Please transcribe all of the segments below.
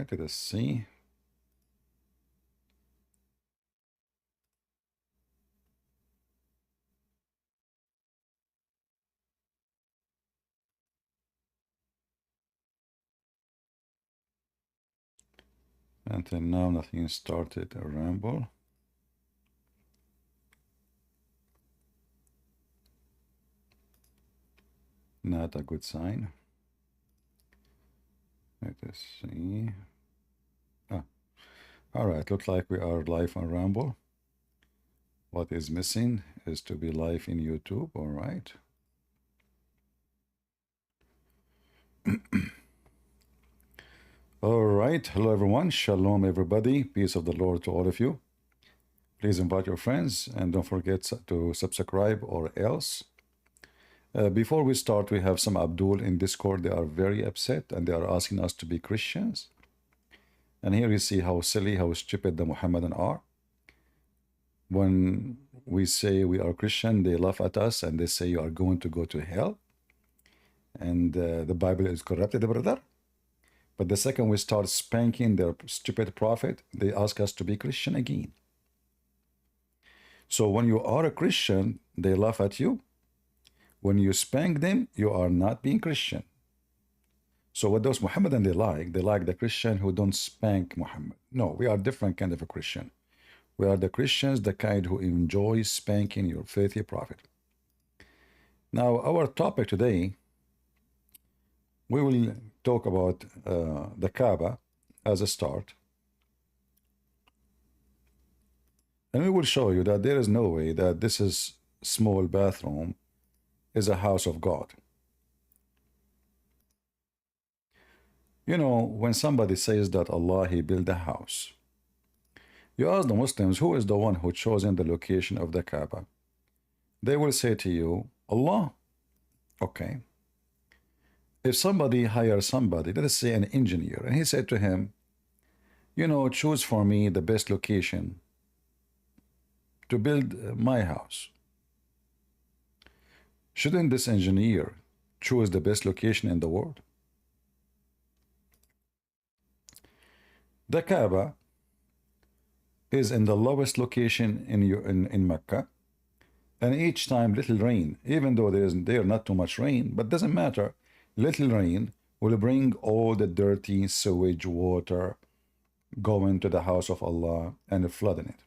right, let us see. Until now, nothing started a ramble. Not a good sign. Let us see. Ah, all right, looks like we are live on Ramble. What is missing is to be live in YouTube, all right. All right, hello everyone, shalom everybody, peace of the Lord to all of you. Please invite your friends and don't forget to subscribe or else. Before we start, we have some Abdul in Discord. They are very upset and they are asking us to be Christians. And here you see how silly, how stupid the Muhammadan are. When we say we are Christian, they laugh at us and they say you are going to go to hell. And the Bible is corrupted, brother. But the second we start spanking their stupid prophet, they ask us to be Christian again. So when you are a Christian, they laugh at you. When you spank them, you are not being Christian. So what those Muhammadan they like the Christian who don't spank Muhammad. No, we are different kind of a Christian. We are the Christians, the kind who enjoy spanking your faithful prophet. Now, our topic today, we will talk about the Kaaba as a start. And we will show you that there is no way that this is small bathroom is a house of God. You know, when somebody says that Allah, he built a house, you ask the Muslims, who is the one who chosen the location of the Kaaba? They will say to you, Allah. Okay. If somebody hires somebody, let us say an engineer, and he said to him, you know, choose for me the best location to build my house. Shouldn't this engineer choose the best location in the world? The Kaaba is in the lowest location in Mecca, and each time little rain, even though there not too much rain, but doesn't matter, little rain will bring all the dirty sewage water going to the house of Allah and flooding it.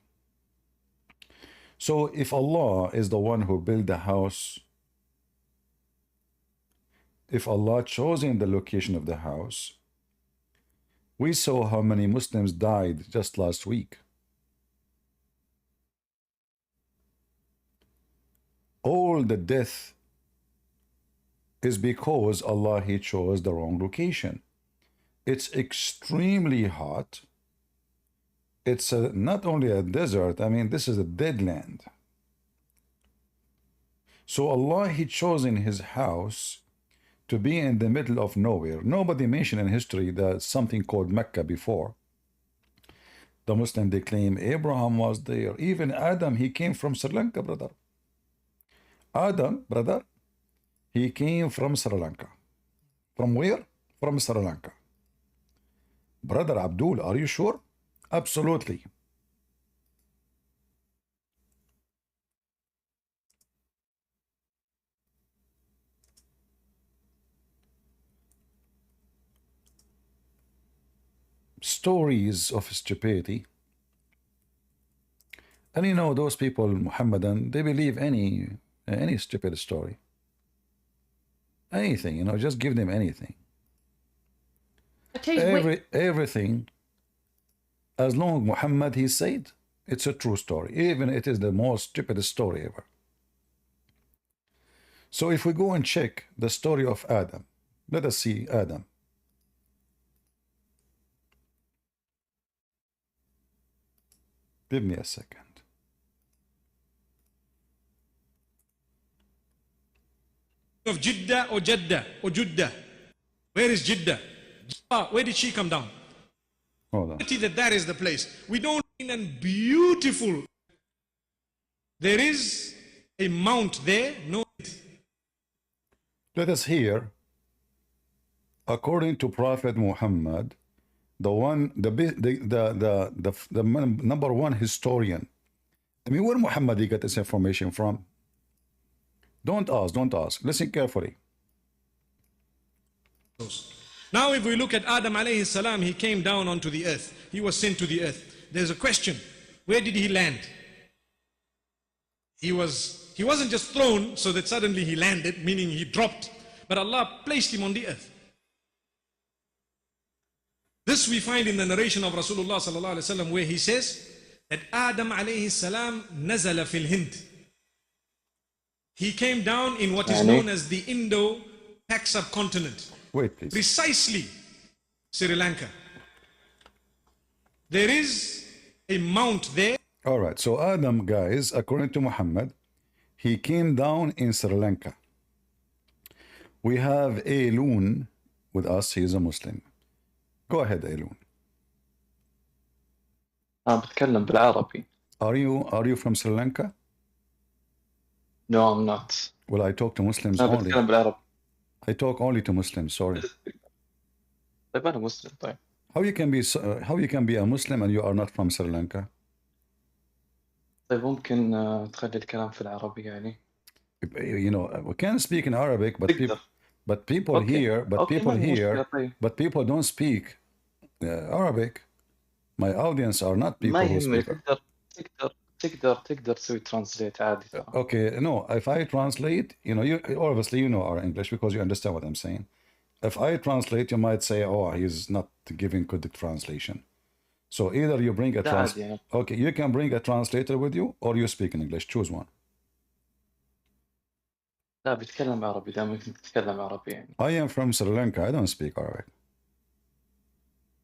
So if Allah is the one who built the house, if Allah chosen the location of the house, we saw how many Muslims died just last week. All the death is because Allah, he chose the wrong location. It's extremely hot. It's not only a desert, I mean, this is a dead land. So Allah, he chosen his house to be in the middle of nowhere. Nobody mentioned in history that something called Mecca before. The Muslim, they claim Abraham was there. Even Adam, he came from Sri Lanka, brother. Adam, brother, he came from Sri Lanka. From where? From Sri Lanka. Brother Abdul, are you sure? Absolutely. Stories of stupidity. And you know, those people, Muhammadan, they believe any stupid story. Anything, you know, just give them anything. Everything, as long as Muhammad, he said, it's a true story. Even it is the most stupid story ever. So if we go and check the story of Adam, let us see Adam. Give me a second. Of Jeddah or Jeddah or Jeddah. Where is Jeddah? Where did she come down? Hold on. That is the place. We don't mean and beautiful. There is a mount there. No. Let us hear, according to Prophet Muhammad, the one, the number one historian. I mean, where Muhammad he got this information from? Don't ask, don't ask. Listen carefully. Now, if we look at Adam alayhi salam, he came down onto the earth. He was sent to the earth. There's a question. Where did he land? He wasn't just thrown so that suddenly he landed, meaning he dropped, but Allah placed him on the earth. This we find in the narration of Rasulullah sallallahu alaihi wasallam, where he says that Adam alayhi salam nazala fil Hind. He came down in what is known as the Indo-Pak subcontinent. Wait, please. Precisely Sri Lanka. There is a mount there. All right. So Adam, guys, according to Muhammad, he came down in Sri Lanka. We have Ailun with us. He is a Muslim. Go ahead, Ailun. بتكلم بالعربي. Are you from Sri Lanka? No, I'm not. Well, I talk to Muslims أنا only. بتكلم بالعربي. I talk only to Muslims. Sorry. طيب أنا مسلم طيب. How you can be a Muslim and you are not from Sri Lanka? طيب ممكن تخلي الكلام في العربي يعني. You know, we can speak in Arabic, but تقدر. people أوكي. here, أوكي ما في مشكلة طيب. but people don't speak Arabic. My audience are not people ما who يهمك speak. تقدر تسوي ترانسليت عادي ترى. Okay, no, if I translate, you know, you obviously you know our English because you understand what I'm saying. If I translate, you might say, oh, he's not giving good translation. So either you bring a لا عادي يعني. okay, you can bring a translator with you, or you speak in English. Choose one. لا بيتكلم عربي دائما تتكلم عربي يعني. I am from Sri Lanka. I don't speak Arabic.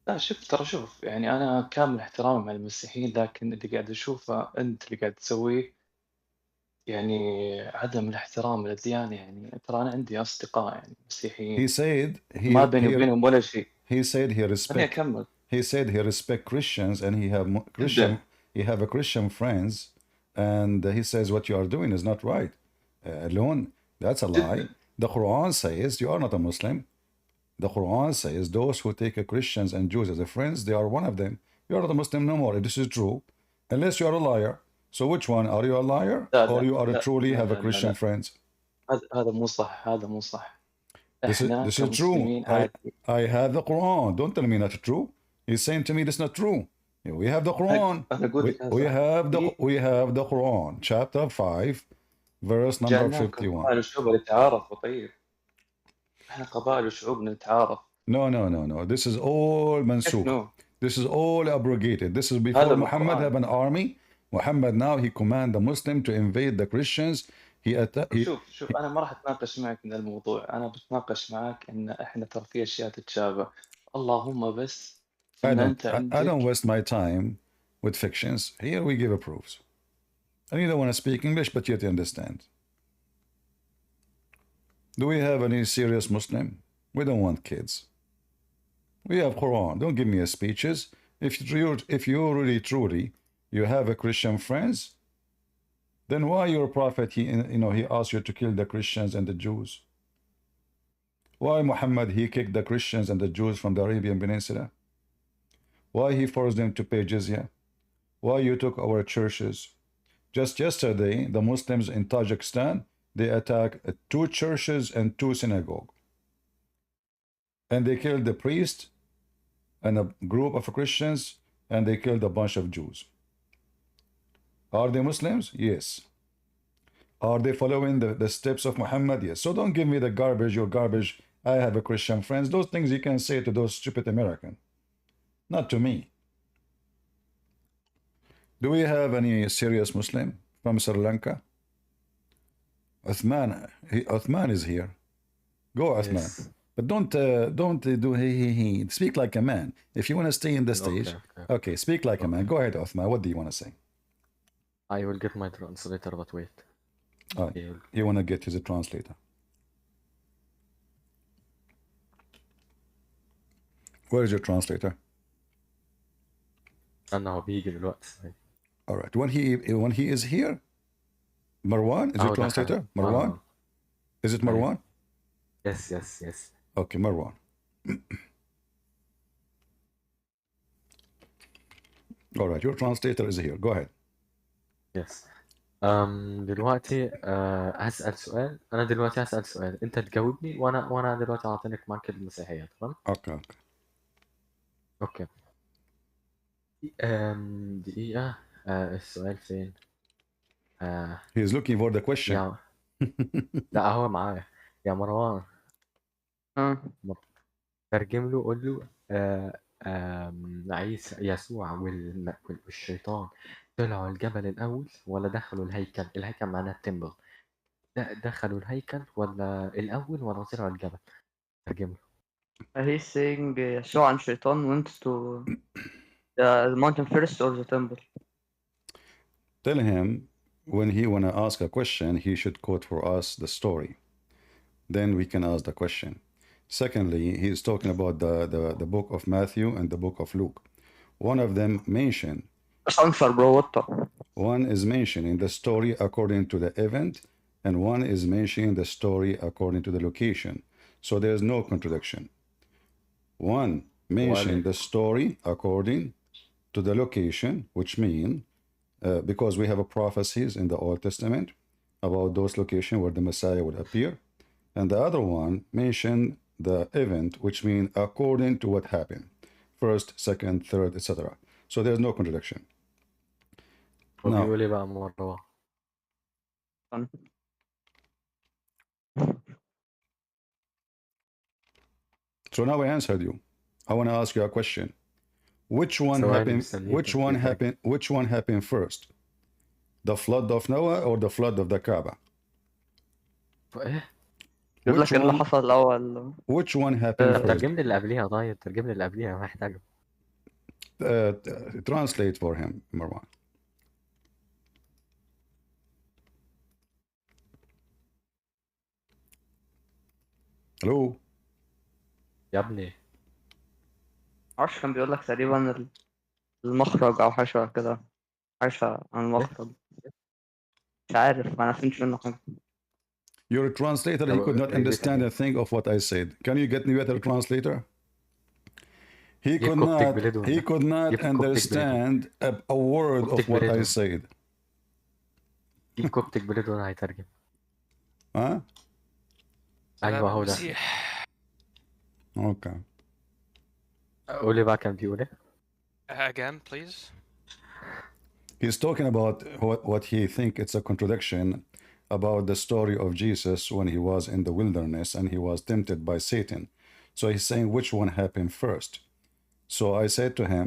لا شوف يعني أنا كامل احترامي مع المسيحيين، لكن اللي قاعد أشوفه أنت اللي قاعد تسويه يعني عدم الاحترام للديانة. يعني ترى أنا عندي أصدقاء يعني مسيحيين ما بيني وبينهم ولا شيء. he said he خليني أكمل. he said he respect Christians and he have a Christian friends, and he says what you are doing is not right. Alone, that's a lie. The Quran says you are not a Muslim. The Quran says those who take a Christians and Jews as a friends, they are one of them. You are not a Muslim no more. If this is true, unless you are a liar. So which one? Are you a liar, or you are truly have a Christian friends? هذا مو صح. This is true. I have the Quran. Don't tell me not true. He's saying to me this is not true. We have the Quran. We have the Quran, chapter 5, verse number 51. قبائل وشعوب نتعارف. طيب احنا قبائل وشعوب نتعارف. No. This is all mansukh. No. This is all abrogated. This is before Muhammad have an army. Muhammad now he command the Muslim to invade the Christians. شوف أنا ما راح أتناقش معك من الموضوع. أنا بتناقش معك إن إحنا ترى في أشياء تتشابه. اللهم بس I don't waste my time with fictions. Here we give proofs. And you don't want to speak English, but yet you understand. Do we have any serious Muslim? We don't want kids. We have Quran. Don't give me speeches. If you really truly you have a Christian friends, then why your prophet he asked you to kill the Christians and the Jews? Why Muhammad he kicked the Christians and the Jews from the Arabian Peninsula? Why he forced them to pay jizya? Why you took our churches? Just yesterday, the Muslims in Tajikistan, they attacked 2 churches and 2 synagogues. And they killed the priest and a group of Christians, and they killed a bunch of Jews. Are they Muslims? Yes. Are they following the steps of Muhammad? Yes. So don't give me the garbage, your garbage. I have a Christian friends. Those things you can say to those stupid Americans. Not to me. Do we have any serious Muslim from Sri Lanka? Uthman is here. Go, Uthman. Yes. But don't do he. Speak like a man. If you want to stay in the stage, okay, speak like a man. Go ahead, Uthman. What do you want to say? I will get my translator, but wait. You want to get his translator. Where is your translator? أنا بيجي دلوقتي. All right. When he is here, Marwan is your translator. Marwan, is it Marwan? Yes. Okay, Marwan. All right, your translator is here. Go ahead. Yes. دلوقتي هسأل سؤال. أنا دلوقتي هسأل سؤال، أنت تجاوبني وأنا دلوقتي أعطيك مارك المسيحية، تمام؟ Okay. أوكي. دقيقة. السؤال فين؟ He's looking for the question. يا لا هو معايا. يا مروان ترجم له، قول له عيسى يسوع والشيطان طلعوا الجبل الأول ولا دخلوا الهيكل؟ الهيكل معناه التمبل. دخلوا الهيكل ولا الأول ولا طلعوا الجبل؟ ترجم له. He's saying يسوع and Shaitan went to the mountain first or the temple. Tell him when he want to ask a question, he should quote for us the story. Then we can ask the question. Secondly, he is talking about the book of Matthew and the book of Luke. One of them mentioned. Answer, bro. What the? One is mentioning the story according to the event, and one is mentioning the story according to the location. So there's no contradiction. One mentioned the story according to the location, which means because we have prophecies in the Old Testament about those locations where the Messiah would appear. And the other one mentioned the event, which means according to what happened. First, second, third, etc. So there's no contradiction. Now, وبيقول إيه بقى مروان؟ so now I answered you. I want to ask you a question. Which one happened? Which one happened first? The flood of Noah or the flood of the Kaaba? Which one? Which one happened first? ترجم لي اللي قبليها. طيب ترجم لي اللي قبليها، محتاجه. Translate for him, Marwan. Hello. يا ابني معرفش، كان بيقول لك تقريبا المخرج او حاجه كده، حاجه عن المخرج. مش عارف، ما فهمتش منه حاجه. You're a translator. He could not understand a thing of what I said. Can you get me better translator? He could not understand a word of what I said. جيب كوبتك بلد وانا هيترجم. ها؟ ايوه هو ده. Okay. قولي بقى كان بيقول ايه؟ Again, please. He's talking about what he think it's a contradiction about the story of Jesus when he was in the wilderness and he was tempted by Satan. So he's saying which one happened first. So I said to him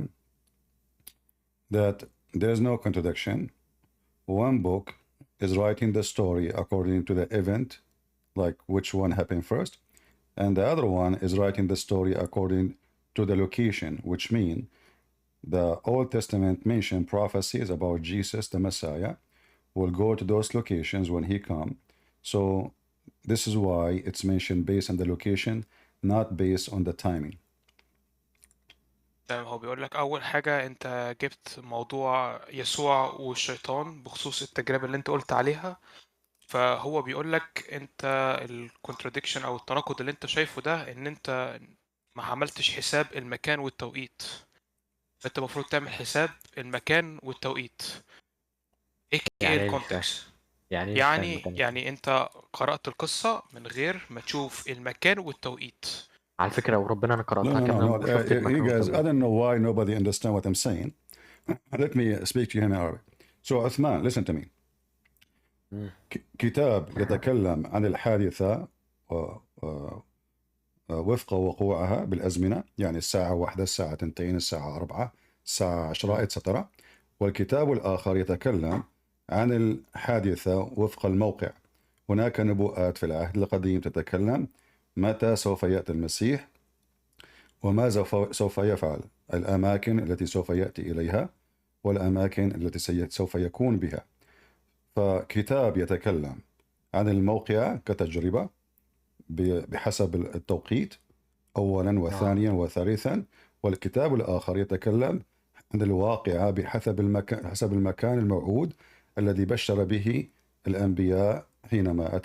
that there's no contradiction. One book is writing the story according to the event, like which one happened first, and the other one is writing the story according to the location, which means the Old Testament mentioned prophecies about Jesus, the Messiah, will go to those locations when he come. So this is why it's mentioned based on the location, not based on the timing. هو بيقول لك أول حاجة أنت جبت موضوع يسوع والشيطان بخصوص التجربة اللي أنت قلت عليها، فهو بيقول لك أنت الكونتراديكشن أو التناقض اللي أنت شايفه ده إن أنت ما عملتش حساب المكان والتوقيت. أنت المفروض تعمل حساب المكان والتوقيت. إيه الكونتكست؟ يعني أنت قرأت القصة من غير ما تشوف المكان والتوقيت. على فكرة وربنا أنا قرأتها كاملة وشفت المكان you guys, والتوقيت. I don't know why nobody understand what I'm saying. Let me speak to you in Arabic. So Uthman, listen to me. كتاب يتكلم عن الحادثة وفق وقوعها بالأزمنة، يعني الساعة 1 الساعة 2 الساعة 4 الساعة 10 etc. والكتاب الآخر يتكلم عن الحادثة وفق الموقع. هناك نبوءات في العهد القديم تتكلم متى سوف يأتي المسيح وماذا سوف يفعل، الأماكن التي سوف يأتي إليها والأماكن التي سوف يكون بها. فكتاب يتكلم عن الموقع كتجربة بحسب التوقيت أولا وثانيا وثالثا، والكتاب الآخر يتكلم عن الواقعة بحسب المكان الموعود الذي بشر به الأنبياء حينما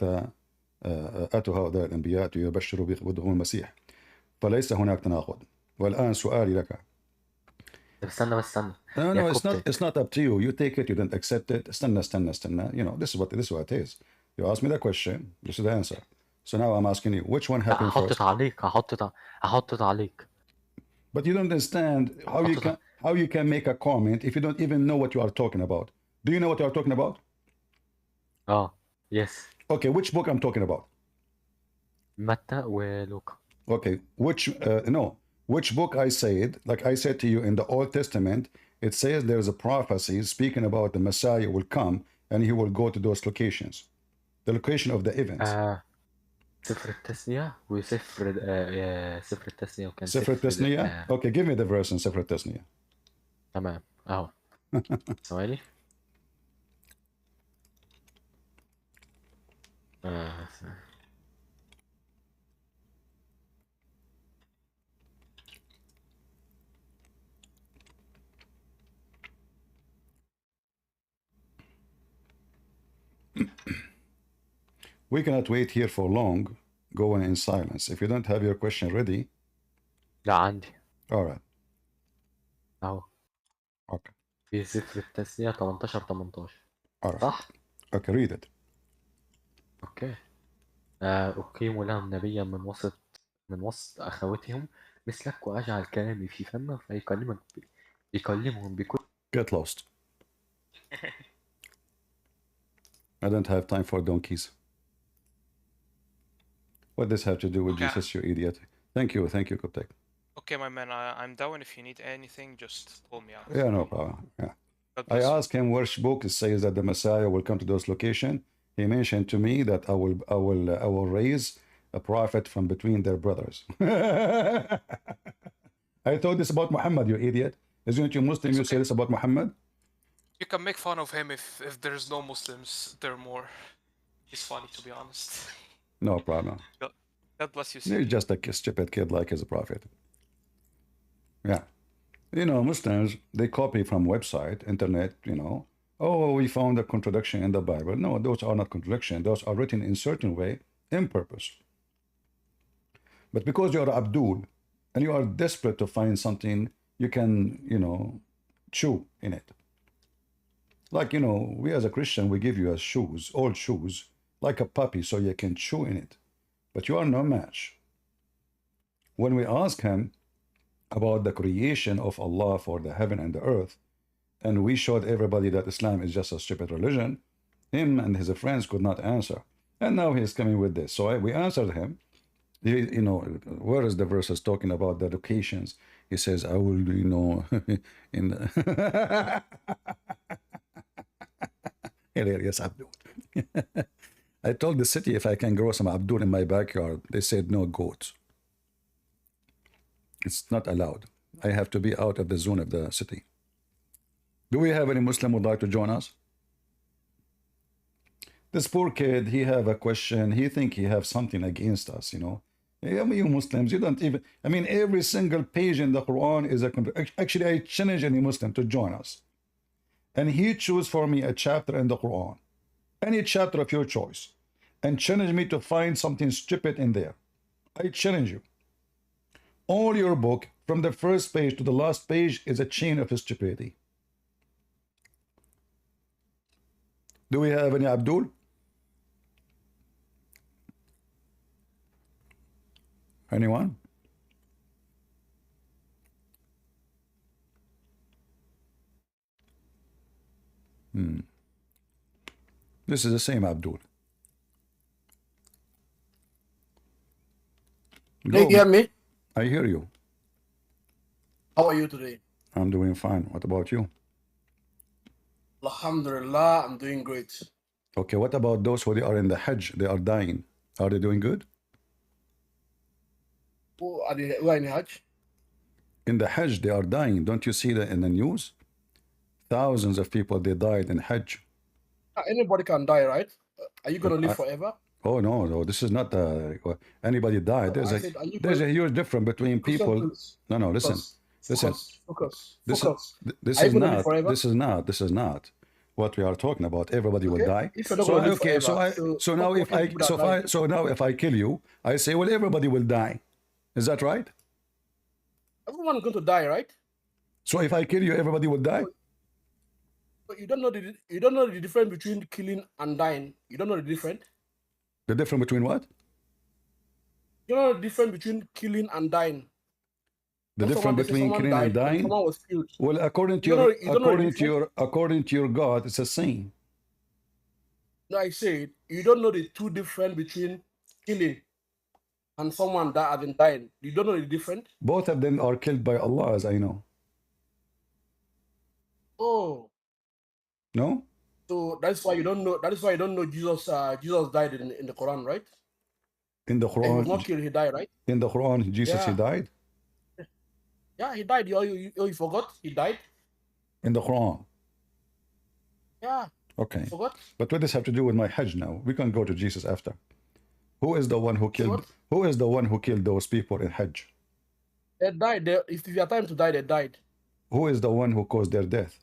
أتوا هؤلاء الأنبياء يبشروا بقدوم المسيح. فليس هناك تناقض. والآن سؤالي لك، استنى No, يا no, كابتن. it's not up to you. You take it, you don't accept it. استنى. You know, this is what it is. You ask me the question, this is the answer. So now I'm asking you, which one لا happened هحط first? تعليق هحط تعليق. But you don't understand how you can make a comment if you don't even know what you are talking about. Do you know what you are talking about? Yes. Okay, which book I'm talking about? متى ولوكا. Okay, which book I said, like I said to you in the Old Testament, it says there's a prophecy speaking about the Messiah will come and he will go to those locations. The location of the events. سفر التثنية وسفر سفر التثنية وكان سفر التثنية. Okay, give me the verse in سفر التثنية. تمام اهو. ثواني. We cannot wait here for long. Go in silence. If you don't have your question ready. لا عندي. All right. اهو. Okay. في سفر التثنية 18. All right. صح؟ Okay, read it. اوكي. أقيم لهم نبيا من وسط أخوتهم مثلك وأجعل كلامي في فمه فيكلمهم بكل. Get lost. I don't have time for donkeys. What does have to do with Jesus, you idiot? Thank you, Koptek. Okay, my man, I'm down. If you need anything, just call me out. Yeah, no problem. Yeah. I asked him which book it says that the Messiah will come to those locations. He mentioned to me that I will raise a prophet from between their brothers. I told this about Muhammad, you idiot. Isn't you Muslim? You say this about Muhammad? You can make fun of him if there's no Muslims. There are more. It's funny, to be honest. No problem. God bless you. You're just a stupid kid like his prophet. Yeah. You know, Muslims, they copy from website, internet, you know. Oh, we found a contradiction in the Bible. No, those are not contradictions. Those are written in certain way, in purpose. But because you are Abdul, and you are desperate to find something you can, you know, chew in it. Like, you know, we as a Christian, we give you as shoes, old shoes, like a puppy, so you can chew in it. But you are no match. When we ask him about the creation of Allah for the heaven and the earth, and we showed everybody that Islam is just a stupid religion, him and his friends could not answer. And now he's coming with this. So we answered him. You know, where is the verses talking about the locations? He says, I will, you know, in the hilarious Abdul. I told the city if I can grow some Abdul in my backyard. They said no goats. It's not allowed. I have to be out of the zone of the city. Do we have any Muslim who would like to join us? This poor kid, he have a question. He think he have something against us, you know. I mean, you Muslims, you don't even, I mean, every single page in the Quran is a, actually, I challenge any Muslim to join us. And he choose for me a chapter in the Quran, any chapter of your choice, and challenge me to find something stupid in there. I challenge you. All your book, from the first page to the last page, is a chain of stupidity. Do we have any Abdul? Anyone? This is the same Abdul. Can you hear me? I hear you. How are you today? I'm doing fine. What about you? Alhamdulillah, I'm doing great. Okay, what about those who are in the Hajj? They are dying. Are they doing good? Who are in Hajj? In the Hajj, they are dying. Don't you see that in the news? Thousands of people, they died in Hajj. Anybody can die, right? Are you going to live forever? Oh, no, this is not anybody died. There's a huge difference between people. No, listen. Focus. This is not what we are talking about. Everybody will die. So now if I kill you, I say, well, everybody will die. Is that right? Everyone's going to die, right? So if I kill you, everybody will die? But you don't know the difference between killing and dying. You don't know the difference. The difference between what? You don't know the difference between killing and dying. The When difference they say between someone killing and died, when dying? someone was killed. Well, according to You don't your know- you don't know the according to your God, it's a sin. No, I said you don't know the two difference between killing and someone that hasn't died. You don't know the difference. Both of them are killed by Allah, as I know. Oh, No? so that's why you don't know. That is why you don't know Jesus. Jesus died in the Quran, right? In the And he was not Quran, killed. He died, right? in the Quran, Jesus he Yeah. died. Yeah, he died. You forgot? He died. In the Quran. Yeah, Okay. forgot. But what does have to do with my Hajj now? We can go to Jesus after. Who is the one who Say killed? what? Who is the one who killed those people in Hajj? They died. If their time to die, they died. Who is the one who caused their death?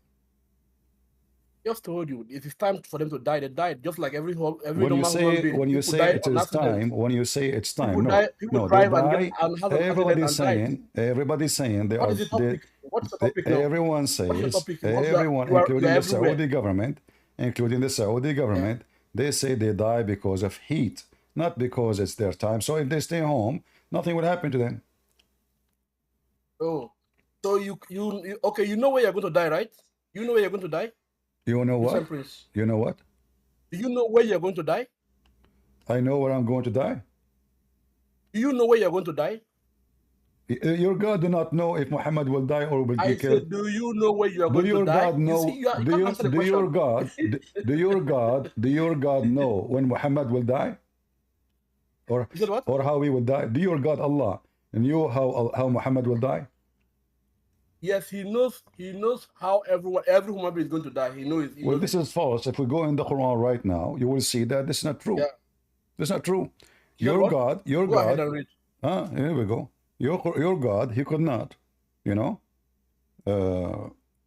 Just told you, it is time for them to die. They died, just like every When you normal human say being. when you People say die it on is accident. time, when you say it's time, People no, die. People no, they drive and die. get and has an accident Everybody's and died. saying, everybody's saying they What are. is the topic? What's the topic now? Everyone What is the says, topic? Because everyone, you are including the everywhere. Saudi government, they say they die because of heat, not because it's their time. So if they stay home, nothing will happen to them. Oh, so you okay? You know where you're going to die, right? You know where you're going to die. You know Listen, what? Prince. You know what? Do you know where you're going to die? I know where I'm going to die. Do you know where you're going to die? Your God do not know if Muhammad will die or will be I killed. said, do you know where you are Do going to your die? God You know? see, you Do can't you? answer the Do your question. God? Do your God know when Muhammad will die, or You said what? how he will die? Do your God Allah knew how Muhammad will die? Yes, he knows. He knows how every human being is going to die. He knows. He Well, knows this it. is false. If we go in the Quran right now, you will see that this is not true. Yeah. This is not true. You said Your what? God, your Go ahead God. and read. Here we go. Your God, he could not. You know.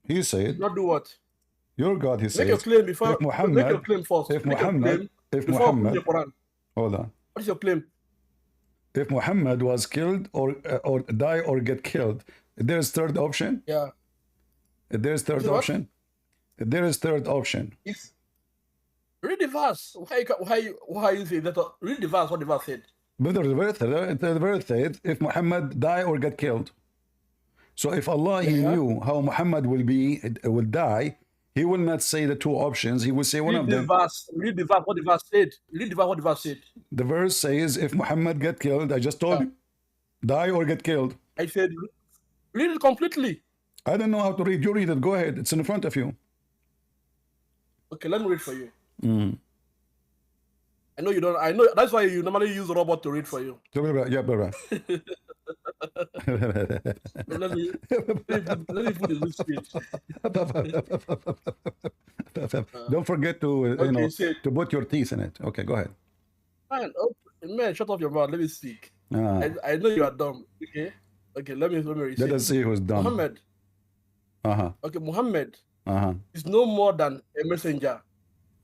He said, Not do what? your God, he Make your says, claim before. if Make your Muhammad, claim first. if Make your Muhammad, claim if before reading the Muhammad, Quran. hold on. What is your claim? If Muhammad was killed or die or get killed, there's third option. Yeah. There's third Is it what? option. There is third option. If read the verse. Why you say that? Read the verse. What the verse said. But the verse said, if Muhammad die or get killed. So if Allah he Yeah. knew how Muhammad will die, he will not say the two options. He will say one Read of the them. verse. Read the verse. What the verse said. Read the verse. What the verse said. The verse says, if Muhammad get killed, I just told Yeah. you, die or get killed. I said, read it completely. I don't know how to read. You read it. Go ahead. It's in front of you. Okay, let me read for you. Mm. I know you don't. I know that's why you normally use a robot to read for you. Yeah, brother. Let me put it this speech. Don't forget to Okay, say to put your teeth in it. Okay, go ahead. man, shut up your mouth. Let me speak. Ah, I know you are dumb. Okay. Let me read. let us see who's dumb. Muhammad. Uh-huh. Okay, Muhammad Uh-huh. is no more than a messenger.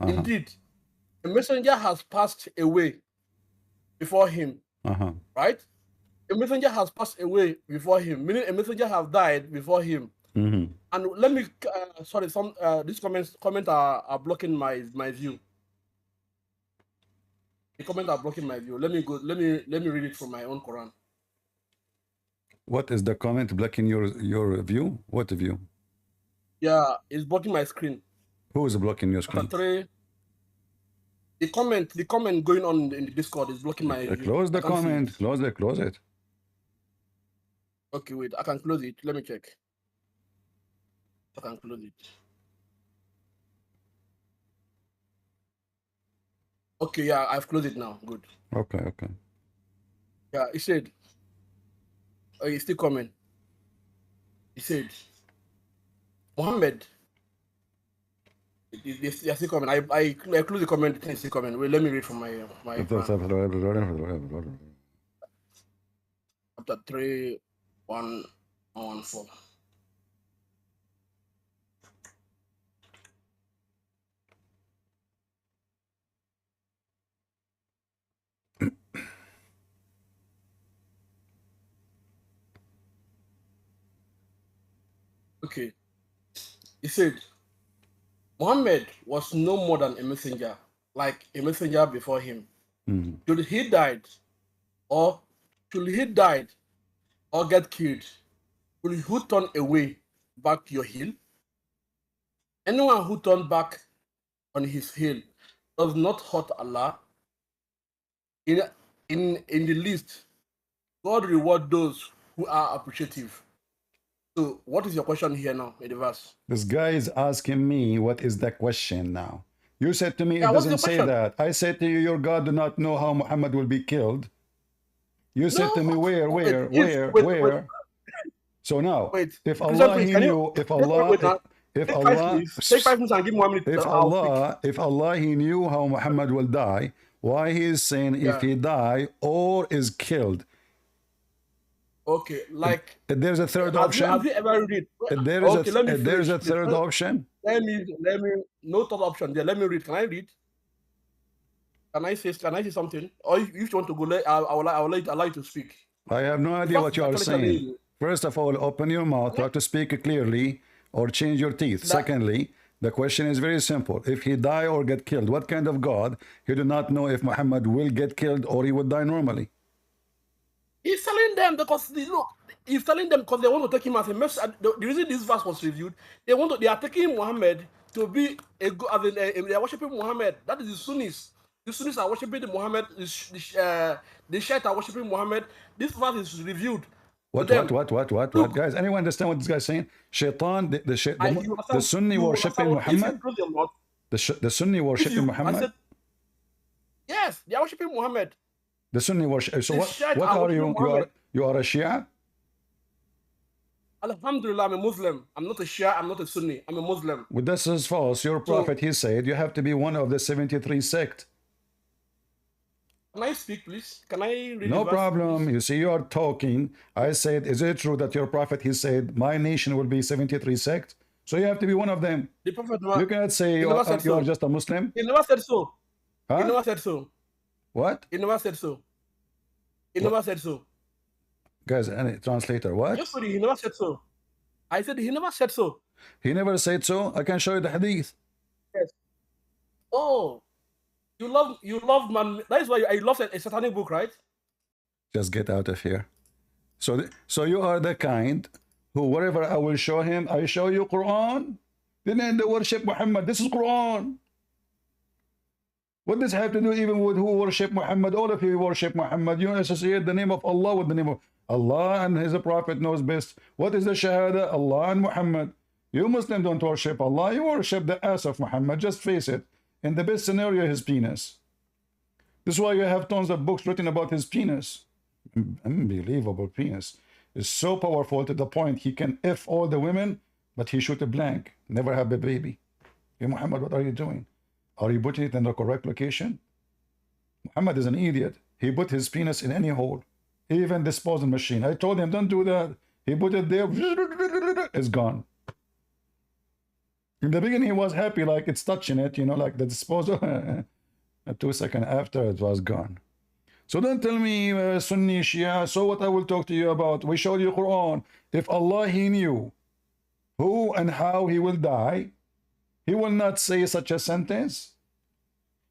Uh-huh. Indeed, a messenger has passed away before him. Uh-huh. Right? A messenger has passed away before him, meaning a messenger has died before him. Mm-hmm. And let me sorry, these comments are blocking my view. The comments are blocking my view. Let me read it from my own Quran. What is the comment blocking your view? What view? Yeah, it's blocking my screen. Who is blocking your screen? Chapter 3. The comment going on in the Discord is blocking my view. Close the I can't see comment. it. Close it. Okay, wait, I can close it. Let me check. I can close it. Okay, yeah, I've closed it now. Good. Okay. Yeah, he said. Oh, he's still coming. He said, Muhammad. They're still coming. I close the comment. It's still coming. Wait, let me read from my Quran. Chapter 3, 1:14. Okay. He said, Muhammad was no more than a messenger, like a messenger before him. Should he died, or should he died or get killed, will you turn away back your heel? Anyone who turned back on his heel does not hurt Allah. In the least, God reward those who are appreciative. So, what is your question here now in the verse? This guy is asking me, what is the question now? You said to me, Yeah, it what's the doesn't say question? that. I said to you, your God do not know how Muhammad will be killed. You said to me, No. where? So now, Wait. if Christian, Allah, please, he can you knew, if wait Allah, now? if Take 5 Allah, minutes. Take 5 minutes and give me 1 minute. if I'll speak. Allah, if Allah, he knew how Muhammad will die, why he is saying if Yeah. he die or is killed? Okay, like There's a third have option. you ever read? There is Okay, let me there's finish. a third option. Let me no third option there. Let me read. Can I read? Can I say something? Or if you want to go, I will allow you to speak. I have no idea what you are saying. First of all, open your mouth, try to speak clearly, or change your teeth. Secondly, the question is very simple. If he die or get killed, what kind of God? He do not know if Muhammad will get killed or he would die normally. He's telling them because he's telling them because they want to take him as a messenger. The reason this verse was reviewed, they are taking Muhammad to be they are worshiping Muhammad. That is the Sunnis. The Sunnis are worshiping the Muhammad. The Shiites are worshiping Muhammad. This verse is reviewed. What, guys? Anyone understand what this guy's saying? Shaitan, the Sunni worshiping Muhammad? The Sunni worshiping Muhammad? Yes, they are worshiping Muhammad. The Sunni worship. So what are you? You are a Shia? Alhamdulillah, I'm a Muslim. I'm not a Shia, I'm not a Sunni. I'm a Muslim. Well, this is false. Your prophet, he said, you have to be one of the 73 sect. Can I speak, please? Can I read No verse, problem. please? You see, you are talking. I said, is it true that your prophet, he said, my nation will be 73 sect? So you have to be one of them. The prophet, you cannot say you are just a Muslim. He never said so. Huh? He never said so. What? He never said so. He never said so. Guys, any translator, what? Yes, sorry, he never said so. I said he never said so. He never said so? I can show you the hadith. Yes. Oh. You love man. That is why I love a satanic book, right? Just get out of here. So you are the kind who, wherever I will show him, I show you Quran. Then they worship Muhammad. This is Quran. What does it have to do even with who worship Muhammad? All of you worship Muhammad. You associate the name of Allah with the name of Allah, and his prophet knows best. What is the Shahada? Allah and Muhammad. You Muslims don't worship Allah. You worship the ass of Muhammad. Just face it. In the best scenario, his penis. This is why you have tons of books written about his penis. Unbelievable penis. It's so powerful to the point he can F all the women, but he shoot a blank. Never have a baby. Hey Muhammad, what are you doing? Are you putting it in the correct location? Muhammad is an idiot. He put his penis in any hole. Even disposal machine. I told him, don't do that. He put it there. It's gone. In the beginning, he was happy, like it's touching it, you know, like the disposal. 2 seconds after, it was gone. So don't tell me Sunni, Shia. So what I will talk to you about? We showed you Quran. If Allah, he knew who and how he will die, he will not say such a sentence.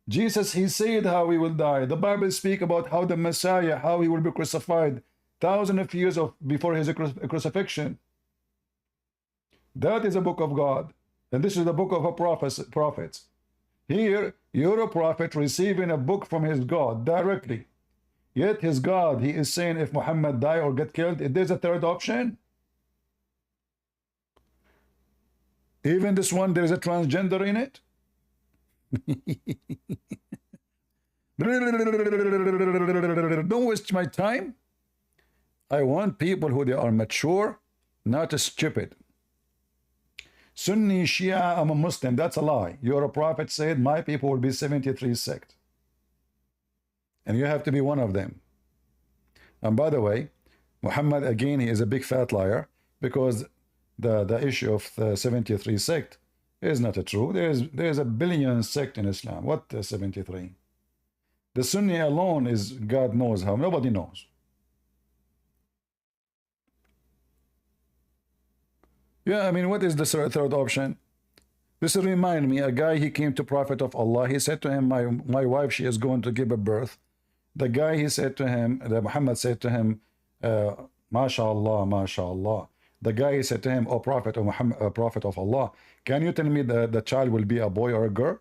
Jesus, he said how he will die. The Bible speaks about how the Messiah, how he will be crucified thousands of years before his crucifixion. That is a book of God. And this is the book of a prophets. Here, you're a prophet receiving a book from his God directly. Yet his God, he is saying if Muhammad die or get killed, there's a third option. Even this one, there is a transgender in it. Don't waste my time. I want people who they are mature, not stupid. Sunni, Shia, I'm a Muslim. That's a lie. Your prophet said, my people will be 73 sect. And you have to be one of them. And by the way, Muhammad, again, he is a big fat liar, because the issue of the 73 sect is not true. There's a billion sect in Islam. What 73? The Sunni alone is God knows how. Nobody knows. Yeah, I mean, what is the third option? This remind me, a guy, he came to Prophet of Allah. He said to him, my wife, she is going to give a birth. The guy, he said to him, that Muhammad said to him, MashaAllah, MashaAllah. The guy, he said to him, oh Prophet of Muhammad, Prophet of Allah, can you tell me the child will be a boy or a girl?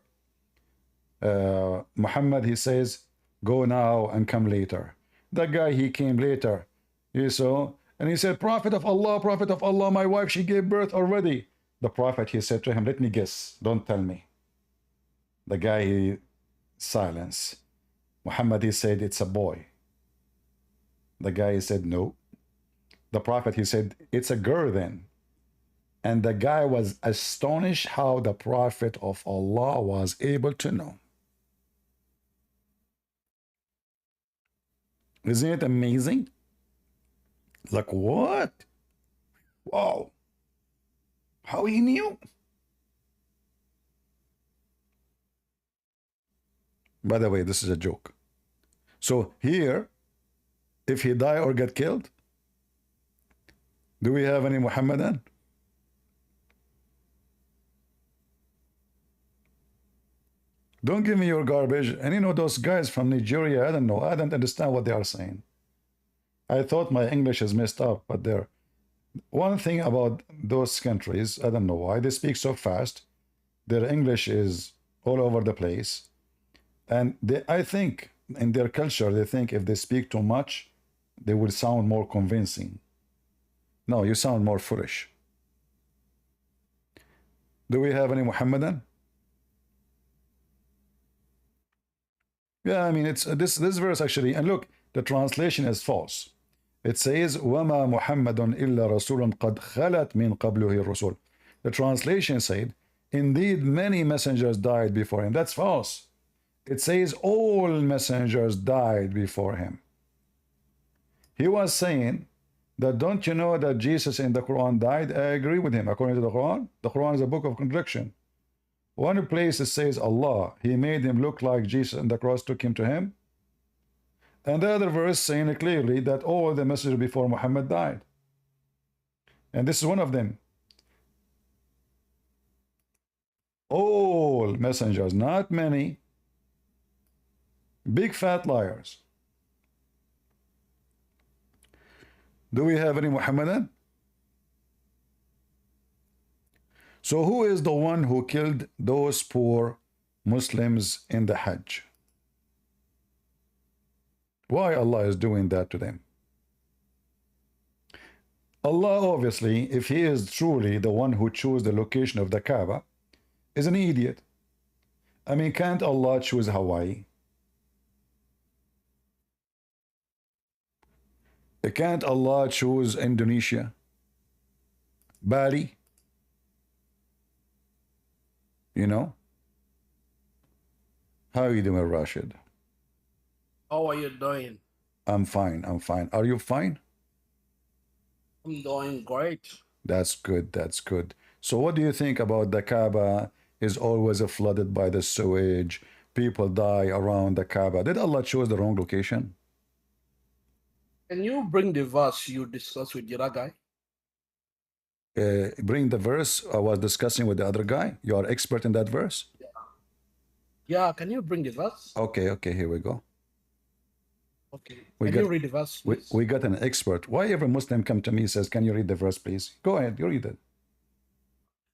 Muhammad, he says, go now and come later. The guy, he came later, you saw, and he said, Prophet of Allah, my wife, she gave birth already. The Prophet, he said to him, let me guess, don't tell me. The guy, he silence. Muhammad, he said, it's a boy. The guy, he said, no. The Prophet, he said, it's a girl then. And the guy was astonished how the Prophet of Allah was able to know. Isn't it amazing? Like, what? Wow. How he knew? By the way, this is a joke. So here, if he die or get killed, do we have any Muhammadan? Don't give me your garbage. And you know, those guys from Nigeria, I don't know. I don't understand what they are saying. I thought my English is messed up, but they're... One thing about those countries, I don't know why, they speak so fast. Their English is all over the place. And they, I think in their culture, they think if they speak too much, they will sound more convincing. No, you sound more foolish. Do we have any Muhammadan? Yeah, I mean, it's this verse actually, and look, the translation is false. It says, وَمَا مُحَمَّدٌ إِلَّا رَسُولٌ قَدْ خَلَتْ مِنْ قَبْلُهِ الرُّسُولُ. The translation said, indeed, many messengers died before him. That's false. It says all messengers died before him. He was saying that, don't you know that Jesus in the Quran died? I agree with him. According to the Quran is a book of contradiction. One place it says Allah, he made him look like Jesus and the cross took him to him. And the other verse saying clearly that all the messengers before Muhammad died. And this is one of them. All messengers, not many. Big fat liars. Do we have any Muhammadan? So who is the one who killed those poor Muslims in the Hajj? Why Allah is doing that to them? Allah, obviously, if he is truly the one who chose the location of the Kaaba, is an idiot. I mean, can't Allah choose Hawaii? Can't Allah choose Indonesia? Bali? You know? How are you doing, Rashid? How are you doing? I'm fine, I'm fine. Are you fine? I'm doing great. That's good, that's good. So what do you think about the Kaaba is always flooded by the sewage? People die around the Kaaba. Did Allah choose the wrong location? Can you bring the verse you discussed with the other guy? Bring the verse I was discussing with the other guy. You are expert in that verse? Yeah, can you bring the verse? Okay, okay, here we go. Okay. Can you read the verse, please? We got an expert. Why every Muslim come to me and says, can you read the verse, please? Go ahead, you read it.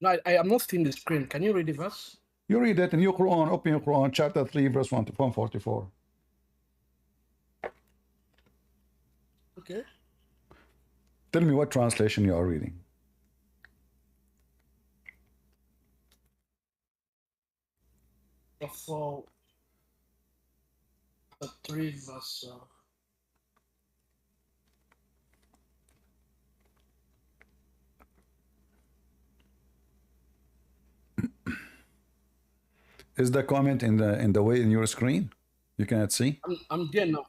No, I am not seeing the screen. Can you read the verse? You read it in your Quran, open your Quran, chapter 3, verse 144. Okay. Tell me what translation you are reading. For the 3 verse. Is the comment in the way in your screen? You cannot see? I'm there now.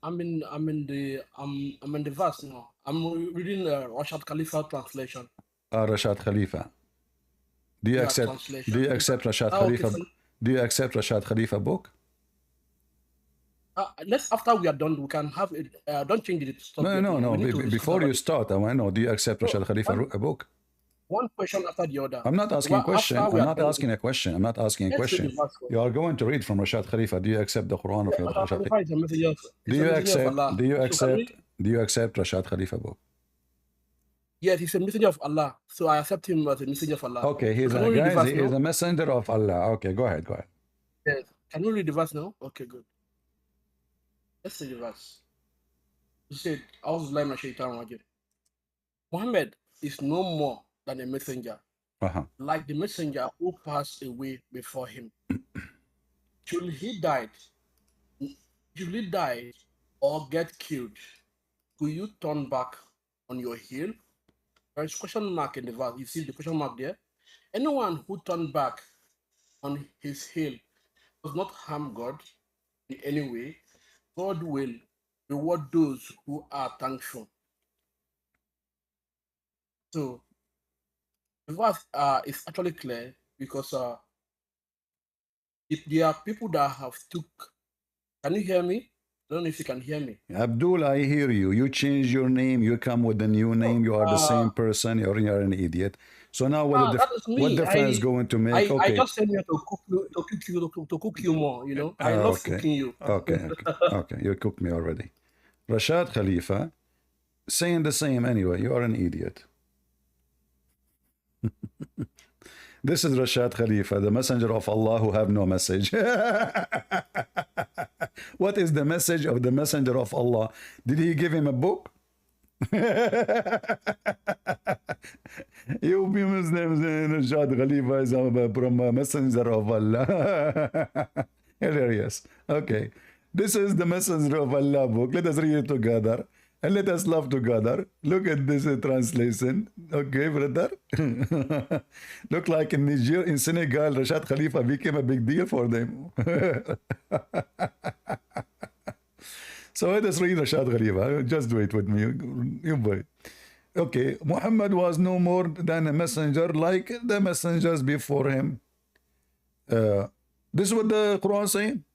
I'm in the verse now. I'm reading Rashad Khalifa translation. Rashad Khalifa. Do you accept Rashad Khalifa? Okay, Do you accept Rashad Khalifa book? Let's after we are done, we can have it. Don't change it. No. Before you start, I want to know, do you accept Rashad Khalifa book? one question after the other. I'm not asking a question. After we I'm are not done asking a question. I'm not asking a let's read question. the verse first. You are going to read from Rashad Khalifa. Do you accept the Quran of Rashad Rashad Khalifa is a messenger of, Do is a you messenger of accept? Allah. Do you So can accept? we? Do you accept Rashad Khalifa book? Yes, he's a messenger of Allah. So I accept him as a messenger of Allah. Okay, he's Can a we read the guys. verse He now? is a messenger of Allah. Okay, go ahead. Go ahead. Yes. Can we read the verse now? Okay, good. Let's read the verse. He said, Auzubillahi minash shaitanir rajim. Muhammad is no more than a messenger, like the messenger who passed away before him. Should he die or get killed, will you turn back on your heel? There is question mark in the verse. You see the question mark there? Anyone who turned back on his heel does not harm God in any way. God will reward those who are thankful. So the verse is actually clear because if there are people that have took. Can you hear me? I don't know if you can hear me. Abdul, I hear you. You change your name. You come with a new name. You are the same person. You're an idiot. So now what difference is going to make? I just sent you to cook you more. You know, I love cooking you. Okay. You cooked me already. Rashad Khalifa saying the same anyway. You are an idiot. This is Rashad Khalifa, the messenger of Allah who have no message. What is the message of the messenger of Allah? Did he give him a book? You be Muslims, Rashad Khalifa is a messenger of Allah. Hilarious. Okay. This is the messenger of Allah book. Let us read it together. And let us love together. Look at this translation. Okay, brother. Look like in Niger, in Senegal, Rashad Khalifa became a big deal for them. So let us read Rashad Khalifa. Just wait with me. You wait. Okay, Muhammad was no more than a messenger like the messengers before him. This is what the Quran is saying.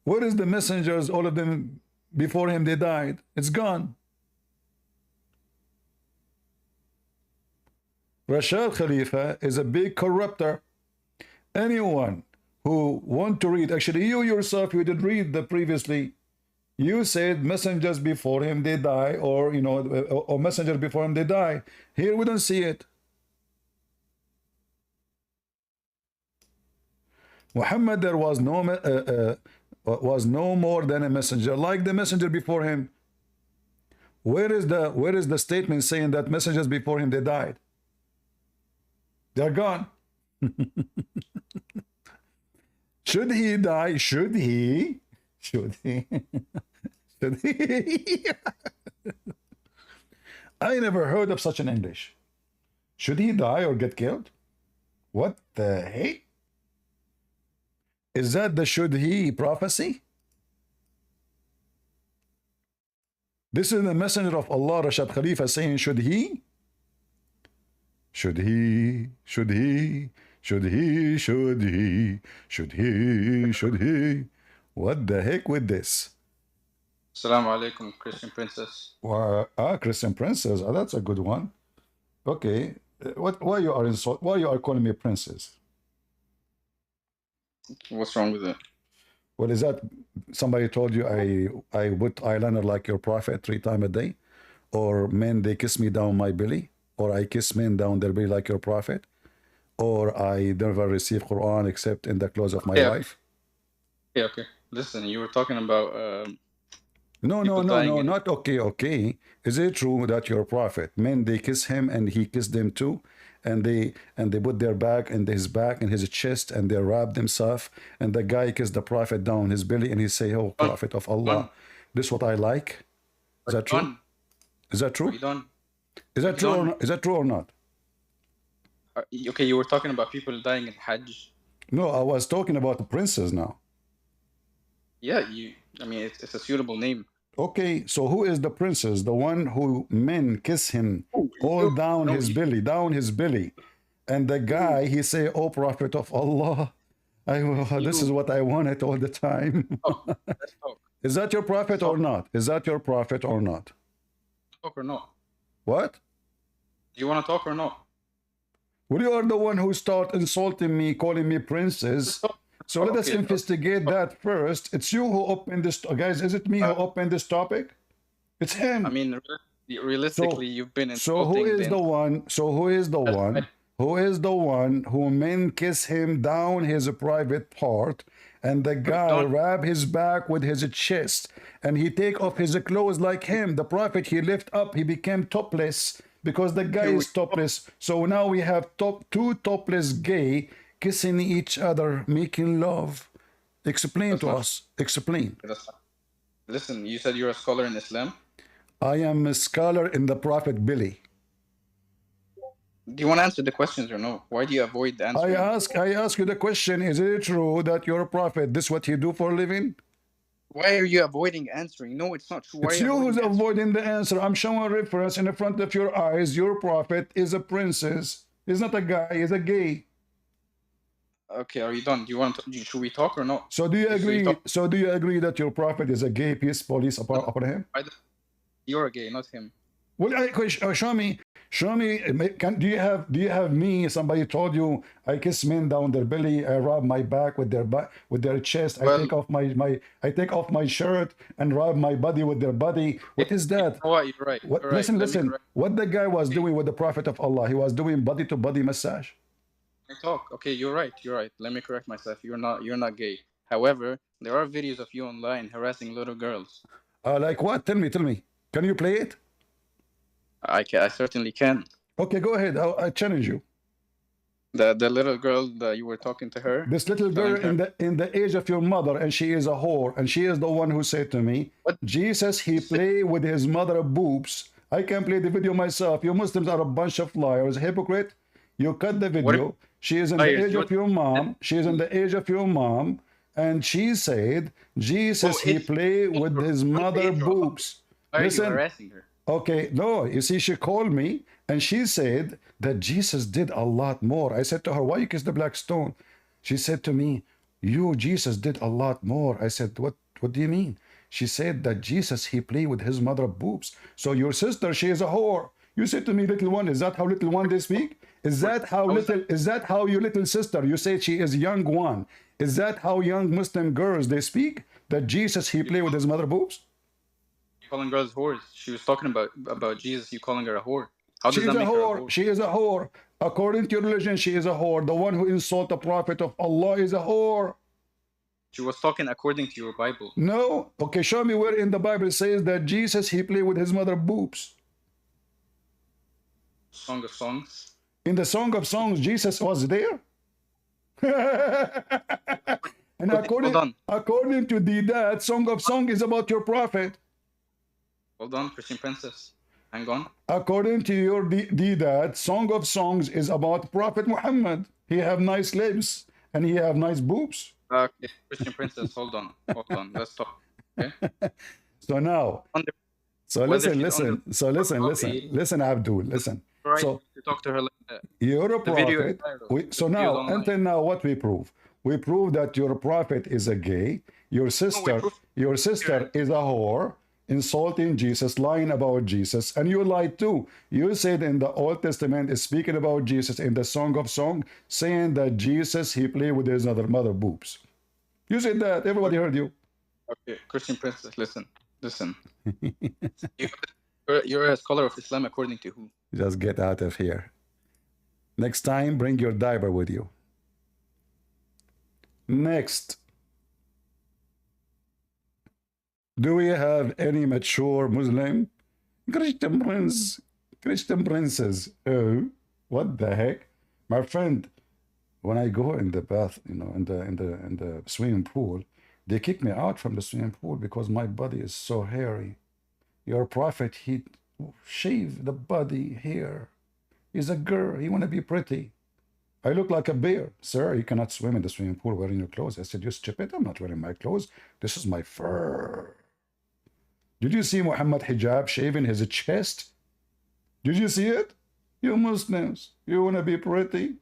Where is the messengers? All of them before him, they died. It's gone. Rashad Khalifa is a big corrupter. Anyone who want to read, actually you yourself, you did read the previously. You said messengers before him, they die, or, you know, or messengers before him, they die. Here we don't see it. Muhammad, there was no more than a messenger, like the messenger before him. Where is the statement saying that messengers before him, they died? They're gone. Should he die? Should he? Should he? Should he? I never heard of such an English. Should he die or get killed? What the heck? Is that the should he prophecy? This is the messenger of Allah, Rashad Khalifa, saying should he? Should he? Should he? Should he? Should he? Should he? Should he? What the heck with this? Assalamu alaikum, Christian princess. Christian princess. Oh, that's a good one. Okay. Why you are calling me princess? What's wrong with it? Well, is that somebody told you I put eyeliner like your prophet 3 times a day? Or men, they kiss me down my belly? Or I kiss men down their belly like your prophet? Or I never receive Quran except in the clothes of my wife? Yeah, okay. Listen, you were talking about... No, not okay. Is it true that your prophet, men, they kiss him and he kissed them too? And they put their back and his back and his chest and they wrap themselves, and the guy kissed the prophet down his belly and he say, oh, prophet of Allah, this is what I like. Is that true? Is that true? Is that true or not? Is that true or not? Okay, you were talking about people dying in Hajj. No, I was talking about the princes now. Yeah, I mean, it's a suitable name. Okay, so who is the princess? The one who men kiss him all down his belly. And the guy, he say, oh, prophet of Allah, this is what I wanted all the time. Is that your prophet or not? Is that your prophet or not? talk or not? What? Do you want to talk or not? Well, you are the one who start insulting me, calling me princess. So let us investigate that first. It's you who opened this, guys. Is it me who opened this topic? It's him. I mean, realistically, you've been insulting. So who is the one? So who is the one? Who is the one who men kiss him down his private part, and the guy wrap his back with his chest, and he take off his clothes like him? The prophet, he lift up, he became topless because the guy is topless. So now we have two topless gay kissing each other, making love. Explain to us. Explain. Listen, you said you're a scholar in Islam. I am a scholar in the Prophet Billy. Do you want to answer the questions or no? Why do you avoid the answer? I ask you the question, is it true that you're a prophet? This is what you do for a living? Why are you avoiding answering? No, it's not true. It's you who's avoiding the answer. I'm showing a reference in the front of your eyes. Your prophet is a princess. He's not a guy, he's a gay. Okay, are you done? Do you want to, should we talk or not? So do you agree? So do you agree that your prophet is a gay peace police upon him? You're a gay, not him. Well, show me. Do you have me? Somebody told you I kiss men down their belly. I rub my back with their chest. I take off my shirt and rub my body with their body. What is that? You know what? You're right. You're right. Listen. What the guy was doing with the Prophet of Allah? He was doing body to body massage. Talk. Okay, you're right. You're right. Let me correct myself. You're not gay. However, there are videos of you online harassing little girls. Like what? Tell me. Can you play it? I certainly can. Okay, go ahead. I challenge you. The little girl that you were talking to her. This little girl in the age of your mother, and she is a whore, and she is the one who said to me, Jesus, he play with his mother boobs. I can play the video myself. You Muslims are a bunch of liars, hypocrite. You cut the video. She is in the age of your mom. She is in the age of your mom, and she said, Jesus, he play with his mother boobs. Listen. Are you harassing her? Okay, no, you see, she called me and she said that Jesus did a lot more. I said to her, why you kiss the black stone? She said to me, Jesus did a lot more. I said, what do you mean? She said that Jesus, he played with his mother boobs. So your sister, she is a whore. You said to me, little one, is that how little one they speak? Is that how your little sister, you say she is young one. Is that how young Muslim girls they speak? That Jesus, he played with his mother boobs? Calling girls whores. She was talking about Jesus. You calling her a whore? How does that make her a whore? She is a whore. According to your religion, she is a whore. The one who insults the prophet of Allah is a whore. She was talking according to your Bible. No. Okay, show me where in the Bible it says that Jesus, he played with his mother boobs. Song of Songs. In the Song of Songs, Jesus was there. And according to that Song of Songs is about your prophet. Hold on, Christian Princess. Hang on. According to your that Song of Songs is about Prophet Muhammad. He have nice lips and he have nice boobs. Okay, Christian Princess, hold on. Let's talk. Okay. So now, listen, Abdul, listen. Right, so to talk to her like that. You're a prophet. Until now, what we prove? We prove that your prophet is a gay. Your sister is a whore, insulting Jesus, lying about Jesus, and you lied too. You said in the Old Testament is speaking about Jesus in the Song of Songs, saying that Jesus, he played with his mother boobs. You said that. Everybody heard you. Okay, Christian Princess, listen. You're a scholar of Islam according to who? Just get out of here. Next time, bring your diaper with you. Next. Do we have any mature Muslim? Christian princess. Oh, what the heck? My friend, when I go in the bath, in the swimming pool, they kick me out from the swimming pool because my body is so hairy. Your prophet, he shaved the body hair. He's a girl. He want to be pretty. I look like a bear. Sir, you cannot swim in the swimming pool wearing your clothes. I said, you stupid. I'm not wearing my clothes. This is my fur. Did you see Muhammad hijab shaving his chest? Did you see it? You Muslims, you want to be pretty?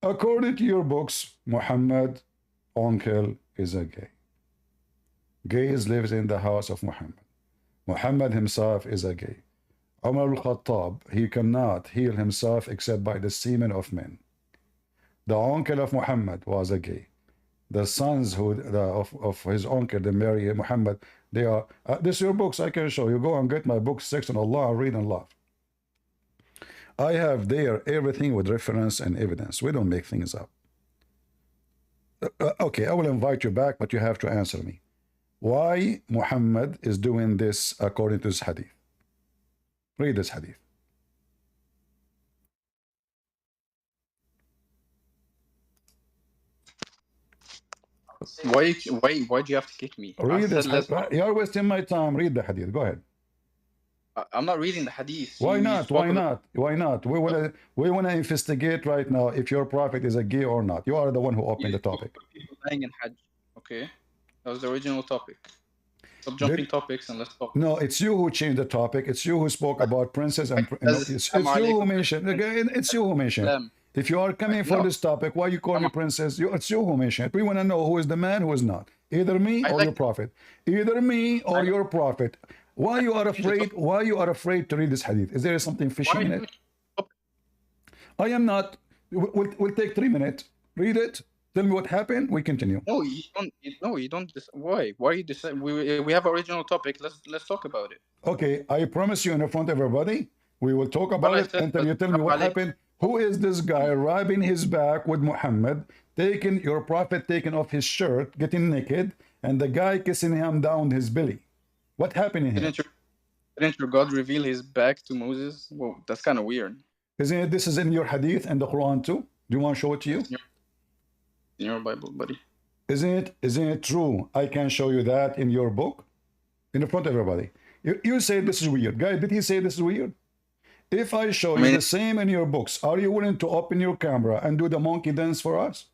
According to your books, Muhammad, uncle, is a gay. Gays lives in the house of Muhammad. Muhammad himself is a gay. Umar al-Khattab, he cannot heal himself except by the semen of men. The uncle of Muhammad was a gay. The sons of his uncle, the Mary Muhammad, they are, this is your books, I can show you. Go and get my books, Sex on Allah, read and laugh. I have there everything with reference and evidence. We don't make things up. Okay, I will invite you back, but you have to answer me. Why Muhammad is doing this according to this hadith? Read this hadith. Why do you have to kick me? Read this. You're wasting my time. Read the hadith. Go ahead. I'm not reading the hadith. Why not? Why not? Why not? We wanna investigate right now if your prophet is a gay or not. You are the one who opened the topic. People dying in Hajj. Okay, that was the original topic. Stop jumping topics and let's talk. No, it's you who changed the topic. It's you who spoke about princess and it's you who mentioned. Again, it's you who mentioned. If you are coming for this topic, why you call me princess? It's you who mentioned. We want to know who is the man, who is not. Either me or your prophet. Either me or your prophet. Why you are afraid? Why you are afraid to read this hadith? Is there something fishy in it? I am not. We'll take 3 minutes. Read it. Tell me what happened. We continue. No, you don't. No, you don't. Why? Why you decide? We have original topic. Let's talk about it. Okay, I promise you in front of everybody, we will talk about it until you tell me what happened. Who is this guy rubbing his back with Muhammad, taking your prophet taking off his shirt, getting naked, and the guy kissing him down his belly? What happened in here? Didn't your God reveal his back to Moses? Well, that's kind of weird. Isn't it? This is in your hadith and the Quran too. Do you want to show it to you? In your Bible, buddy. Isn't it true? I can show you that in your book, in front of everybody. You say this is weird. Guy, did he say this is weird? If I show you the same in your books, are you willing to open your camera and do the monkey dance for us?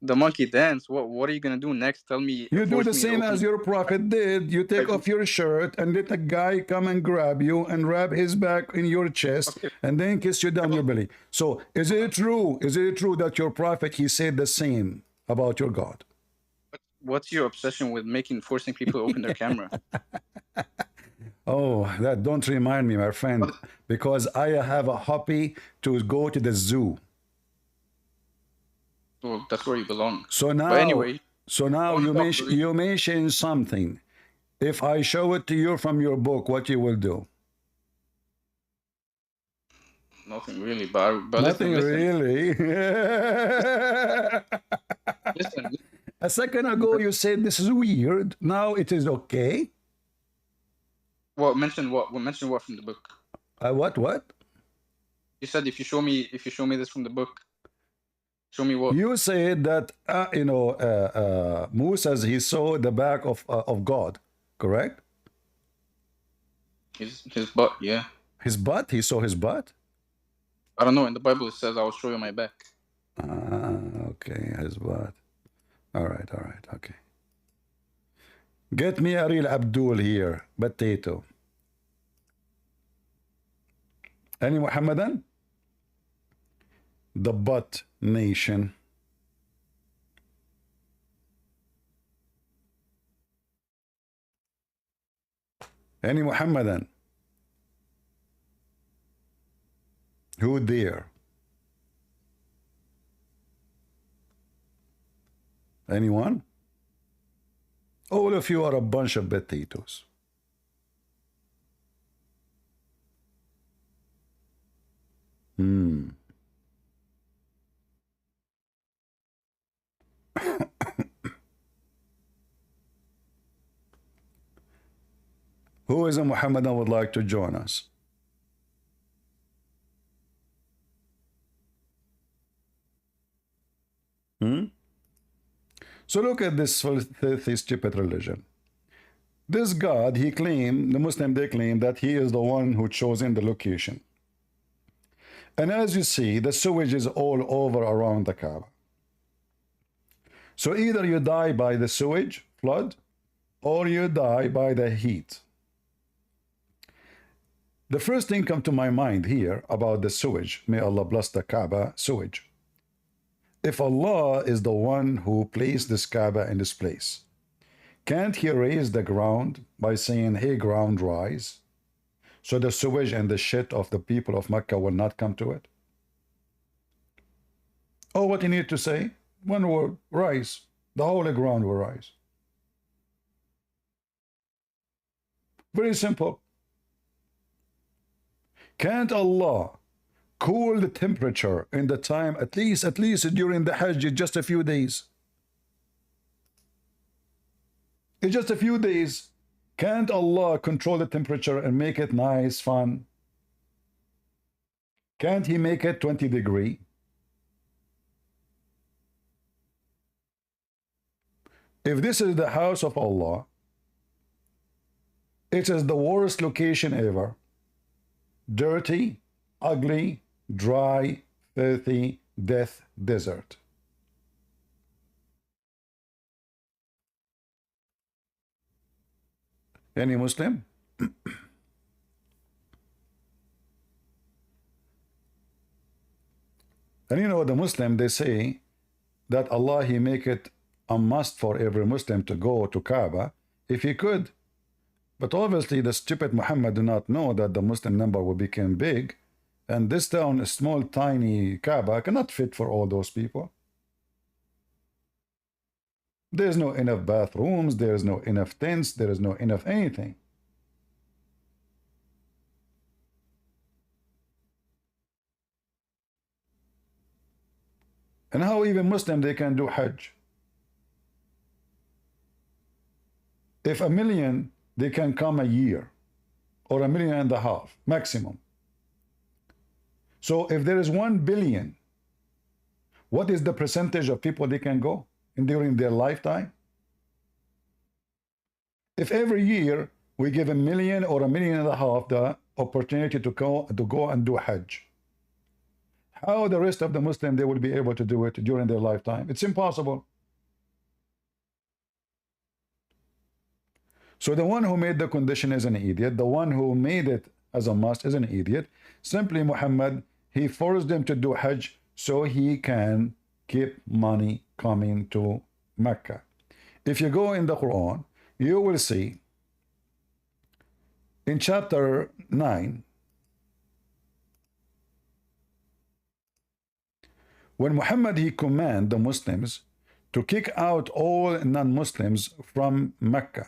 The monkey dance? What are you going to do next? Tell me. You do the same as your prophet did. You take off your shirt and let a guy come and grab you and wrap his back in your chest and then kiss you down your belly. So is it true? Is it true that your prophet, he said the same about your God? What's your obsession with forcing people to open their camera? Oh, that don't remind me, my friend, because I have a hobby to go to the zoo. Well, that's where you belong. So now, you mention something. If I show it to you from your book, what you will do? Nothing really, but nothing really. Listen. A second ago, you said this is weird. Now it is okay. Well, mention what? Mention what from the book? What? You said if you show me this from the book. Show me what? You said that Moses, he saw the back of God, correct? His butt, yeah. His butt? He saw his butt? I don't know. In the Bible it says I will show you my back. Okay, his butt. All right, okay. Get me a real Abdul here, potato. Any Muhammadan? The butt nation. Any Muhammadan? Who there? Anyone? All of you are a bunch of potatoes. Who is a Muhammadan would like to join us? So look at this filthy, stupid religion. This God, he claimed, the Muslim, they claim that he is the one who chosen the location. And as you see, the sewage is all over around the Kaaba. So either you die by the sewage flood, or you die by the heat. The first thing come to my mind here about the sewage, may Allah bless the Kaaba, sewage. If Allah is the one who placed this Kaaba in this place, Can't he raise the ground by saying, hey, ground, rise? So the sewage and the shit of the people of Mecca will not come to it? Oh, what you need to say? One word, rise. The whole ground will rise. Very simple. Can't Allah cool the temperature in the time, at least during the Hajj, just a few days? In just a few days, can't Allah control the temperature and make it nice, fun? Can't He make it 20 degrees? If this is the house of Allah, it is the worst location ever. Dirty, ugly, dry, filthy, death, desert. Any Muslim? And you know, the Muslim, they say that Allah, He make it a must for every Muslim to go to Kaaba if he could. But obviously the stupid Muhammad do not know that the Muslim number will become big, and this town, a small tiny Kaaba, cannot fit for all those people. There's no enough bathrooms, there's no enough tents, there is no enough anything. And how even Muslim they can do Hajj? If 1 million, they can come a year, or 1.5 million maximum. So if there is 1 billion, what is the percentage of people they can go during their lifetime? If every year we give 1 million or 1.5 million the opportunity to go and do Hajj, how the rest of the Muslim they will be able to do it during their lifetime? It's impossible. So the one who made the condition is an idiot. The one who made it as a must is an idiot. Simply Muhammad, he forced them to do Hajj so he can keep money coming to Mecca. If you go in the Quran, you will see in chapter 9, when Muhammad he commanded the Muslims to kick out all non-Muslims from Mecca.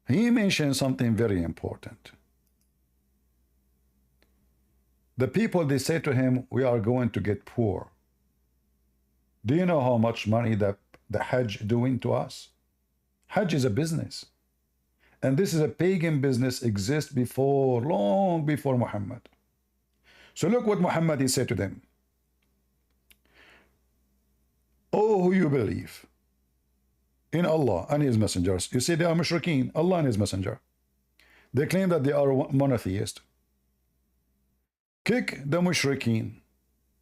He mentioned something very important. The people, they say to him, we are going to get poor. Do you know how much money the Hajj doing to us? Hajj is a business. And this is a pagan business, exists before, long before Muhammad. So look what Muhammad he said to them. Oh, who you believe in Allah and His messengers. You see, they are mushrikeen, Allah and His messenger. They claim that they are monotheist. Kick the mushrikeen.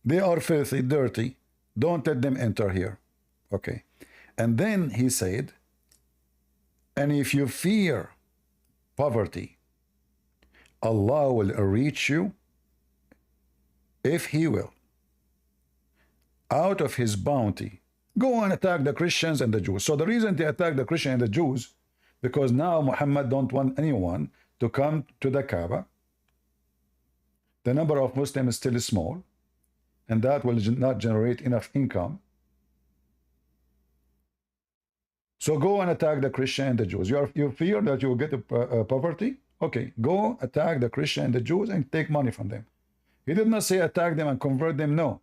They are filthy, dirty. Don't let them enter here. Okay. And then he said, and if you fear poverty, Allah will reach you, if He will, out of His bounty. Go and attack the Christians and the Jews. So the reason they attack the Christians and the Jews, because now Muhammad don't want anyone to come to the Kaaba. The number of Muslims is still small, and that will not generate enough income. So go and attack the Christian and the Jews. You fear that you will get poverty? Okay, go attack the Christian and the Jews and take money from them. He did not say attack them and convert them, no.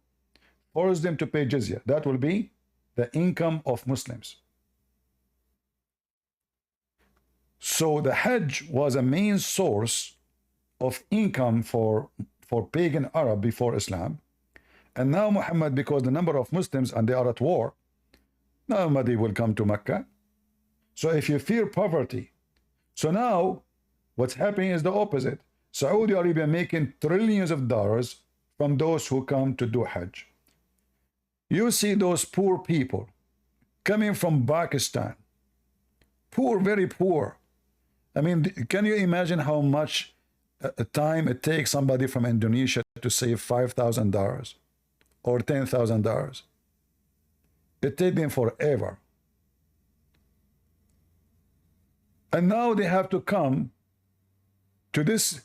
Force them to pay jizya. That will be the income of Muslims. So the Hajj was a main source of income for pagan Arab before Islam. And now Muhammad, because the number of Muslims and they are at war, nobody will come to Mecca. So if you fear poverty, so now what's happening is the opposite. Saudi Arabia making trillions of dollars from those who come to do Hajj. You see those poor people coming from Pakistan, poor, very poor. I mean, can you imagine how much time it takes somebody from Indonesia to save $5,000 or $10,000? It takes them forever. And now they have to come to this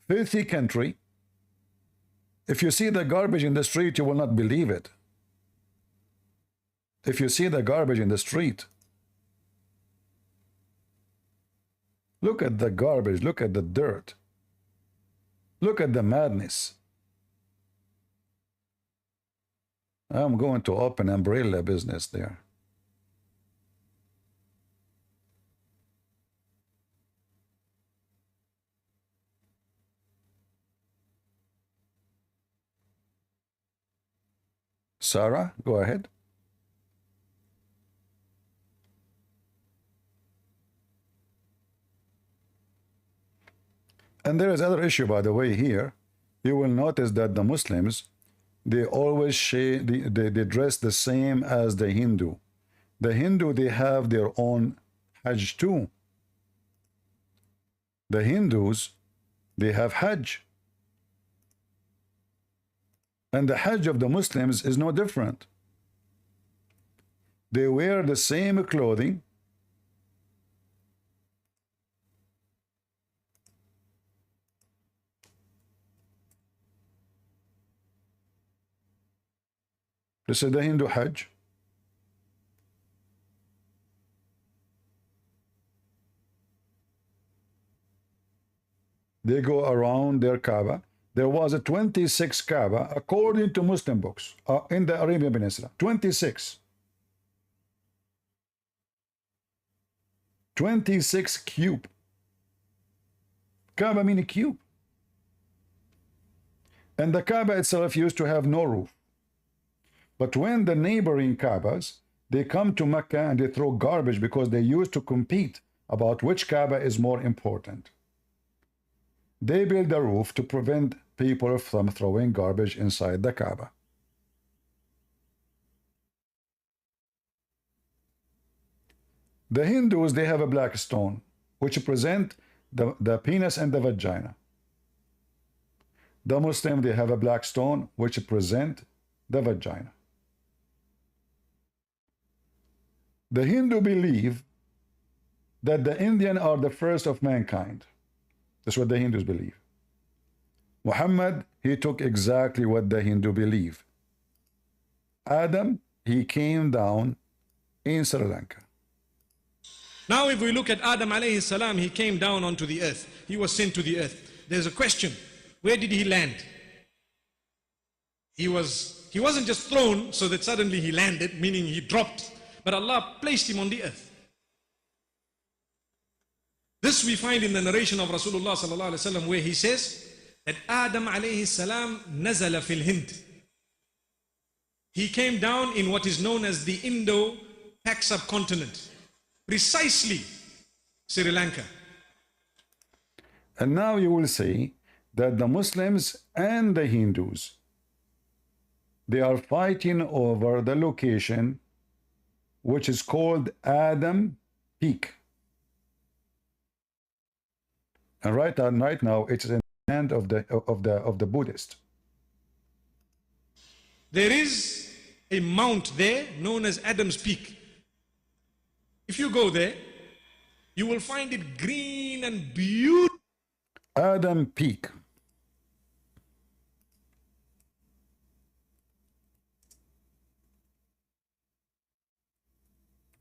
filthy country. If you see the garbage in the street, you will not believe it. If you see the garbage in the street, look at the garbage, look at the dirt, look at the madness. I'm going to open umbrella business there. Sarah, go ahead. And there is other issue, by the way, here. You will notice that the Muslims, they always they dress the same as the Hindu. The Hindu, they have their own Hajj too. The Hindus, they have Hajj. And the Hajj of the Muslims is no different. They wear the same clothing. This is the Hindu Hajj. They go around their Kaaba. There was a 26 Kaaba according to Muslim books in the Arabian Peninsula. 26. 26 cube. Kaaba meaning cube. And the Kaaba itself used to have no roof. But when the neighboring Kaabas, they come to Mecca and they throw garbage because they used to compete about which Kaaba is more important. They build a roof to prevent people from throwing garbage inside the Kaaba. The Hindus, they have a black stone, which present the penis and the vagina. The Muslim, they have a black stone, which present the vagina. The Hindu believe that the Indian are the first of mankind. That's what the Hindus believe. Muhammad, he took exactly what the Hindu believe. Adam, he came down in Sri Lanka. Now if we look at Adam alayhi salam, he came down onto the earth. He was sent to the earth. There's a question. Where did he land? He wasn't just thrown so that suddenly he landed, meaning he dropped, but Allah placed him on the earth. This we find in the narration of Rasulullah sallallahu alaihi wasallam, where he says that Adam alayhi salam nazala fil Hind. He came down in what is known as the Indo-Pak subcontinent, precisely Sri Lanka. And now you will see that the Muslims and the Hindus, they are fighting over the location which is called Adam Peak. And right now it's in the hand of the Buddhist. There is a mount there known as Adam's Peak. If you go there, you will find it green and beautiful. Adam Peak.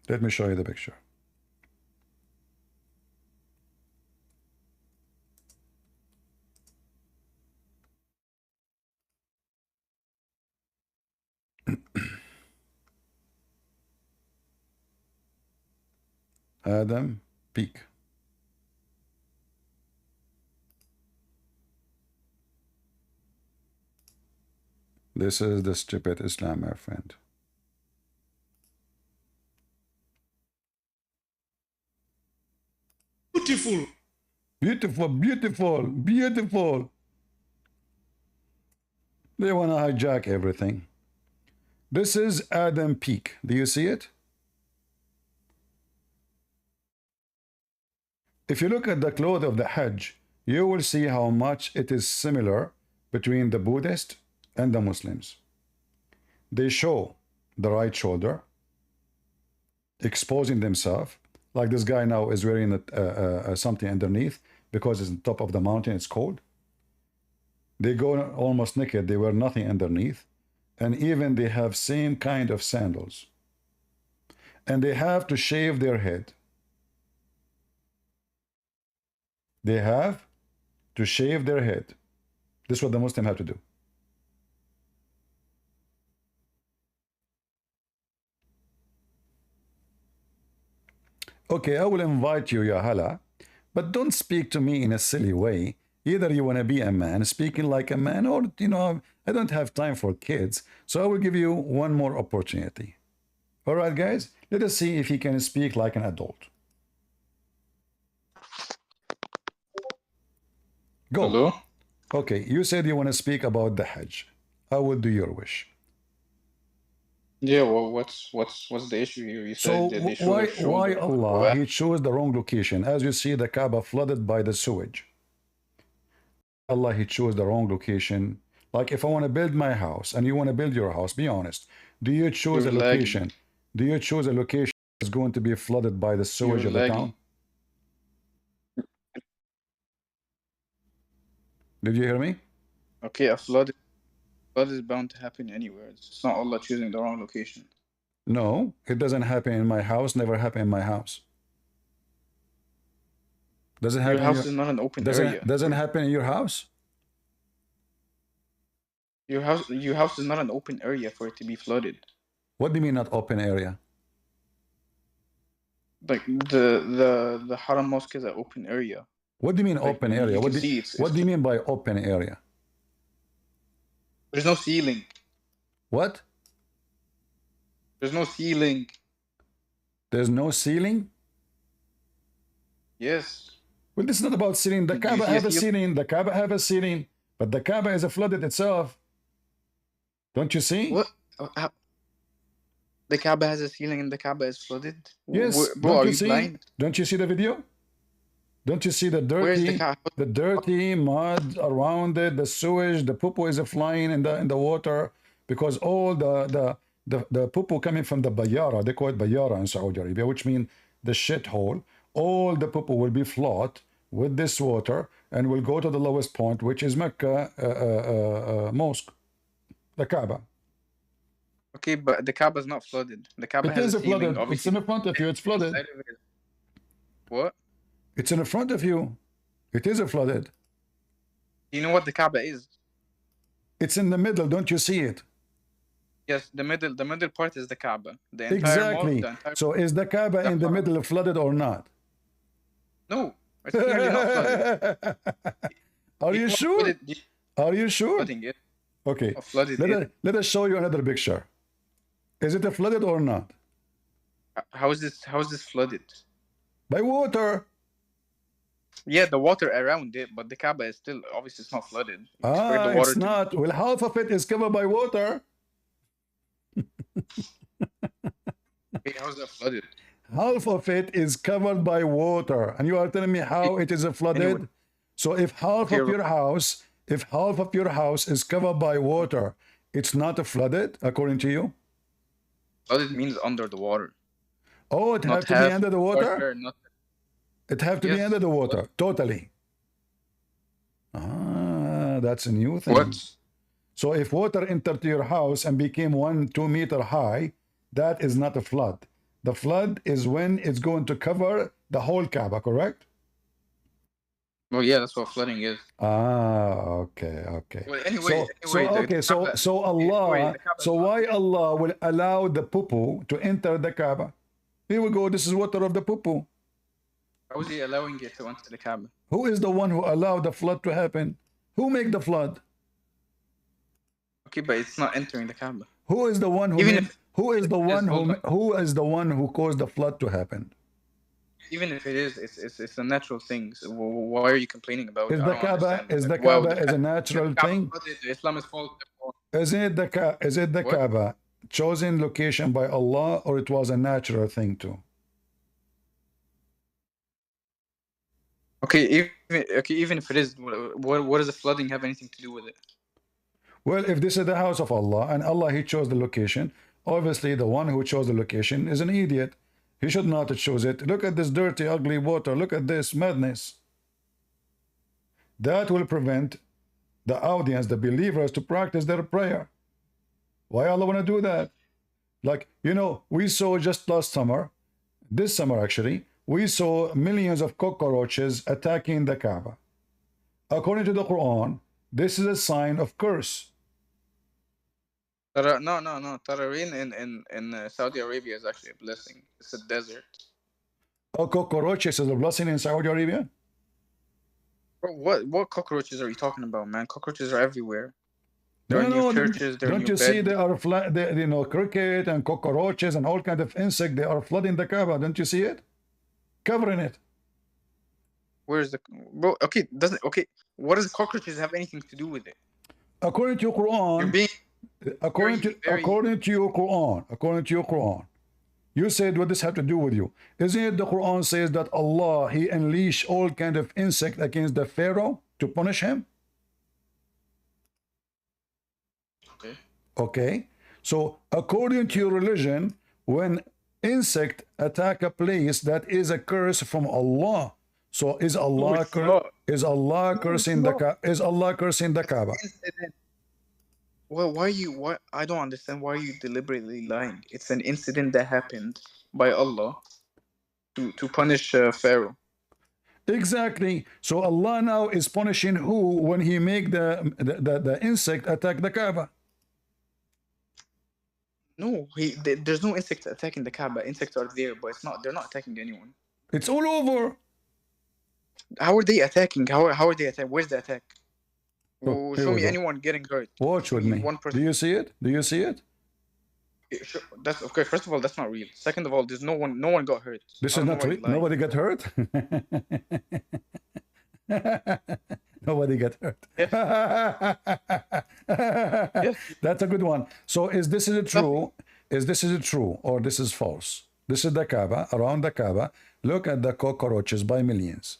Let me show you the picture. Adam Peak. This is the stupid Islam, my friend. Beautiful. Beautiful, beautiful, beautiful. They want to hijack everything. This is Adam Peak. Do you see it? If you look at the cloth of the Hajj, you will see how much it is similar between the Buddhist and the Muslims. They show the right shoulder, exposing themselves. Like this guy now is wearing something underneath because it's on top of the mountain, it's cold. They go almost naked, they wear nothing underneath. And even they have same kind of sandals. And they have to shave their head. They have to shave their head. This is what the Muslim have to do. Okay, I will invite you, Ya Hala, but don't speak to me in a silly way. Either you want to be a man, speaking like a man, or, you know, I don't have time for kids, so I will give you one more opportunity. All right, guys, let us see if he can speak like an adult. Go. Hello? Okay, you said you want to speak about the Hajj. I will do your wish. Yeah, well, what's the issue here? You So said that they show their why shoulder. Allah, he chose the wrong location? As you see, the Kaaba flooded by the sewage. Allah, he chose the wrong location. Like if I want to build my house and you want to build your house, be honest. Do you choose a You're lagging. location? Do you choose a location that's going to be flooded by the sewage You're of the lagging. town? Did you hear me? Okay, a flood is bound to happen anywhere. It's not Allah choosing the wrong location. No, it doesn't happen in my house, never happen in my house. Doesn't Your happen house in is not an open doesn't area. doesn't happen in your house? Your house is not an open area for it to be flooded. What do you mean not open area? Like the Haram Mosque is an open area. What do you mean Like open you area? can see What do you mean by open area? There's no ceiling. What? There's no ceiling. There's no ceiling? Yes. Well, this is not about ceiling. The Do you Kaaba see a have a ceiling? ceiling. The Kaaba have a ceiling. But the Kaaba is flooded itself. Don't you see? What? The Kaaba has a ceiling and the Kaaba is flooded? Yes. Bro, Don't are you you see? blind? Don't you see the video? Don't you see the Where is the dirty, Kaaba? the dirty mud around it, the sewage, the poo is flying in the water because all the poo coming from the bayara, they call it bayara in Saudi Arabia, which means the shithole. All the poo will be flooded with this water and will go to the lowest point, which is Mecca mosque, the Kaaba. Okay, but the Kaaba is not flooded. The Kaaba It has is a ceiling, flooded. It's obviously. in front of you. It's flooded. Inside of it. What? It's in front of you. It is flooded. Do you know what the Kaaba is? It's in the middle. Don't you see it? Yes, the middle part is the Kaaba. The entire Exactly. the entire... So is the Kaaba in the middle flooded or not? No, it's clearly not flooded. Are you sure? Are you sure? Flooding it. Okay. Flooded Let us show you another picture. Is it flooded or not? How is this flooded? By water. Yeah, the water around it, but the Kaaba is still obviously it's not flooded. It's not. Well, half of it is covered by water. Okay, how is that flooded? Half of it is covered by water, and you are telling me how it is flooded. Anyway. So if half of your house is covered by water, it's not flooded according to you? Flooded means under the water. Oh, it has to be under the water? It have to be under the water, totally. Ah, that's a new thing. What? So if water entered your house and became 1-2 meter high, that is not a flood. The flood is when it's going to cover the whole Kaaba, correct? Well, yeah, that's what flooding is. Ah, okay. Well, anyway, so Allah, so why Allah will allow the poo to enter the Kaaba? Here we go. This is water of the poo. How is he allowing it to enter the Kaaba? Who is the one who allowed the flood to happen? Who make the flood? Okay, but it's not entering the Kaaba. Who is the one who who is the one who caused the flood to happen? Even if it is, it's a natural thing. So why are you complaining about it? Is the Kaaba is a natural thing? Islam is false. Is it the Kaaba chosen location by Allah, or it was a natural thing too? Okay, even if it is, what does the flooding have anything to do with it? Well, if this is the house of Allah and Allah he chose the location, Obviously, the one who chose the location is an idiot. He should not choose it. Look at this dirty, ugly water. Look at this madness. That will prevent the audience, the believers, to practice their prayer. Why Allah want to do that? Like, you know, we saw just last summer, this summer actually, we saw millions of cockroaches attacking the Kaaba. According to the Quran, this is a sign of curse. No. Tararin in Saudi Arabia is actually a blessing. It's a desert. Oh, cockroaches is a blessing in Saudi Arabia? Bro, what cockroaches are you talking about, man? Cockroaches are everywhere. No, They're in your churches. They're in don't your you see bed. they are you know, cricket and cockroaches and all kind of insect, they are flooding the Kaaba. Don't you see it? Covering it. Where's the bro? Okay, what does cockroaches have anything to do with it? According to your Quran, You're being according to your Quran, you said what this have to do with you? Isn't it the Quran says that Allah, He unleashed all kind of insect against the Pharaoh to punish him? okay. Okay. So according to your religion, when insect attack a place, that is a curse from Allah. So is Allah it's not. is Allah cursing the Kaaba? Incident. Well, why I don't understand why you deliberately lying. It's an incident that happened by Allah to punish Pharaoh. Exactly. So Allah now is punishing who when He make the insect attack the Kaaba? No, there's no insect attacking the Kaaba. Insects are there, but they're not attacking anyone. It's all over. How are they attacking? How are they attacking? Where's the attack? Look, here Show we me go. anyone getting hurt. Watch with me. One person. Do you see it? Do you see it? That's okay. First of all, that's not real. Second of all, there's no one got hurt. This I is don't know not why real. you lying. Nobody got hurt. Nobody got hurt. Yes. That's a good one. So is this true? Is this true or this is false? This is the Kaaba. Around the Kaaba, look at the cockroaches by millions.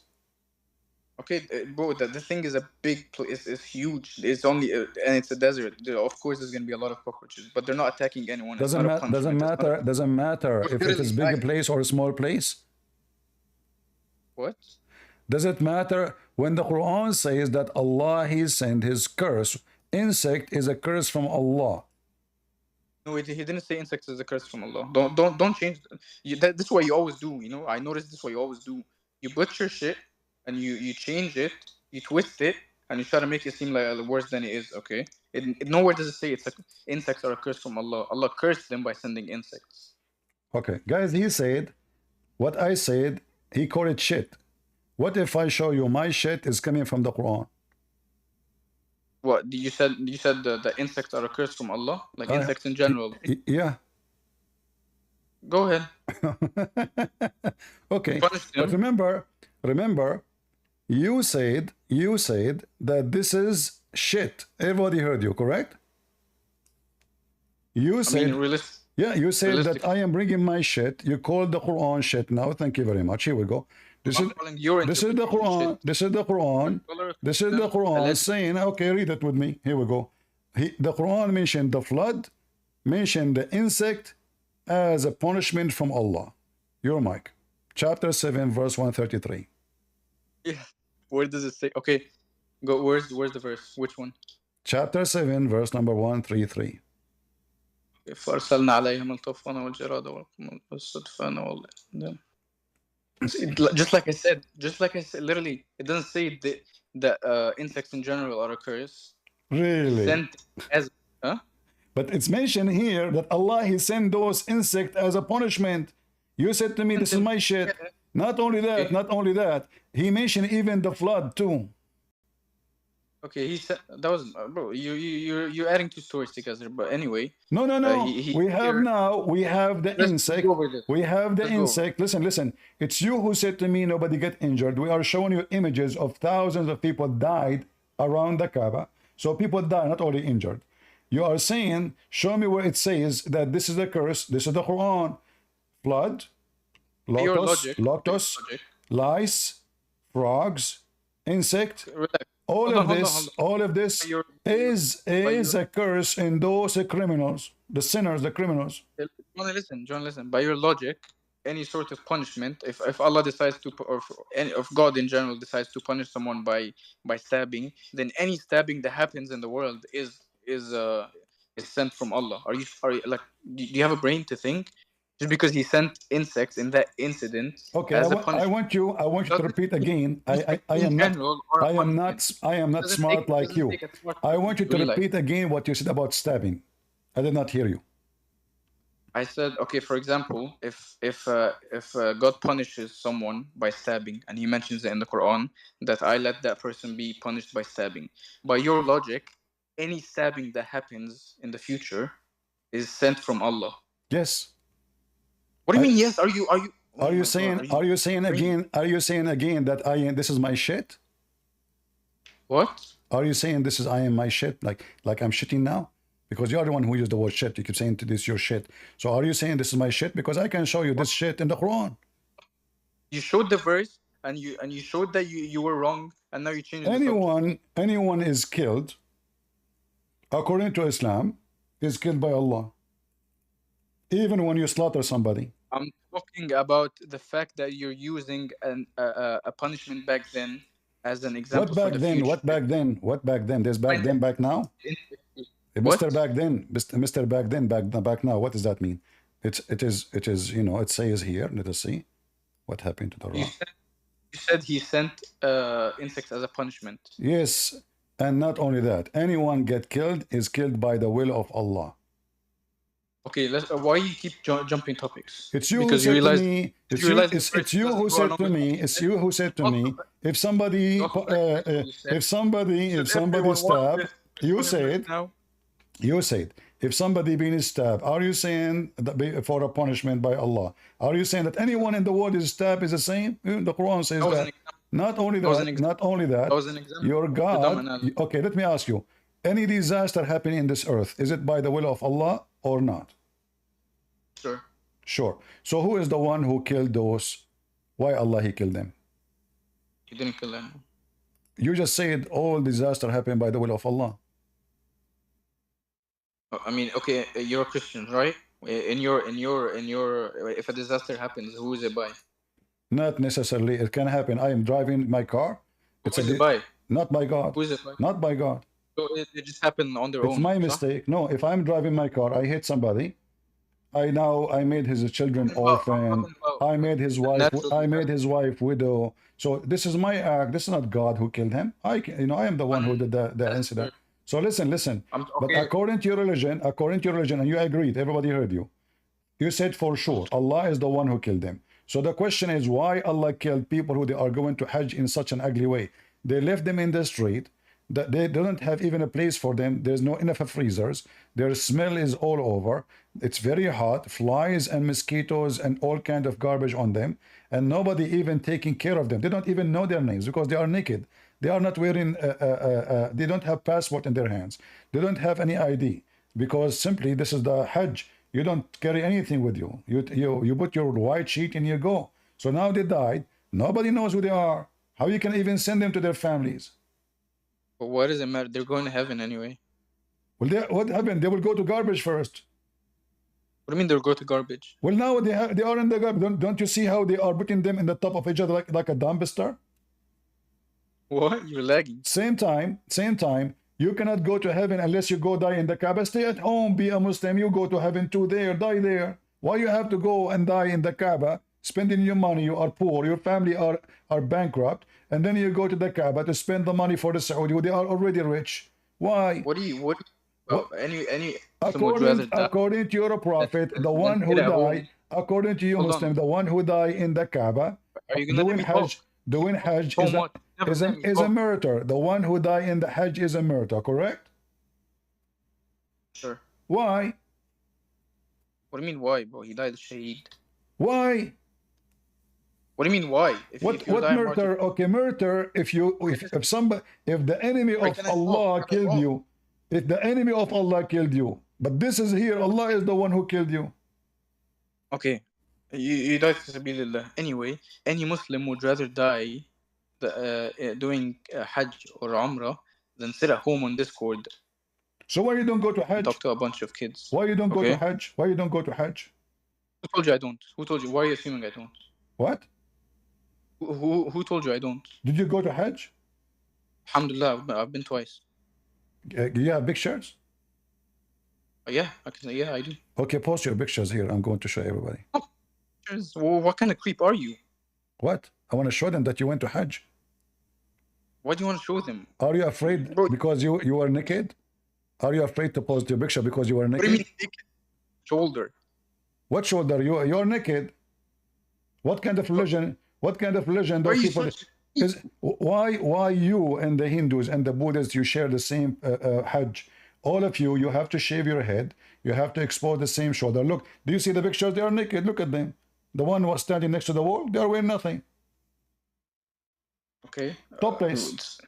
Okay, bro, the thing is a big place. It's huge. It's only and it's a desert. Of course, there's gonna be a lot of cockroaches, but they're not attacking anyone. It's not a punishment. Doesn't matter if it is big place or a small place. What? Does it matter when the Quran says that Allah He sent His curse? Insect is a curse from Allah. No, he didn't say insects is a curse from Allah. Don't change. This is what you always do. You know, I noticed this is what you always do. You butcher shit and you change it, you twist it, and you try to make it seem like worse than it is. Okay, nowhere does it say insects are a curse from Allah. Allah cursed them by sending insects. Okay, guys, He said what I said. He called it shit. What if I show you my shit is coming from the Quran? What you said? You said the insects are a curse from Allah, like insects in general. Yeah. Go ahead. Okay, but remember, you said that this is shit. Everybody heard you, correct? You said, you said that I am bringing my shit. You called the Quran shit. Now, thank you very much. Here we go. This is the Quran. This is the Quran. This is the Quran saying, okay, read it with me. Here we go. The Quran mentioned the flood, mentioned the insect as a punishment from Allah. Your mic. Chapter 7, verse 133. Yeah. Where does it say? Okay. Go. Where's the verse? Which one? Chapter 7, verse number 133. فأرسلنا عليهم الطوفان والجراد والصدفان just like I said, literally, it doesn't say the insects in general are a curse. Really? Sent as, But it's mentioned here that Allah He sent those insects as a punishment. You said to me, this is my shit. Not only that, He mentioned even the flood too. Okay, he said that was bro. You're adding two stories together, but anyway. No. We have the insect. We have the insect. Listen. It's you who said to me nobody get injured. We are showing you images of thousands of people died around the Kaaba. So people die, not only injured. You are saying, show me where it says that this is the curse. This is the Quran. Flood, lotus, lice, frogs, insect. Relax. All Hold on, of hold on, this, hold on. all of this By your, is by a your, curse in those criminals, the sinners, the criminals. John, listen. By your logic, any sort of punishment, if Allah decides to, or if God in general decides to punish someone by stabbing, then any stabbing that happens in the world is sent from Allah. Are you like? Do you have a brain to think? Just because he sent insects in that incident Okay, as a I punishment, want you to doesn't repeat mean again. insects in general are a punishment. I am not smart like Doesn't you. take a smart I person want you to to realize. repeat again what you said about stabbing. I did not hear you. I said, okay, for example, if God punishes someone by stabbing, and He mentions it in the Quran that I let that person be punished by stabbing. By your logic, any stabbing that happens in the future is sent from Allah. Yes. What do you mean? Yes. Are you? Oh Are you my saying? God, Are you saying again? Are you saying again that this is my shit? What? Are you saying this is I am my shit? Like I'm shitting now? Because you're the one who used the word shit. You keep saying to this your shit. So are you saying this is my shit? Because I can show you this shit in the Quran. You showed the verse and you showed that you were wrong, and now you changed the subject. Anyone is killed according to Islam is killed by Allah. Even when you slaughter somebody. I'm talking about the fact that you're using a punishment back then as an example What back for the then? future. What back then? What back then? There's back then, back now? What? Mr. Back then, Mr. Back then, back now. What does that mean? It is, you know, it says here, let us see what happened to the rock. You said he sent insects as a punishment. Yes, and not only that, anyone get killed is killed by the will of Allah. Okay, let's. Why you keep jumping topics? It's you because who you said realize, to me. It's you you. realize It's you who said to me. It's you who said to me. If somebody, if somebody stabbed, you said. You said, if somebody being stabbed, are you saying that for a punishment by Allah? Are you saying that anyone in the world is stabbed is the same? The Quran says that. Not only that, your God. Okay, let me ask you. Any disaster happening in this earth, is it by the will of Allah or not? Sure. Sure. So who is the one who killed those? Why Allah he killed them? He didn't kill them. You just said all disaster happened by the will of Allah. I mean, okay, you're a Christian, right? In your, if a disaster happens, who is it by? Not necessarily. It can happen. I am driving my car. Who is it by? Not by God. Who is it by? Not by God. So it just happened on their own. It's my mistake. No, if I'm driving my car, I hit somebody. I made his children orphan. I made his wife widow. So this is my act. This is not God who killed him. I am the one who did the incident. So listen. But according to your religion, and you agreed, everybody heard you. You said for sure Allah is the one who killed them. So the question is why Allah killed people who they are going to Hajj in such an ugly way. They left them in the street. That they don't have even a place for them. There's no enough freezers. Their smell is all over. It's very hot. Flies and mosquitoes and all kind of garbage on them. And nobody even taking care of them. They don't even know their names because they are naked. They are not wearing, they don't have passport in their hands. They don't have any ID because simply this is the Hajj. You don't carry anything with you. You put your white sheet and you go. So now they died. Nobody knows who they are. How you can even send them to their families? But what does it matter? They're going to heaven anyway. Well, what happened? They will go to garbage first. What do you mean they'll go to garbage? Well, now they are in the garbage. Don't you see how they are putting them in the top of each other like a dumpster? What? You're lagging. Same time. You cannot go to heaven unless you go die in the Kaaba. Stay at home, be a Muslim. You go to heaven too there, die there. Why you have to go and die in the Kaaba, spending your money? You are poor. Your family are bankrupt. And then you go to the Kaaba to spend the money for the Saudi. They are already rich. Why? According to your prophet, the one who died, according to you Muslim, the one who died in the Kaaba, doing Hajj is a murder. The one who died in the Hajj is a murder, correct? Sure. Why? What do you mean why, bro? He died shaheed. Why? What do you mean why? What murder? Okay, murder. If the enemy of Allah killed you, if the enemy of Allah killed you, but this is here, Allah is the one who killed you. Okay, you died for sabilillah. Anyway, any Muslim would rather die doing Hajj or Umrah, then sit at home on Discord. So why you don't go to Hajj? Talk to a bunch of kids. Why you don't go to Hajj? Why you don't go to Hajj? Who told you I don't? Who told you? Why are you assuming I don't? What? Who told you I don't? Did you go to Hajj? Alhamdulillah, I've been twice. You have pictures? Yeah, I can. Yeah, I do. Okay, post your pictures here. I'm going to show everybody. Well, what kind of creep are you? What? I want to show them that you went to Hajj. Why do you want to show them? Are you afraid because you were naked? Are you afraid to post your picture because you were naked? What do you mean naked? Shoulder. What shoulder? You're naked. What kind of religion? What kind of religion? Those people. Why you and the Hindus and the Buddhists, you share the same Hajj? All of you have to shave your head. You have to expose the same shoulder. Look, do you see the pictures? They are naked. Look at them. The one who was standing next to the wall, they are wearing nothing. Okay. Topless.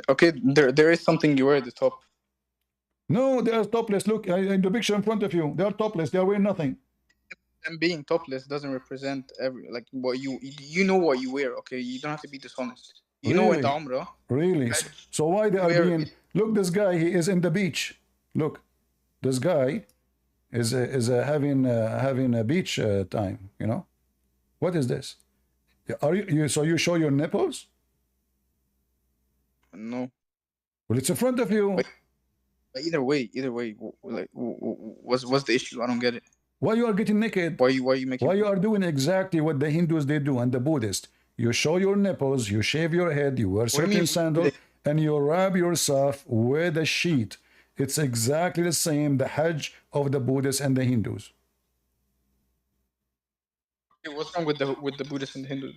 Okay, there is something you wear at the top. No, they are topless. Look, in the picture in front of you, they are topless. They are wearing nothing. And being topless doesn't represent what you know what you wear. Okay, you don't have to be dishonest. You know in the Umrah. Really? So why they are being? Look, this guy, he is in the beach. Look, this guy is having a beach time. You know, what is this? Are you so you show your nipples? No. Well, it's in front of you. Either way, like, what's the issue? I don't get it. Why you are getting naked? Why you making? Why you are doing exactly what the Hindus they do and the Buddhists? You show your nipples, you shave your head, you wear certain sandals, and you wrap yourself with a sheet. It's exactly the same, the Hajj of the Buddhists and the Hindus. Okay, what's wrong with the Buddhists and the Hindus?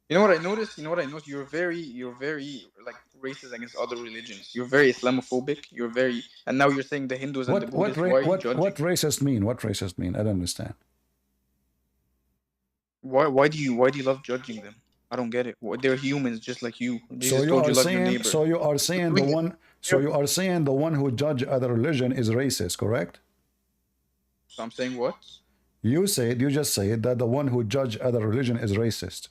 You know what I noticed? You're very like racist against other religions. You're very Islamophobic. And now you're saying the Hindus and the Buddhists. Why are you judging? What racist mean? What racist mean? I don't understand. Why do you love judging them? I don't get it. They're humans just like you. So you are saying the one who judge other religion is racist, correct? So I'm saying what? You just said that the one who judge other religion is racist.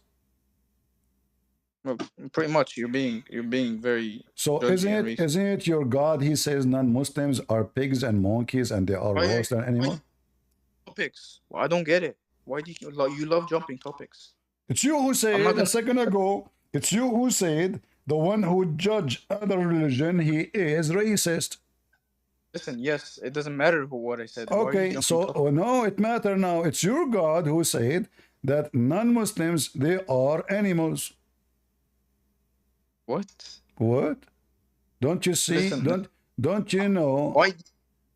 Well, pretty much you're being very. So isn't it your God? He says non-Muslims are pigs and monkeys and they are worse than animals. Topics. Well, I don't get it. Why do you love jumping topics? It's you who said a second ago. It's you who said the one who judge other religion, he is racist. Listen, yes, it doesn't matter what I said. Okay, so no, it matters now. It's your God who said that non-Muslims, they are animals. What? Don't you see? Listen, don't you know? Why?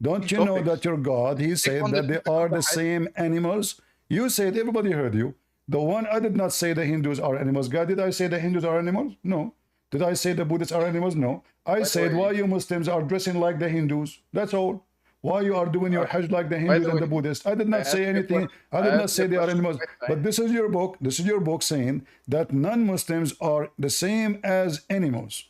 Don't you know that your God, he said that they are the same animals? You said, everybody heard you. The one, I did not say the Hindus are animals. God, did I say the Hindus are animals? No. Did I say the Buddhists are animals? No. I said why you Muslims are dressing like the Hindus. That's all. Why you are doing your Hajj like the Hindus and the Buddhists. I did not say anything. I did not say they are animals. But this is your book. This is your book saying that non-Muslims are the same as animals.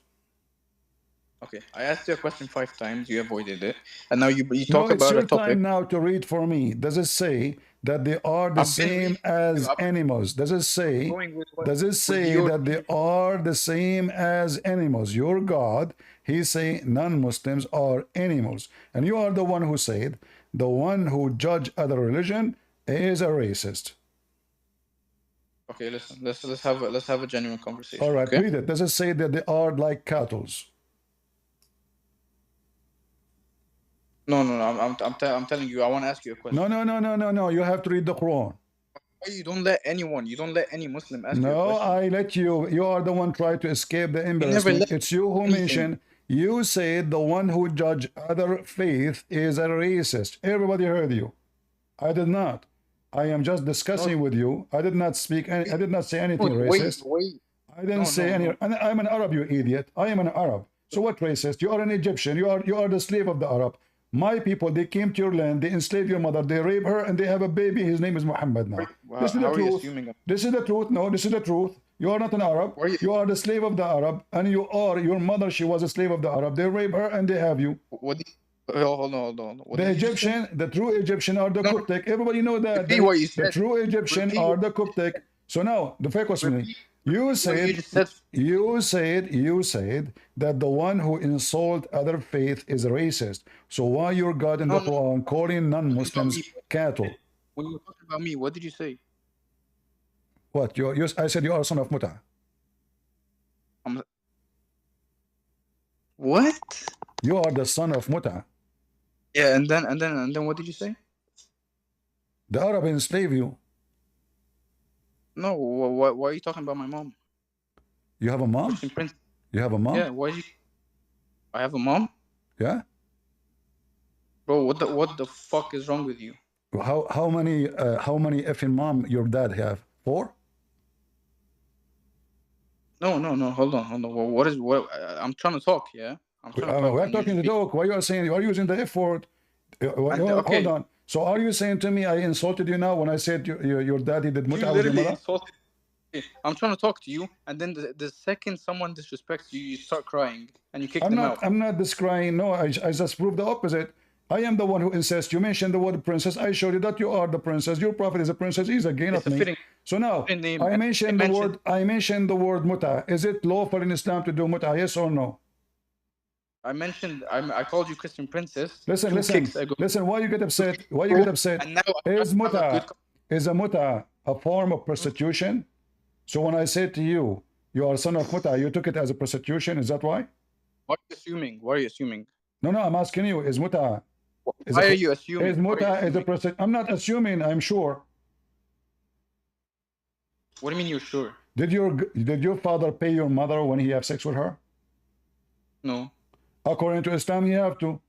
Okay, I asked you a question 5 times. You avoided it, and now you talk about a topic. It's your time now to read for me. Does it say that they are the same as animals? Does it say? That they are the same as animals? Your God, he say non-Muslims are animals, and you are the one who said the one who judge other religion is a racist. Okay, listen. Let's have a genuine conversation. All right, okay? read it. Does it say that they are like cattle? No. I'm telling you. I want to ask you a question. No. You have to read the Quran. Why you don't let any Muslim ask you a question? No, I let you. You are the one trying to escape the embarrassment. It's you who mentioned. You said the one who judge other faith is a racist. Everybody heard you. I did not. I am just discussing with you. I did not speak. I did not say anything racist. I didn't say any. I'm an Arab, you idiot. I am an Arab. So what racist? You are an Egyptian. You are the slave of the Arab. My people, they came to your land, they enslaved your mother, they rape her, and they have a baby. His name is Muhammad now. This is the truth. This is the truth. No, this is the truth. You are not an Arab. You are the slave of the Arab, and your mother, she was a slave of the Arab. They rape her, and they have you. Hold on. The Egyptian, the true Egyptian are the Coptic. Everybody know that. The true Egyptian are the Coptic. So now, the focus me. You What you said, just said. you said that the one who insult other faith is a racist. So why your God in No, the no. Quran calling non-Muslims cattle? When you were talking about me, what did you say? What? I said you are a son of Muta. What? You are the son of Muta. Yeah, and then what did you say? The Arab enslaved you. No, why are you talking about my mom? You have a mom? Christian Prince. You have a mom? Yeah, why you? I have a mom? Yeah? Bro, what the fuck is wrong with you? How many effing mom your dad have? 4? No, hold on. What I'm trying to talk, yeah? I'm trying to talk. We're and you talking to speak. talk. Why you are saying you are using the F word? Okay. Hold on. So are you saying to me I insulted you now when I said your daddy did You muta with your literally mother? insulted me. I'm trying to talk to you, and then the second someone disrespects you, you start crying and you kick them out. I'm not describing. No, I just proved the opposite. I am the one who insists. You mentioned the word princess. I showed you that you are the princess. Your prophet is a princess. He's again It's of a me. fitting So now name. I mentioned the word. I mentioned the word muta. Is it lawful in Islam to do muta? Yes or no? I called you Christian Princess. Listen. Kicks ago. Listen. Why you get upset? Why you get upset? And now Is I have a good. a muta a form of prostitution? So when I said to you, you are son of muta, you took it as a prostitution. Is that why? What are you assuming? What are you assuming? No, I'm asking you. Is muta? Why are you assuming? Is muta is a prostitution? I'm not assuming. I'm sure. What do you mean you're sure? Did your father pay your mother when he have sex with her? No. According to Islam, you have to.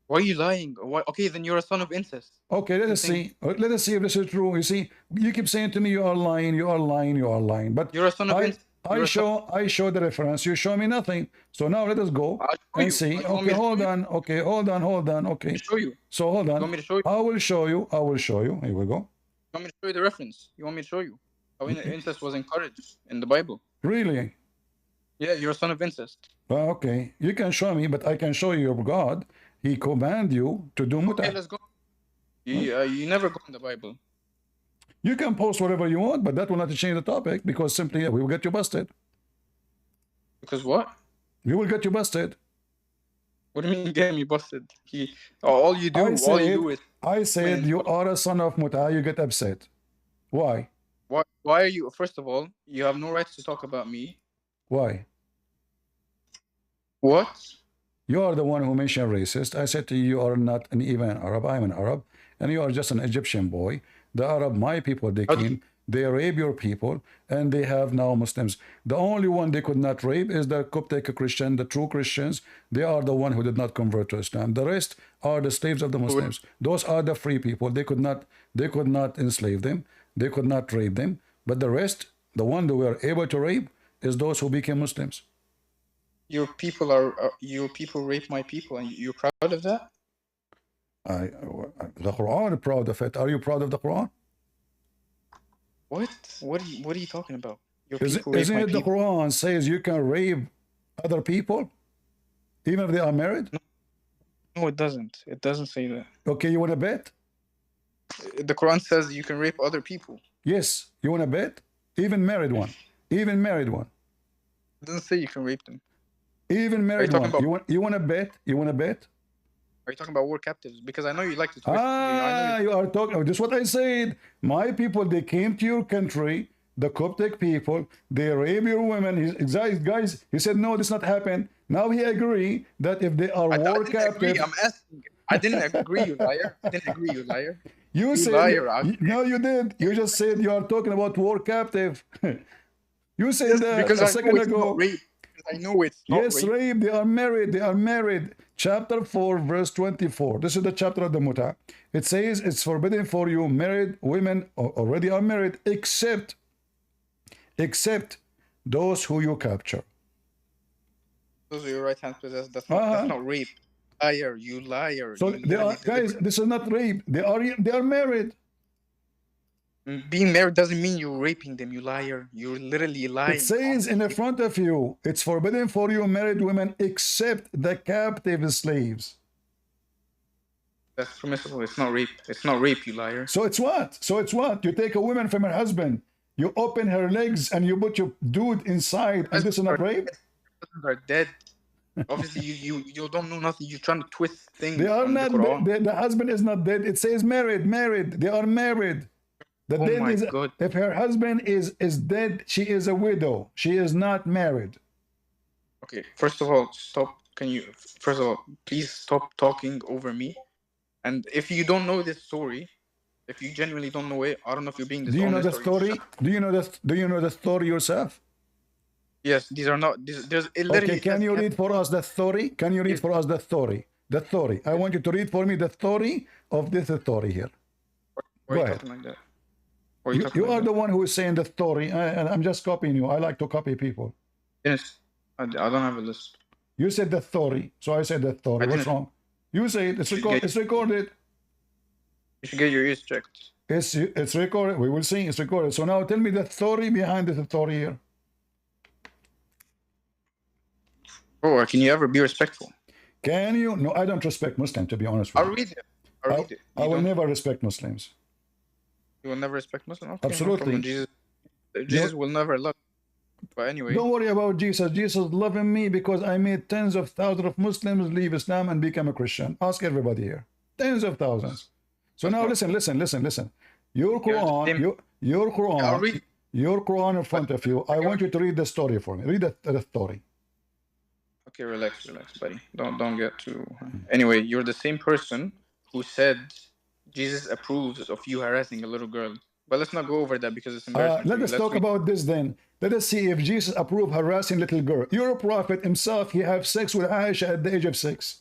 Why are you lying? Why? Okay, then you're a son of incest. Okay, let us see. Let us see if this is true. You see, you keep saying to me you are lying, you are lying, you are lying. But you're a son of incest. I show the reference. You show me nothing. So now let us go and see. Okay, hold on. Okay, hold on. Okay. Show you. So hold on. You want me to show you? I will show you. I will show you. Here we go. You want me to show you the reference? You want me to show you how incest was encouraged in the Bible? Really? Yeah, you're a son of incest. Okay, you can show me, but I can show you your God. He command you to do muta. Okay, let's go. You never go in the Bible. You can post whatever you want, but that will not change the topic because simply we will get you busted. Because what? We will get you busted. What do you mean get me busted? All you do is... I said you are a son of muta, you get upset. Why? Why are you... First of all, you have no right to talk about me. Why? What? You are the one who mentioned racist. I said to you, you are not even an Arab. I'm an Arab. And you are just an Egyptian boy. The Arab, my people, they came. They rape your people. And they have now Muslims. The only one they could not rape is the Coptic Christian, the true Christians. They are the one who did not convert to Islam. The rest are the slaves of the Muslims. Those are the free people. They could not enslave them. They could not rape them. But the rest, the one that were able to rape, is those who became Muslims. Your people rape my people, and you're proud of that? The Quran is proud of it. Are you proud of the Quran? What? What are you talking about? Isn't it the Quran says you can rape other people, even if they are married? No, it doesn't. It doesn't say that. Okay, you want to bet? The Quran says you can rape other people. Yes, you want to bet? Even married one. Even married one. It doesn't say you can rape them. Even married one. You want to bet? You want to bet? Are you talking about war captives? Because I know you like to twist. You are talking. This is what I said. My people, they came to your country. The Coptic people, they rape your women. Guys, he said no, this not happen. Now he agree that if they are war captives. I'm asking. I didn't agree, you liar. I didn't agree, you liar. You said liar. No, you did. You just said you are talking about war captive. You said that a second ago. I know it's not yes, rape. They are married. They are married. Chapter 4, verse 24. This is the chapter of the muta. It says it's forbidden for you married women already are married, except those who you capture. Those are your right hand possessed. That's not rape. Liar, you liar. So they are, guys, this is not rape. They are married. Being married doesn't mean you're raping them, you liar. You're literally lying. It says in the front of you, it's forbidden for you married women except the captive slaves. That's permissible. It's not rape. It's not rape, you liar. So it's what? You take a woman from her husband. You open her legs and you put your dude inside, and this is not rape? Husbands are dead. Obviously, you don't know nothing. You're trying to twist things They are from the not. Quran. The husband is not dead. It says married, married. They are married. The Oh dead my is God. if her husband is dead, she is a widow. She is not married. Okay, first of all, stop. First of all, please stop talking over me. And if you don't know this story, if you genuinely don't know it, I don't know if you're being Do you know dishonest the or you just story? Do you know the story yourself? Yes, these are not. There's it Okay, literally can says you read for us the story? Can you read Yes. for us the story? The story. I want you to read for me the story of this story here. Why Go are you ahead. talking like that? Why are you talking You like are that? the one who is saying the story, and I'm just copying you. I like to copy people. Yes, I don't have a list. You said the story, so I said the story. I What's didn't. wrong? You say it. It's You should get- It's recorded. You should get your ears checked. It's recorded. We will see. It's recorded. So now tell me the story behind the story here. Oh, can you ever be respectful? Can you? No, I don't respect Muslims, to be honest with I'll you. read it. I'll read it. I will never respect Muslims. You will never respect Muslims? Okay, Absolutely. No problem. Jesus will never love. But anyway. Don't worry about Jesus. Jesus loving me because I made tens of thousands of Muslims leave Islam and become a Christian. Ask everybody here. Tens of thousands. So now listen. Your Quran, your Quran in front of you. I want you to read the story for me. Read the story. Okay, relax, buddy. Don't get too. Anyway, you're the same person who said Jesus approves of you harassing a little girl. But let's not go over that because it's embarrassing. Let us talk about this then. Let us see if Jesus approved harassing little girl. Your prophet himself, he had sex with Aisha at the age of 6.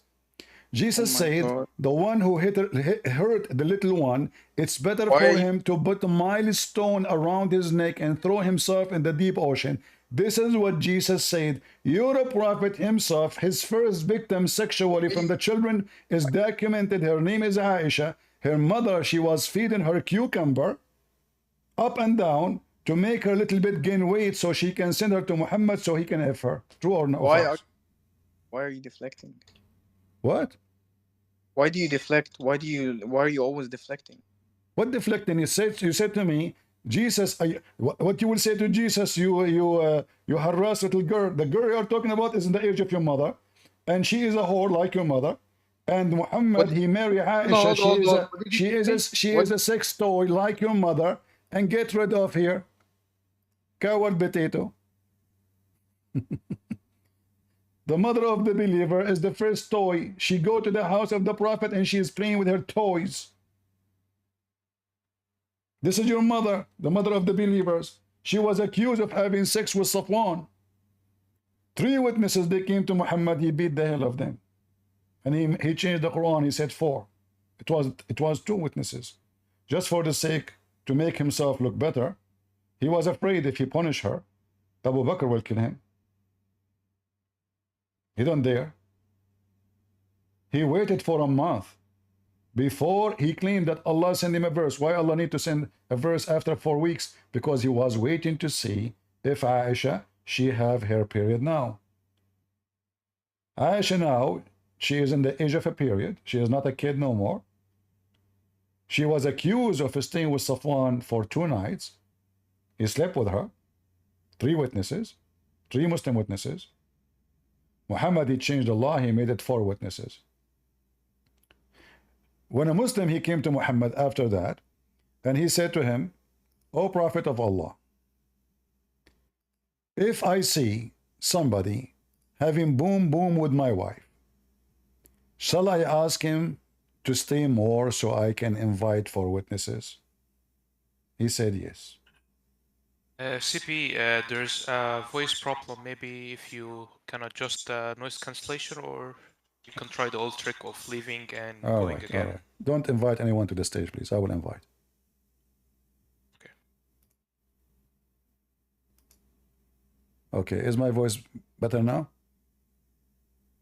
Jesus said, God. the one who hurt the little one, it's better for him to put a milestone around his neck and throw himself in the deep ocean. This is what Jesus said. Your prophet himself, his first victim sexually from the children is documented. Her name is Aisha. Her mother, she was feeding her cucumber up and down to make her a little bit gain weight so she can send her to Muhammad so he can have her. True or not? Why are you deflecting? What? Why do you deflect? Why are you always deflecting? What deflecting? You said to me, Jesus, what you will say to Jesus, you harass little girl. The girl you're talking about is in the age of your mother, and she is a whore like your mother. And Muhammad, he married Aisha. She is a sex toy like your mother. And get rid of here. Coward potato. The mother of the believer is the first toy. She go to the house of the prophet and she is playing with her toys. This is your mother, the mother of the believers. She was accused of having sex with Safwan. 3 witnesses, they came to Muhammad, he beat the hell of them. And he changed the Quran, he said 4. It was 2 witnesses. Just for the sake to make himself look better. He was afraid if he punished her, Abu Bakr will kill him. He don't dare. He waited for a month before he claimed that Allah sent him a verse. Why Allah need to send a verse after 4 weeks? Because he was waiting to see if Aisha, she have her period now. Aisha now, she is in the age of a period. She is not a kid no more. She was accused of staying with Safwan for 2 nights. He slept with her. 3 witnesses. 3 Muslim witnesses. Muhammad, he changed the law. He made it 4 witnesses. When a Muslim, he came to Muhammad after that, and he said to him, O Prophet of Allah, if I see somebody having boom with my wife, shall I ask him to stay more so I can invite 4 witnesses? He said yes. CP, there's a voice problem. Maybe if you can adjust noise cancellation, or you can try the old trick of leaving and going again. All right. Don't invite anyone to the stage, please. I will invite. Okay. Okay, is my voice better now?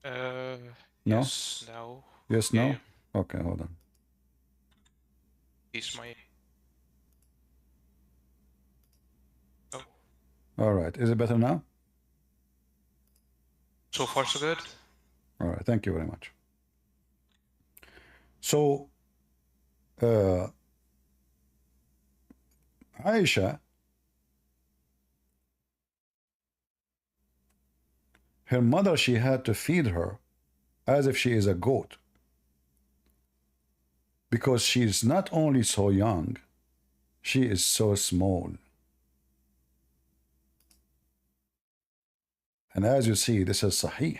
No? Yes, now. Yes, yeah, no? Yeah. Okay, hold on. He's my... Oh. All right, is it better now? So far, so good. All right, thank you very much. So, Aisha, Her mother, she had to feed her as if she is a goat. Because she is not only so young, she is so small. And as you see, this is Sahih.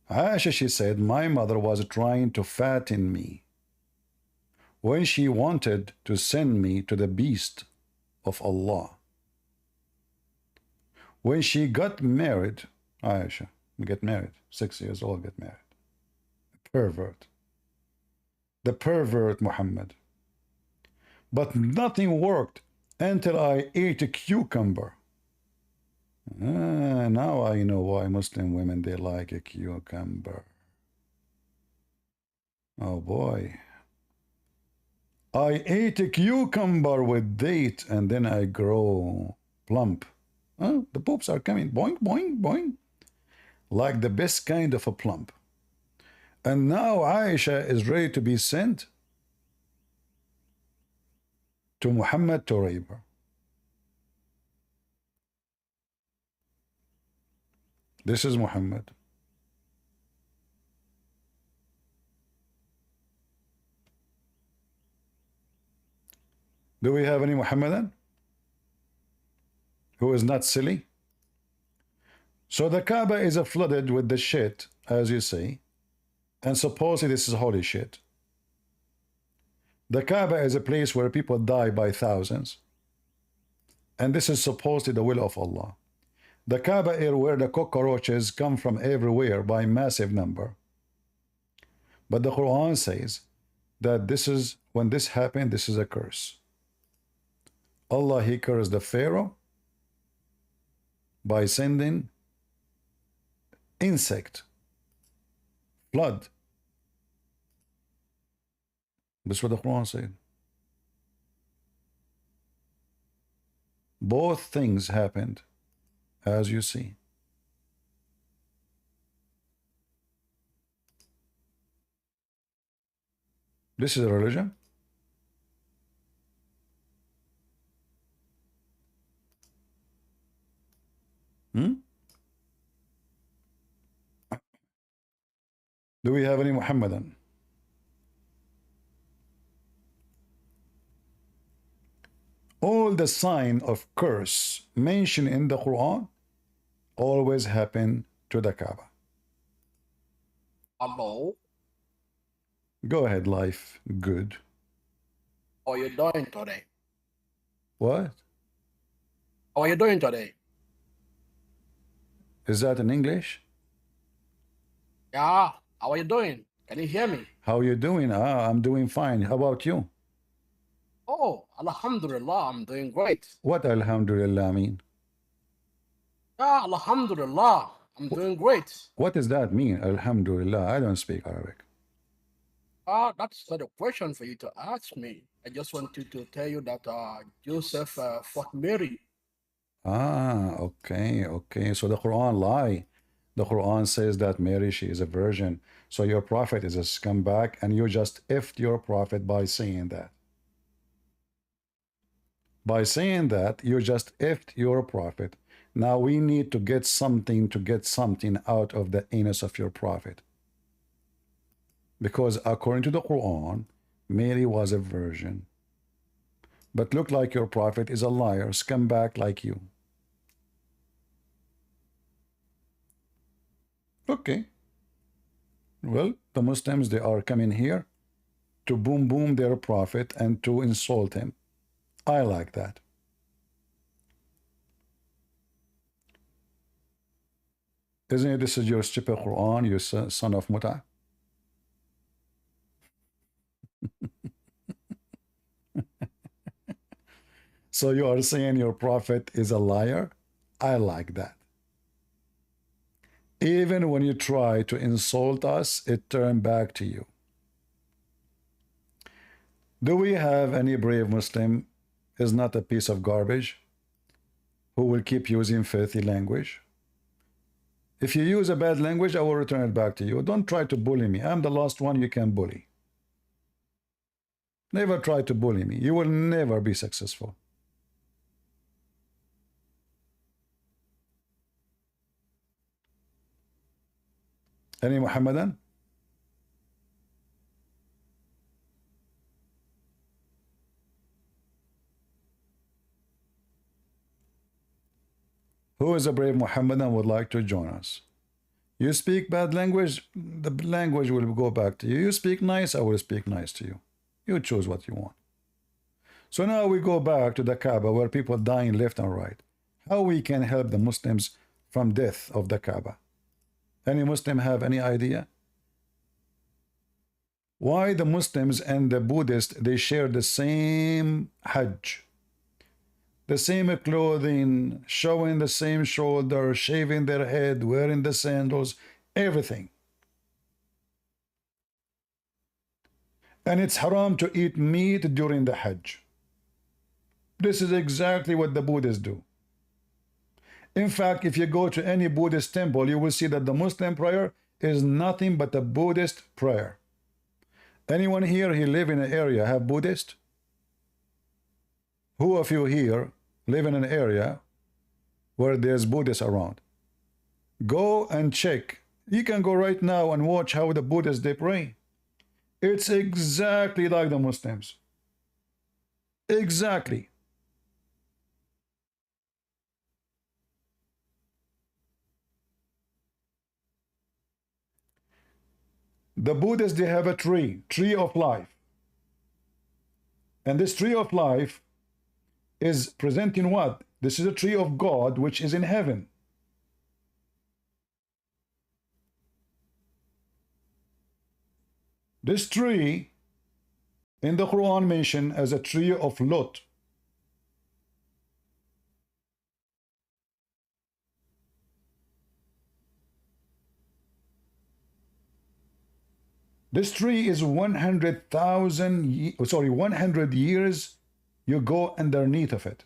Aisha, she said, my mother was trying to fatten me when she wanted to send me to the beast of Allah. When she got married, Aisha, get married, 6 years old, get married. Pervert. The pervert Muhammad. But nothing worked until I ate a cucumber. Now I know why Muslim women, they like a cucumber. Oh boy. I ate a cucumber with date and then I grow plump. The poops are coming. Boing, boing, boing. Like the best kind of a plump. And now Aisha is ready to be sent to Muhammad to rape her. This is Muhammad. Do we have any Muhammadan who is not silly? So the Kaaba is flooded with the shit, as you say, and supposedly this is holy shit. The Kaaba is a place where people die by thousands, and this is supposedly the will of Allah. The Kaaba is where the cockroaches come from everywhere by massive number. But the Quran says that this is, when this happened, this is a curse. Allah, he cursed the Pharaoh by sending insect, flood. That's what the Quran said. Both things happened, as you see. This is a religion. Do we have any Muhammadan? All the sign of curse mentioned in the Quran always happen to the Kaaba. Hello? Go ahead, life. Good. How are you doing today? What? How are you doing today? Is that in English? Yeah, how are you doing? Can you hear me? How you doing? I'm doing fine. How about you? Oh, Alhamdulillah, I'm doing great. What Alhamdulillah mean? Yeah, Alhamdulillah, I'm doing great. What does that mean? Alhamdulillah. I don't speak Arabic. That's not a question for you to ask me. I just wanted to tell you that Joseph fought Mary. Okay, okay. So the Quran lie. The Quran says that Mary, she is a virgin. So your prophet is a scumbag, and you just effed your prophet by saying that. By saying that, you just effed your prophet. Now we need to get something out of the anus of your prophet. Because according to the Quran, Mary was a virgin. But look like your prophet is a liar, scumbag like you. Okay. Well, the Muslims, they are coming here to boom their prophet and to insult him. I like that. Isn't it, this is your stupid Quran, you son of Muta? So you are saying your prophet is a liar? I like that. Even when you try to insult us, it turned back to you. Do we have any brave Muslim is not a piece of garbage who will keep using filthy language? If you use a bad language, I will return it back to you. Don't try to bully me. I'm the last one you can bully. Never try to bully me. You will never be successful. Any Muhammadan? Who is a brave Muhammadan would like to join us? You speak bad language, the language will go back to you. You speak nice, I will speak nice to you. You choose what you want. So now we go back to the Kaaba where people dying left and right. How we can help the Muslims from death of the Kaaba? Any Muslim have any idea? Why the Muslims and the Buddhists, they share the same Hajj, the same clothing, showing the same shoulder, shaving their head, wearing the sandals, everything. And it's haram to eat meat during the Hajj. This is exactly what the Buddhists do. In fact, if you go to any Buddhist temple, you will see that the Muslim prayer is nothing but a Buddhist prayer. Anyone here who live in an area have Buddhist? Who of you here live in an area where there's Buddhists around? Go and check. You can go right now and watch how the Buddhists they pray. It's exactly like the Muslims. Exactly. The Buddhists, they have a tree of life. And this tree of life is presenting what? This is a tree of God, which is in heaven. This tree in the Quran mentioned as a tree of Lot. This tree is 100 years you go underneath of it.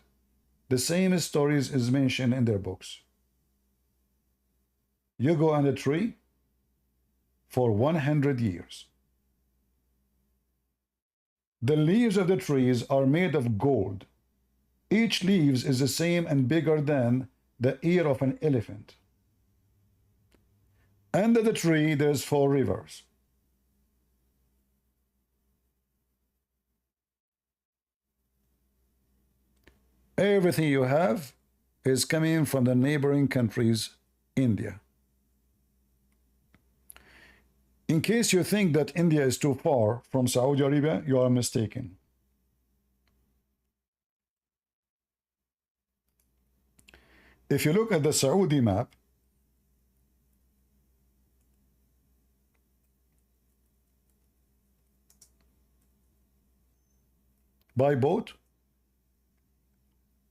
The same stories is mentioned in their books. You go on the tree for 100 years. The leaves of the trees are made of gold. Each leaves is the same and bigger than the ear of an elephant. Under the tree there's 4 rivers. Everything you have is coming from the neighboring countries, India. In case you think that India is too far from Saudi Arabia, you are mistaken. If you look at the Saudi map, by boat,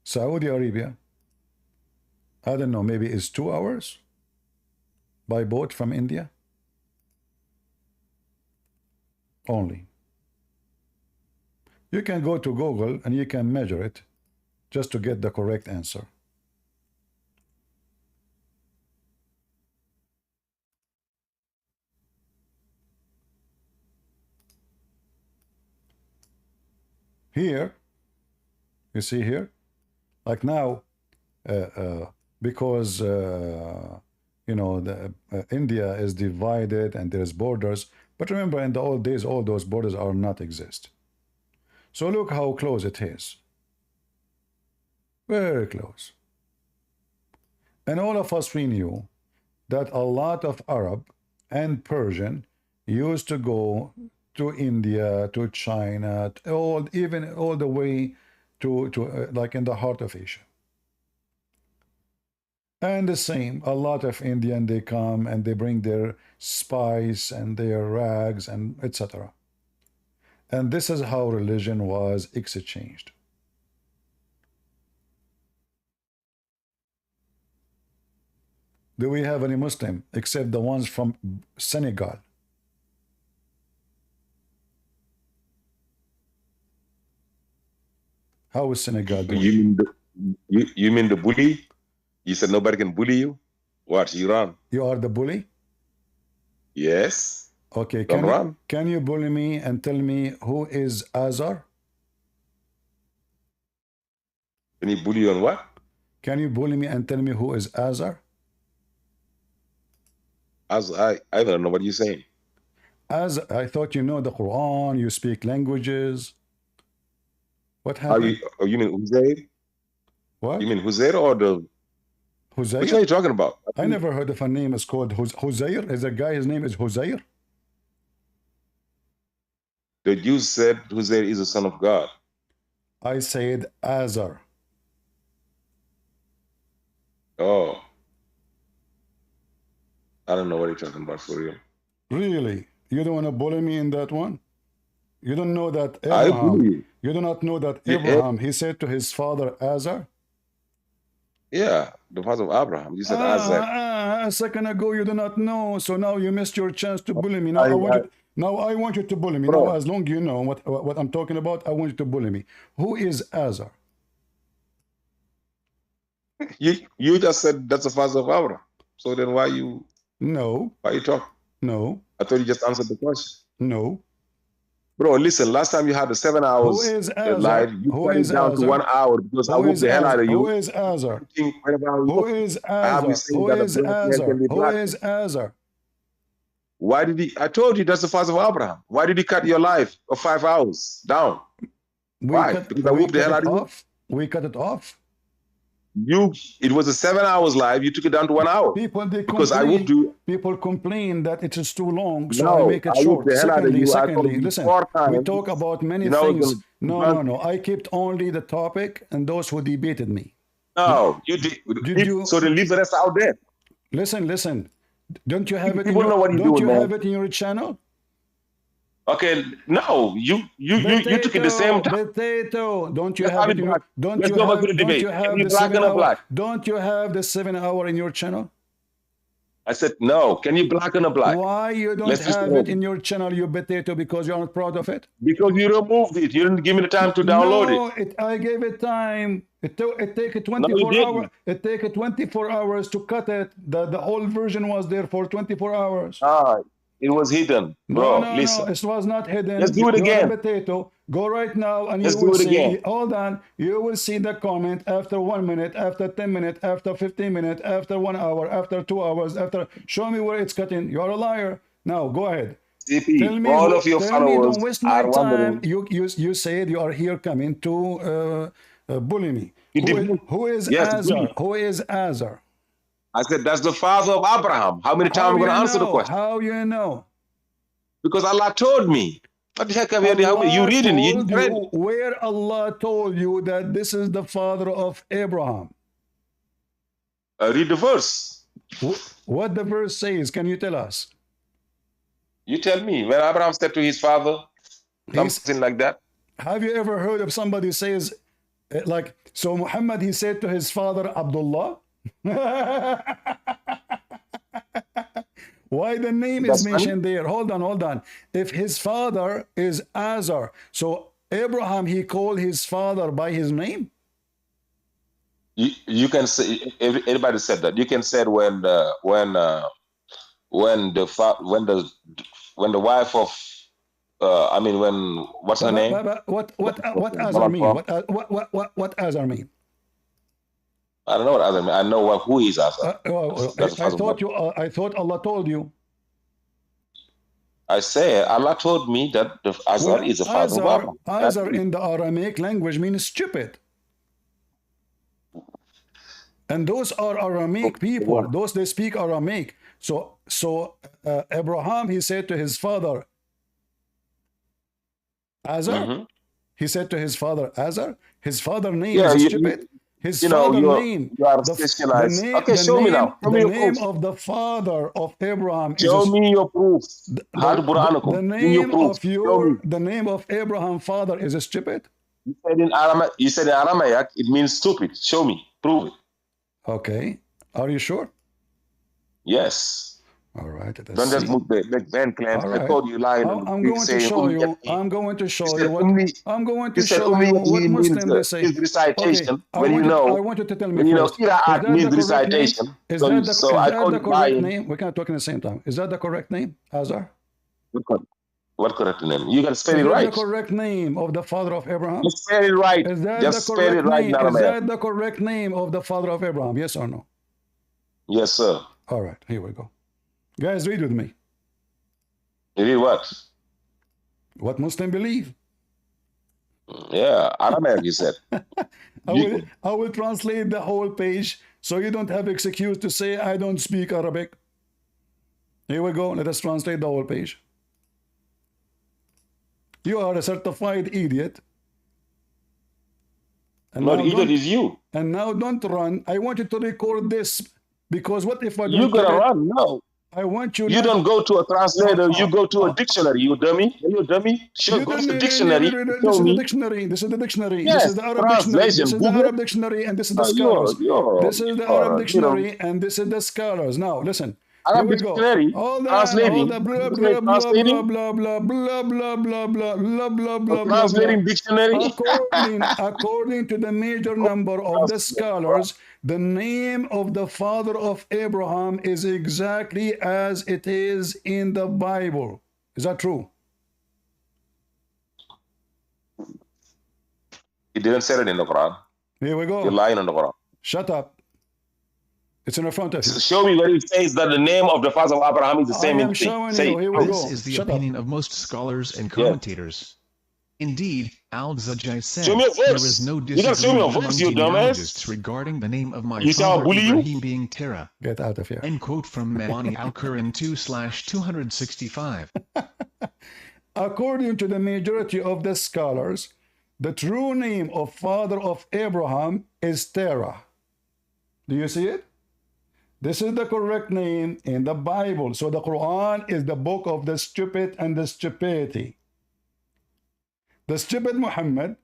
Saudi Arabia, I don't know, maybe it's 2 hours by boat from India only. You can go to Google and you can measure it just to get the correct answer. Here, you see here, like now, because you know, India is divided and there's borders, but remember in the old days all those borders are not exist. So look how close it is. Very close. And all of us, we knew that a lot of Arab and Persian used to go to India, to China, even all the way to like in the heart of Asia. And the same, a lot of Indian, they come and they bring their spice and their rags and etc. And this is how religion was exchanged. Do we have any Muslim except the ones from Senegal? How is Senegal doing? You mean the bully? You said nobody can bully you? What, you run? You are the bully? Yes. Okay, Don't run. Can you bully me and tell me who is Azar? Can you bully you on what? Can you bully me and tell me who is Azar? I don't know what you're saying. As I thought you know the Quran, you speak languages. What Are happened? you mean Uzair? What? You mean Uzair or the? Which one are Huzair? you talking about? I never heard of a name is called Huzair. Is a guy, his name is Huzair? The Jews said Uzair is the son of God. I said Azar. Oh. I don't know what you're talking about for real. Really? You don't want to bully me in that one? You don't know that I Abraham, bully you. you do not know that Yeah, Abraham, he said to his father Azar? Yeah, the father of Abraham. You said Isaac. A second ago you do not know, so now you missed your chance to bully me. Now I want you to bully me. Bro. Now, as long as you know what I'm talking about, I want you to bully me. Who is Azar? You just said that's the father of Abraham. So then why you talk? No. I thought you just answered the question. No. Bro, listen, last time you had the 7 hours Who is Azar? live, you cut it down to 1 hour because I whooped the hell out of you. Who is Azar? Who is Azar? Who is Azar? Who is Azar? Why did he? I told you that's the father of Abraham. Why did he cut your life of 5 hours down? Why? Because I whooped the hell out of you. We cut it off. It was a 7 hours live. You took it down to 1 hour. Because I whooped you. People complain that it is too long, so No, I make it short. Secondly, listen, we talk about many things. No. I kept only the topic and those who debated me. No, you did. So then leave the rest out there. Listen. Don't you have it? Don't you have it in your channel? Okay, no, you took it the same time. Potato, don't you have it? Don't you have the 7 hour in your channel? I said no. Can you black on a black? Why you don't have it in your channel, you potato? Because you're not proud of it? Because you removed it. You didn't give me the time to download it. I gave it time. It take 24 hours. It take 24 hours to cut it. The whole version was there for 24 hours. It was hidden, bro. Listen. No, it was not hidden. Let's do it again. Potato. Go right now and Let's you will do it see. again. Hold on. You will see the comment after 1 minute, after 10 minutes, after 15 minutes, after 1 hour, after 2 hours, after. Show me where it's cutting. You're a liar. Now go ahead. CP, tell me, all of your followers don't waste my are time. You said you are here coming to bully me. Who is Azar? Who is Azar? I said that's the father of Abraham. How many times am I going to answer the question? How you know? Because Allah told me. What the heck have you reading? You read? Where Allah told you that this is the father of Abraham? Read the verse. What the verse says? Can you tell us? You tell me. When Abraham said to his father, something like that. Have you ever heard of somebody says, like, so Muhammad, he said to his father, Abdullah? Why the name is mentioned there? Hold on. If his father is Azar, so Abraham, he called his father by his name? You can say, anybody said that. You can say when the wife of what's her name? What Azar mean? What Azar mean? I don't know what Azar mean. I know who is Azar. I thought Allah told you. I say Allah told me that the Azar is the father of Abraham. Azar in the Aramaic language means stupid. And those are Aramaic people. Those they speak Aramaic. So Abraham, he said to his father Azar. He said to his father Azar. His father name is stupid. His father name. You are specialized. Okay, show me now. The name of the father of Abraham. Show me your proof. The name of Abraham father is stupid. You said in Aramaic, it means stupid. Show me. Prove it. Okay. Are you sure? Yes. All right. Don't just move the Ben claims. I told you lying. I'm going to show you. I'm going to show you what Muslim they say. Recitation. I want you to tell me first. Means recitation. Is that the correct name? We can't talk at the same time. Is that the correct name, Azar? What correct name? You can spell it right. Is that the correct name of the father of Abraham? Just spell it right. Is that the correct name of the father of Abraham? Yes or no? Yes, sir. All right. Here we go. Guys, read with me. You read what? What Muslim believe. Yeah, Aramaic, you said. I will translate the whole page so you don't have excuse to say I don't speak Arabic. Here we go. Let us translate the whole page. You are a certified idiot. And not idiot is you. And now don't run. I want you to record this because what if I don't? You gotta run. No. I want you. You don't go to a translator. You go to a dictionary. You dummy. Are you a dummy? Sure, go to the dictionary. This is the dictionary. This is the dictionary. Yes, this is the Arab dictionary. This is Google. the Arab dictionary, and this is the scholars. This is the Arab dictionary, and this is the scholars. Now listen. Arab dictionary. All the Translating. blah blah blah blah blah blah blah blah blah blah blah blah. Translating dictionary. According to the major number of the scholars, the name of the father of Abraham is exactly as it is in the Bible. Is that true? It didn't say it in the Quran. Here we go. You're lying on the Quran. Shut up. It's in the front of you. Show me where it says that the name of the father of Abraham is the same. I am showing you. Here we go. This is the opinion of most scholars and commentators. Indeed, Al-Zajjaj said there is no disagreement among genealogists regarding the name of my father Ibrahim being Terah. Get out of here. End quote from Mawani al-Quran 2/265. According to the majority of the scholars, the true name of father of Abraham is Terah. Do you see it? This is the correct name in the Bible. So the Quran is the book of the stupid and the stupidity. The stupid Muhammad,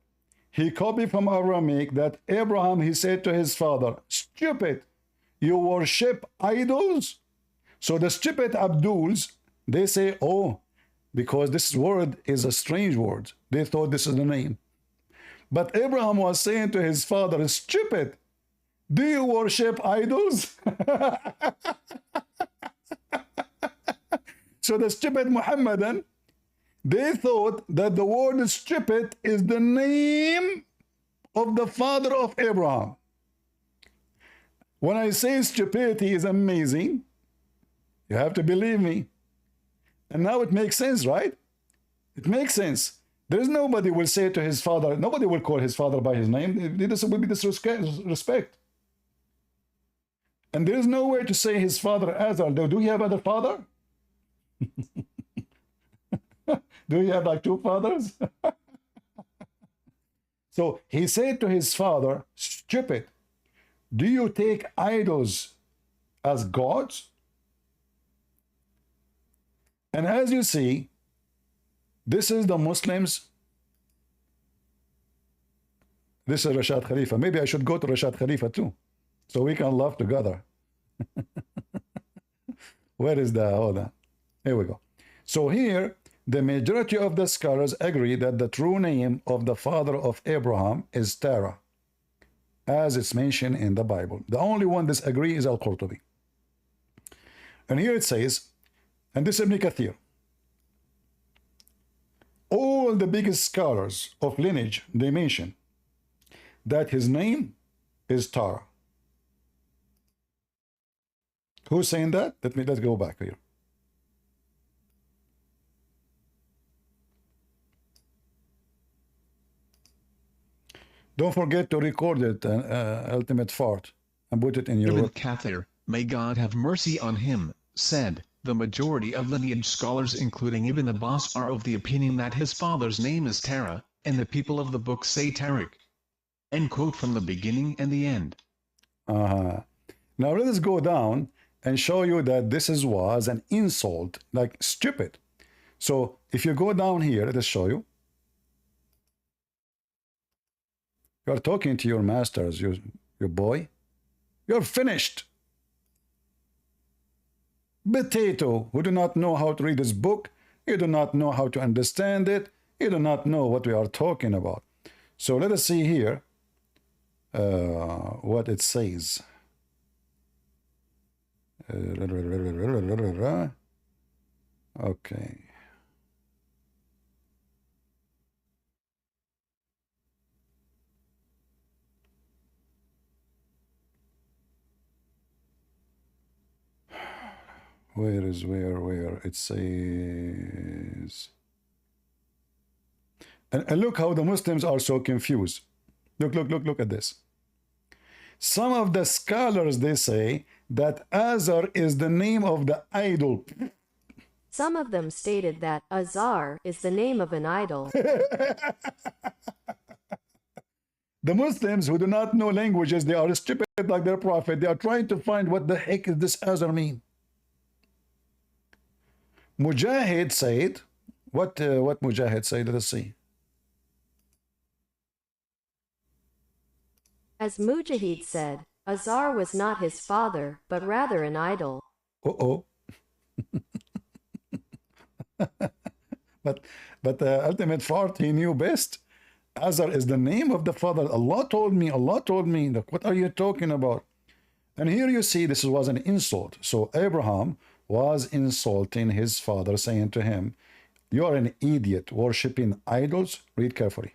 he copied from Aramaic that Abraham, he said to his father, stupid, you worship idols? So the stupid Abduls, they say, oh, because this word is a strange word. They thought this is the name. But Abraham was saying to his father, stupid, do you worship idols? So the stupid Muhammadan, they thought that the word stupid is the name of the father of Abraham. When I say stupidity is amazing, you have to believe me. And now it makes sense, right? It makes sense. There's nobody will say to his father, nobody will call his father by his name. This will be disrespect. And there's no way to say his father Azar. Do he have other father? Do he have like two fathers? So he said to his father, stupid, do you take idols as gods? And as you see, this is the Muslims. This is Rashad Khalifa. Maybe I should go to Rashad Khalifa too, so we can laugh together. Where is the, hold on. Here we go. So here, the majority of the scholars agree that the true name of the father of Abraham is Terah, as it's mentioned in the Bible. The only one disagree is Al-Qurtubi. And here it says, and this is Ibn Kathir, all the biggest scholars of lineage, they mention that his name is Terah. Who's saying that? Let's go back here. Don't forget to record it, Ultimate Fart, and put it in your... Ibn Kathir, may God have mercy on him, said, the majority of lineage scholars including Ibn Abbas are of the opinion that his father's name is Terah, and the people of the book say Tariq. End quote from the beginning and the end. Now let us go down and show you that this was an insult, like stupid. So if you go down here, let us show you. You're talking to your masters, your boy. You're finished. Potato, who do not know how to read this book, you do not know how to understand it, you do not know what we are talking about. So let us see here what it says. Okay. Where is where? It says... And look how the Muslims are so confused. Look at this. Some of the scholars, they say that Azar is the name of the idol. Some of them stated that Azar is the name of an idol. The Muslims who do not know languages, they are stupid like their prophet. They are trying to find what the heck does this Azar mean. Mujahid said, what Mujahid said? Let us see. As Mujahid said, Azar was not his father, but rather an idol. Uh-oh. but ultimate fart, he knew best. Azar is the name of the father. Allah told me. Look, what are you talking about? And here you see this was an insult. So Abraham was insulting his father, saying to him, you are an idiot worshipping idols. Read carefully.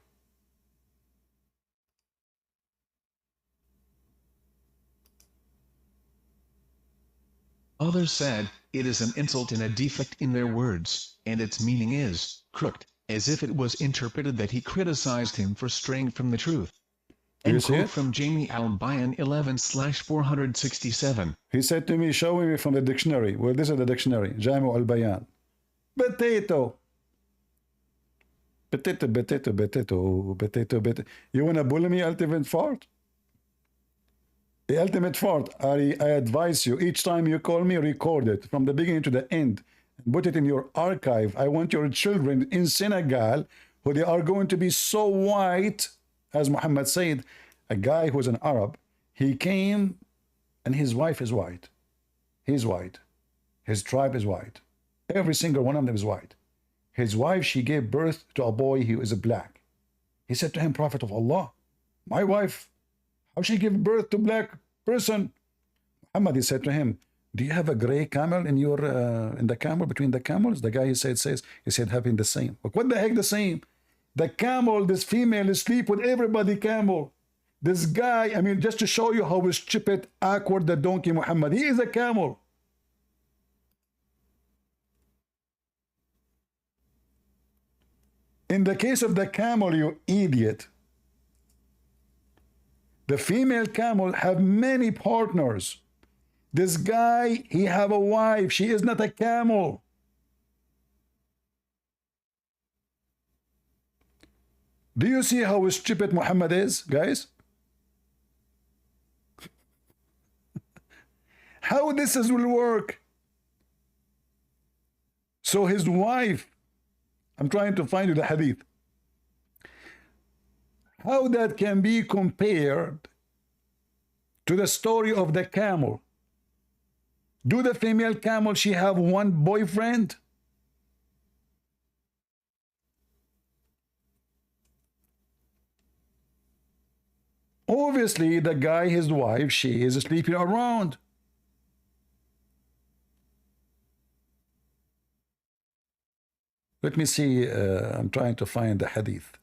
Others said, it is an insult and a defect in their words, and its meaning is crooked, as if it was interpreted that he criticized him for straying from the truth. End quote from Jamie Al-Bayan 11/467. He said to me, show me from the dictionary. Well, this is the dictionary, Jamie Al-Bayan. Potato. You want to bully me, ultimate fart? The ultimate fart, I advise you, each time you call me, record it from the beginning to the end. Put it in your archive. I want your children in Senegal, who they are going to be so white, as Muhammad said, a guy who's an Arab, he came and his wife is white. He's white. His tribe is white. Every single one of them is white. His wife, she gave birth to a boy who is black. He said to him, Prophet of Allah, my wife, how she give birth to black person? Muhammad, he said to him, do you have a gray camel in your in the camel, between the camels? The guy, he said having the same. But what the heck the same? The camel, this female is sleep with everybody camel. This guy, I mean, just to show you how stupid, awkward the donkey Muhammad, he is a camel. In the case of the camel, you idiot, the female camel have many partners. This guy, he have a wife. She is not a camel. Do you see how stupid Muhammad is, guys? How this will work? So his wife, I'm trying to find you the hadith. How that can be compared to the story of the camel? Do the female camel, she have one boyfriend? Obviously, the guy, his wife, she is sleeping around. Let me see, I'm trying to find the hadith.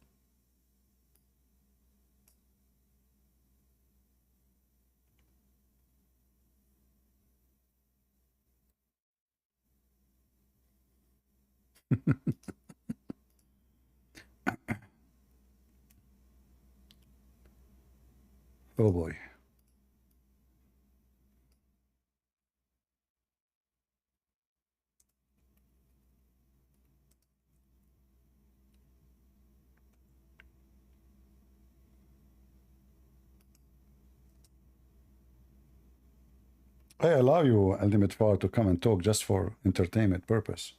Oh boy. I allow you, Ultimate Far, to come and talk just for entertainment purpose.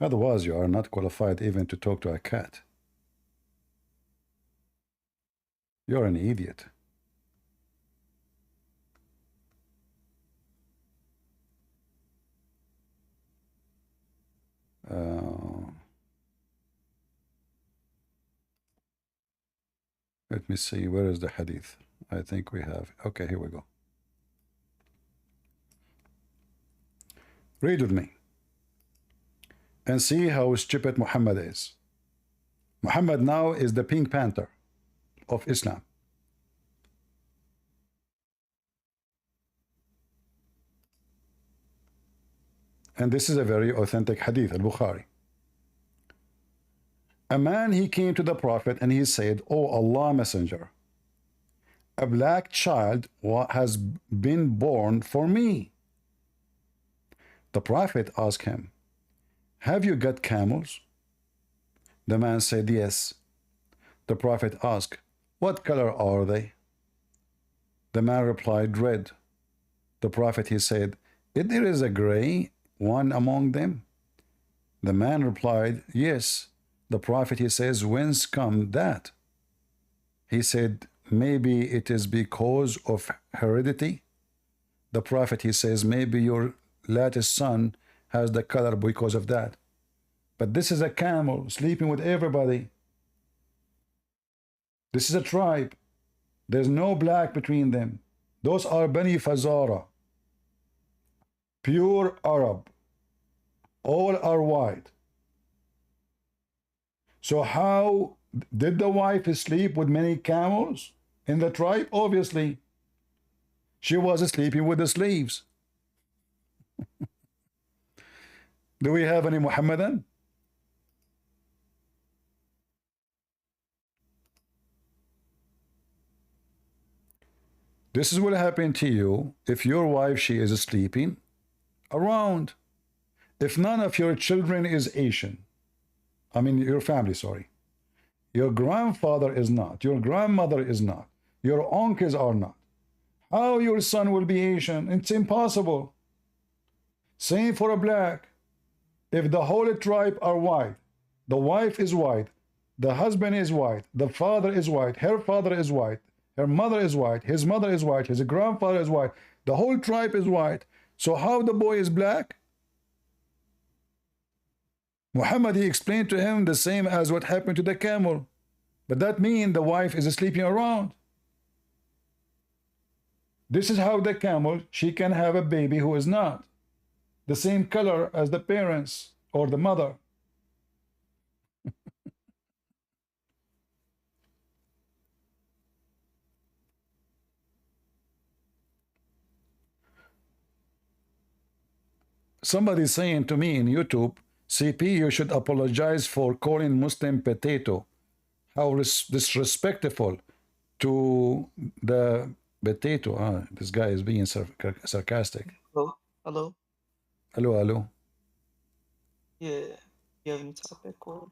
Otherwise, you are not qualified even to talk to a cat. You're an idiot. Let me see, where is the hadith? I think we have. Okay, here we go. Read with me and see how stupid Muhammad is. Muhammad now is the Pink Panther of Islam. and this is a very authentic hadith, al-Bukhari. A man, he came to the Prophet and he said, "Oh Allah Messenger, a black child has been born for me." The Prophet asked him, "Have you got camels?" The man said, "Yes." The Prophet asked, "What color are they?" The man replied, "Red." The Prophet, he said, "If there is a gray one among them?" The man replied, "Yes." The Prophet, he says, "Whence come that?" He said, "Maybe it is because of heredity." The Prophet, he says, "Maybe your latest son has the color because of that. But this is a camel sleeping with everybody. This is a tribe. There's no black between them. Those are Bani Fazara, pure Arab. All are white. So how did the wife sleep with many camels in the tribe? Obviously, she was sleeping with the slaves." Do we have any Muhammadan? This is what happened to you if your wife, she is sleeping around. If none of your children is Asian, I mean your family, sorry. Your grandfather is not. Your grandmother is not. Your uncles are not. How your son will be Asian? It's impossible. Same for a black. If the whole tribe are white, the wife is white, the husband is white, the father is white, her father is white, her mother is white, his mother is white, his grandfather is white, the whole tribe is white. So how the boy is black? Muhammad, he explained to him the same as what happened to the camel. But that means the wife is sleeping around. This is how the camel, she can have a baby who is not the same color as the parents or the mother. Somebody's saying to me in YouTube, "CP, you should apologize for calling Muslim potato. How disrespectful to the potato." This guy is being sarcastic. Hello? Hello? Hello, hello. Yeah. You have any topic or?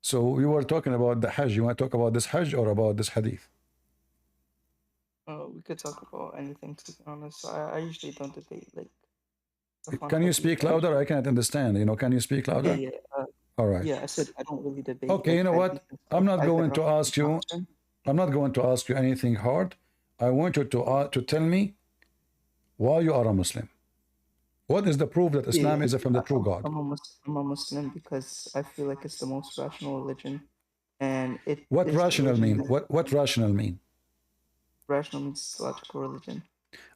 So we were talking about the Hajj. You want to talk about this Hajj or about this hadith? We could talk about anything, to be honest. I usually don't debate, like, stuff on Can you hadith. speak louder? I can't understand. Can you speak Yeah, louder? yeah. All right. Yeah, I said I don't really debate. Okay, you like, know hadith what? and I'm stuff. not I going better to off ask you. option. I'm not going to ask you anything hard. I want you to tell me why you are a Muslim. What is the proof that Islam Yeah, is from the true God? I'm a Muslim because I feel like it's the most rational religion, and it What is the rational religion mean? that What rational mean? rational means logical religion.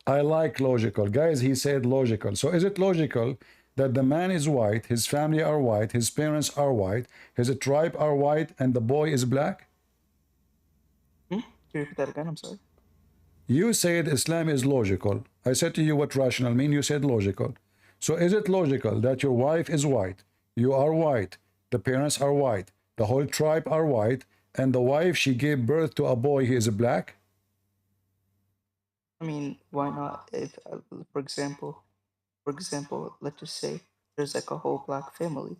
I like logical. Guys, he said logical. So is it logical that the man is white, his family are white, his parents are white, his tribe are white, and the boy is black? Can you repeat that again? I'm sorry. You said Islam is logical. I said to you what rational mean. You said logical. So is it logical that your wife is white, you are white, the parents are white, the whole tribe are white, and the wife, she gave birth to a boy, he is black? I mean, why not? If, for example, let's just say there's like a whole black family,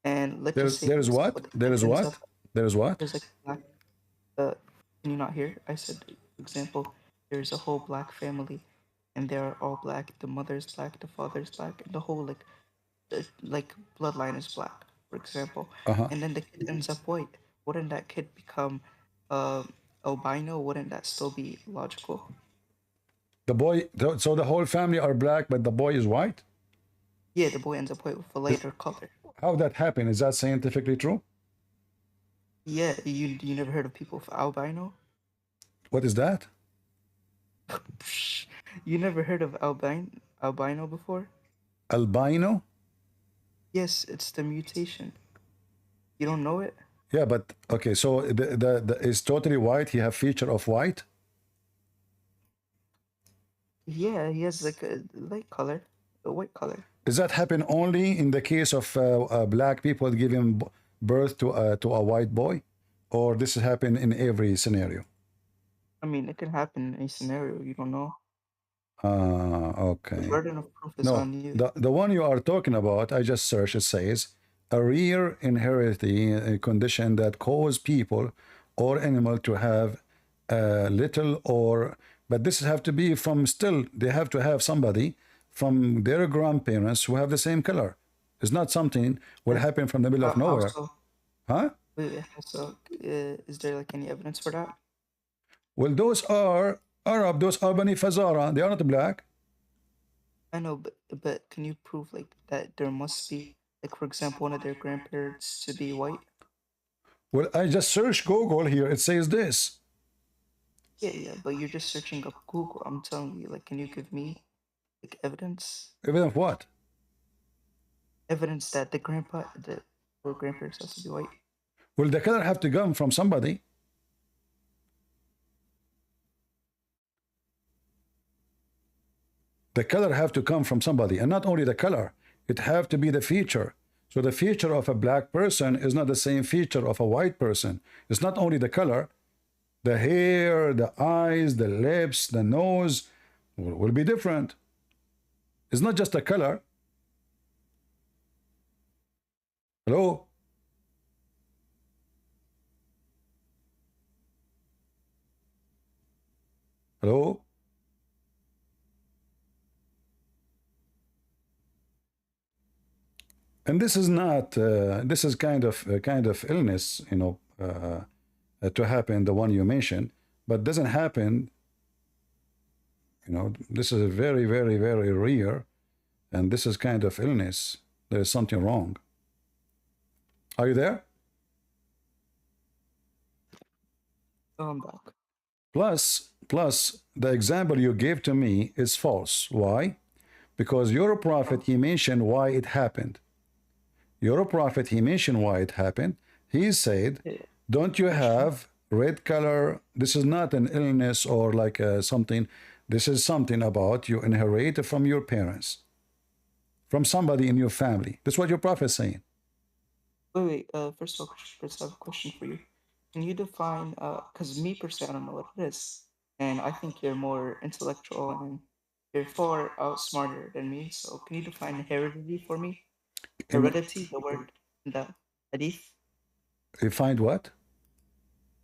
and let's just say, for There's what? example, the There kid is ends what? up There's what? there's like black. Can you not hear? I said, for example, there's a whole black family, and they're all black. The mother's black, the father's black, and the whole like bloodline is black, for example. And then the kid ends up white. Wouldn't that kid become albino? Wouldn't that still be logical? The boy, so the whole family are black, but the boy is white? Yeah, the boy ends up white with a lighter color. How that happen? Is that scientifically true? Yeah, you never heard of people with albino? What is that? You never heard of albino before? Albino? Yes, it's the mutation. You don't know it? Yeah, but okay, so the is totally white, he have feature of white? Yeah, he has like a light color. The white color. Does that happen only in the case of black people giving birth to a white boy, or this happen in every scenario? I mean, it can happen in any scenario. You don't know. Okay. The burden of proof is No, on you. the one you are talking about, I just searched. It says a rare inherited condition that cause people or animal to have little or, but this have to be from still. They have to have somebody from their grandparents who have the same color. It's not something will happen from the middle of nowhere. So, huh? wait, so is there like any evidence for that? Well, those are Arab. Those are Bani Fazara. They are not black. I know, but can you prove like that there must be, like, for example, one of their grandparents to be white? Well, I just searched Google here. It says this. Yeah, but you're just searching up Google. I'm telling you, like, can you give me like evidence? Evidence of what? Evidence that the grandparents has to be white. Well, the color have to come from somebody. The color have to come from somebody, and not only the color, it have to be the feature. So the feature of a black person is not the same feature of a white person. It's not only the color, the hair, the eyes, the lips, the nose will be different. It's not just the color. Hello? Hello? And this is not. This is kind of illness, to happen. The one you mentioned, but doesn't happen. This is a very, very, very rare, and this is kind of illness. There is something wrong. Are you there? I'm back. Plus, the example you gave to me is false. Why? Because your prophet, he mentioned why it happened. Your prophet, he mentioned why it happened. He said, don't you have red color? This is not an illness or like something. This is something about you inherit from your parents, from somebody in your family. That's what your prophet is saying. Wait. First of all, Chris, I have a question for you. Can you define, because me personally, I don't know what it is, and I think you're more intellectual and you're far outsmarter than me, so can you define heredity for me? Heredity, the word in the hadith? You find what?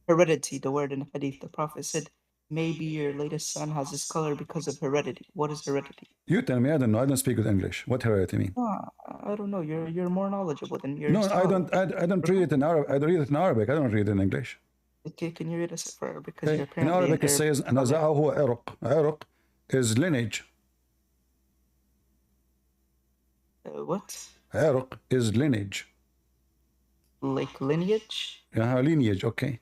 Heredity, the word in the hadith. The prophet said, maybe your latest son has this color because of heredity. What is heredity? You tell me. I don't know. I don't speak with English. What heredity mean? I don't know. You're more knowledgeable than your No, scholar. I don't read it in Arabic. I read it in Arabic. I don't read it in English. Okay, can you read us for Arabic? Because you're In apparently Arabic it says نزعه عرق. عرق is lineage. What? عرق is lineage. Like lineage? Lineage, okay.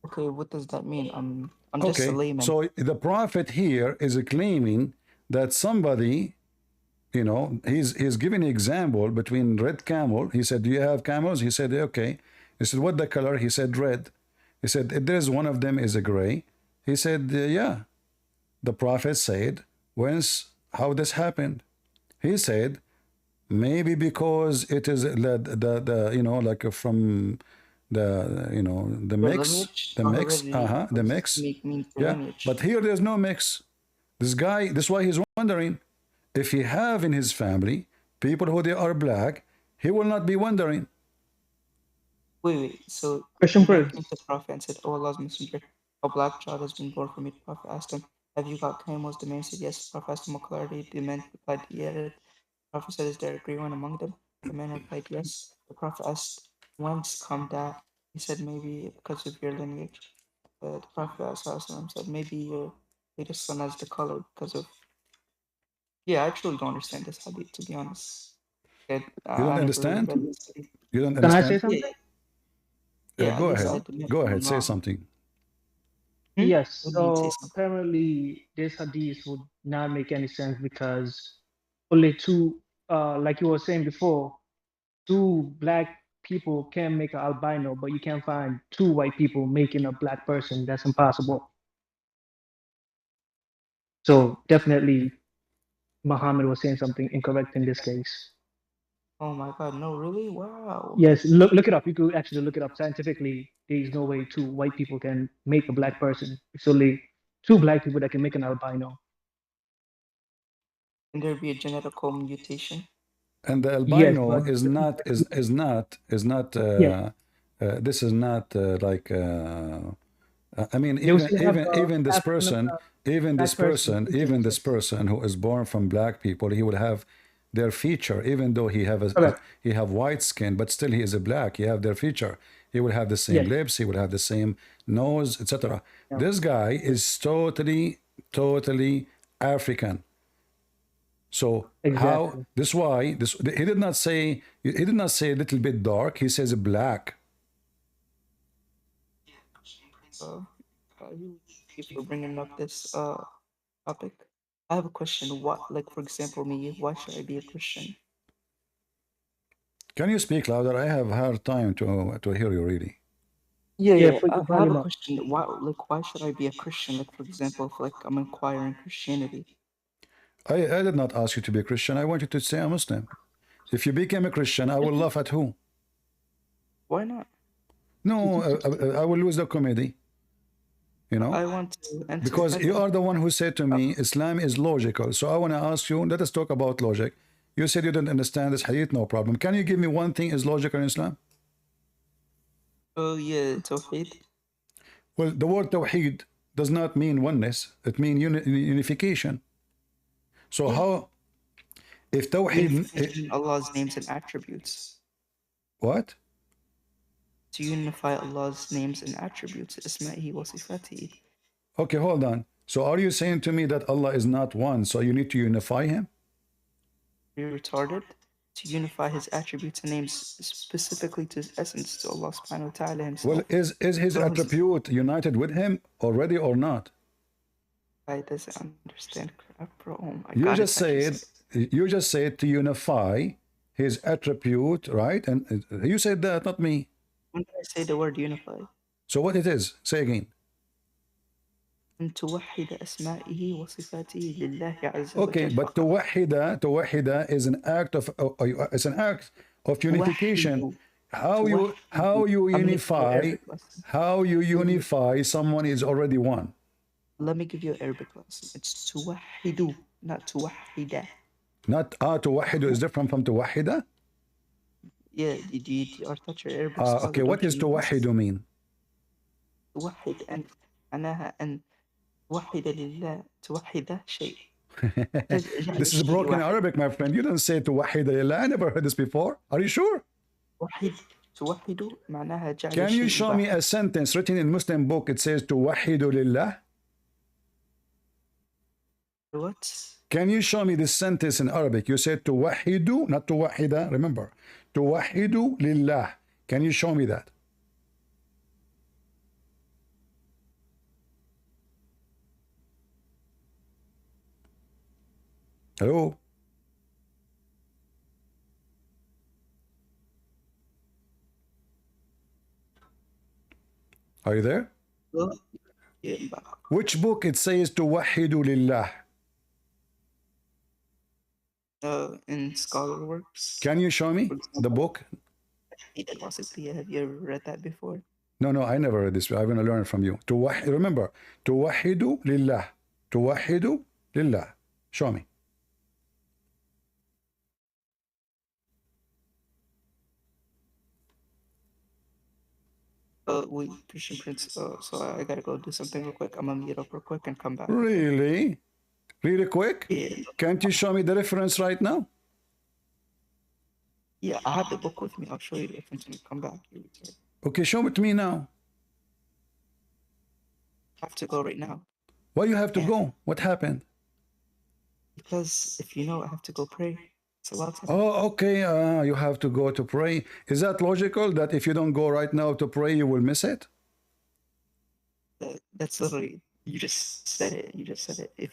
Okay, what does that mean? I'm just a layman. So the prophet here is claiming that somebody, he's giving an example between red camel. He said, do you have camels? He said, okay. He said, what the color? He said, red. He said, there's one of them is a gray. He said, yeah. The prophet said, how this happened? He said, maybe because it is like from the mix. Yeah, but here there's no mix. This why he's wondering if he have in his family people who they are black, he will not be wondering. Wait. So question for the prophet and said, "Oh Allah's messenger, a black child has been born for me." The prophet asked him, "Have you got camels?" The man said, "Yes." The prophet asked him what color. The man replied, "Yeah." The prophet said, "Is there a gray one among them?" The man replied, "Yes." The prophet asked, "Whence come that?" He said, "Maybe because of your lineage." The prophet said, "Maybe your latest son has the color because of." Yeah, I truly don't understand this hadith, to be honest. You don't understand? You don't understand? Can I say something? Yeah, go ahead. Go ahead. Say something. Yes. So apparently, this hadith would not make any sense because only two, like you were saying before, two black people can make an albino, but you can't find two white people making a black person. That's impossible. So definitely, Muhammad was saying something incorrect in this case. Oh my God, no, really? Wow. Yes, look it up. You could actually look it up scientifically. There is no way two white people can make a black person. It's only two black people that can make an albino. Can there be a genetical mutation? And the Yes, albino but is not yeah, this is not like I mean, they will still have even this African person, black person even features. this person who is born from black people, he will have their feature, even though he have Correct. he have white skin, but still he is a black. He have their feature. He will have the same Yes. lips. He will have the same nose, etc. Yeah. This guy is totally African. So how Exactly. this why this he did not say a little bit dark. He says black. If we're bringing up this topic, I have a question. What, like for example, me, why should I be a Christian? Can you speak louder? I have hard time to hear you really. Yeah, Put I your have volume a up. question. Why should I be a Christian? Like for example, if like I'm inquiring Christianity. I did not ask you to be a Christian. I want you to stay a Muslim. If you became a Christian, I will laugh at who? Why not? No, I will lose the comedy. You know? I want to enter Because you heaven. are the one who said to me, Islam is logical. So I want to ask you, let us talk about logic. You said you didn't understand this hadith, no problem. Can you give me one thing is logical in Islam? Oh yeah, Tawheed. Well, the word Tawheed does not mean oneness. It means unification. So how, if Tawheed... Allah's names and attributes. What? To unify Allah's names and attributes, Isma'ihi wa Sifatihi. Okay, hold on. So are you saying to me that Allah is not one, so you need to unify him? You're retarded? To unify his attributes and names specifically to his essence, to Allah subhanahu wa ta'ala himself. Well, is his attribute united with him already or not? I doesn't understand crap, bro. Oh my You God, just said to unify his attribute, right? And you said that, not me. When did I say the word unify? So what it is? Say again. أن توحد أسمائه وصفاته لله عز Okay, وجل but فقط. توحد is an act of unification. How you unify someone is already one. Let me give you an Arabic lesson. It's توحد, not توحد. Not توحد is different from توحد? Yeah, you are touch your Arabic scholar. Okay, what does توحد mean? توحد أن معناها أن توحد لله توحد شيء. This is broken Arabic, my friend. You don't say توحد لله. I never heard this before. Are you sure? توحد معناها جعل Can you شيء show واحد. me a sentence written in Muslim book? It says توحد لله. What? Can you show me this sentence in Arabic? You said توحد, not توحد. Remember, توحد لله. Can you show me that? Hello? Are you there? Yeah, I'm back. Which book it says توحد لله? In scholar works. Can you show me the book? Possibly, have you ever read that before? No, I never read this. I'm going to learn it from you. Remember, توحد لله. توحد لله. Show me. Wait, Christian Prince. So I gotta go do something real quick. I'm gonna meet up real quick and come back. Really? Really quick? Yeah. Can't you show me the reference right now? Yeah, I have the book with me. I'll show you the reference when you come back. Okay, show it to me now. I have to go right now. Why you have to go? What happened? Because if you know, I have to go pray. It's a lot of Oh, okay. You have to go to pray. Is that logical that if you don't go right now to pray, you will miss it? That's literally, you just said it. You just said it. If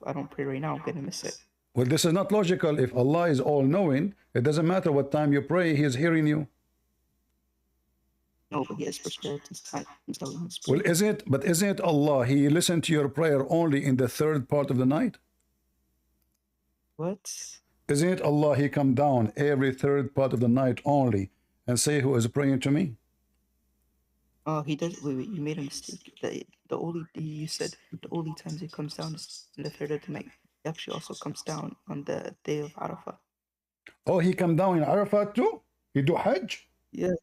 I don't pray right now, I'm gonna miss it. Well, this is not logical. If Allah is all-knowing, it doesn't matter what time you pray, He is hearing you. No, but He has prescribed His time. Well, isn't it Allah? He listened to your prayer only in the third part of the night? What? Isn't it Allah, He come down every third part of the night only and say who is praying to me? Oh, he does. Wait, you made a mistake. The only you said the only times it comes down is in the third of the night. It actually also comes down on the day of Arafah. Oh, He come down in Arafat too? He do Hajj? Yeah.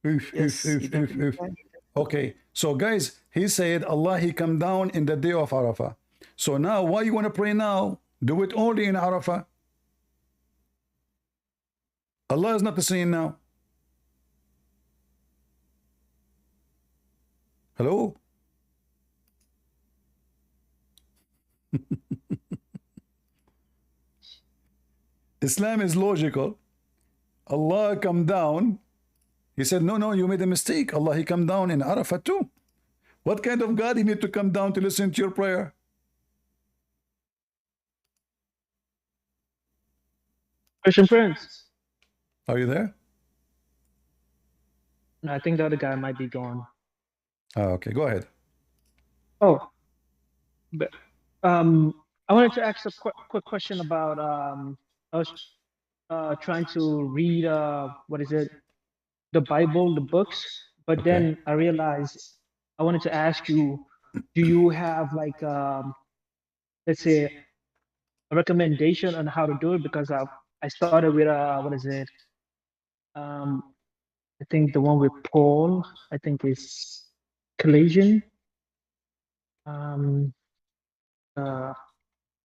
Yes. Okay, so guys, He said Allah, He come down in the day of Arafah. So now, why you want to pray now? Do it only in Arafah. Allah is not the same now. Hello? Islam is logical. Allah come down. He said, no, you made a mistake. Allah, He come down in Arafat too. What kind of God He need to come down to listen to your prayer? Christian Prince. Are you there? No, I think the other guy might be gone. Okay, go ahead. Oh, but I wanted to ask a quick question about I was trying to read what is it, the Bible, the books, but then I realized I wanted to ask you, do you have like let's say a recommendation on how to do it? Because I started with what is it? I think the one with Paul, I think is Collision. I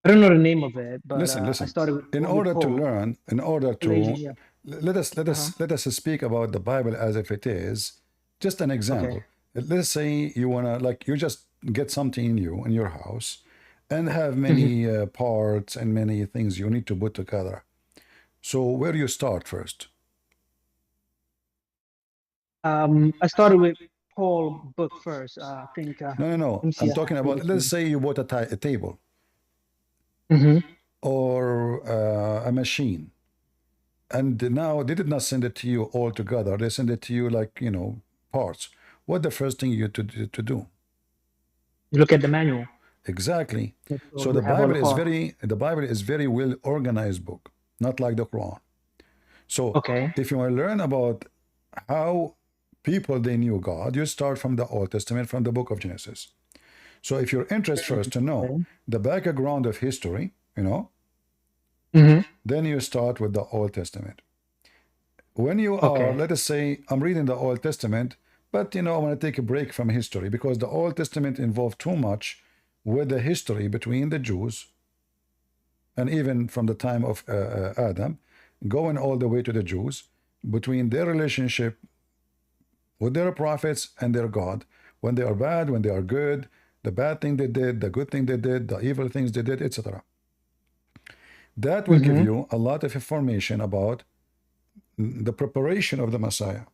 don't know the name of it, but listen. I started with In order to learn, Collision, let us speak about the Bible as if it is. Just an example. Let's say you wanna you just get something new in your house, and have many parts and many things you need to put together. So where do you start first? I started with Paul book first. I think. No. I'm talking about. Let's say you bought a table. Or a machine, and now they did not send it to you all together. They send it to you like parts. What the first thing you to do? You look at the manual. Exactly. So the Bible is very well organized book, not like the Quran. So if you want to learn about how people they knew God, you start from the Old Testament, from the book of Genesis. So if you're interested first to know the background of history, then you start with the Old Testament. When you are, let us say, I'm reading the Old Testament, but I want to take a break from history because the Old Testament involved too much with the history between the Jews, and even from the time of Adam, going all the way to the Jews, between their relationship with their prophets and their God, when they are bad, when they are good, the bad thing they did, the good thing they did, the evil things they did, etc. That will give you a lot of information about the preparation of the Messiah.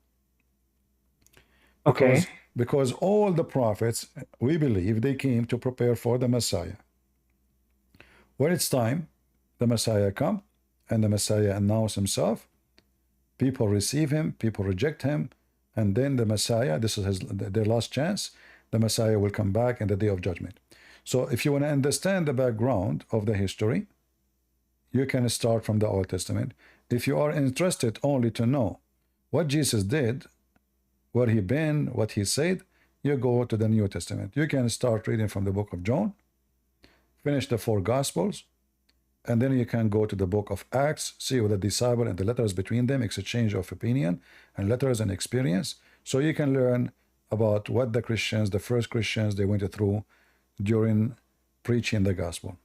Because all the prophets, we believe, they came to prepare for the Messiah. When it's time, the Messiah come, and the Messiah announce himself. People receive him, people reject him, and then the Messiah, this is their last chance, the Messiah will come back in the day of judgment. So if you want to understand the background of the history, you can start from the Old Testament. If you are interested only to know what Jesus did, where he been, what he said, you go to the New Testament. You can start reading from the book of John, finish the 4 Gospels, and then you can go to the book of Acts, see what the disciple and the letters between them, exchange of opinion and letters and experience. So you can learn about what the Christians, the first Christians, they went through during preaching the gospel.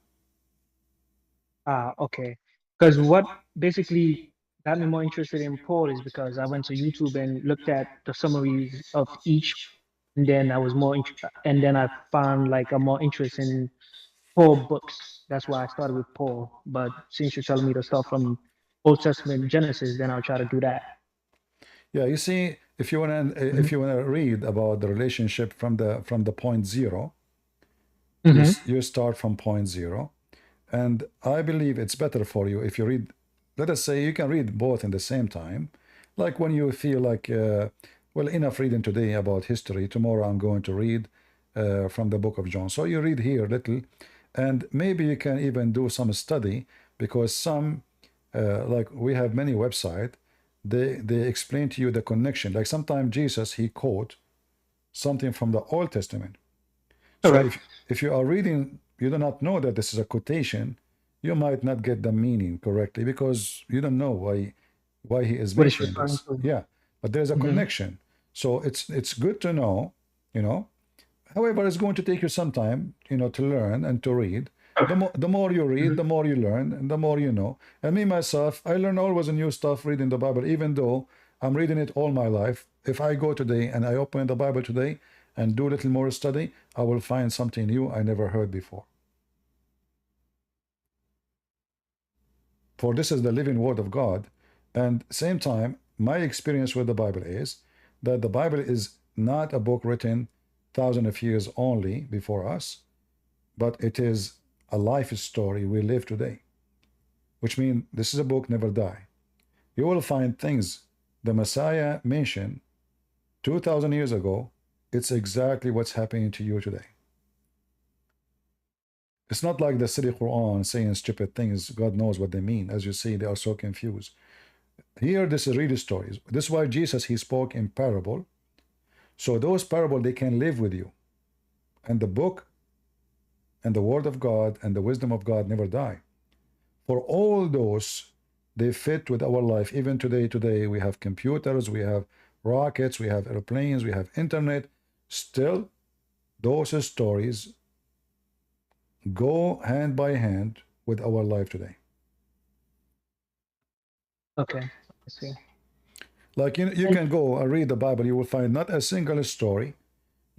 Okay. Because what basically got me more interested in Paul is because I went to YouTube and looked at the summaries of each, and then I was and then I found like a more interest in Paul books. That's why I started with Paul. But since you're telling me to start from Old Testament Genesis, then I'll try to do that. Yeah, you see, if you wanna read about the relationship from the point zero, you start from point zero. And I believe it's better for you if you read, let us say you can read both in the same time. Like when you feel like, well, enough reading today about history, tomorrow I'm going to read from the book of John. So you read here little, and maybe you can even do some study because some, like we have many websites, they explain to you the connection. Like sometimes Jesus, he quote something from the Old Testament. So if you are reading, you do not know that this is a quotation, you might not get the meaning correctly because you don't know why he is mentioning this. Yeah, but there's a connection. So it's good to know, you know. However, it's going to take you some time, you know, to learn and to read. The more you read, the more you learn, and the more you know. And me myself, I learn always a new stuff reading the Bible, even though I'm reading it all my life. If I go today and I open the Bible today and do a little more study, I will find something new I never heard before. For this is the living word of God. And same time, my experience with the Bible is that the Bible is not a book written thousands of years only before us, but it is a life story we live today, which means this is a book never die. You will find things the Messiah mentioned 2,000 years ago. It's exactly what's happening to you today. It's not like the City Quran saying stupid things. God knows what they mean. As you see, they are so confused. Here, this is really stories. This is why Jesus, he spoke in parable. So those parables, they can live with you. And the book and the word of God and the wisdom of God never die. For all those, they fit with our life. Even today we have computers, we have rockets, we have airplanes, we have internet. Still, those stories go hand by hand with our life today. Okay, I see. Like you can go and read the Bible, you will find not a single story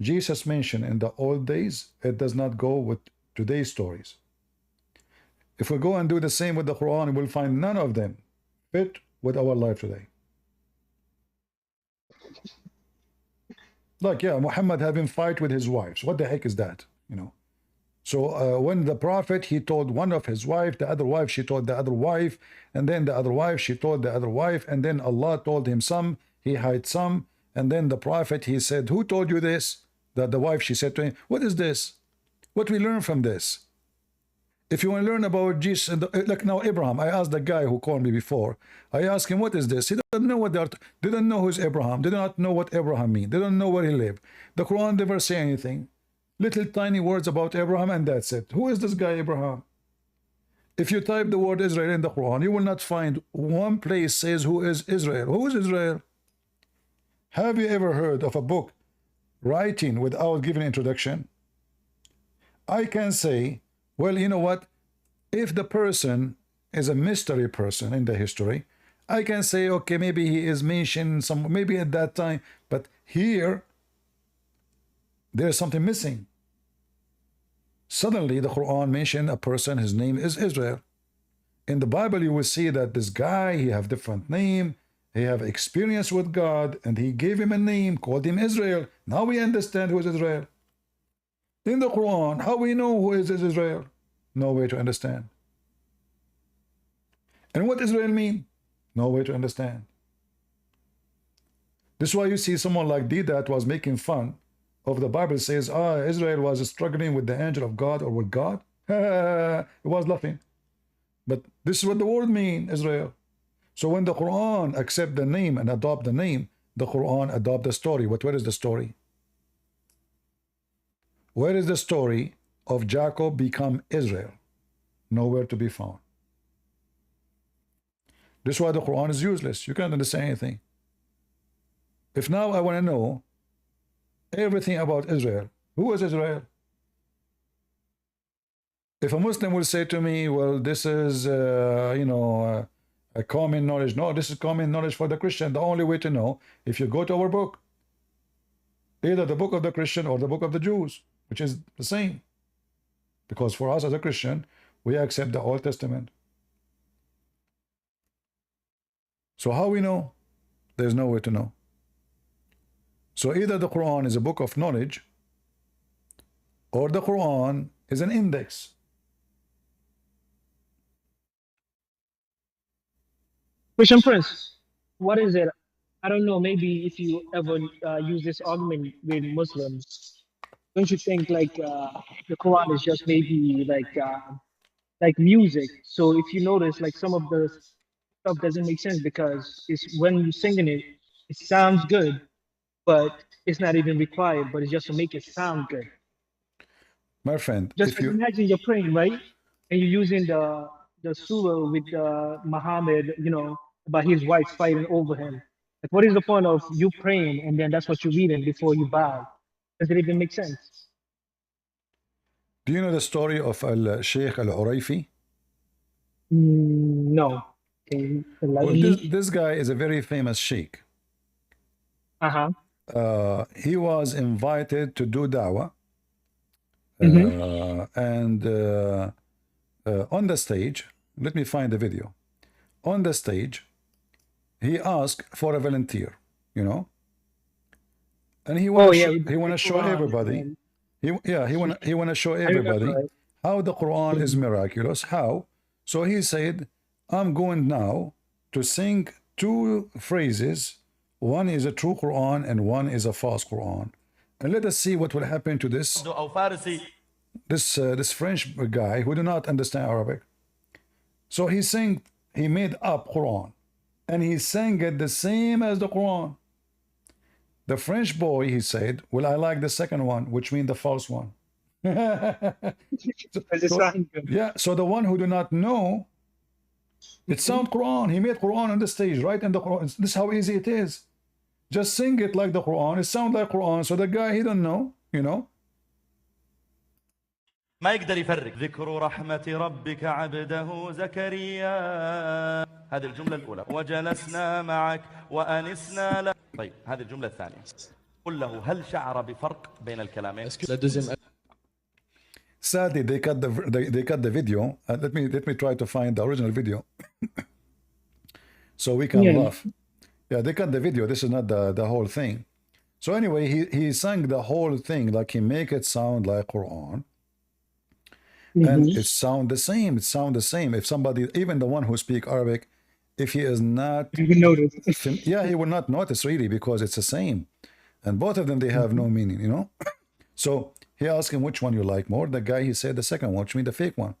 Jesus mentioned in the old days. It does not go with today's stories. If we go and do the same with the Quran, we'll find none of them fit with our life today. Like, yeah, Muhammad having fight with his wives. What the heck is that? You know. So when the prophet, he told one of his wife, the other wife, she told the other wife, and then the other wife, she told the other wife, and then Allah told him some, he hid some, and then the prophet, he said, who told you this? That the wife, she said to him, what is this? What we learn from this? If you want to learn about Jesus, like now Abraham, I asked the guy who called me before, I asked him, what is this? He doesn't know what they didn't know who's Abraham. They do not know what Abraham means. They don't know where he lived. The Quran never say anything. Little tiny words about Abraham, and that's it. Who is this guy Abraham? If you type the word Israel in the Quran, you will not find one place says who is Israel. Who is Israel? Have you ever heard of a book writing without giving introduction? I can say, well, you know what? If the person is a mystery person in the history, I can say, okay, maybe he is mentioned some, maybe at that time, but here there's something missing. Suddenly the Quran mentioned a person, his name is Israel. In the Bible you will see that this guy, he have different name, he have experience with God, and he gave him a name, called him Israel. Now we understand who is Israel. In the Quran, how we know who is Israel? No way to understand. And what Israel mean? No way to understand. This is why you see someone like Didat was making fun of the Bible, says, Israel was struggling with the angel of God or with God. It was laughing. But this is what the word mean, Israel. So when the Quran accept the name and adopt the name, the Quran adopt the story. But where is the story? Where is the story of Jacob become Israel? Nowhere to be found. This is why the Quran is useless. You can't understand anything. If now I want to know everything about Israel, who is Israel? If a Muslim will say to me, well, this is, a common knowledge. No, this is common knowledge for the Christian. The only way to know, if you go to our book, either the book of the Christian or the book of the Jews, which is the same. Because for us as a Christian, we accept the Old Testament. So how we know? There's no way to know. So either the Quran is a book of knowledge, or the Quran is an index. Christian Prince, what is it? I don't know, maybe if you ever use this argument with Muslims, don't you think like the Quran is just maybe like like music. So if you notice, like some of the stuff doesn't make sense because it's when you're singing it, it sounds good, but it's not even required, but it's just to make it sound good. My friend, Just if like you imagine you're praying, right? And you're using the surah with Muhammad, you know, about his wife fighting over him. Like, what is the point of you praying and then that's what you're reading before you bow? Does it even make sense? do you know the story of Al Sheikh Al Uraifi? No. Can you Well, enlighten me? this guy is a very famous sheikh. Uh-huh. He was invited to do dawah, and on the stage, let me find the video. On the stage, he asked for a volunteer, you know, and he Oh want yeah, to with he want the to show Quran everybody. and He want to show I remember everybody it. how the Quran is miraculous. How? So he said, "I'm going now to sing two phrases. One is a true Quran and one is a false Quran, and let us see what will happen to this French guy who do not understand Arabic." So he made up Quran, and he sang it the same as the Quran. The French boy, he said, well, I like the second one, which means the false one. So the one who do not know, it sounds Quran. He made Quran on the stage, right in the Quran. This is how easy it is. Just sing it like the Quran. It sounds like Quran. So the guy, he don't know, you know. ما يقدر يفرق ذكر رحمة ربك عبده زكريا. هذه الجملة الأولى. وجلسنا معك وأنسنا له. طيب هذه الجملة الثانية. قل له هل شعر بفرق بين الكلامين؟ Sadly, they cut the video. Let me try to find the original video, so we can laugh. Yeah, they cut the video. This is not the whole thing. So anyway, he sang the whole thing like he make it sound like Quran. And it sound the same. It sound the same. If somebody, even the one who speak Arabic, if he is not, yeah, he will not notice really because it's the same. And both of them, they have no meaning, you know. So he asked him which one you like more. The guy, he said the second one, which means the fake one.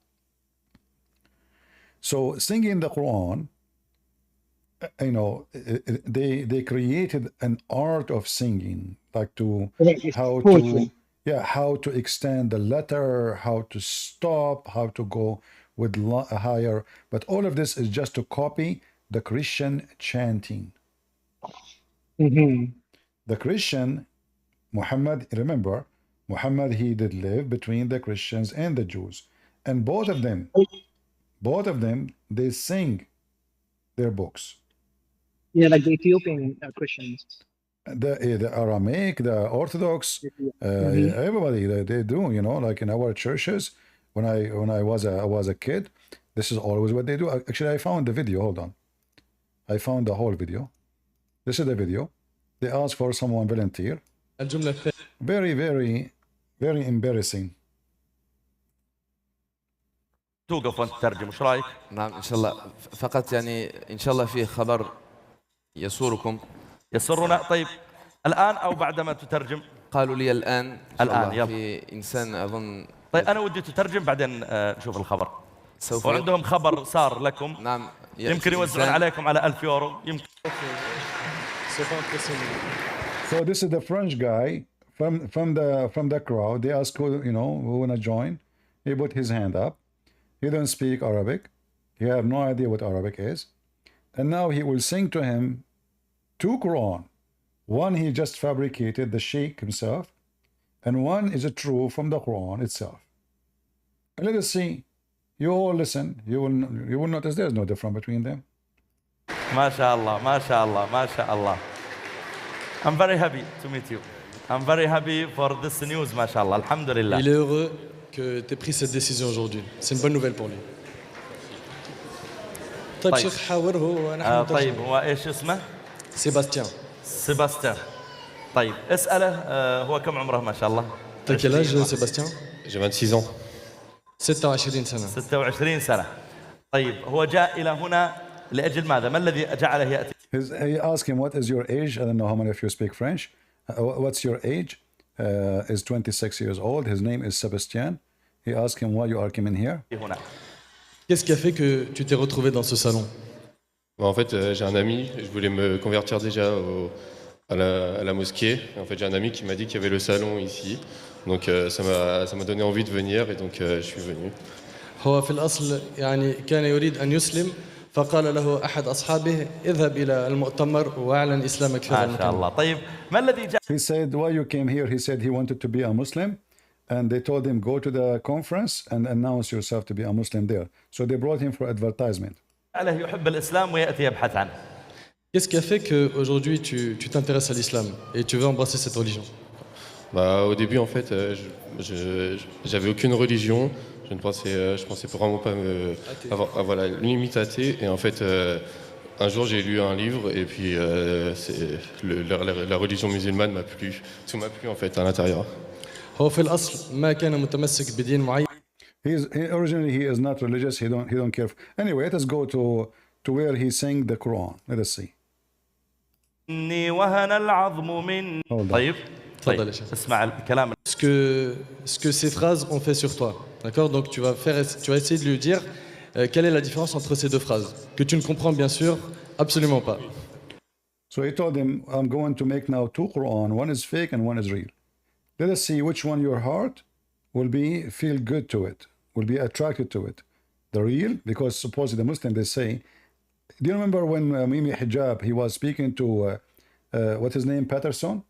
So singing the Quran, you know, they created an art of singing, like to how to extend the letter, how to stop, how to go with higher. But all of this is just to copy the Christian chanting. The Christian, Muhammad, remember, Muhammad, he did live between the Christians and the Jews. And both of them, they sing their books. Yeah, like the Ethiopian Christians. The Aramaic, the Orthodox, everybody they do, you know, like in our churches. When I was a kid, this is always what they do. Actually, I found the video. Hold on, I found the whole video. This is the video. They asked for someone volunteer. Very, very, very embarrassing. توقف وانت تترجم، ايش رايك؟ نعم ان شاء الله، فقط يعني ان شاء الله فيه خبر يسركم. يسرنا. طيب الان او بعدما تترجم؟ قالوا لي الان. الان يلا. في انسان اظن. طيب انا ودي تترجم بعدين نشوف الخبر. سوف. وعندهم خبر صار لكم. نعم. يمكن يوزعون عليكم على 1000 يورو يمكن. So this is the French guy from the crowd. They ask who who wanna join. He put his hand up. He don't speak Arabic. He have no idea what Arabic is. And now he will sing to him two Quran. One he just fabricated, the sheikh himself, and one is a true from the Quran itself. And let us see. You all listen. You will notice there's no difference between them. ما شاء الله ما شاء الله ما شاء الله. I'm very happy to meet you. I'm very happy for this news, ما شاء الله. الحمد لله. Il est heureux que tu aies pris cette décision aujourd'hui. C'est une bonne nouvelle pour lui. طيب شيخ حاوره ونحن طيب هو ايش اسمه؟ سيباستيان. سيباستيان. طيب اسأله هو كم عمره ما شاء الله؟ T'as quel âge Sébastien? J'ai 26 ans. 26 سنة. 26 سنة. طيب هو جاء إلى هنا لأجل ماذا؟ ما الذي جعله يأتي؟ He asked him, what is your age? I don't know how many of you speak French. What's your age? Is 26 years old. His name is Sebastian. He asked him why you are coming here. هنا. Qu'est-ce qui a fait que tu t'es retrouvé dans ce salon? En fait, j'ai un ami, je voulais me convertir déjà à la mosquée. Et en fait, j'ai un ami qui m'a dit qu'il y avait le salon ici. Donc ça m'a donné envie de venir et donc je suis venu. هو في الأصل يعني كان يريد أن يسلم فقال له أحد أصحابه اذهب إلى المؤتمر واعلن إسلامك في هذا ما شاء المكان. الله. طيب ما الذي جاء؟ He said, why you came here? He said he wanted to be a Muslim. And they told him, go to the conference and announce yourself to be a Muslim there. So they brought him for advertisement. له يحب الإسلام ويأتي يبحث عنه. Qu'est-ce qui a fait qu'aujourd'hui tu t'intéresses à l'islam et tu veux embrasser cette religion? Au début, en fait, j'avais aucune religion. Je pensais vraiment pas voilà, limite athée. Et en fait, un jour, j'ai lu un livre et puis la religion musulmane m'a plu. Tout m'a plu en fait à l'intérieur. هو في الأصل ما كان متمسك بدين معين. Originally he is not religious. He don't care. Anyway, let us go to where he sang the Quran. Let us see. إني وهن العظم من. طيب. تفضل يا شيخ. اسمع الكلام. Ce que ces phrases ont fait sur toi, d'accord? Donc tu vas essayer de lui dire quelle est la différence entre ces deux phrases que tu ne comprends bien sûr absolument pas. So he told him, I'm going to make now two Quran. One is fake and one is real. Let us see which one your heart will feel good to it, will be attracted to it. The real, because supposedly the Muslim, they say, do you remember when Mimi Hijab, he was speaking to, what's his name, Patterson?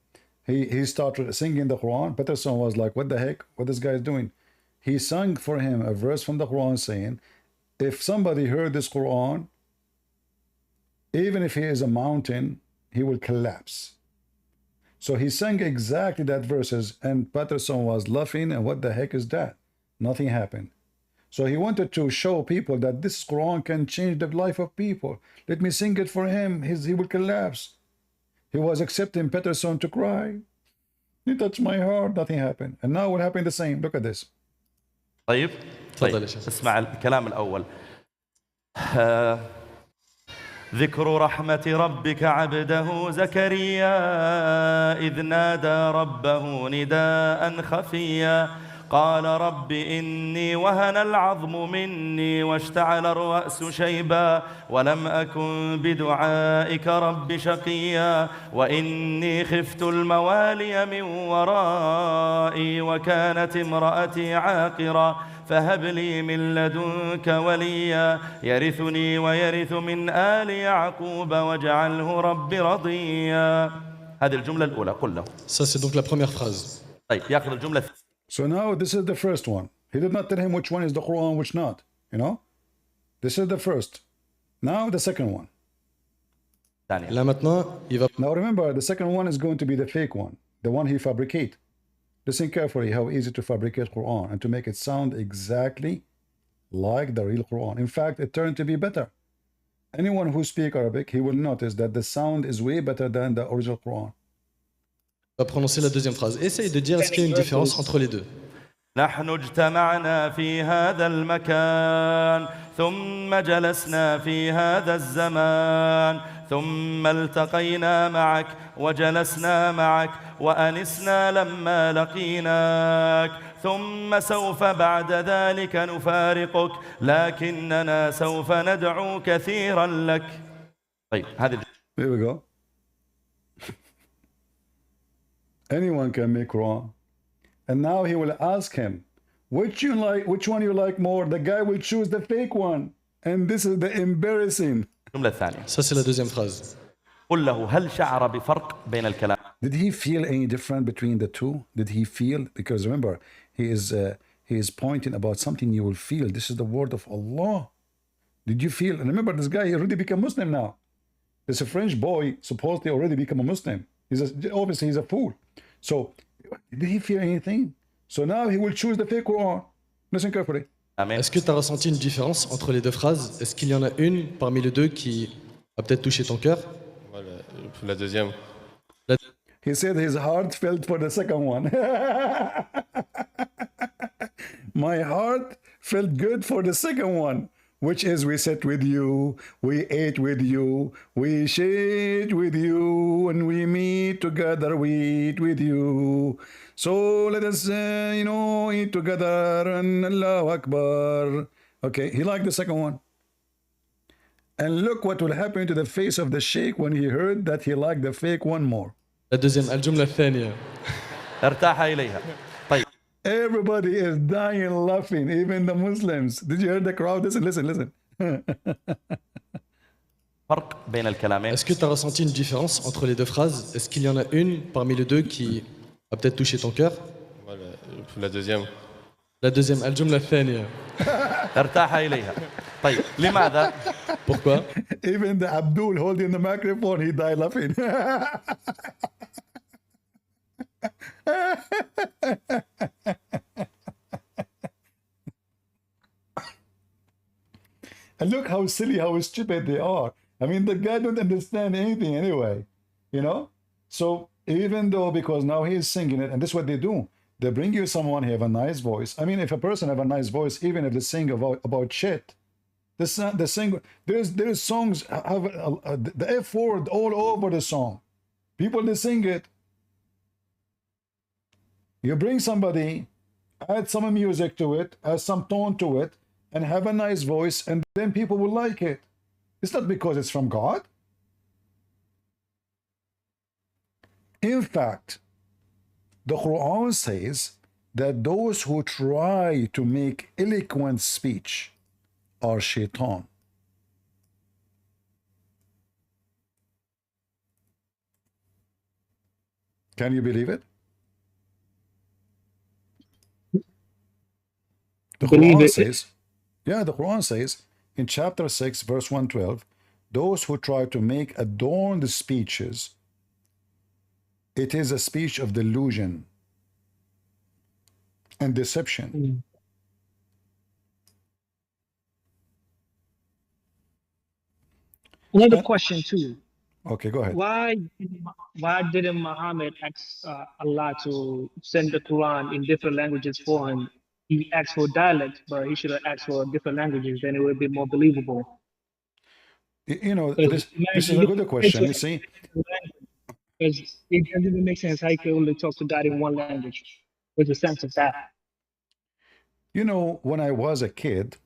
He started singing the Quran. Patterson was like, what the heck? What this guy is doing? He sang for him a verse from the Quran saying, if somebody heard this Quran, even if he is a mountain, he will collapse. So he sang exactly that verses, and Patterson was laughing, and what the heck is that? Nothing happened. So he wanted to show people that this Quran can change the life of people. Let me sing it for him. He will collapse. He was accepting Patterson to cry. He touched my heart. Nothing happened. And now will happen the same. Look at this. طيب. اسمع الكلام الأول. ذكر رحمة ربك عبده زكريا إذ نادى ربه نداء خفيا قال رب إني وهن العظم مني واشتعل الرأس شيبا ولم أكن بدعائك رب شقيا وإني خفت الموالي من ورائي وكانت امرأتي عاقرا فهب لي من لدنك وليا يرثني ويرث من آل يعقوب واجعله رب رضيا. هذه الجملة الأولى قل له. Ça c'est donc la première phrase. طيب يأخذ الجملة الثانية. So now this is the first one. He did not tell him which one is the Quran, which not. You know? This is the first. Now the second one. Là maintenant, il va... Now remember, the second one is going to be the fake one. The one he fabricate. Listen carefully how easy to fabricate Quran and to make it sound exactly like the real Quran. In fact, it turned to be better. Anyone who speaks Arabic, he will notice that the sound is way better than the original Quran. Va prononcer la deuxième phrase. Essaye de dire est-ce qu'il y a une différence entre les deux. نحن اجتمعنا في هذا المكان ثم جلسنا في هذا الزمان ثم التقينا معك وجلسنا معك وأنسنا لما لقيناك ثم سوف بعد ذلك نفارقك لكننا سوف ندعو كثيرا لك. طيب هذه. Here we go. Anyone can make Quran. And now he will ask him, which one you like more? The guy will choose the fake one. And this is the embarrassing. الجملة الثانية. Ça c'est la deuxième phrase. قل له هل شعر بفرق بين الكلام. Did he feel any different between the two? Did he feel? Because remember, he is pointing about something you will feel. This is the word of Allah. Did you feel? And remember, this guy, he already become Muslim now. This a French boy supposedly already become a Muslim. Obviously he's a fool. So did he feel anything? So now he will choose the fake Quran. Listen carefully. Est-ce que tu as ressenti une différence entre les deux phrases? Est-ce qu'il y en a une parmi les deux qui a peut-être touché ton cœur? Voilà, la deuxième. He said his heart felt for the second one. My heart felt good for the second one, which is we sat with you, we ate with you, we shared with you, and we meet together, we eat with you. So let us, eat together, and Allahu Akbar. Okay, he liked the second one. And look what will happen to the face of the sheikh when he heard that he liked the fake one more. La deuxième, الجملة الثانية. ارتاح إليها. طيب. Everybody is dying laughing, even the Muslims. Did you hear the crowd? Listen. فرق بين الكلامين. Est-ce que tu as ressenti une différence entre les deux phrases? Est-ce qu'il y en a une parmi les deux qui a peut-être touché ton cœur? Voilà, la deuxième. La deuxième, الجملة الثانية. ارتاح إليها. طيب لماذا؟ Pourquoi? Even the Abdul holding the microphone, he died laughing. And look how silly, how stupid they are. I mean, the guy don't understand anything anyway, you know? So even though, because now he is singing it, and this is what they do. They bring you someone who have a nice voice. I mean, if a person have a nice voice, even if they sing about shit, the sing, there's songs have the F word all over the song. People, they sing it. You bring somebody, add some music to it, add some tone to it, and have a nice voice, and then people will like it. It's not because it's from God. In fact, the Quran says that those who try to make eloquent speech are shaitan. Can you believe it? The Quran says, yeah, the Quran says in chapter 6, verse 112, those who try to make adorned speeches, it is a speech of delusion and deception. Another question too. Okay, go ahead. Why didn't Muhammad ask Allah to send the Quran in different languages for him? He asked for dialects, but he should have asked for different languages, then it would be more believable. You know, this is a good question. You see, because it doesn't even make sense how you can only talk to God in one language. What's the sense of that? You know, when I was a kid,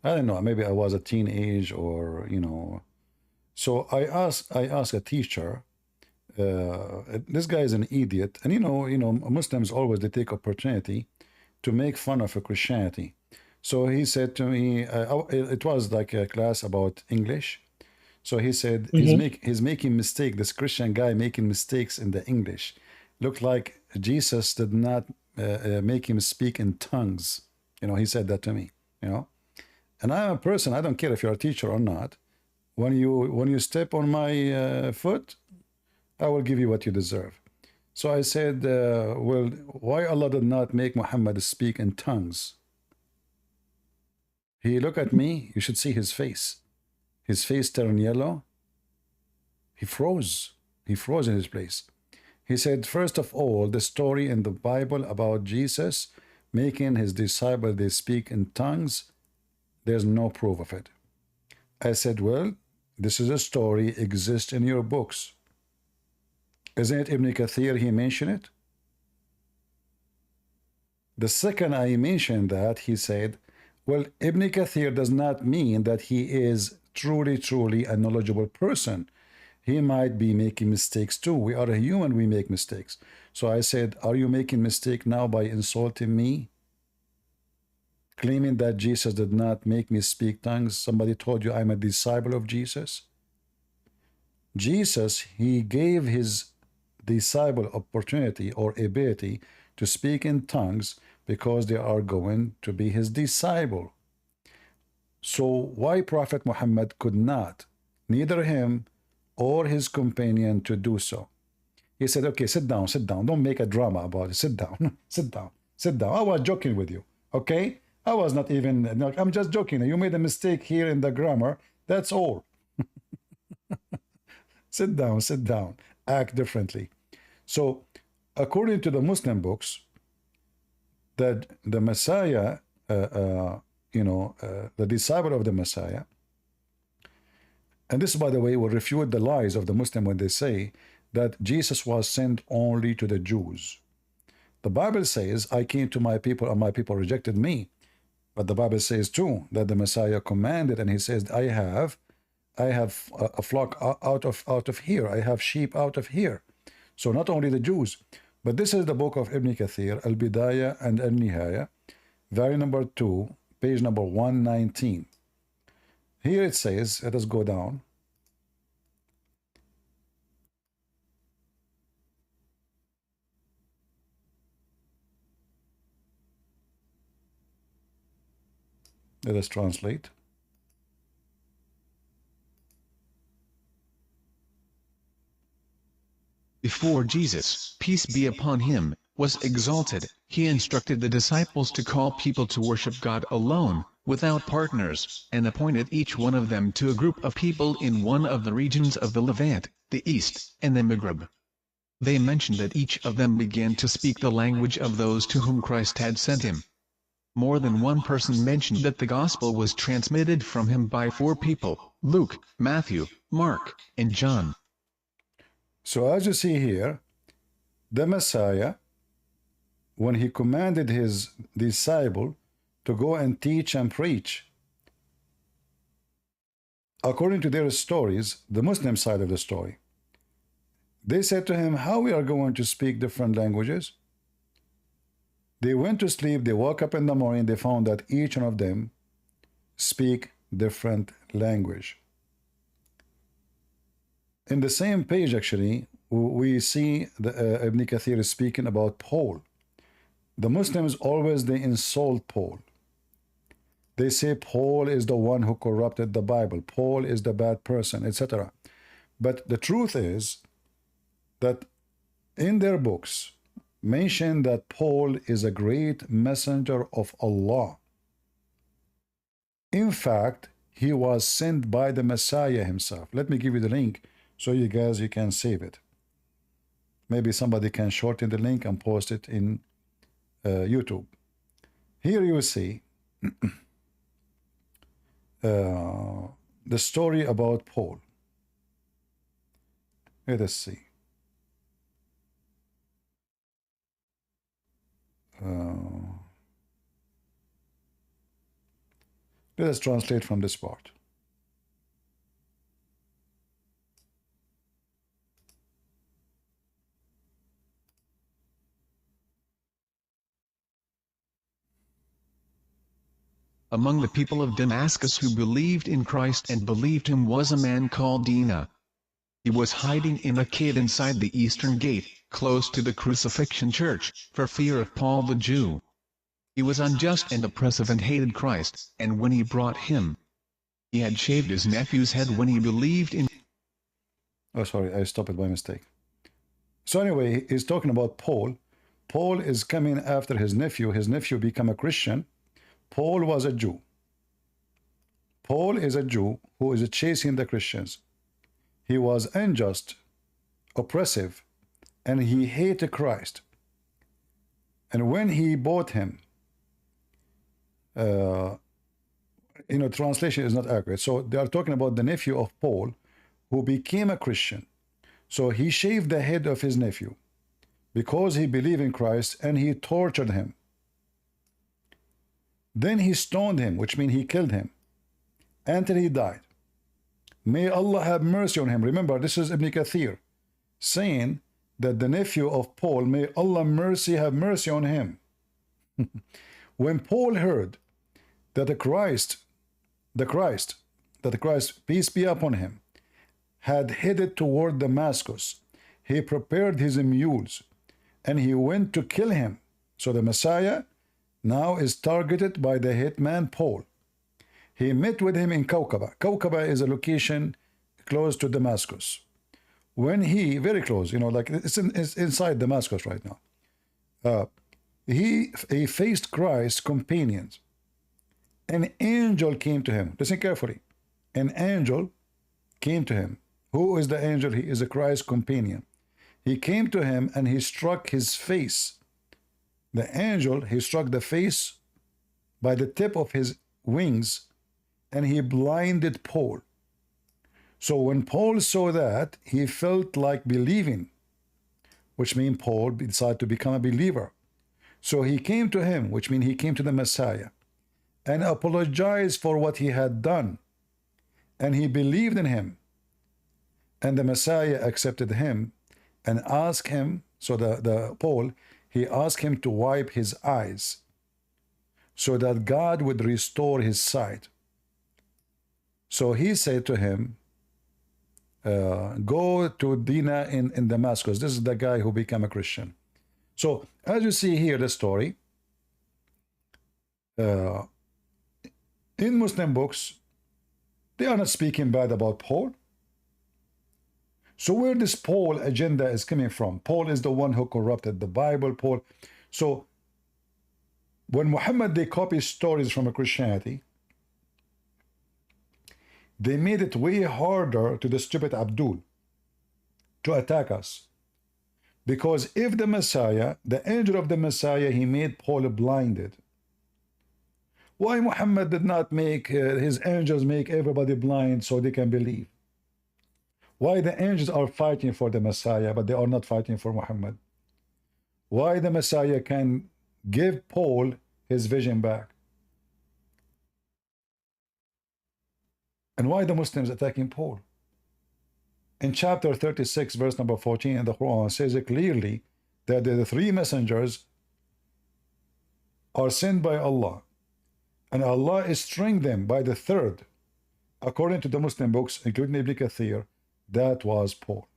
I don't know, maybe I was a teenage or, you know, so I asked a teacher, this guy is an idiot, and you know, Muslims always, they take opportunity to make fun of Christianity. So he said to me, it was like a class about English. So he said, he's making mistake, this Christian guy making mistakes in the English. Looked like Jesus did not make him speak in tongues. You know, he said that to me, you know. And I'm a person, I don't care if you're a teacher or not. When you step on my foot, I will give you what you deserve. So I said, well, why Allah did not make Muhammad speak in tongues? He looked at me, you should see his face. His face turned yellow. He froze. He froze in his place. He said, first of all, the story in the Bible about Jesus making his disciples, they speak in tongues, there's no proof of it. I said, well, this is a story, exists in your books. Isn't it Ibn Kathir, he mentioned it? The second I mentioned that, he said, well, Ibn Kathir does not mean that he is truly a knowledgeable person. He might be making mistakes too. We are a human, we make mistakes. So I said, are you making mistake now by insulting me? Claiming that Jesus did not make me speak tongues. Somebody told you I'm a disciple of Jesus. Jesus, he gave his disciple opportunity or ability to speak in tongues because they are going to be his disciple. So why Prophet Muhammad could not, neither him or his companion, to do so? He said, okay, sit down, don't make a drama about it, sit down, sit down. I was joking with you, okay? I was not even, no, I'm just joking. You made a mistake here in the grammar, that's all. Sit down, act differently. So according to the Muslim books, that the Messiah, the disciple of the Messiah, and this, by the way, will refute the lies of the Muslim when they say that Jesus was sent only to the Jews. The Bible says, I came to my people and my people rejected me. But the Bible says too that the Messiah commanded, and he says, I have a flock out of here. I have sheep out of here. So not only the Jews, but this is the book of Ibn Kathir, Al-Bidayah and Al-Nihaya, volume number 2, page number 119. Here it says, let us go down. Let us translate. Before Jesus, peace be upon him, was exalted, he instructed the disciples to call people to worship God alone, without partners, and appointed each one of them to a group of people in one of the regions of the Levant, the East, and the Maghreb. They mentioned that each of them began to speak the language of those to whom Christ had sent him. More than one person mentioned that the gospel was transmitted from him by 4 people, Luke, Matthew, Mark, and John. So as you see here, the Messiah, when he commanded his disciple to go and teach and preach, according to their stories, the Muslim side of the story, they said to him, how we are going to speak different languages? They went to sleep, they woke up in the morning, they found that each one of them speak different language. In the same page, actually, we see the, Ibn Kathir is speaking about Paul. The Muslims always, they insult Paul. They say Paul is the one who corrupted the Bible. Paul is the bad person, etc. But the truth is that in their books, mention that Paul is a great messenger of Allah. In fact, he was sent by the Messiah himself. Let me give you the link so you guys, you can save it. Maybe somebody can shorten the link and post it in YouTube. Here you see the story about Paul. Let us see. Let us translate from this part. Among the people of Damascus who believed in Christ and believed him was a man called Dina. He was hiding in a cave inside the eastern gate, close to the crucifixion church, for fear of Paul the Jew. He was unjust and oppressive and hated Christ, and when he brought him, he had shaved his nephew's head when he believed in... Oh, sorry, I stopped it by mistake. So anyway, he's talking about Paul. Paul is coming after his nephew. His nephew became a Christian. Paul was a Jew. Paul is a Jew who is chasing the Christians. He was unjust, oppressive, and he hated Christ. And when he bought him, translation is not accurate. So they are talking about the nephew of Paul who became a Christian. So he shaved the head of his nephew because he believed in Christ, and he tortured him. Then he stoned him, which means he killed him, until he died. May Allah have mercy on him. Remember, this is Ibn Kathir saying that the nephew of Paul, may Allah have mercy on him. When Paul heard that the Christ, peace be upon him, had headed toward Damascus, he prepared his mules and he went to kill him. So the Messiah now is targeted by the hitman Paul. He met with him in Kawkaba. Kawkaba is a location close to Damascus. When he, very close, like it's inside Damascus right now. He faced Christ's companions. An angel came to him. Listen carefully. An angel came to him. Who is the angel? He is a Christ's companion. He came to him and he struck his face. The angel, he struck the face by the tip of his wings, and he blinded Paul. So when Paul saw that, he felt like believing, which means Paul decided to become a believer. So he came to him, which means he came to the Messiah, and apologized for what he had done. And he believed in him. And the Messiah accepted him and asked him, so the Paul, he asked him to wipe his eyes so that God would restore his sight. So he said to him, go to Dina in Damascus. This is the guy who became a Christian. So as you see here, the story, in Muslim books, they are not speaking bad about Paul. So where this Paul agenda is coming from? Paul is the one who corrupted the Bible. Paul. So when Muhammad, they copy stories from a Christianity, they made it way harder to the stupid Abdul to attack us. Because if the Messiah, the angel of the Messiah, he made Paul blinded. Why Muhammad did not make his angels make everybody blind so they can believe? Why the angels are fighting for the Messiah, but they are not fighting for Muhammad? Why the Messiah can give Paul his vision back? And why the Muslims attacking Paul? In chapter 36, verse number 14 in the Quran says it clearly that the three messengers are sent by Allah, and Allah is stringing them by the third. According to the Muslim books, including Ibn Kathir, that was Paul.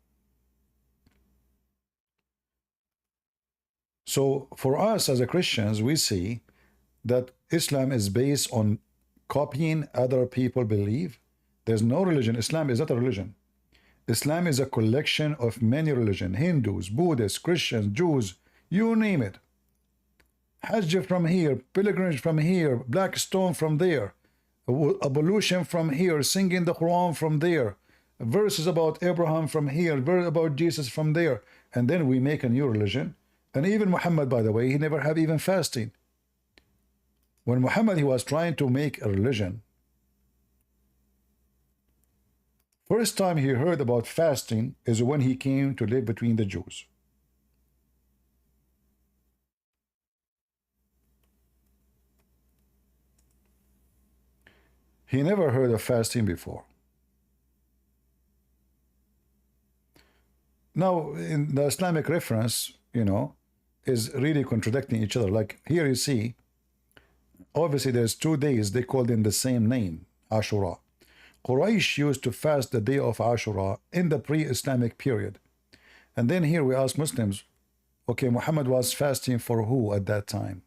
So for us as a Christians, we see that Islam is based on copying other people believe. There's no religion. Islam is not a religion. Islam is a collection of many religions: Hindus, Buddhists, Christians, Jews, you name it. Hajj from here, pilgrimage from here, black stone from there, ablution from here, singing the Quran from there, verses about Abraham from here, verse about Jesus from there, and then we make a new religion. And even Muhammad, by the way, he never had even fasting. When Muhammad, he was trying to make a religion, first time he heard about fasting is when he came to live between the Jews. He never heard of fasting before. Now, in the Islamic reference, you know, is really contradicting each other. Like here you see, obviously there's 2 days, they call them the same name, Ashura. Quraysh used to fast the day of Ashura in the pre-Islamic period. And then here we ask Muslims, okay, Muhammad was fasting for who at that time?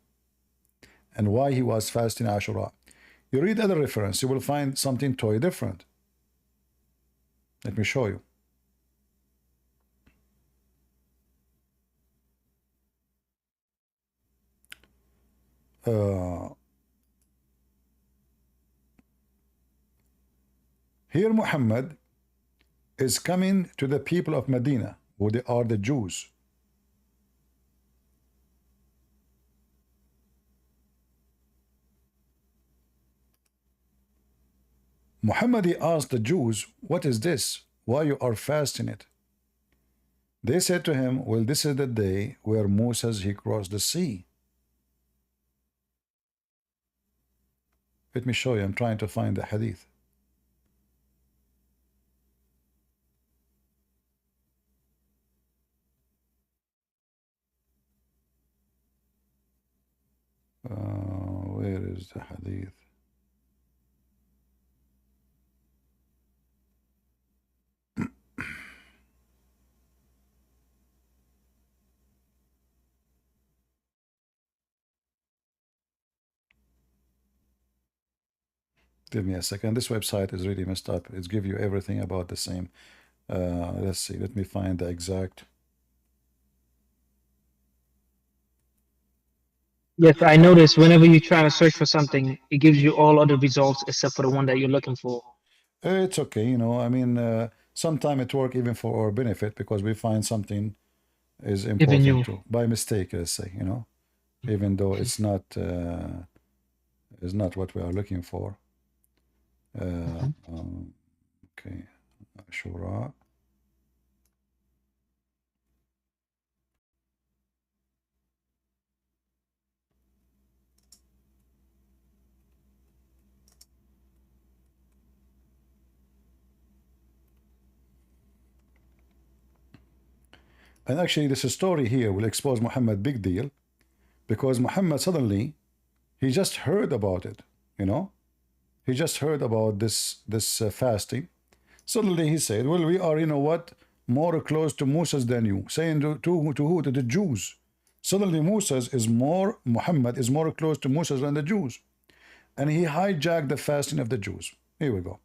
And why he was fasting Ashura? You read other reference, you will find something totally different. Let me show you. Here Muhammad is coming to the people of Medina, who they are the Jews. Muhammad, he asked the Jews, what is this? Why you are fasting it? They said to him, well, this is the day where Moses, he crossed the sea. Let me show you, I'm trying to find the hadith. Where is the hadith? Give me a second. This website is really messed up. It's give you everything about the same. Let's see. Let me find the exact. Yes, I noticed whenever you try to search for something, it gives you all other results except for the one that you're looking for. It's okay, you know. I mean, sometimes it works even for our benefit because we find something is Even important you. too by mistake. Let's say, you know, even though it's not what we are looking for. Okay, Ashura. And actually, this story here will expose Muhammad big deal, because Muhammad suddenly, he just heard about it, you know? He just heard about this fasting. Suddenly he said, well, we are, you know what, more close to Moses than you. Saying to who? To the Jews. Suddenly Muhammad is more close to Moses than the Jews. And he hijacked the fasting of the Jews. Here we go.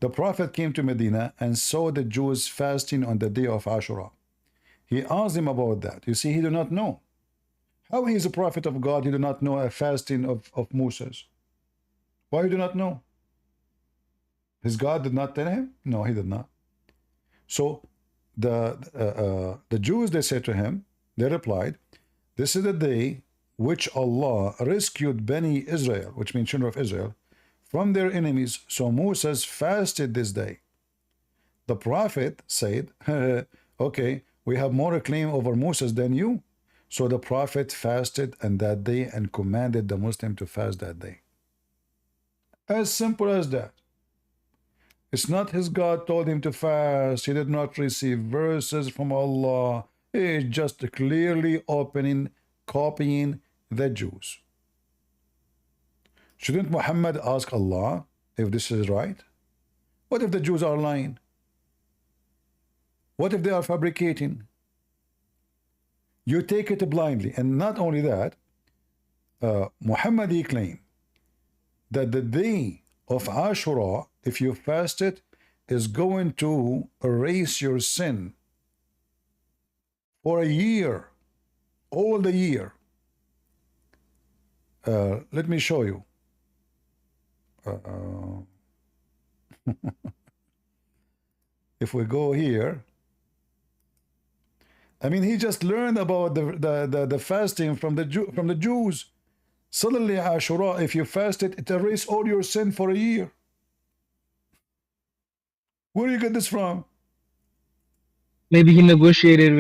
The Prophet came to Medina and saw the Jews fasting on the day of Ashura. He asked him about that. You see, he did not know. How he is a prophet of God, he did not know a fasting of Moses? Why he did not know? His God did not tell him? No, he did not. So the Jews, they said to him, they replied, this is the day which Allah rescued Bani Israel, which means children of Israel, from their enemies. So Moses fasted this day. The Prophet said, okay, we have more claim over Moses than you. So the Prophet fasted on that day and commanded the Muslim to fast that day. As simple as that. It's not his God told him to fast. He did not receive verses from Allah. He's just clearly copying the Jews. Shouldn't Muhammad ask Allah if this is right? What if the Jews are lying? What if they are fabricating? You take it blindly. And not only that, Muhammad, he claimed that the day of Ashura, if you fast it, is going to erase your sin for a year, all the year. Let me show you. If we go here, I mean, he just learned about the fasting from the Jews. Suddenly, Ashura, if you fast it, it erases all your sin for a year. Where do you get this from? Maybe he negotiated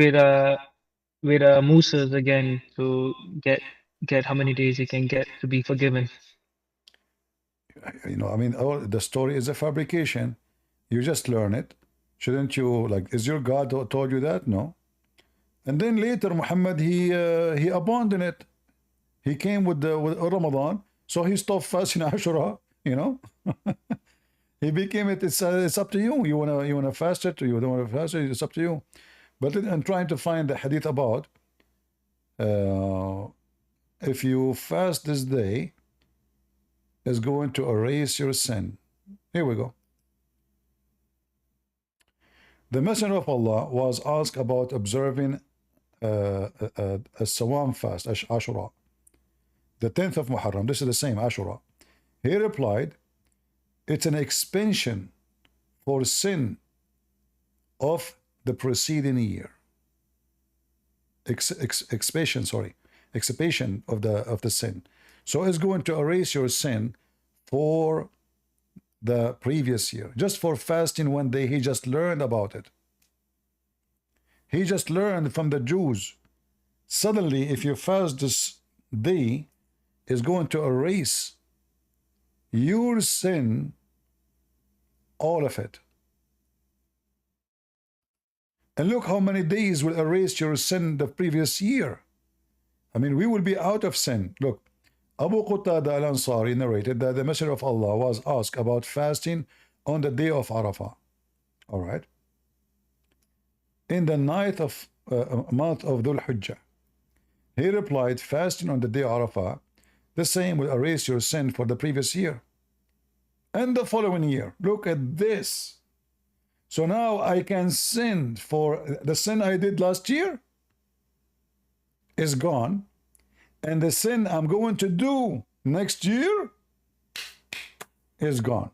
with Moses again to get how many days he can get to be forgiven. You know, I mean, the story is a fabrication. You just learn it. Shouldn't you, like, is your God told you that? No. And then later, Muhammad, he abandoned it. He came with Ramadan, so he stopped fasting Ashura, you know. He became it. It's up to you. You wanna fast it, or you don't want to fast it. It's up to you. But I'm trying to find the hadith about if you fast this day, is going to erase your sin. Here we go. The Messenger of Allah was asked about observing a Sawam fast, Ashura, the 10th of Muharram. This is the same, Ashura. He replied, it's an expansion for sin of the preceding year. Expansion of the sin. So it's going to erase your sin for the previous year. Just for fasting one day, he just learned about it. He just learned from the Jews. Suddenly, if you fast this day, is going to erase your sin, all of it. And look how many days will erase your sin the previous year. I mean, we will be out of sin. Look, Abu Qatada al-Ansari narrated that the Messenger of Allah was asked about fasting on the day of Arafah. All right. In the ninth of month of Dhul Hijjah. He replied, fasting on the day of Arafah, the same will erase your sin for the previous year and the following year. Look at this. So now I can sin for the sin I did last year is gone, and the sin I'm going to do next year is gone.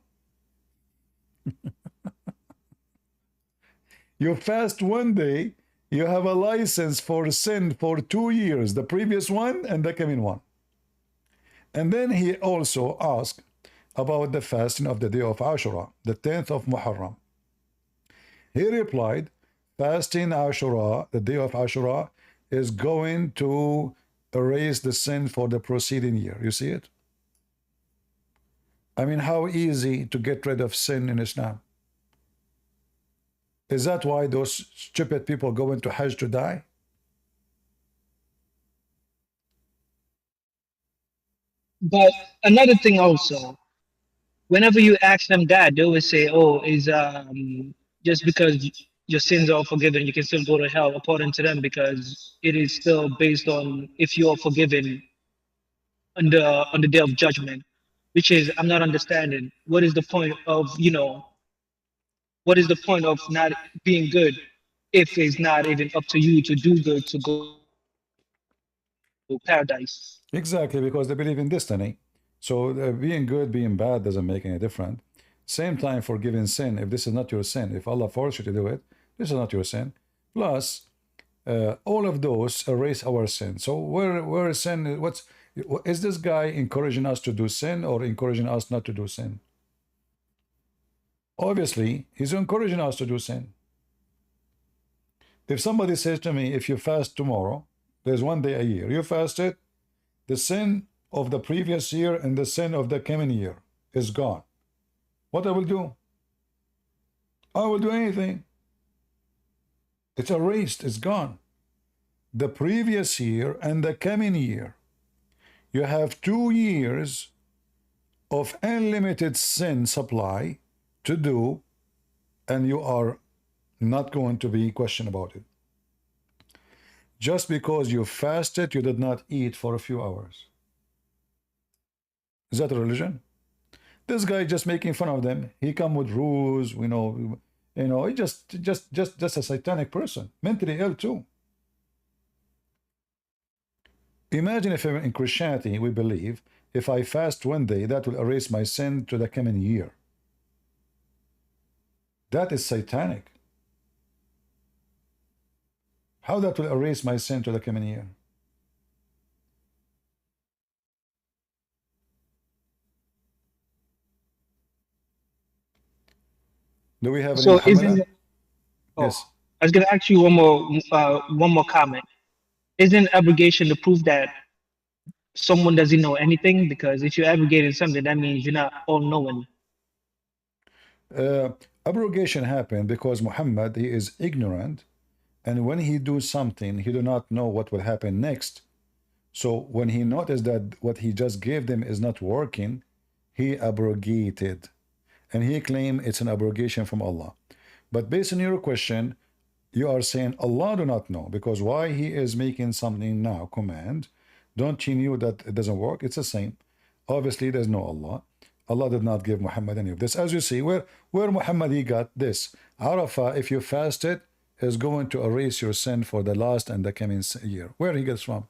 You fast one day, you have a license for sin for 2 years, the previous one and the coming one. And then he also asked about the fasting of the day of Ashura, the 10th of Muharram. He replied, fasting Ashura, the day of Ashura, is going to erase the sin for the preceding year. You see it? I mean, how easy to get rid of sin in Islam. Is that why those stupid people go into Hajj to die? But another thing also, whenever you ask them that, they always say, "Oh, is just because your sins are forgiven, you can still go to hell," according to them, because it is still based on if you are forgiven on the day of judgment, which is I'm not understanding. What is the point of what is the point of not being good if it's not even up to you to do good to go paradise? Exactly, because they believe in destiny. So being good, being bad doesn't make any difference. Same time, forgiving sin. If this is not your sin, if Allah forced you to do it, this is not your sin. Plus, all of those erase our sin. So where is sin? What's is this guy encouraging us to do sin or encouraging us not to do sin? Obviously, he's encouraging us to do sin. If somebody says to me, if you fast tomorrow, there's one day a year, you fasted, the sin of the previous year and the sin of the coming year is gone. What I will do? I will do anything. It's erased, it's gone. The previous year and the coming year. You have 2 years of unlimited sin supply to do, and you are not going to be questioned about it. Just because you fasted, you did not eat for a few hours. Is that a religion? This guy just making fun of them. He come with rules, he just a satanic person, mentally ill too. Imagine if in Christianity we believe if I fast one day, that will erase my sin to the coming year. That is satanic. How that will erase my sin to the coming year? Do we have any So Muhammadan? isn't Yes. I was gonna ask you one more comment. Isn't abrogation the proof that someone doesn't know anything? Because if you're abrogating something, that means you're not all knowing. Abrogation happened because Muhammad, he is ignorant, and when he do something, he do not know what will happen next. So when he noticed that what he just gave them is not working, he abrogated, and he claimed it's an abrogation from Allah. But based on your question, you are saying Allah do not know, because why he is making something now command? Don't you knew that it doesn't work? It's the same. Obviously, there's no Allah. Allah did not give Muhammad any of this. As you see, where Muhammad he got this. Arafah, if you fasted, is going to erase your sin for the last and the coming year. Where he gets from?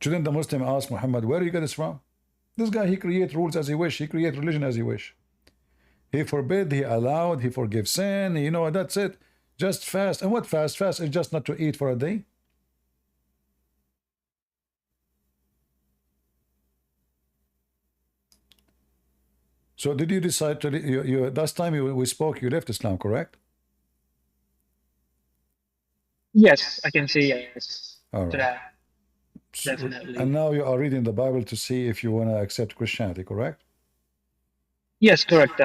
Shouldn't the Muslim ask Muhammad, where you get this from? This guy, he create rules as he wish. He create religion as he wish. He forbid, he allowed, he forgives sin. That's it. Just fast. And what fast? Fast is just not to eat for a day. So did you decide to, last time we spoke, you left Islam, correct? Yes, I can say yes All to right. that. Definitely. And now you are reading the Bible to see if you want to accept Christianity, correct? Yes, correct.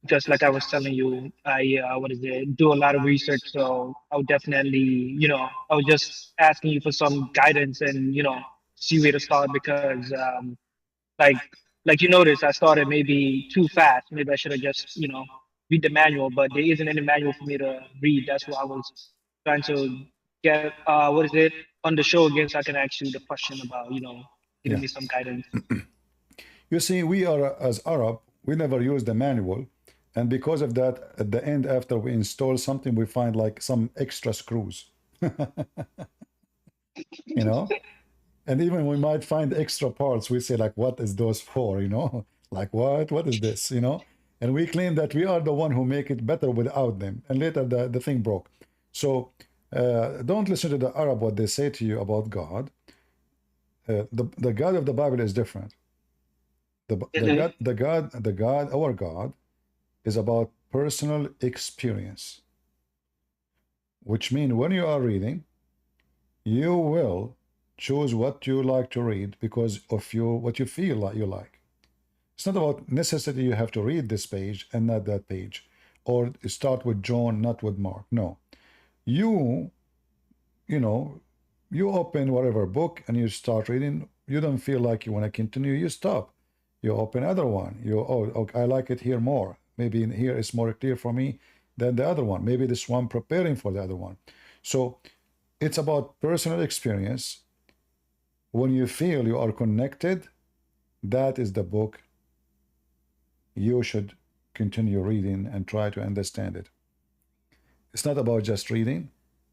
Just like I was telling you, I do a lot of research, so I would definitely, I was just asking you for some guidance and see where to start because, like like you notice, I started maybe too fast. Maybe I should have just read the manual, but there isn't any manual for me to read. That's why I was trying to get on the show again, so I can ask you the question about giving Yeah. me some guidance. You see, we are, as Arab, we never use the manual. And because of that, at the end, after we install something, we find like some extra screws. And even we might find extra parts. We say like, what is those for? Like what is this? And we claim that we are the one who make it better without them. And later the thing broke. So don't listen to the Arab, what they say to you about God. The God of the Bible is different. Our God is about personal experience, which means when you are reading, you will choose what you like to read because of what you feel like you like. It's not about necessity you have to read this page and not that page. or start with John, not with Mark. No. You know, you open whatever book and you start reading. You don't feel like you want to continue, you stop. You open other one. Okay, I like it here more. Maybe in here it's more clear for me than the other one. Maybe this one preparing for the other one. So it's about personal experience. When you feel you are connected, that is the book you should continue reading and try to understand it. It's not about just reading,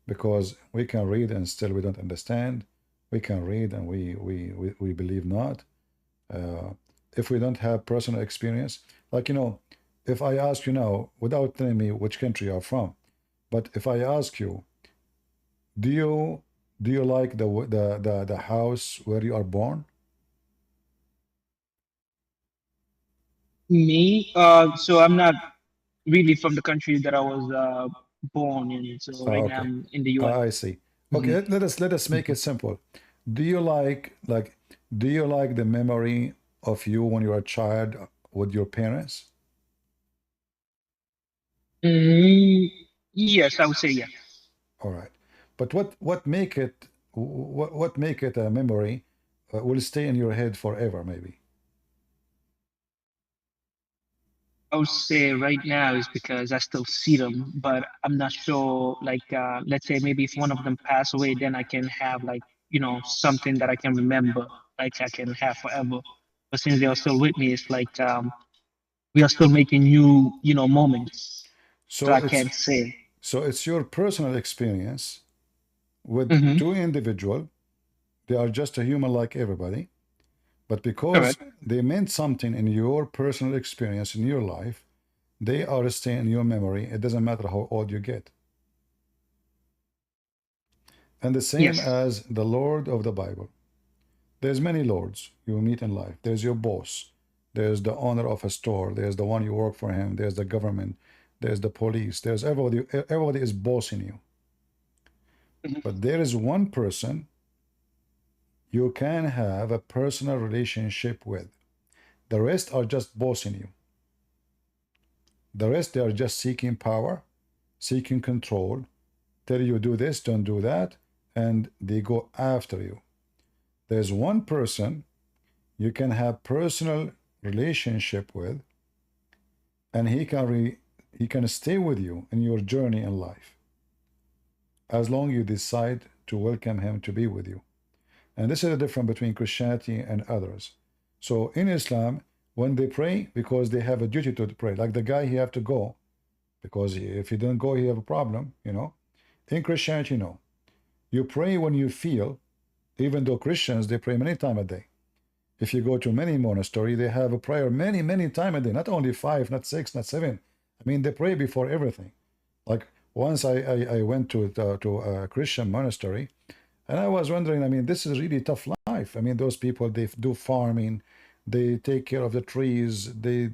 because we can read and still we don't understand. We can read and we believe not. If we don't have personal experience, like, if I ask you now, without telling me which country you're from, but if I ask you, do you like the house where you are born? Me, so I'm not really from the country that I was born in. So right now Okay. I'm in the US. I see. Okay, let us make it simple. Do you like the memory of you when you were a child with your parents? Yes, I would say yes. All right. But what make it a memory will stay in your head forever, maybe? I would say right now is because I still see them, but I'm not sure. Like, let's say maybe if one of them pass away, then I can have like something that I can remember, like I can have forever. But since they are still with me, it's like we are still making new moments. So So I it's can't say. your personal experience with Mm-hmm. two individual. They are just a human like everybody, but because Correct. they meant something in your personal experience in your life, they are staying in your memory. It doesn't matter how old you get. And the same Yes. as the Lord of the Bible. There's many lords you meet in life. There's your boss. There's the owner of a store. There's the one you work for him. There's the government. There's the police. There's everybody. Everybody is bossing you. Mm-hmm. But there is one person you can have a personal relationship with. The rest are just bossing you. The rest, they are just seeking power, seeking control, tell you do this, don't do that, and they go after you. There's one person you can have personal relationship with, and he can stay with you in your journey in life, as long you decide to welcome him to be with you. And this is the difference between Christianity and others. So in Islam, when they pray, because they have a duty to pray, like the guy, he have to go, because if he don't go, he have a problem, In Christianity, no. You pray when you feel, even though Christians, they pray many times a day. If you go to many monasteries, they have a prayer many, many times a day, not only 5, not 6, not 7. I mean, they pray before everything. Like once I went to a Christian monastery, and I was wondering, I mean, this is really tough life. I mean, those people, they do farming, they take care of the trees, they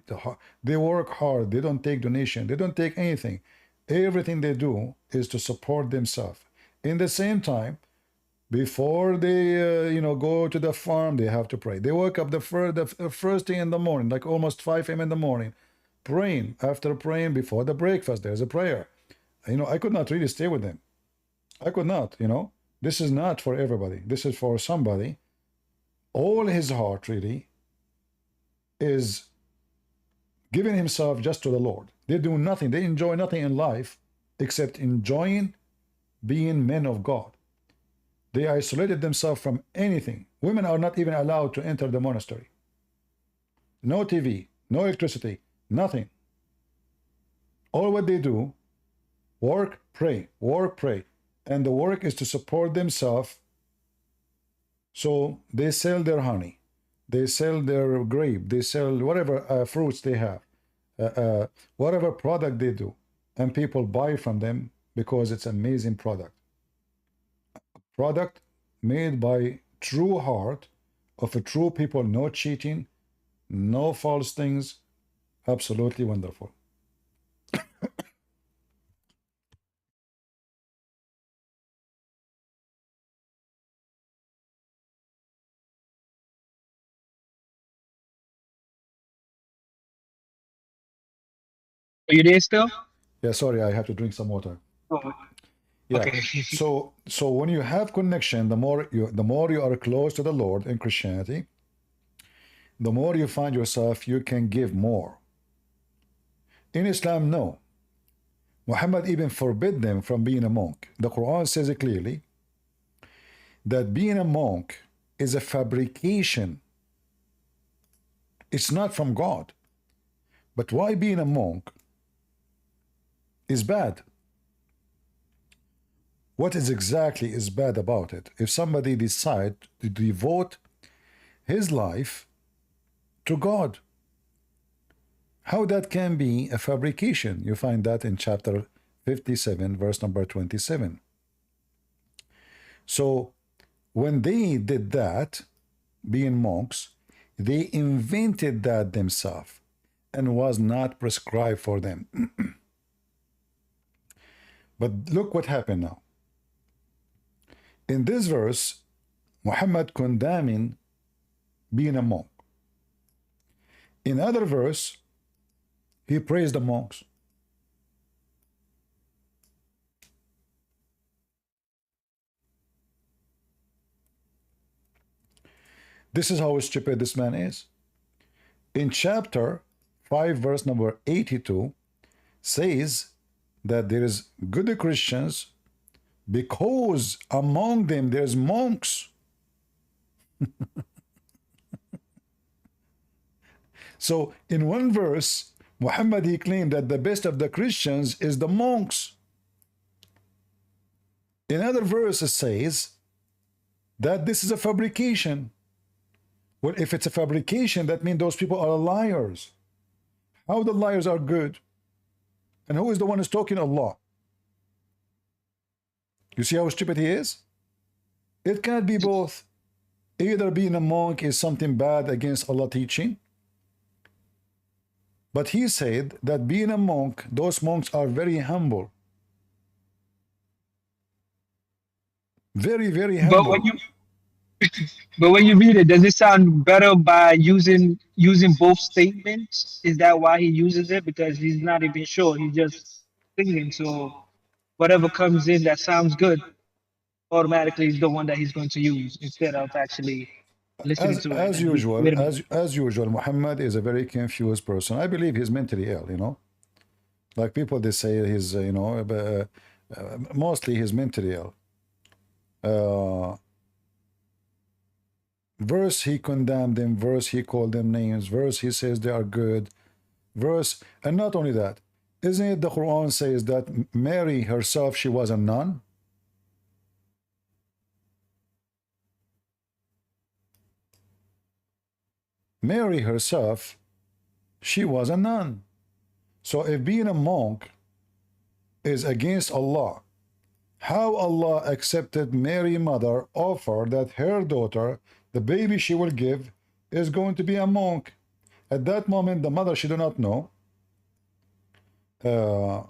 work hard, they don't take donation, they don't take anything. Everything they do is to support themselves. In the same time, before they go to the farm, they have to pray. They wake up the first thing in the morning, like almost 5 a.m. in the morning, praying. After praying, before the breakfast, there's a prayer. I could not really stay with them. I could not. This is not for everybody. This is for somebody. All his heart really is giving himself just to the Lord. They do nothing. They enjoy nothing in life except enjoying being men of God. They isolated themselves from anything. Women are not even allowed to enter the monastery. No TV, no electricity, nothing. All what they do, work, pray, work, pray. And the work is to support themselves. So they sell their honey, they sell their grape, they sell whatever fruits they have, whatever product they do. And people buy from them because it's amazing product. Product made by true heart of a true people, no cheating, no false things. Absolutely wonderful. Are you there still? Yeah, sorry, I have to drink some water. Oh, Yeah. okay. So when you have connection, the more you are close to the Lord in Christianity, the more you find yourself you can give more. In Islam, no. Muhammad even forbid them from being a monk. The Quran says it clearly that being a monk is a fabrication. It's not from God. But why being a monk is bad? What is exactly is bad about it? If somebody decide to devote his life to God, how that can be a fabrication? You find that in chapter 57, verse number 27. So when they did that, being monks, they invented that themselves and was not prescribed for them. But look what happened now. In this verse, Muhammad condemning being a monk. In other verse, he praised the monks. This is how stupid this man is. In chapter 5, verse number 82, says that there is good Christians because among them there's monks. So in one verse, Muhammad, he claimed that the best of the Christians is the monks. In other verse, it says that this is a fabrication. Well, if it's a fabrication, that means those people are liars. How the liars are good? And who is the one who's talking? Allah. You see how stupid he is? It can't be both. Either being a monk is something bad against Allah teaching, but he said that being a monk, those monks are very humble. Very, very humble. But when you read it, does it sound better by using both statements? Is that why he uses it? Because he's not even sure. He's just thinking. So whatever comes in that sounds good, automatically is the one that he's going to use instead of actually listening to it. As usual, as usual, Muhammad is a very confused person. I believe he's mentally ill, you know. Like people, they say he's, you know, mostly he's mentally ill. Verse, he condemned them. Verse, he called them names. Verse, he says they are good. Verse, and not only that, isn't it the Quran says that Mary herself, she was a nun? Mary herself, she was a nun. So if being a monk is against Allah, how Allah accepted Mary mother offer that her daughter, the baby she will give, is going to be a monk? At that moment, the mother, she do not know if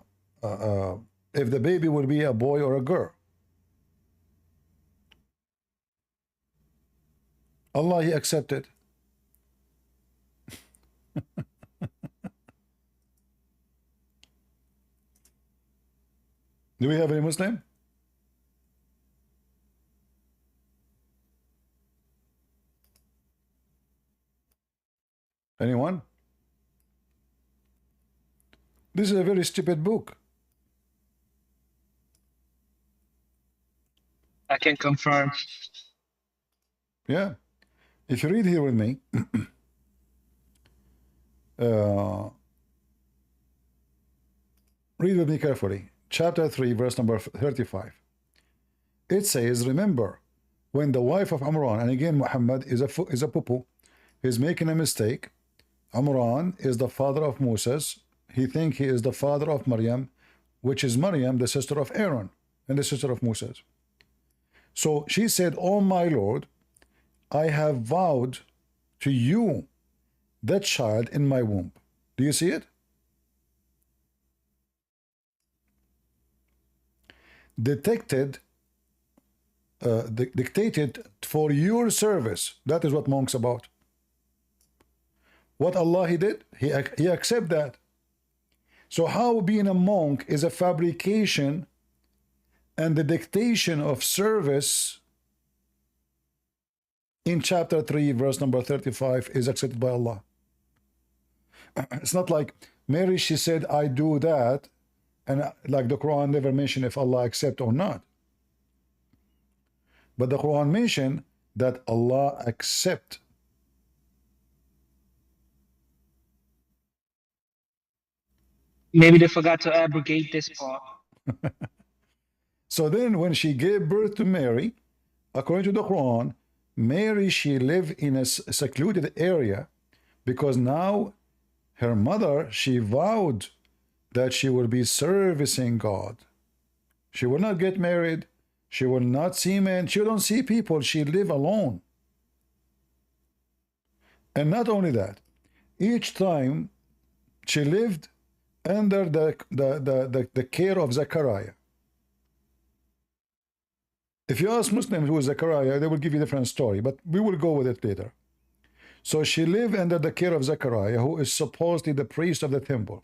the baby will be a boy or a girl. Allah, he accepted. Do we have any Muslim? Anyone? This is a very stupid book. I can confirm. Yeah. If you read here with me, read with me carefully. Chapter 3, verse number 35. It says, remember, when the wife of Amran, and again Muhammad is a poo-poo, he's making a mistake. Amran is the father of Moses. He thinks he is the father of Maryam, which is Maryam, the sister of Aaron, and the sister of Moses. So she said, oh my Lord, I have vowed to you that child in my womb. Do you see it? Dictated for your service. That is what monks about. What Allah he did, he accept that. So how being a monk is a fabrication and the dictation of service in chapter 3, verse number 35 is accepted by Allah. It's not like Mary, she said, I do that, and like the Quran never mentioned if Allah accept or not. But the Quran mentioned that Allah accept. Maybe they forgot to abrogate this part. So then when she gave birth to Mary, according to the Quran, Mary, she lived in a secluded area because now her mother, she vowed that she will be servicing God. She will not get married. She will not see men. She don't see people. She live alone. And not only that, each time she lived under the care of Zechariah. If you ask Muslims who is Zechariah, they will give you a different story, but we will go with it later. So she lived under the care of Zechariah, who is supposedly the priest of the temple.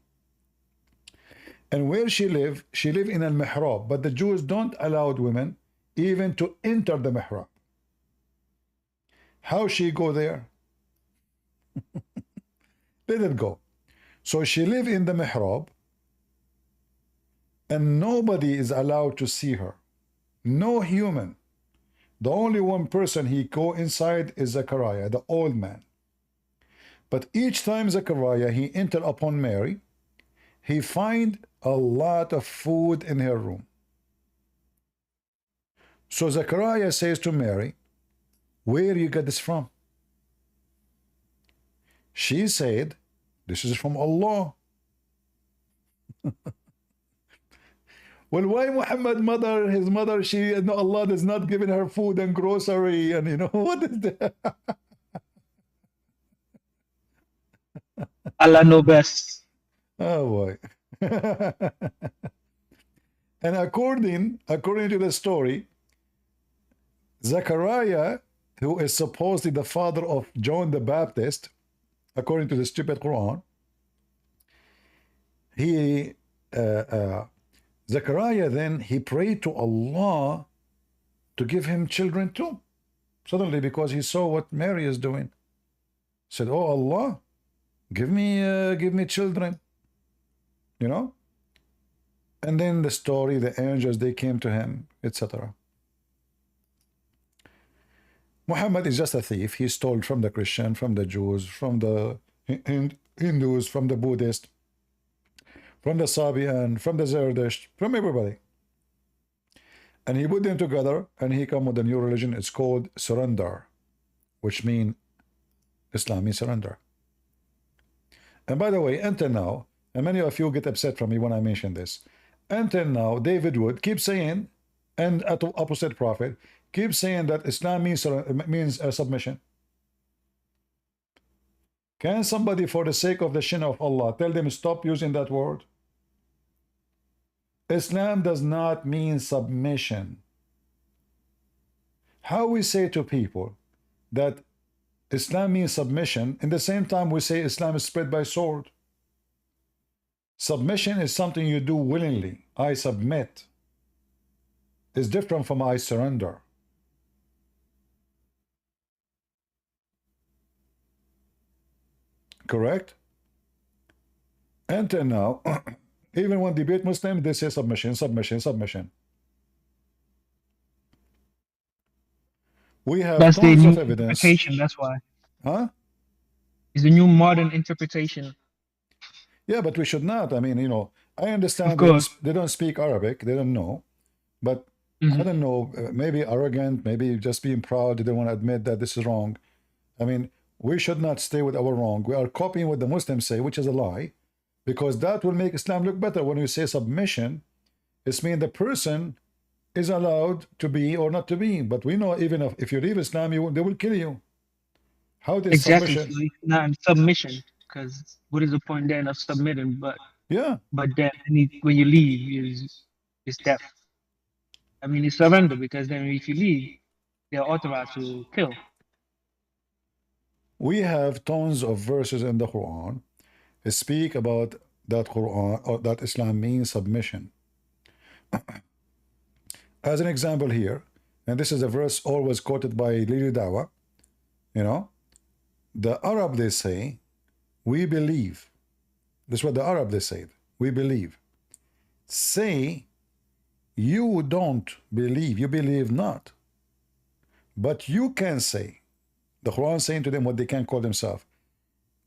And where she lived in al mihrab, but the Jews don't allow women even to enter the mihrab. How she go there? Let it go. So she lived in the mihrab, and nobody is allowed to see her. No human. The only one person he go inside is Zechariah, the old man. But each time Zechariah he enter upon Mary, he find a lot of food in her room. So Zechariah says to Mary, where you get this from? She said, this is from Allah. Well, why Muhammad mother, his mother, no, Allah does not give her food and grocery, and you know, what is that? Allah know best. Oh boy. And according to the story, Zechariah, who is supposedly the father of John the Baptist, according to the stupid Quran, Zechariah then, he prayed to Allah to give him children too. Suddenly, because he saw what Mary is doing, said, oh Allah, give me children, you know. And then the story, the angels, they came to him, etc. Muhammad is just a thief. He stole from the Christian, from the Jews, from the Hindus, from the Buddhists, from the Sabian, from the Zerdusht, from everybody. And he put them together, and he come with a new religion. It's called surrender, which means Islam means surrender. And by the way, until now, and many of you get upset from me when I mention this, until now, David Wood keeps saying, and opposite prophet, keeps saying that Islam means submission. Can somebody, for the sake of the shin of Allah, tell them stop using that word? Islam does not mean submission. How we say to people that Islam means submission, in the same time we say Islam is spread by sword. Submission is something you do willingly. I submit. It's different from I surrender. Correct? Until now, even when debate Muslim, they say submission, submission, submission. We have That's the tons new of evidence. interpretation. That's why. Huh? It's the new modern interpretation. Yeah, but we should not. I mean, you know, I understand they don't speak Arabic, they don't know, but I don't know, maybe arrogant, maybe just being proud, they don't want to admit that this is wrong. I mean, we should not stay with our wrong. We are copying what the Muslims say, which is a lie, because that will make Islam look better. When you say submission, it means the person is allowed to be or not to be. But we know even if you leave Islam, they will kill you. How is exactly submission? so it's not submission, because what is the point then of submitting? But yeah, but then when you leave is death. I mean, it's surrender, because then if you leave, they're authorized to kill. We have tons of verses in the Quran that speak about that Quran or that Islam means submission. As an example here, and this is a verse always quoted by Lili Dawa, you know, the Arab, they say, we believe. This is what the Arab, they say, we believe. Say, you don't believe, you believe not. But you can say, the Quran saying to them what they can call themselves.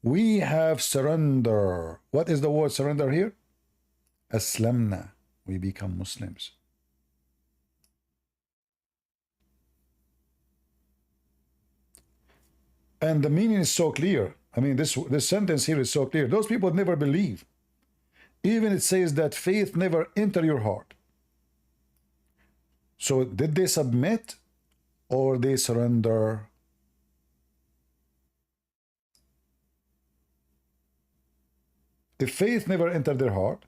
We have surrender. What is the word surrender here? Aslamna. We become Muslims. And the meaning is so clear. I mean, this sentence here is so clear. Those people never believe. Even it says that faith never enter your heart. So did they submit or they surrender? If faith never entered their heart,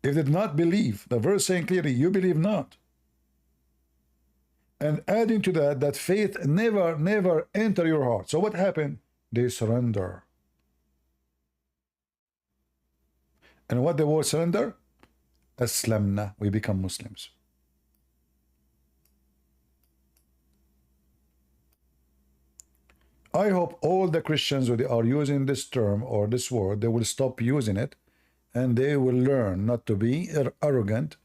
if they did not believe, the verse saying clearly, you believe not. And adding to that, that faith never enter your heart. So what happened? They surrender. And what the word surrender? Aslamna. We become Muslims. I hope all the Christians who are using this term or this word, they will stop using it and they will learn not to be arrogant,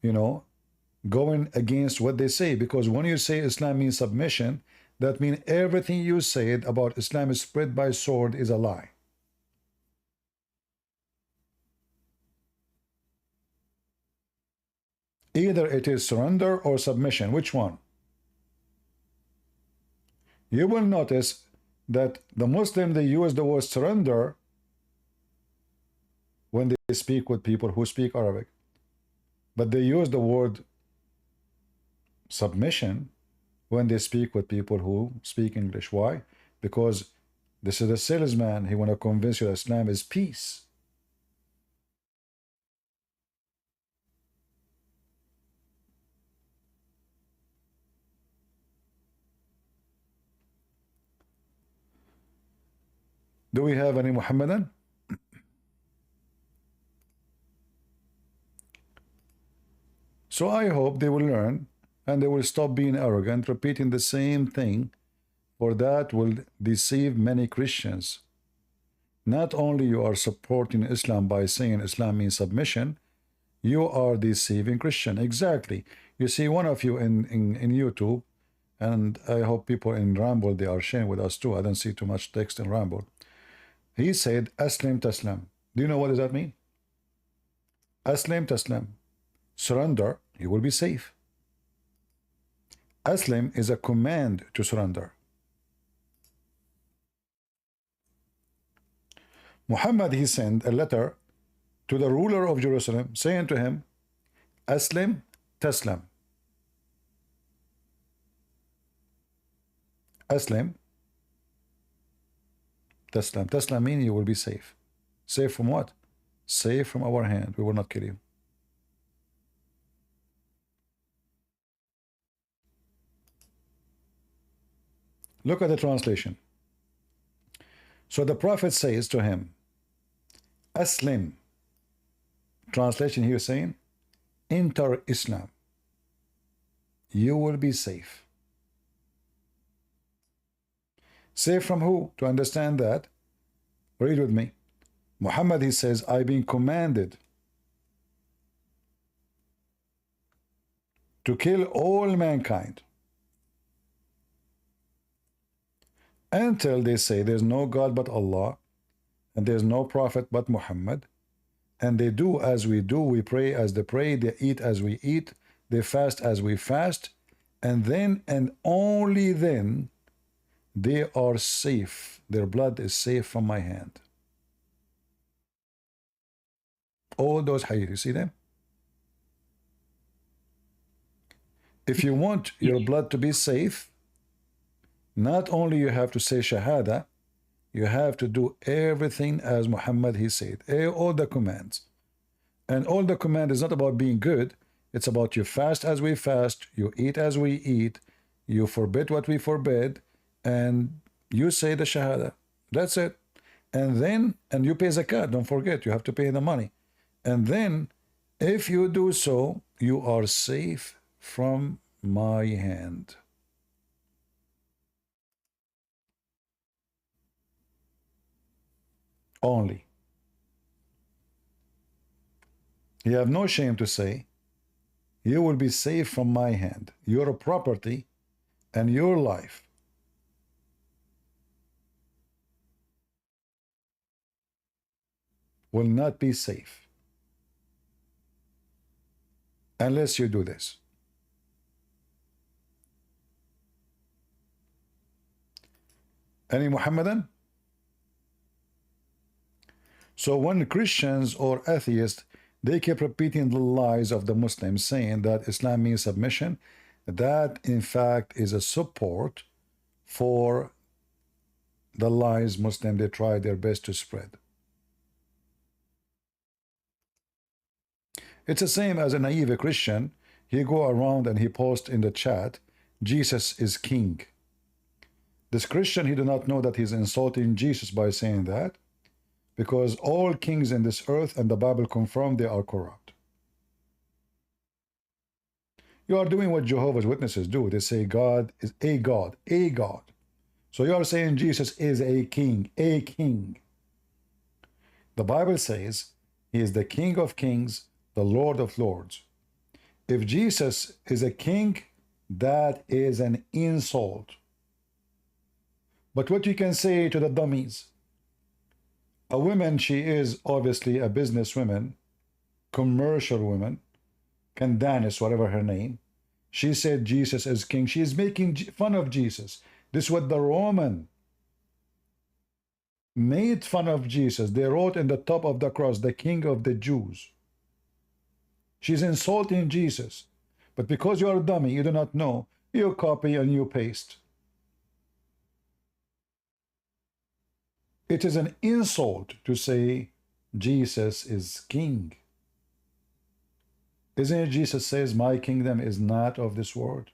you know, going against what they say. Because when you say Islam means submission, that means everything you said about Islam is spread by sword is a lie. Either it is surrender or submission. Which one? You will notice that the Muslim, they use the word surrender when they speak with people who speak Arabic. But they use the word submission when they speak with people who speak English. Why? Because this is a salesman. He want to convince you that Islam is peace. Do we have any Muhammadan? So I hope they will learn and they will stop being arrogant, repeating the same thing, for that will deceive many Christians. Not only you are supporting Islam by saying Islam means submission, you are deceiving Christian. Exactly. You see, one of you in YouTube, and I hope people in Ramble, they are sharing with us too. I don't see too much text in Ramble. He said, Aslim Taslam. Do you know what does that mean? Aslim Taslam. Surrender, you will be safe. Aslim is a command to surrender. Muhammad, he sent a letter to the ruler of Jerusalem saying to him, Aslim Taslam. Aslim Taslam. Taslam means you will be safe. Safe from what? Safe from our hand. We will not kill you. Look at the translation. So the Prophet says to him, Aslim. Translation here saying, enter Islam. You will be safe. Safe from who? To understand that, read with me. Muhammad, he says, I've been commanded to kill all mankind until they say there's no God but Allah and there's no prophet but Muhammad, and they do as we do, we pray as they pray, they eat as we eat, they fast as we fast, and then and only then they are safe. Their blood is safe from my hand. All those hadith, you see them? If you want your blood to be safe, not only you have to say Shahada, you have to do everything as Muhammad he said, all the commands. And all the command is not about being good, it's about you fast as we fast, you eat as we eat, you forbid what we forbid, and you say the Shahada. That's it. and you pay zakat. Don't forget, you have to pay the money. And then, if you do so, you are safe from my hand. Only. You have no shame to say, you will be safe from my hand. Your property and your life will not be safe unless you do this. Any Muhammadan? So when Christians or atheists, they keep repeating the lies of the Muslims, saying that Islam means submission, that in fact is a support for the lies Muslims they try their best to spread. It's the same as a naive Christian. He go around and he post in the chat, Jesus is king. This Christian, he do not know that he's insulting Jesus by saying that, because all kings in this earth and the Bible confirm they are corrupt. You are doing what Jehovah's Witnesses do. They say God is a God, a God. So you are saying Jesus is a king, a king. The Bible says he is the King of kings, the Lord of lords. If Jesus is a king, that is an insult. But what you can say to the dummies, a woman, she is obviously a businesswoman, commercial woman, Candace, whatever her name. She said Jesus is king. She is making fun of Jesus. This is what the Roman made fun of Jesus. They wrote in the top of the cross, the King of the Jews. She's insulting Jesus. But because you are a dummy, you do not know, you copy and you paste. It is an insult to say Jesus is king. Isn't it Jesus says, my kingdom is not of this world?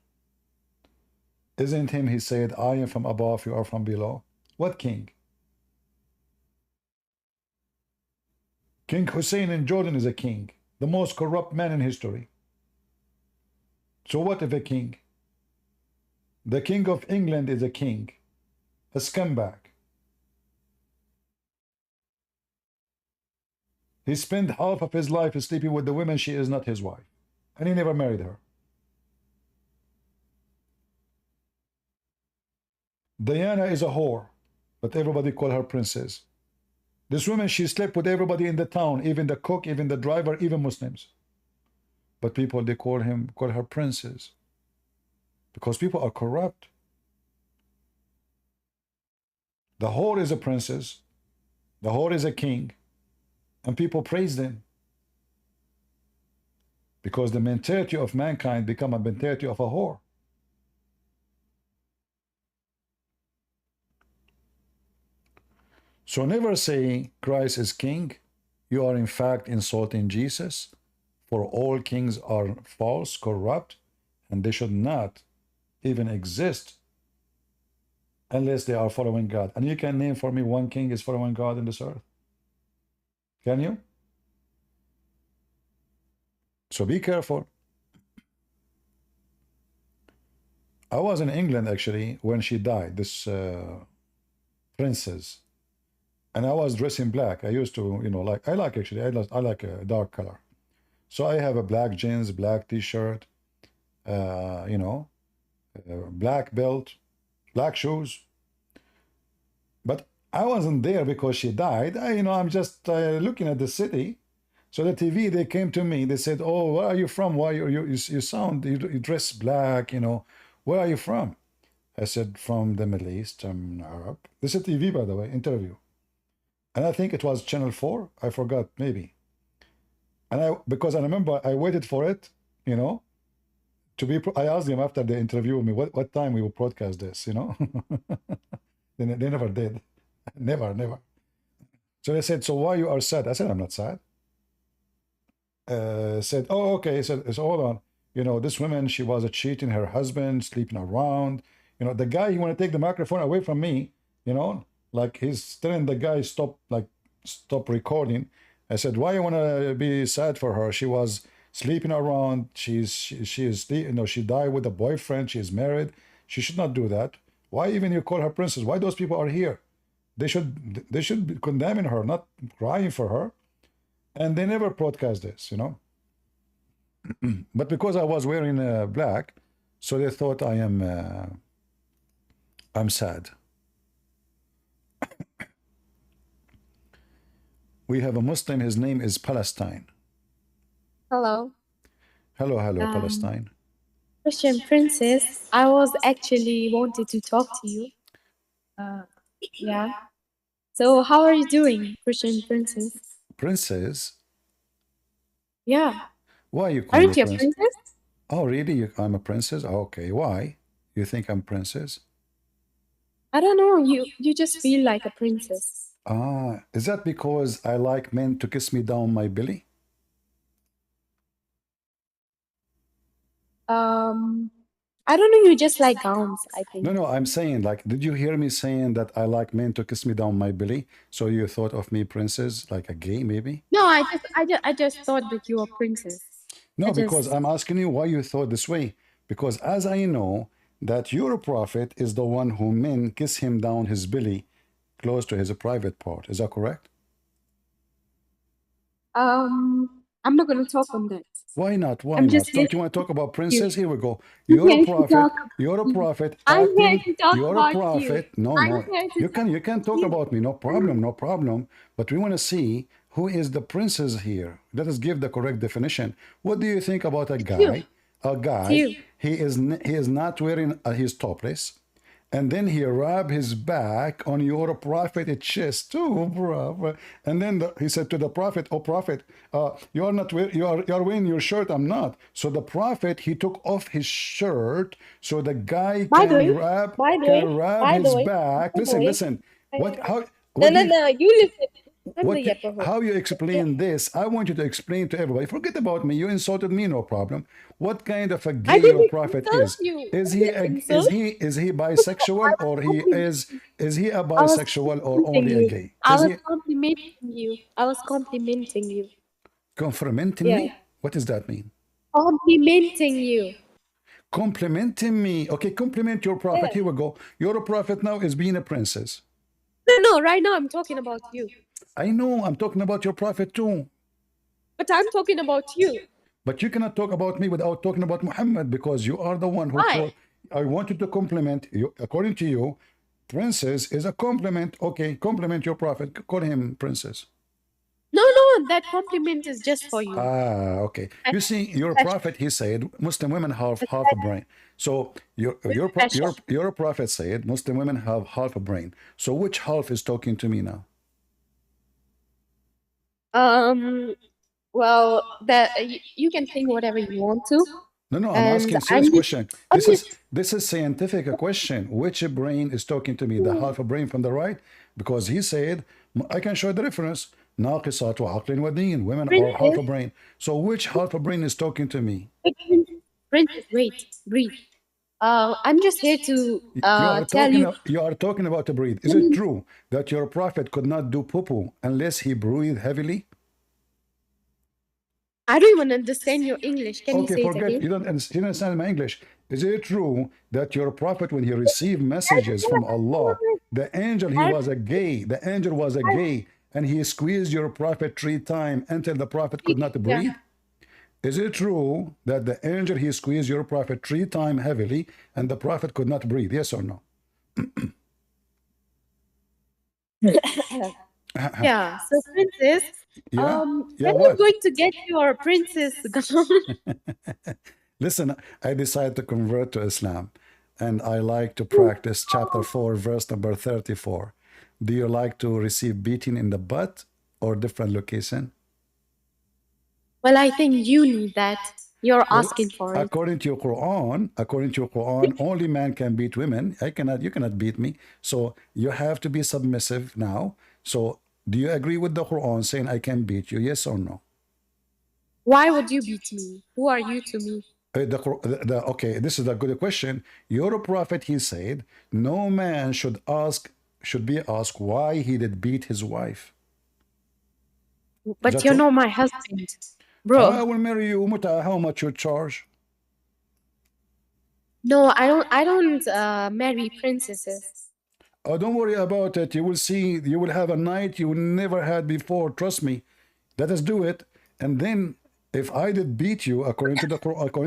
Isn't him he said, I am from above, you are from below? What king? King Hussein in Jordan is a king, the most corrupt man in history. So what if a king? The King of England is a king, a scumbag. He spent half of his life sleeping with the women, she is not his wife. And he never married her. Diana is a whore, but everybody call her princess. This woman, she slept with everybody in the town, even the cook, even the driver, even Muslims. But people, they call her princess. Because people are corrupt. The whore is a princess. The whore is a king. And people praise them. Because the mentality of mankind become a mentality of a whore. So never say Christ is king. You are in fact insulting Jesus. For all kings are false, corrupt, and they should not even exist unless they are following God. And you can name for me one king is following God in this earth. Can you? So be careful. I was in England actually when she died, this princess, and I was dressed in black. I used to, I like a dark color. So I have a black jeans, black t-shirt, black belt, black shoes. But I wasn't there because she died. I'm just looking at the city. So the TV, they came to me. They said, "Oh, where are you from? Why you dress black? Where are you from?" I said, "From the Middle East. I'm Arab." This is TV, by the way, interview. And I think it was Channel 4. I forgot, maybe. And because I remember I waited for it, I asked them after they interviewed me, what time we will broadcast this, They never did. Never. So they said, "So why you are sad?" I said, "I'm not sad." Said, "Oh, okay." So hold on. This woman, she was cheating her husband, sleeping around. The guy, he want to take the microphone away from me, like he's telling the guy stop recording. I said, why you want to be sad for her? She was sleeping around. She is, you know, she died with a boyfriend. She's married. She should not do that. Why even you call her princess? Why those people are here? They should be condemning her, not crying for her. And they never broadcast this, you know. But because I was wearing black, so they thought I'm sad. We have a Muslim. His name is Palestine. Hello. Hello, Palestine. Christian Princess, I was actually wanted to talk to you. Yeah. So how are you doing, Christian Princess? Princess? Yeah. Why you call Aren't me you a princess? princess? Oh, really? I'm a princess? Oh, okay. Why? You think I'm princess? I don't know. You just feel like a princess. Ah, is that because I like men to kiss me down my belly? I don't know. You just like gowns, I think. No, I'm saying, like, did you hear me saying that I like men to kiss me down my belly? So you thought of me princess, like a gay, maybe? No, I just thought that you were a princess. No, I because just I'm asking you why you thought this way. Because as I know that your prophet is the one who men kiss him down his belly close to his private part. Is that correct? I'm not gonna talk on that. Why not? Why I'm not? just here Don't you want to talk about you. princess? Here we go. I'm You're a here to prophet. talk You're a about you. prophet I'm here acting. to talk You're a about you. prophet. No, I'm no. here to You talk can talk you. about me. No problem. No problem. But we want to see who is the princess here. Let us give the correct definition. What do you think about a It's you. guy? A It's guy. you. He is not wearing his topless. And then he rub his back on your prophet chest too, bro. And then he said to the prophet, "Oh prophet, you are not you are wearing your shirt. I'm not." So the prophet he took off his shirt so the guy By the way, can rub by the his way, back. by the Listen, way, listen. What how no, what do no, you no, you listen. how you explain this? I want you to explain to everybody. Forget about me. You insulted me, no problem. What kind of a I gay your didn't prophet insult is? you. Is I he didn't insult you. is he I bisexual was or complimenting. is he a I was bisexual or complimenting only a you. gay? I Is was he complimenting you. I was complimenting you. complimenting Yeah. me? What does that mean? Complimenting you. Complimenting me. Okay, compliment your prophet. Yeah. Here we go. Your prophet now is being a princess. No, right now I'm talking about you. I know I'm talking about your prophet too. But I'm talking about you. But you cannot talk about me without talking about Muhammad because you are the one who Why? called. I wanted to compliment you. According to you, princess is a compliment. Okay, compliment your prophet. Call him princess. No, that compliment is just for you. Ah, okay. You see, your Special. prophet, he said, Muslim women have It's half a brain. So special. your prophet said Muslim women have half a brain. So which half is talking to me now? Well, that you can think whatever you want to. No, I'm And asking I'm serious just, question. I'm just This is scientific a question. Which brain is talking to me? The half a brain from the right? Because he said, I can show the reference. ناقصات عقل ودين. Women are half a princess. brain. So which half a brain is talking to me? Princess, wait, breathe. I'm just here to tell you. You are talking about a breathe. Is it true that your prophet could not do poo unless he breathed heavily? I don't even understand your English. Can you Okay, say it forget again? you don't understand my English. Is it true that your prophet, when he received messages from Allah, the angel the angel was a gay, and he squeezed your prophet 3 times until the prophet could not breathe? Is it true that the angel he squeezed your prophet 3 times heavily and the prophet could not breathe? Yes or no? Yeah. So, princess, Yeah? Yeah, when are you what? going to get your princess gown? Listen, I decided to convert to Islam and I like to practice chapter 4, verse number 34. Do you like to receive beating in the butt or different location? Well, I think you need that. You're Well, asking for it. according to your Quran, only man can beat women. You cannot beat me. So you have to be submissive now. So do you agree with the Quran saying I can beat you? Yes or no? Why would you beat me? Who are you to me? Okay, this is a good question. Your prophet, he said, no man should be asked why he did beat his wife. But you're not my husband, bro. I will marry you. How much you charge? No, I don't marry princesses. Oh, don't worry about it. You will see. You will have a night you never had before. Trust me. Let us do it. And then, if I did beat you, according to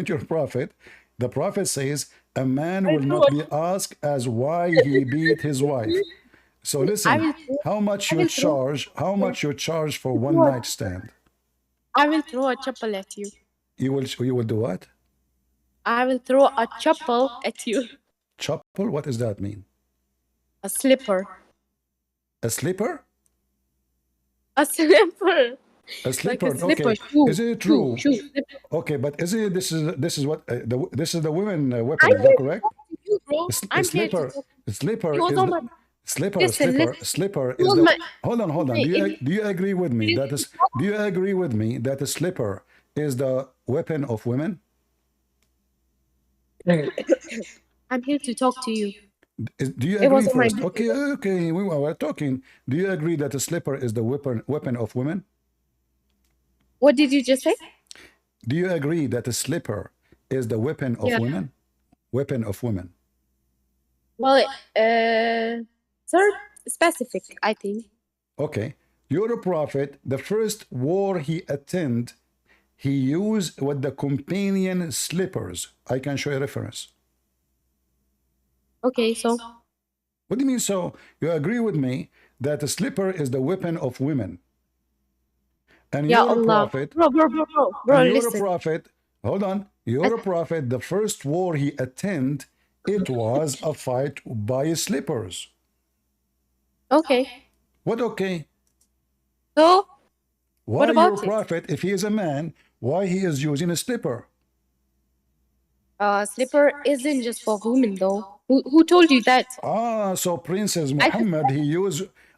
your prophet, the prophet says a man will not be asked as why he beat his wife. So listen, how much you charge? How much you charge for one night stand? I will throw a chapel at you. You will do what? I will throw a chapel at you. Chapel? What does that mean? A slipper. A slipper? A slipper. A slipper. Like a slipper. Okay. Shoe. Is it true? Shoe. Okay, but is it this is what this is the women weapon? Is that correct? You, bro. A slipper. Slipper is the, slipper. Listen, Slipper is the. Hold on. Do you agree with me that is? Do you agree with me that a slipper is the weapon of women? I'm here to talk to you. Do you agree first? Okay. We were talking. Do you agree that a slipper is the weapon of women? What did you just say? Do you agree that a slipper is the weapon of women? Weapon of women. Well, third specific, I think. Okay. You're a prophet. The first war he attended, he used with the companion slippers. I can show you a reference. Okay, so. What do you mean so? You agree with me that a slipper is the weapon of women. And you're a prophet. Bro, you're listen. a prophet. Hold on. You're a prophet. The first war he attended, it was a fight by slippers. Okay. What okay? So, why what about you're a prophet if he is a man? Why he is using a slipper? Slipper isn't just for women though. Who told you that? Ah, so Princess Muhammad,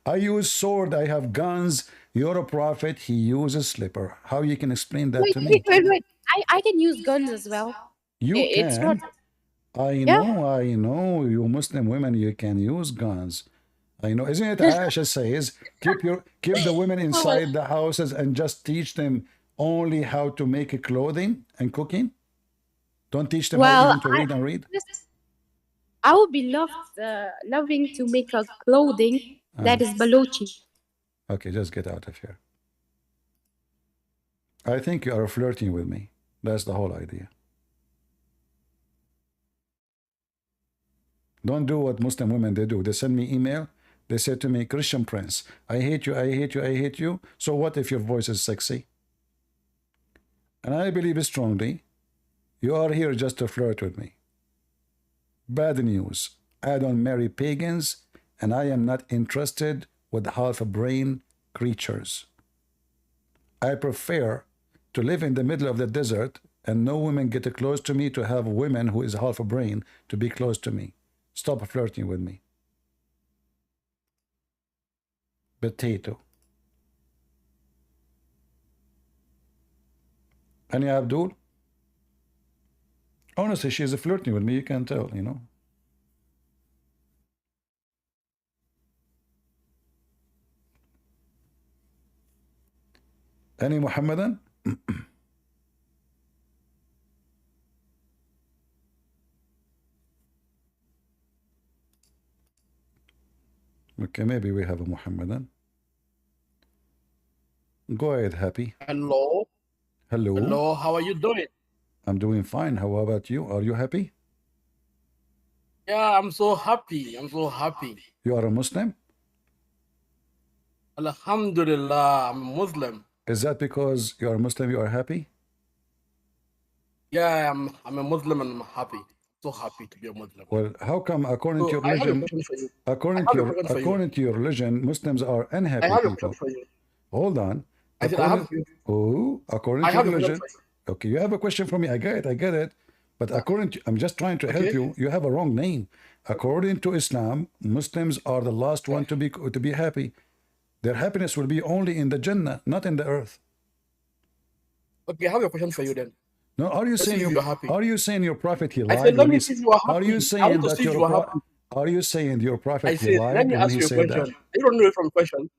I use sword, I have guns. You're a prophet, he uses slipper. How you can explain that to me? Wait. I can use guns as well. You It's can. not. I know. You Muslim women, you can use guns. I know. Isn't it Aisha says, keep the women inside the houses and just teach them only how to make clothing and cooking? Don't teach them how even to read and read? I would be loving to make a clothing that is Balochi. Okay, just get out of here. I think you are flirting with me. That's the whole idea. Don't do what Muslim women they do. They send me email. They say to me, Christian Prince, I hate you, I hate you, I hate you. So what if your voice is sexy? And I believe strongly, you are here just to flirt with me. Bad news. I don't marry pagans, and I am not interested with half-brain creatures. I prefer to live in the middle of the desert and no women get close to me to have women who is half a brain to be close to me. Stop flirting with me. Potato. Any Abdul? Honestly, she's flirting with me. You can tell, you know. Any Muhammadan? Okay, maybe we have a Muhammadan. Go ahead, Happy. Hello. Hello. Hello, how are you doing? I'm doing fine. How about you? Are you happy? Yeah, I'm so happy. I'm so happy. You are a Muslim? Alhamdulillah, I'm a Muslim. Is that because you are a Muslim, you are happy? Yeah, I'm a Muslim and I'm happy. So happy to be a Muslim. Well, how come according to your I have a religion, question for you. according to your religion, Muslims are unhappy I have a people? question for you. Hold on. I said I have a question. According I to have your a religion. question. Okay, you have a question for me. I get it. But according to, I'm just trying to help you. You have a wrong name. According to Islam, Muslims are the last one to be happy. Their happiness will be only in the Jannah, not in the earth. Okay, I have a question for you then. No, are you saying you're happy? Are you saying your prophet he I lied? said, let me see if you are happy. Are you saying that your Are you saying your I prophet said, let lied me when ask he you a said question. that? You don't know it from question.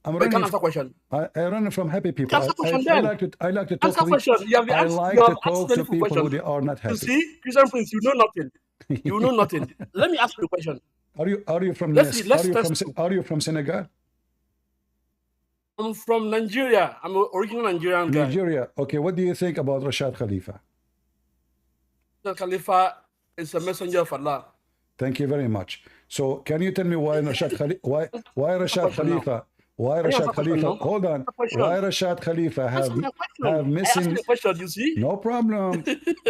I'm But you can't running. answer question. I run from happy people. Answer question I then. like to talk Answer to question. You have, I asked, like you to have asked talk to many people questions. who they are not You happy. see, Christian Prince, you know nothing. You know nothing. Let me ask you a question. Are you from Let's see. Let's test you. are you from Senegal? I'm from Nigeria. I'm an original Nigerian guy. Nigeria. Okay, what do you think about Rashad Khalifa? The Khalifa is a messenger of Allah. Thank you very much. So can you tell me why Rashad Khalifa why Rashad question now. Khalifa why Can you Rashad answer question Khalifa now? hold on Answer question. why Rashad Khalifa Answer my question. have I asked you missing a question, you see? no problem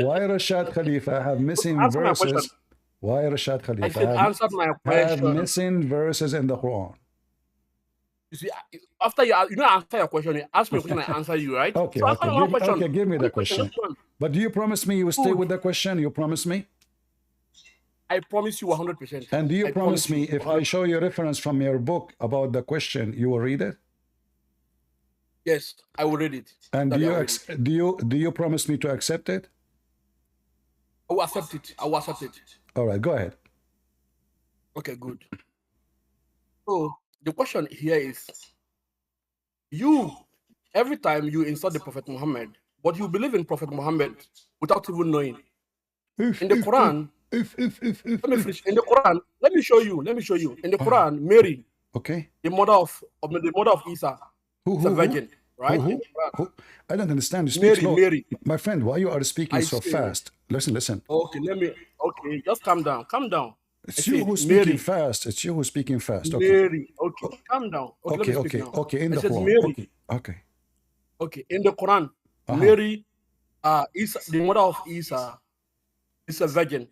why Rashad Khalifa have missing Answer my question. verses why Rashad I Khalifa said answer my have question. missing verses in the Quran. You see, after you answer your question, you ask me a question, I answer you, right? Okay, So answer one question. okay, give me the One question. question. Just one. But do you promise me you will stay Good. with the question? You promise me? I promise you 100%. And do you I promise me you if I show you a reference from your book about the question, you will read it? Yes, I will read it. And That I will read it. do you promise me to accept it? I will accept it. I will accept it. All right, go ahead. Okay, good. So the question here is, you, every time you insult the Prophet Muhammad, but you believe in Prophet Muhammad without even knowing. In the Quran, let me finish. In the Quran, let me show you. In the Quran, Mary, okay, the mother of Isa, is a virgin, right? Who? I don't understand. You speak Mary, slow. Mary. My friend, why you are speaking so fast? Listen. Okay, okay, just calm down. It's you who's speaking fast. It's you who's speaking fast. Okay. Mary, okay, calm down. Okay, let me speak now. Okay, in the Quran. Mary. Okay, in the Quran, Mary, Isa, the mother of Isa, is a virgin.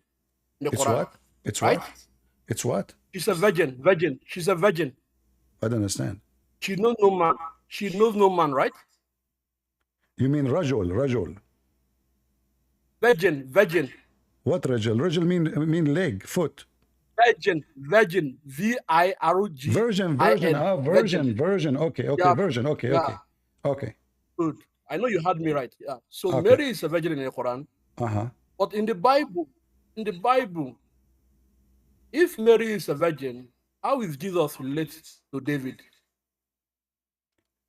In the Quran. What? It's right? what? It's what? She's a virgin. She's a virgin. I don't understand. She knows no man. She knows no man, right? You mean rajul? Virgin. What rajul? Rajul mean leg, foot. Virgin. V-I-R-G. Virgin. Version. Okay, yeah. Version. Okay. Good. I know you heard me right. Yeah. So okay. Mary is a virgin in the Quran. But in the Bible, if Mary is a virgin, how is Jesus related to David?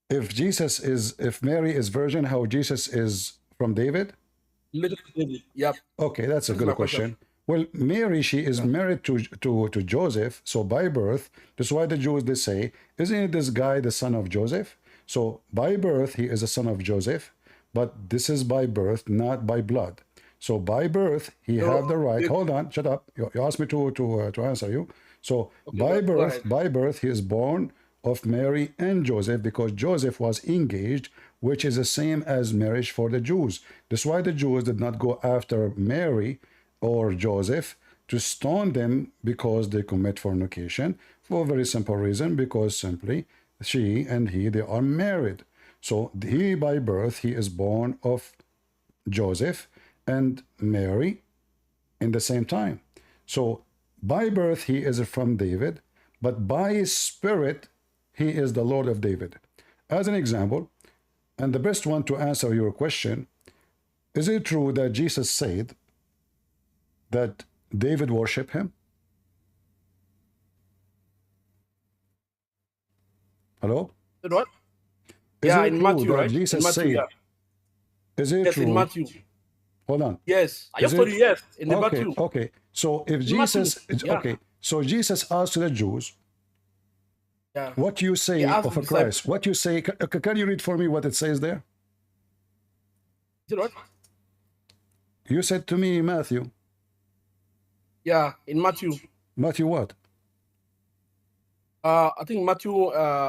If Mary is virgin, how Jesus is from David? Related to David. Yep. Okay, that's a good question. Well, Mary, she is married to Joseph, so by birth, that's why the Jews, they say, isn't this guy the son of Joseph? So by birth, he is a son of Joseph, but this is by birth, not by blood. So by birth, he have the right. Hold on, shut up. You asked me to answer you. So by birth, he is born of Mary and Joseph, because Joseph was engaged, which is the same as marriage for the Jews. That's why the Jews did not go after Mary or Joseph to stone them because they commit fornication, for a very simple reason, because simply she and he, they are married. So he, by birth, he is born of Joseph and Mary in the same time. So by birth, he is from David, but by his spirit, he is the Lord of David. As an example, and the best one to answer your question, is it true that Jesus said that David worshiped him? Hello? What? Is it in true Matthew, that right? Jesus in Matthew, said, is it true? in Matthew. Hold on. Yes, I just told you yes, in the okay, Matthew. Okay, so if Jesus, okay, so Jesus asked the Jews, what you say of a Christ? What you say, can you read for me what it says there? What? You said to me, Matthew. Yeah, in Matthew. Matthew what? I think Matthew, I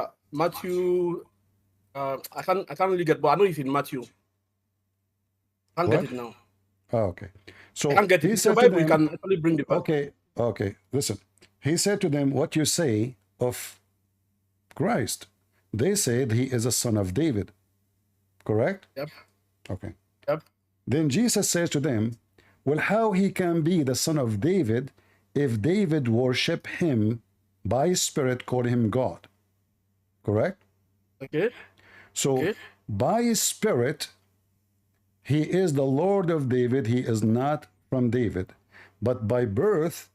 can't really get, but I know it's in Matthew. I can't get it now. Oh, okay. So I can't get it. He It's said the Bible, to you them, can actually bring the Bible. Okay, listen. He said to them, what you say of Christ? They said he is a son of David. Correct? Yep. Okay. Yep. Then Jesus says to them, well, how he can be the son of David if David worship him by spirit, call him God? Correct? Okay. So by his spirit, he is the Lord of David. He is not from David. But by birth,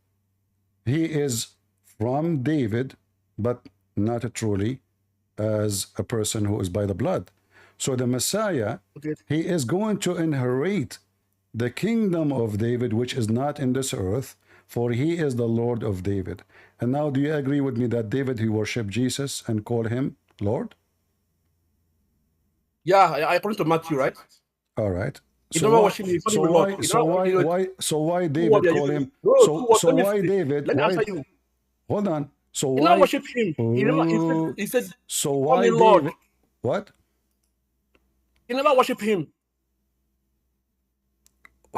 He is from David, but not truly as a person who is by the blood. So the Messiah, he is going to inherit the kingdom of David, which is not in this earth, for he is the Lord of David. And now, do you agree with me that David, he worshiped Jesus and called him Lord? Yeah, according to Matthew, right? All right. You never worship him. So why David call him? So why David? Let me answer you. Hold on. So He why? never worship him. He said, so call why me Lord. David? What? He never worship him.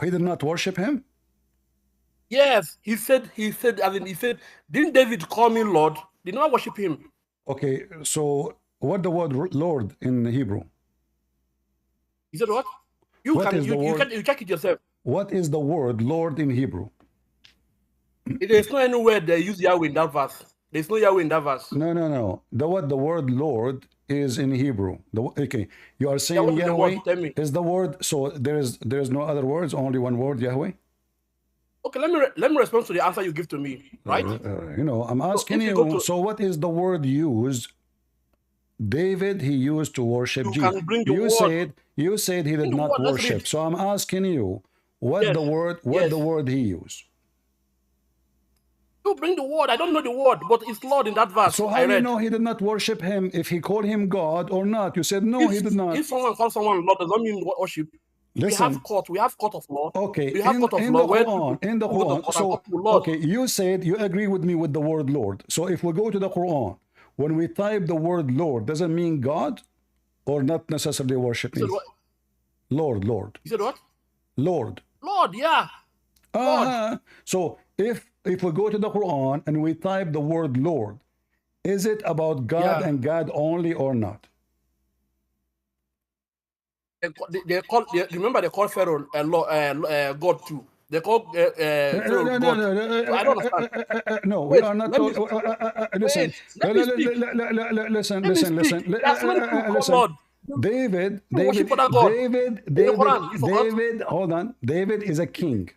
He did not worship him? Yes, he said, didn't David call me Lord? Did not worship him. Okay, so what the word Lord in Hebrew? He said what? You check it yourself. What is the word Lord in Hebrew? There's no anywhere they use Yahweh in that verse. There's no Yahweh in that verse. No. The word Lord is in Hebrew. Okay, you are saying Yahweh is the word. So there is no other words, only one word, Yahweh. Okay, let me respond to the answer you give to me, right? I'm asking you. So what is the word used? David, he used to worship Jesus. You said he did not worship. So I'm asking you, what the word he used? You bring the word. I don't know the word, but it's Lord in that verse. So how do you know he did not worship him? If he called him God or not? You said no, he did not. If someone calls someone Lord, does not mean worship. Listen, we have court of law. Okay, we have court of in law. the Quran. So okay, you said you agree with me with the word Lord. So if we go to the Quran, when we type the word Lord, does it mean God or not necessarily worshiping? Lord. You said what? Lord, yeah. Lord. So if we go to the Quran and we type the word Lord, is it about God and God only or not? Remember they call Pharaoh God too. They call Pharaoh God. I don't understand. No, we are not. Listen. David, hold on. David is a king.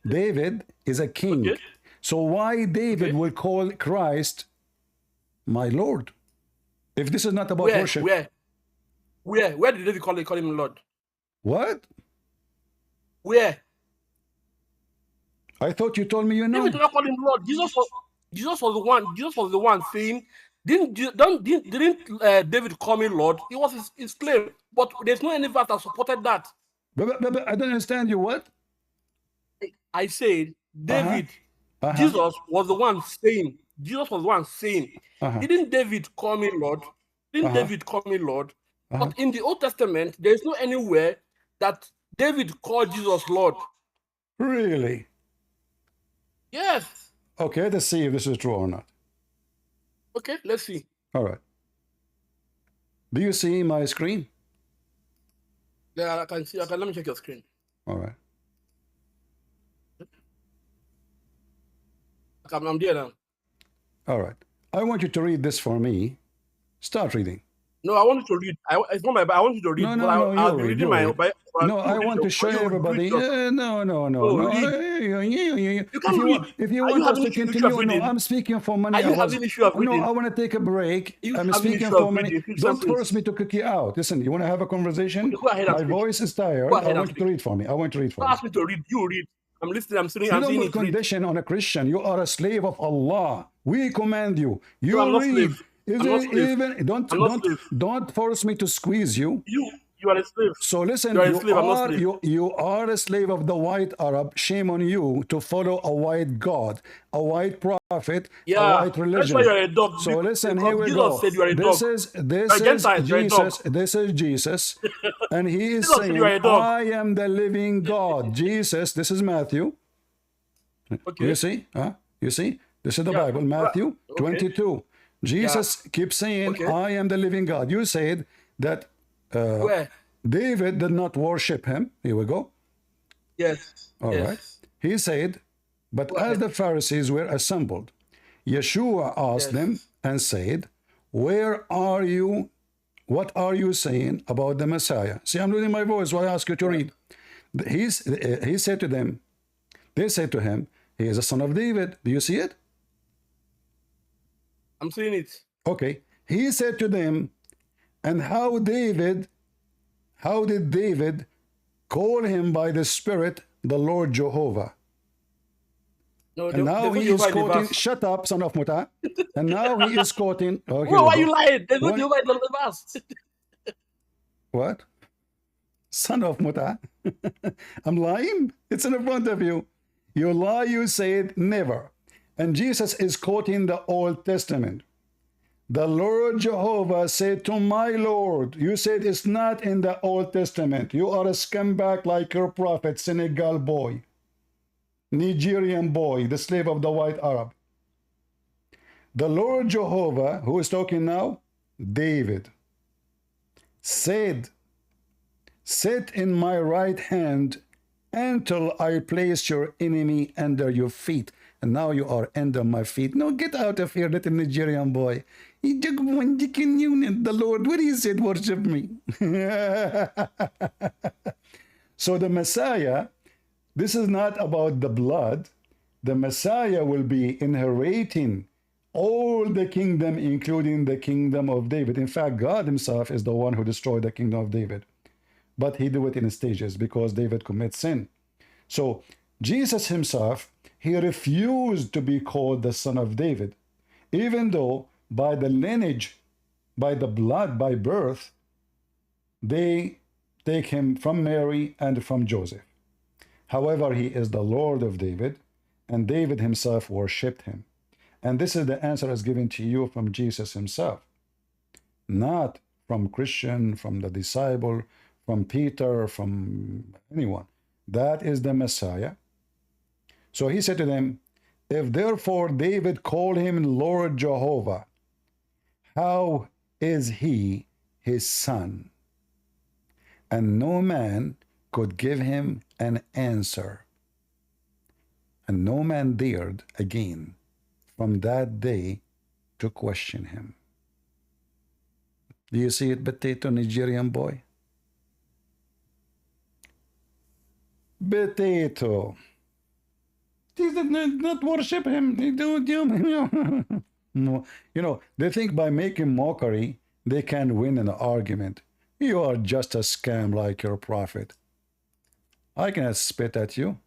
David is a king. Okay. So why David will call Christ my Lord? If this is not about worship. Where did David call him Lord? What? Where? I thought you told me you know. David did not call him Lord. Jesus was the one saying, didn't David call me Lord? It was his claim. But there's no any verse that supported that. But I don't understand you. What? I said David, Jesus was the one saying. Didn't David call me Lord? David call me Lord? But in the Old Testament, there is no anywhere that David called Jesus Lord. Really? Yes. Okay, let's see if this is true or not. Okay, let's see. All right. Do you see my screen? Yeah, I can see. Let me check your screen. All right. I'm there now. All right. I want you to read this for me. Start reading. No, I want you to read. It's not my Bible. I want you to read. No, I'll be reading my Bible. No, I want to show everybody. No. You can't read. If you want us to continue, no, I'm speaking for money. Are you having issue of reading? No, I want to take a break. I'm speaking for money. Don't force me to kick you out. Listen, you want to have a conversation? Go ahead. My voice is tired. I want you to read for me. Don't ask me to read. You read. I'm listening. I'm sitting. You don't put condition on a Christian. You are a slave of Allah. We command you. You read. Don't force me to squeeze you. You are a slave. So listen, you are a slave of the white Arab. Shame on you to follow a white God, a white prophet, a white religion. That's why you're a dog. So listen, here we Jesus go. Said you are a this dog. is Jesus. This is Jesus, and he is saying, "I am the living God." Jesus. This is Matthew. Okay. You see? You see? This is the Bible, Matthew 22. Jesus keeps saying, I am the living God. You said that David did not worship him. Here we go. Yes. All right. He said, but as the Pharisees were assembled, Yeshua asked them and said, where are you? What are you saying about the Messiah? See, I'm losing my voice, so I ask you to read. He said to them, they said to him, he is a son of David. Do you see it? I'm seeing it. Okay. He said to them, and how did David call him by the Spirit, the Lord Jehovah? No, And now he is quoting, shut up, son of Muta. And now he is quoting. Okay, why are you lying? There's no Jehovah in the verse. What? Son of Muta. I'm lying? It's in front of you. You lie, you said never. And Jesus is quoting the Old Testament. The Lord Jehovah said to my Lord, you said it's not in the Old Testament. You are a scumbag like your prophet, Senegal boy, Nigerian boy, the slave of the white Arab. The Lord Jehovah, who is talking now? David, said, sit in my right hand until I place your enemy under your feet. And now you are under my feet. No, get out of here, little Nigerian boy. The Lord, where he said, worship me. So the Messiah, this is not about the blood. The Messiah will be inheriting all the kingdom, including the kingdom of David. In fact, God himself is the one who destroyed the kingdom of David. But he did it in stages because David commits sin. So Jesus himself, he refused to be called the son of David, even though by the lineage, by the blood, by birth, they take him from Mary and from Joseph. However, he is the Lord of David, and David himself worshipped him. And this is the answer is given to you from Jesus himself, not from Christian, from the disciple, from Peter, from anyone. That is the Messiah. So he said to them, if therefore David called him Lord Jehovah, how is he his son? And no man could give him an answer. And no man dared again from that day to question him. Do you see it, potato Nigerian boy? Potato. He did not worship him. No, you know, they think by making mockery, they can win an argument. You are just a scam like your prophet. I cannot spit at you.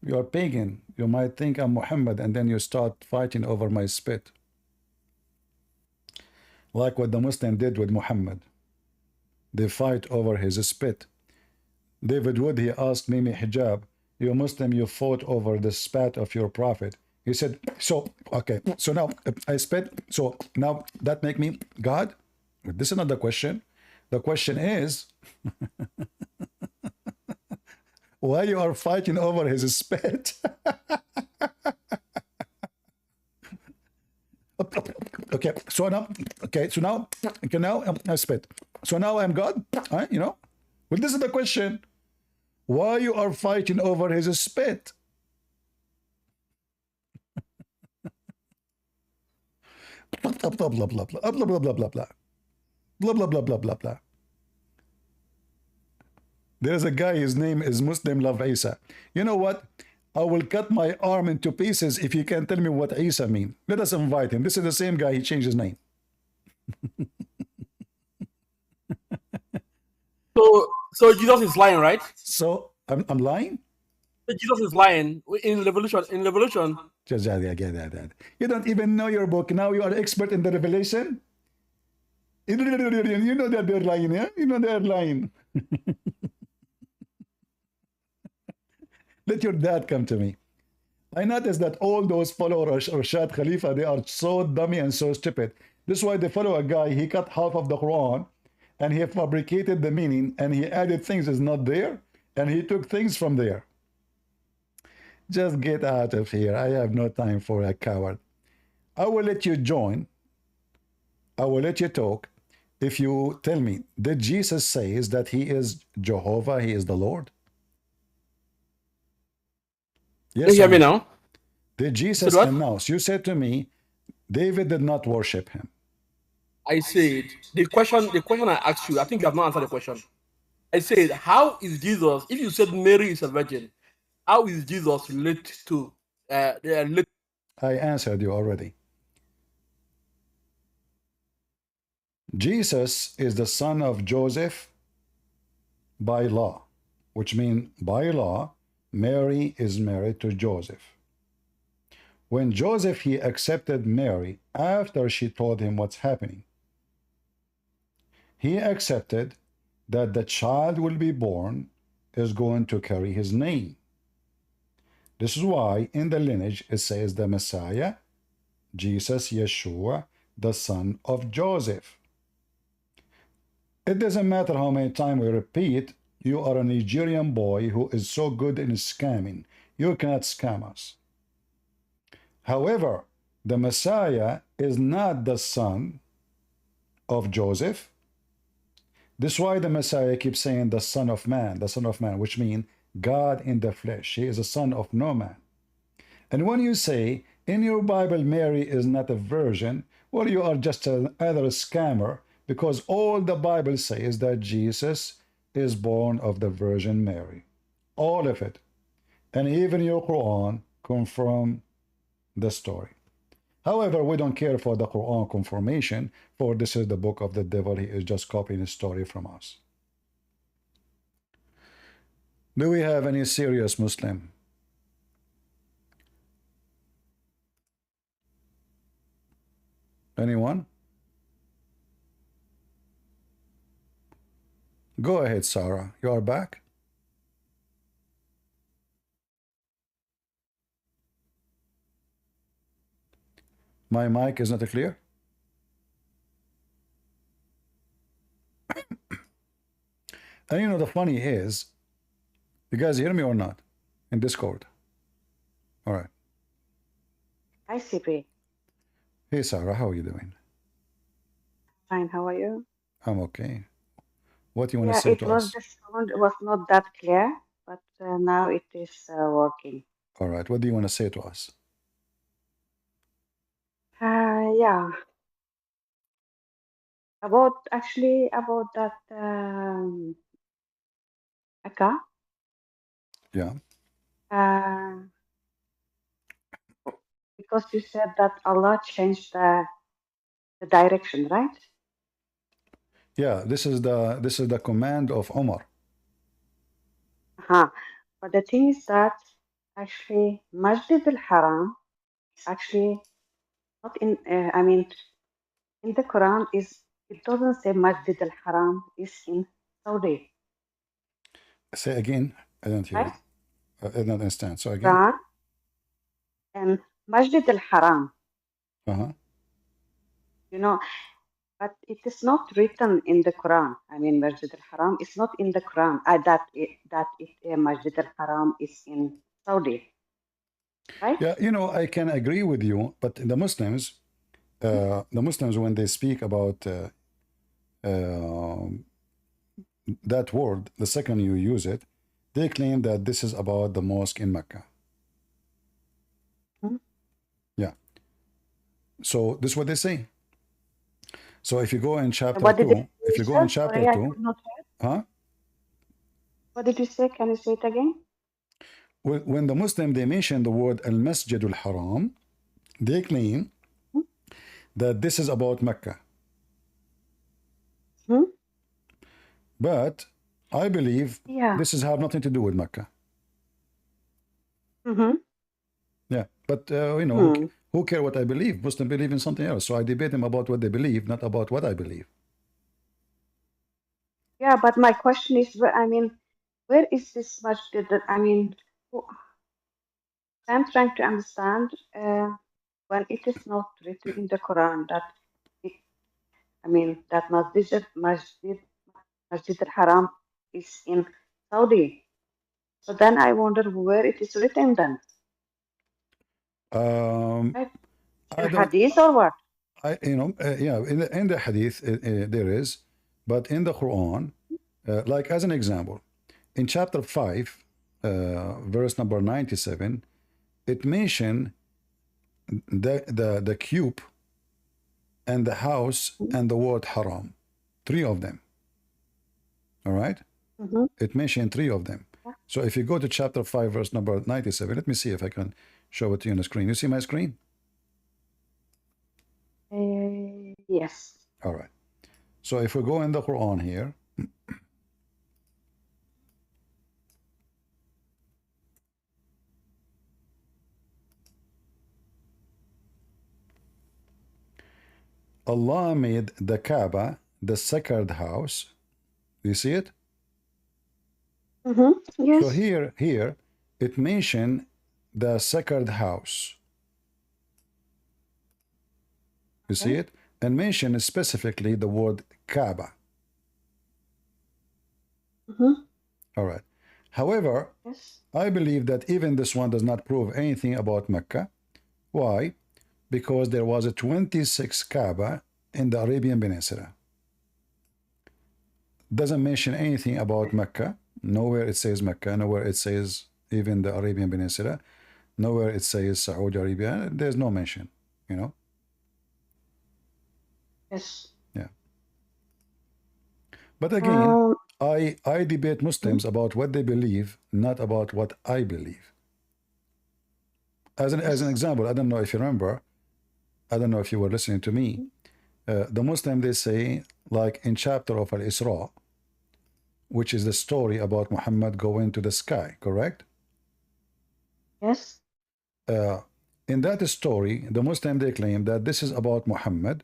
You are pagan. You might think I'm Muhammad, and then you start fighting over my spit. Like what the Muslim did with Muhammad. They fight over his spit. David Wood, he asked Mimi Hijab, you Muslim, you fought over the spat of your prophet. He said, so, okay, so now I spit, so now that make me God? This is not the question. The question is, why you are fighting over his spit? Okay, so now, I spit. So now I'm God, you know? Well, this is the question. Why you are fighting over his spit? Blah, blah, blah, blah, blah, blah, blah, blah, blah, blah, blah. Blah, blah, blah, blah, blah, blah. There's a guy, his name is Muslim Love Isa. You know what? I will cut my arm into pieces if you can tell me what Isa means. Let us invite him. This is the same guy, he changed his name. So Jesus is lying, right? So I'm lying? Jesus is lying in Revolution. You don't even know your book. Now you are expert in the Revelation? You know that they're lying, yeah? You know they're lying. Let your dad come to me. I noticed that all those followers of Rashad Khalifa, they are so dummy and so stupid. This is why they follow a guy, he cut half of the Quran, and he fabricated the meaning, and he added things that's not there, and he took things from there. Just get out of here. I have no time for a coward. I will let you join. I will let you talk. If you tell me, did Jesus say that he is Jehovah, he is the Lord? Yes. You hear me now? Did Jesus announce? You said to me, David did not worship him. I said, the question I asked you, I think you have not answered the question. I said, how is Jesus, if you said Mary is a virgin, how is Jesus related to I answered you already. Jesus is the son of Joseph by law, which means by law, Mary is married to Joseph. When Joseph, he accepted Mary after she told him what's happening, he accepted that the child will be born is going to carry his name. This is why in the lineage it says the Messiah, Jesus, Yeshua, the son of Joseph. It doesn't matter how many times we repeat, you are a Nigerian boy who is so good in scamming. You cannot scam us. However, the Messiah is not the son of Joseph. This is why the Messiah keeps saying the Son of Man, which means God in the flesh. He is a son of no man. And when you say in your Bible Mary is not a virgin, well, you are just another scammer, because all the Bible says that Jesus is born of the Virgin Mary. All of it. And even your Quran confirm the story. However, we don't care for the Quran confirmation, for this is the book of the devil. He is just copying a story from us. Do we have any serious Muslim? Anyone? Go ahead, Sarah. You are back? My mic is not clear? And you know, the funny is, you guys hear me or not? In Discord. All right. Hi, CP. Hey, Sarah, how are you doing? Fine, how are you? I'm okay. What do you want to Yeah, say it to was us? the sound was not that clear, but now it is working. All right. What do you want to say to us? Yeah, about that Akka, Yeah. because you said that Allah changed the direction, right? Yeah, this is the command of Omar. But the thing is that actually Masjid al-Haram actually not in I mean in the Quran it doesn't say Masjid al-Haram is in Saudi. Say again. I don't hear Right? you. I don't understand. So again. Quran and Masjid al-Haram. You know, but it is not written in the Quran. I mean, Masjid al-Haram is not in the Quran. Masjid al-Haram is in Saudi. Right? Yeah, you know, I can agree with you, but the Muslims, when they speak about that word, the second you use it, they claim that this is about the mosque in Mecca. Yeah. So this is what they say. So if you go in chapter 2, if you go in chapter 2, What did you say? Can you say it again? When the Muslim, they mention the word al-Masjid al-Haram, they claim that this is about Mecca. But I believe this has have nothing to do with Mecca. Yeah, but you know, who care what I believe? Muslims believe in something else, so I debate them about what they believe, not about what I believe. Yeah, but my question is, I mean, where is this masjid? I mean, I'm trying to understand when it is not written in the Quran that that Masjid al-Haram is in Saudi. So then I wonder where it is written then. In Hadith or what? Yeah, in the Hadith there is, but in the Quran, like as an example, in chapter 5, verse number 97, it mentioned the cube and the house and the word haram, 3 of them. All right? It mentioned 3 of them. So if you go to chapter 5, verse number 97, let me see if I can show it to you on the screen. You see my screen? Yes. All right. So if we go in the Quran here, Allah made the Kaaba the sacred house. You see it? Yes. So here it mentioned the sacred house. You see it? And mentioned specifically the word Kaaba. All right. However, I believe that even this one does not prove anything about Mecca. Why? Because there was a 26 Kaaba in the Arabian Peninsula. Doesn't mention anything about Mecca. Nowhere it says Mecca. Nowhere it says even the Arabian Peninsula. Nowhere it says Saudi Arabia. There's no mention, you know? Yes. Yeah. But again, I debate Muslims about what they believe, not about what I believe. As an example, I don't know if you remember, I don't know if you were listening to me. The Muslim, they say, like in chapter of Al-Isra, which is the story about Muhammad going to the sky, correct? Yes. In that story, the Muslim, they claim that this is about Muhammad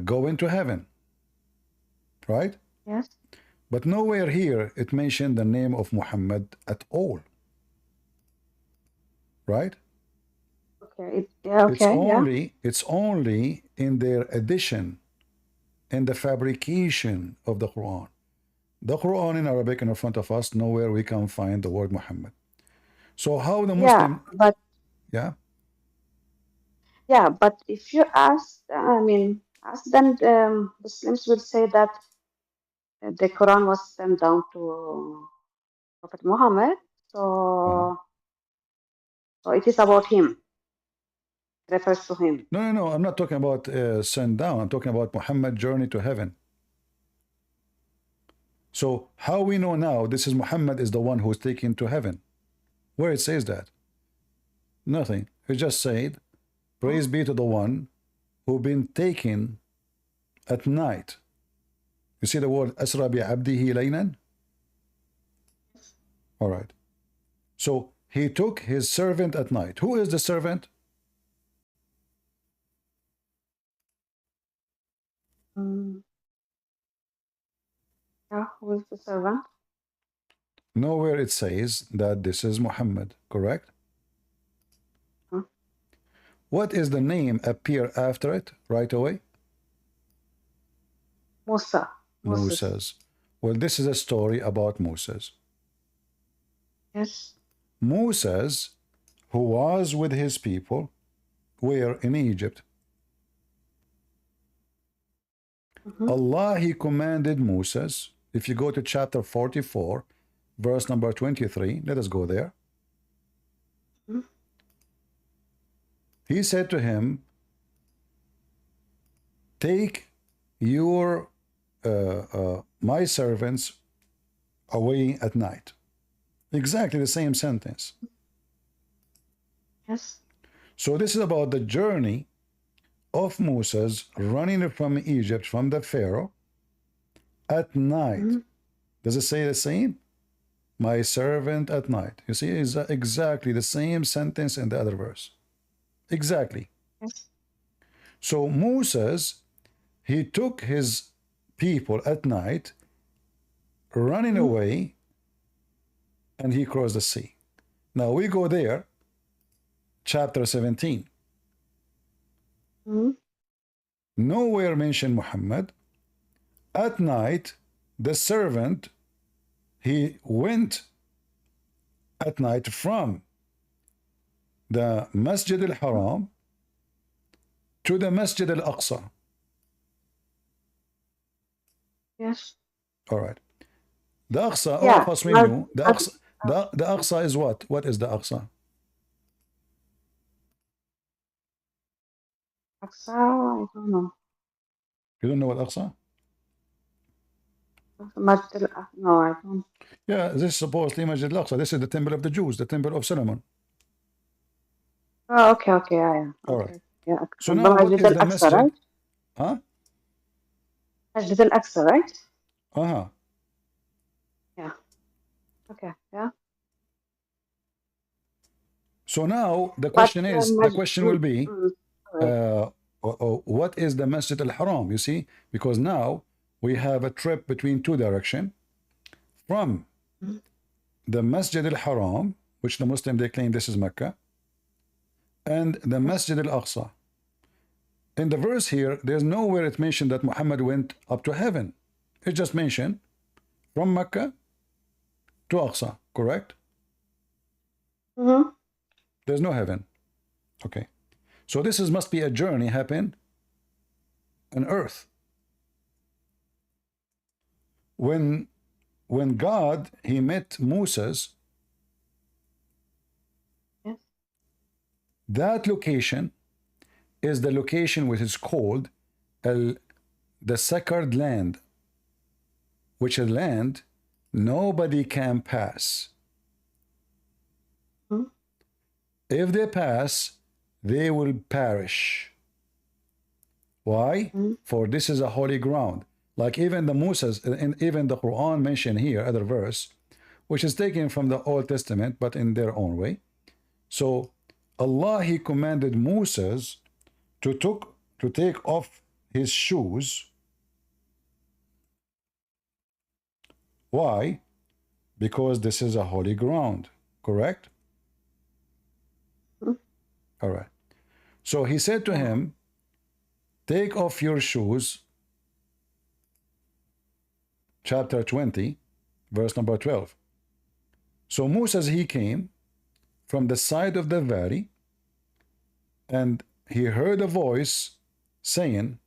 going to heaven, right? Yes. But nowhere here it mentioned the name of Muhammad at all, right? Okay. Okay. It's only in their addition, in the fabrication of the Quran. The Quran in Arabic in front of us, nowhere we can find the word Muhammad. So how the Muslim? Yeah, but if you ask, ask them, Muslims will say that the Quran was sent down to Prophet Muhammad, so it is about him, refers to him. No. I'm not talking about sent down. I'm talking about Muhammad's journey to heaven. So how we know now this is Muhammad is the one who's taken to heaven? Where it says that? Nothing. It just said, praise be to the one who been taken at night. You see the word Asra bi abdihi laylan? All right. So he took his servant at night. Who is the servant? Yeah, who is the servant? Nowhere it says that this is Muhammad, correct? What is the name appear after it right away? Musa. Moses. Well, this is a story about Moses. Yes. Moses, who was with his people, were in Egypt. Allah, he commanded Moses, if you go to chapter 44, verse number 23, let us go there. He said to him, take your my servants away at night. Exactly the same sentence. Yes. So this is about the journey of Moses running from Egypt, from the Pharaoh, at night. Does it say the same? My servant at night. You see, it's exactly the same sentence in the other verse. Exactly. Yes. So Moses, he took his people at night, running away, and he crossed the sea. Now we go there, chapter 17. Nowhere mention Muhammad. At night, the servant, he went at night from the Masjid al-Haram to the Masjid al-Aqsa. Yes. All right. The Aqsa, all of us we knew. The Aqsa is what? What is the Aqsa? Aqsa, I don't know. You don't know what Aqsa? No, I don't. Yeah, this is supposedly Masjid al-Aqsa. This is the temple of the Jews, the temple of Solomon. Oh, okay, yeah. All Okay. right. Yeah. So now what Masjid is the al-Aqsa, masjid? right? Huh? Masjid al-Aqsa, right? Uh-huh. Yeah. Okay, yeah. So now the But question is, the question will be, right. what is the Masjid al-Haram? You see, because now we have a trip between two directions from the Masjid al-Haram, which the Muslim they claim this is Mecca, and the Masjid al-Aqsa. In the verse here, there's nowhere it mentioned that Muhammad went up to heaven. It just mentioned from Mecca to Aqsa, correct? Mm-hmm. There's no heaven. Okay. So this is must be a journey happen on earth. When God he met Moses, Yes. that location is the location which is called the sacred land, which is land nobody can pass. Mm-hmm. If they pass, they will perish. Why? For this is a holy ground. Like even the Moses and even the Quran mentioned here, other verse, which is taken from the Old Testament, but in their own way. So Allah he commanded Moses to take off his shoes. Why? Because this is a holy ground, correct? All right. So he said to him, take off your shoes, chapter 20, verse number 12. So Moses, he came from the side of the valley, and he heard a voice saying,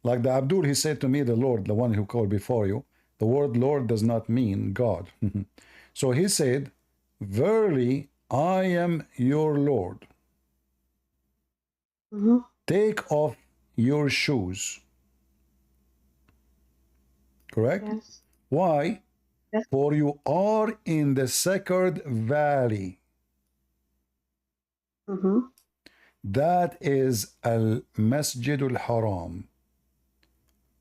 like the Abdul, he said to me, the Lord, the one who called before you, the word Lord does not mean God. So he said, verily, I am your Lord. Mm-hmm. Take off your shoes. Correct? Yes. Why? Yes. For you are in the sacred valley. Mm-hmm. That is al-Masjid al-Haram,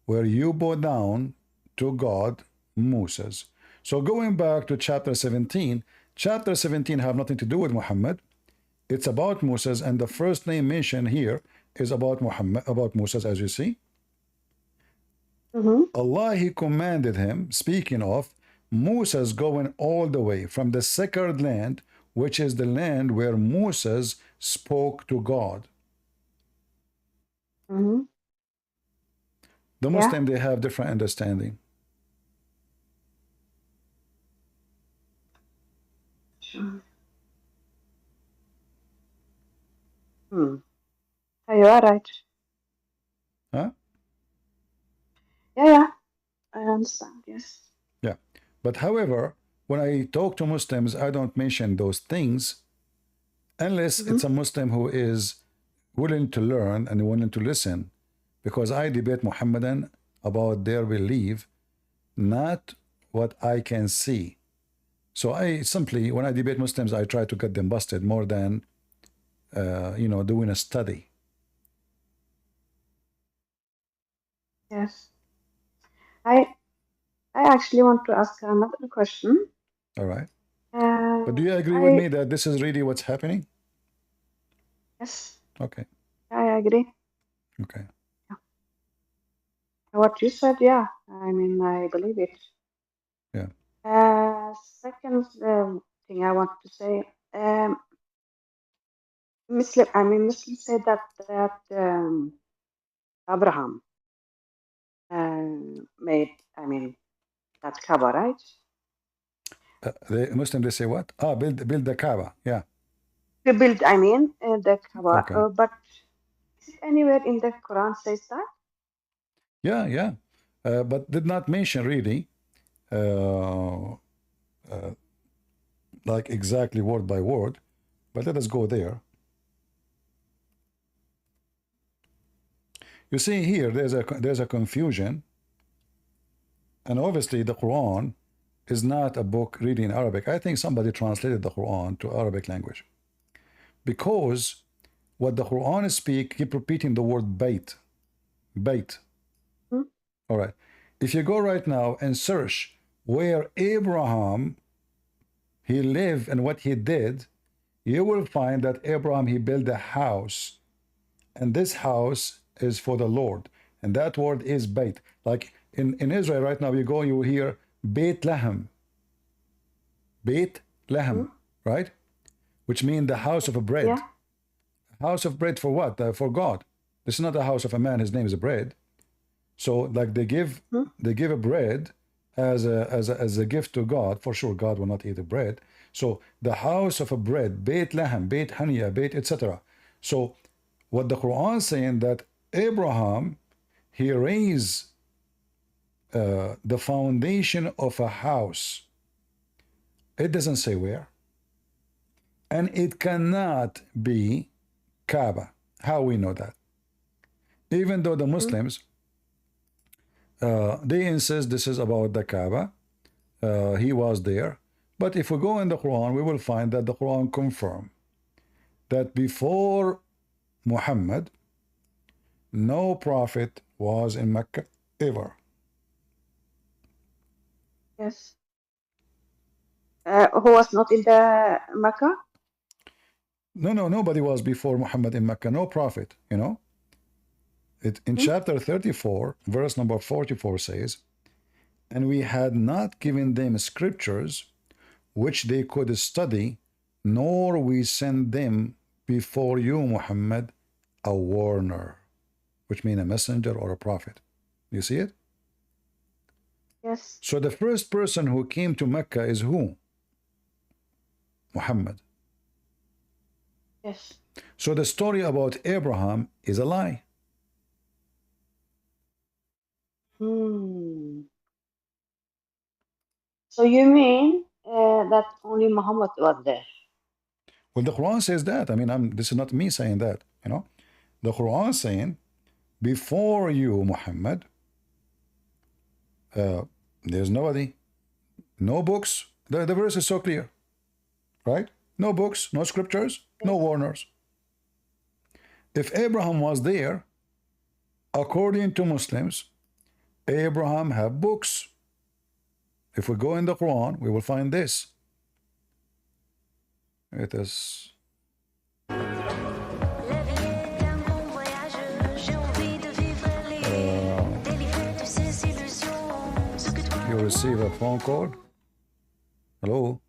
where you bow down to God, Moses. So going back to chapter 17 have nothing to do with Muhammad. It's about Moses, and the first name mentioned here is about Muhammad, about Moses, as you see. Mm-hmm. Allah, he commanded him, speaking of Moses going all the way from the sacred land, which is the land where Moses spoke to God. Mm-hmm. The Muslim, they have different understanding. Sure. You are right. Huh? Yeah, I understand. Yes. Yeah. But however, when I talk to Muslims, I don't mention those things unless it's a Muslim who is willing to learn and willing to listen, because I debate Muhammadan about their belief, not what I can see. So I simply, when I debate Muslims, I try to get them busted more than, doing a study. Yes. I actually want to ask another question. All right. But do you agree with me that this is really what's happening? Yes. Okay. I agree. Okay. Yeah. What you said, yeah. I mean, I believe it. Yeah. Second thing I want to say, Muslim said that Abraham made, that Kaaba, right? The Muslim, they say what? Build the Kaaba. Yeah. To build, the Kaaba. Okay. But is it anywhere in the Quran says that? Yeah. But did not mention really, like exactly word by word. But let us go there. You see here, there's a confusion. And obviously the Quran is not a book reading in Arabic. I think somebody translated the Quran to Arabic language. Because what the Quran speak, keep repeating the word bait. Bait. All right. If you go right now and search where Abraham he lived and what he did, you will find that Abraham he built a house, and this house is for the Lord, and that word is bait. Like in Israel right now, you go, you will hear Beit Lahem, Beit Lahem, right? Which means the house of a bread. Yeah. House of bread for what? For God. This is not a house of a man. His name is a bread. So like they give a bread as a gift to God. For sure, God will not eat the bread. So the house of a bread, Beit Lahem, Beit Haniya, Beit etc. So what the Quran is saying that Abraham he raised the foundation of a house. It doesn't say where, and it cannot be Kaaba. How we know that? Even though the Muslims they insist this is about the Kaaba, he was there. But if we go in the Quran, we will find that the Quran confirm that before Muhammad, no prophet was in Mecca ever. Yes. Who was not in the Mecca? No, nobody was before Muhammad in Mecca. No prophet, you know. In chapter 34, verse number 44 says, and we had not given them scriptures which they could study, nor we sent them before you, Muhammad, a warner, which means a messenger or a prophet. You see it? Yes. So the first person who came to Mecca is who? Muhammad. Yes. So the story about Abraham is a lie. So you mean that only Muhammad was there? Well, the Quran says that. I mean, this is not me saying that, you know. The Quran is saying, before you, Muhammad, there's nobody, no books. The verse is so clear, right? No books, no scriptures, no warners. If Abraham was there, according to Muslims, Abraham had books. If we go in the Quran, we will find this. It is. You receive a phone call. Hello.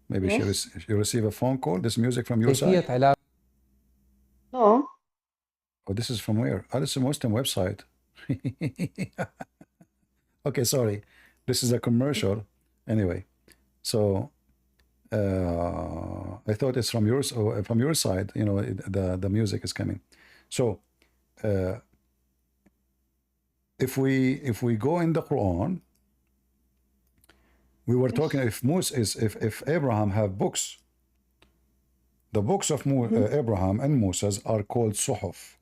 Maybe Yes. you receive a phone call. This music from your side? No. Oh, this is from where? Oh, this is a Muslim website. Okay, sorry. This is a commercial. Anyway, so I thought it's from your side. You know, the music is coming. So if we go in the Quran, we were talking if Abraham have books, the books of Abraham and Moses are called Suhuf.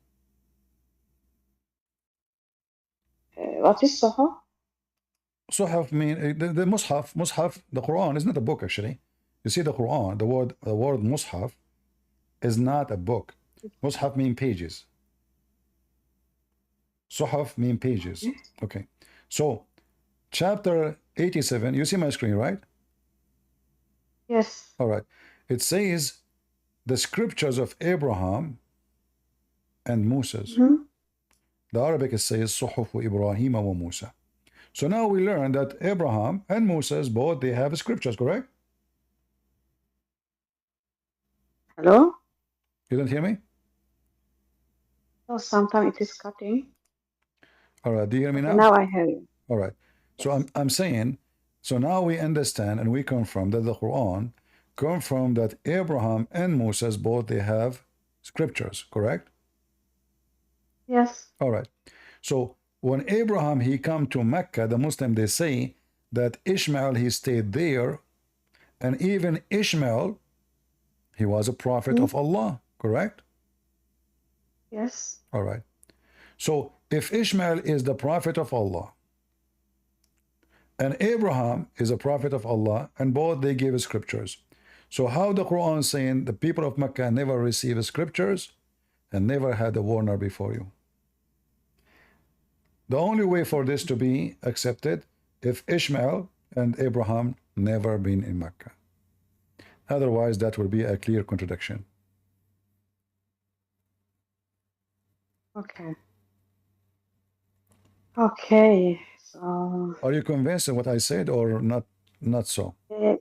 What is Suhuf? Suhuf mean the Mushaf, the Quran is not a book actually. You see the Quran, the word Mushaf is not a book. Mushaf mean pages. Suhuf mean pages. Okay. So chapter 87, you see my screen, right? Yes. All right. It says the scriptures of Abraham and Moses. The Arabic says Suhuf Ibrahim wa Musa. So now we learn that Abraham and Moses both they have scriptures, correct? Hello? You don't hear me? Oh, sometimes it is cutting. All right. Do you hear me now? Now I hear you. All right. So I'm saying, so now we understand and we confirm that the Quran confirm that Abraham and Moses both they have scriptures, correct? Yes. All right. So when Abraham he come to Mecca, the Muslim they say that Ishmael he stayed there, and even Ishmael he was a prophet of Allah, correct? Yes. All right. So if Ishmael is the prophet of Allah and Abraham is a prophet of Allah, and both they gave scriptures, so how the Quran saying the people of Mecca never received scriptures and never had a warner before you? The only way for this to be accepted if Ishmael and Abraham never been in Mecca. Otherwise, that will be a clear contradiction. Okay. Okay. So. Are you convinced of what I said or not? Not so.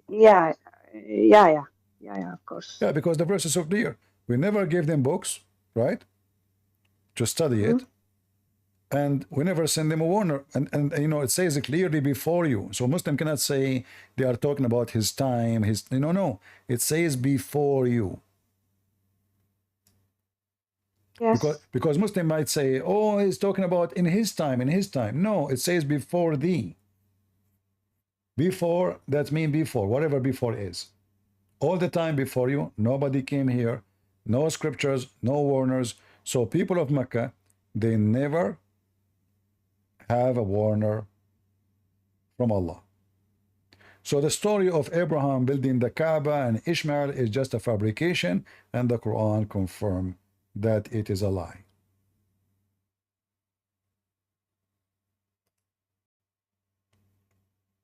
Yeah. Of course. Yeah, because the verse is so clear. We never gave them books, right, to study it, and we never send them a warner. And you know, it says it clearly before you. So Muslim cannot say they are talking about his time. No. It says before you. Yes. Because Muslim might say, oh, he's talking about in his time, in his time. No, it says before thee. Before, that means before, whatever before is. All the time before you, nobody came here, no scriptures, no warners. So people of Mecca, they never have a warner from Allah. So the story of Abraham building the Kaaba and Ishmael is just a fabrication, and the Quran confirms that it is a lie.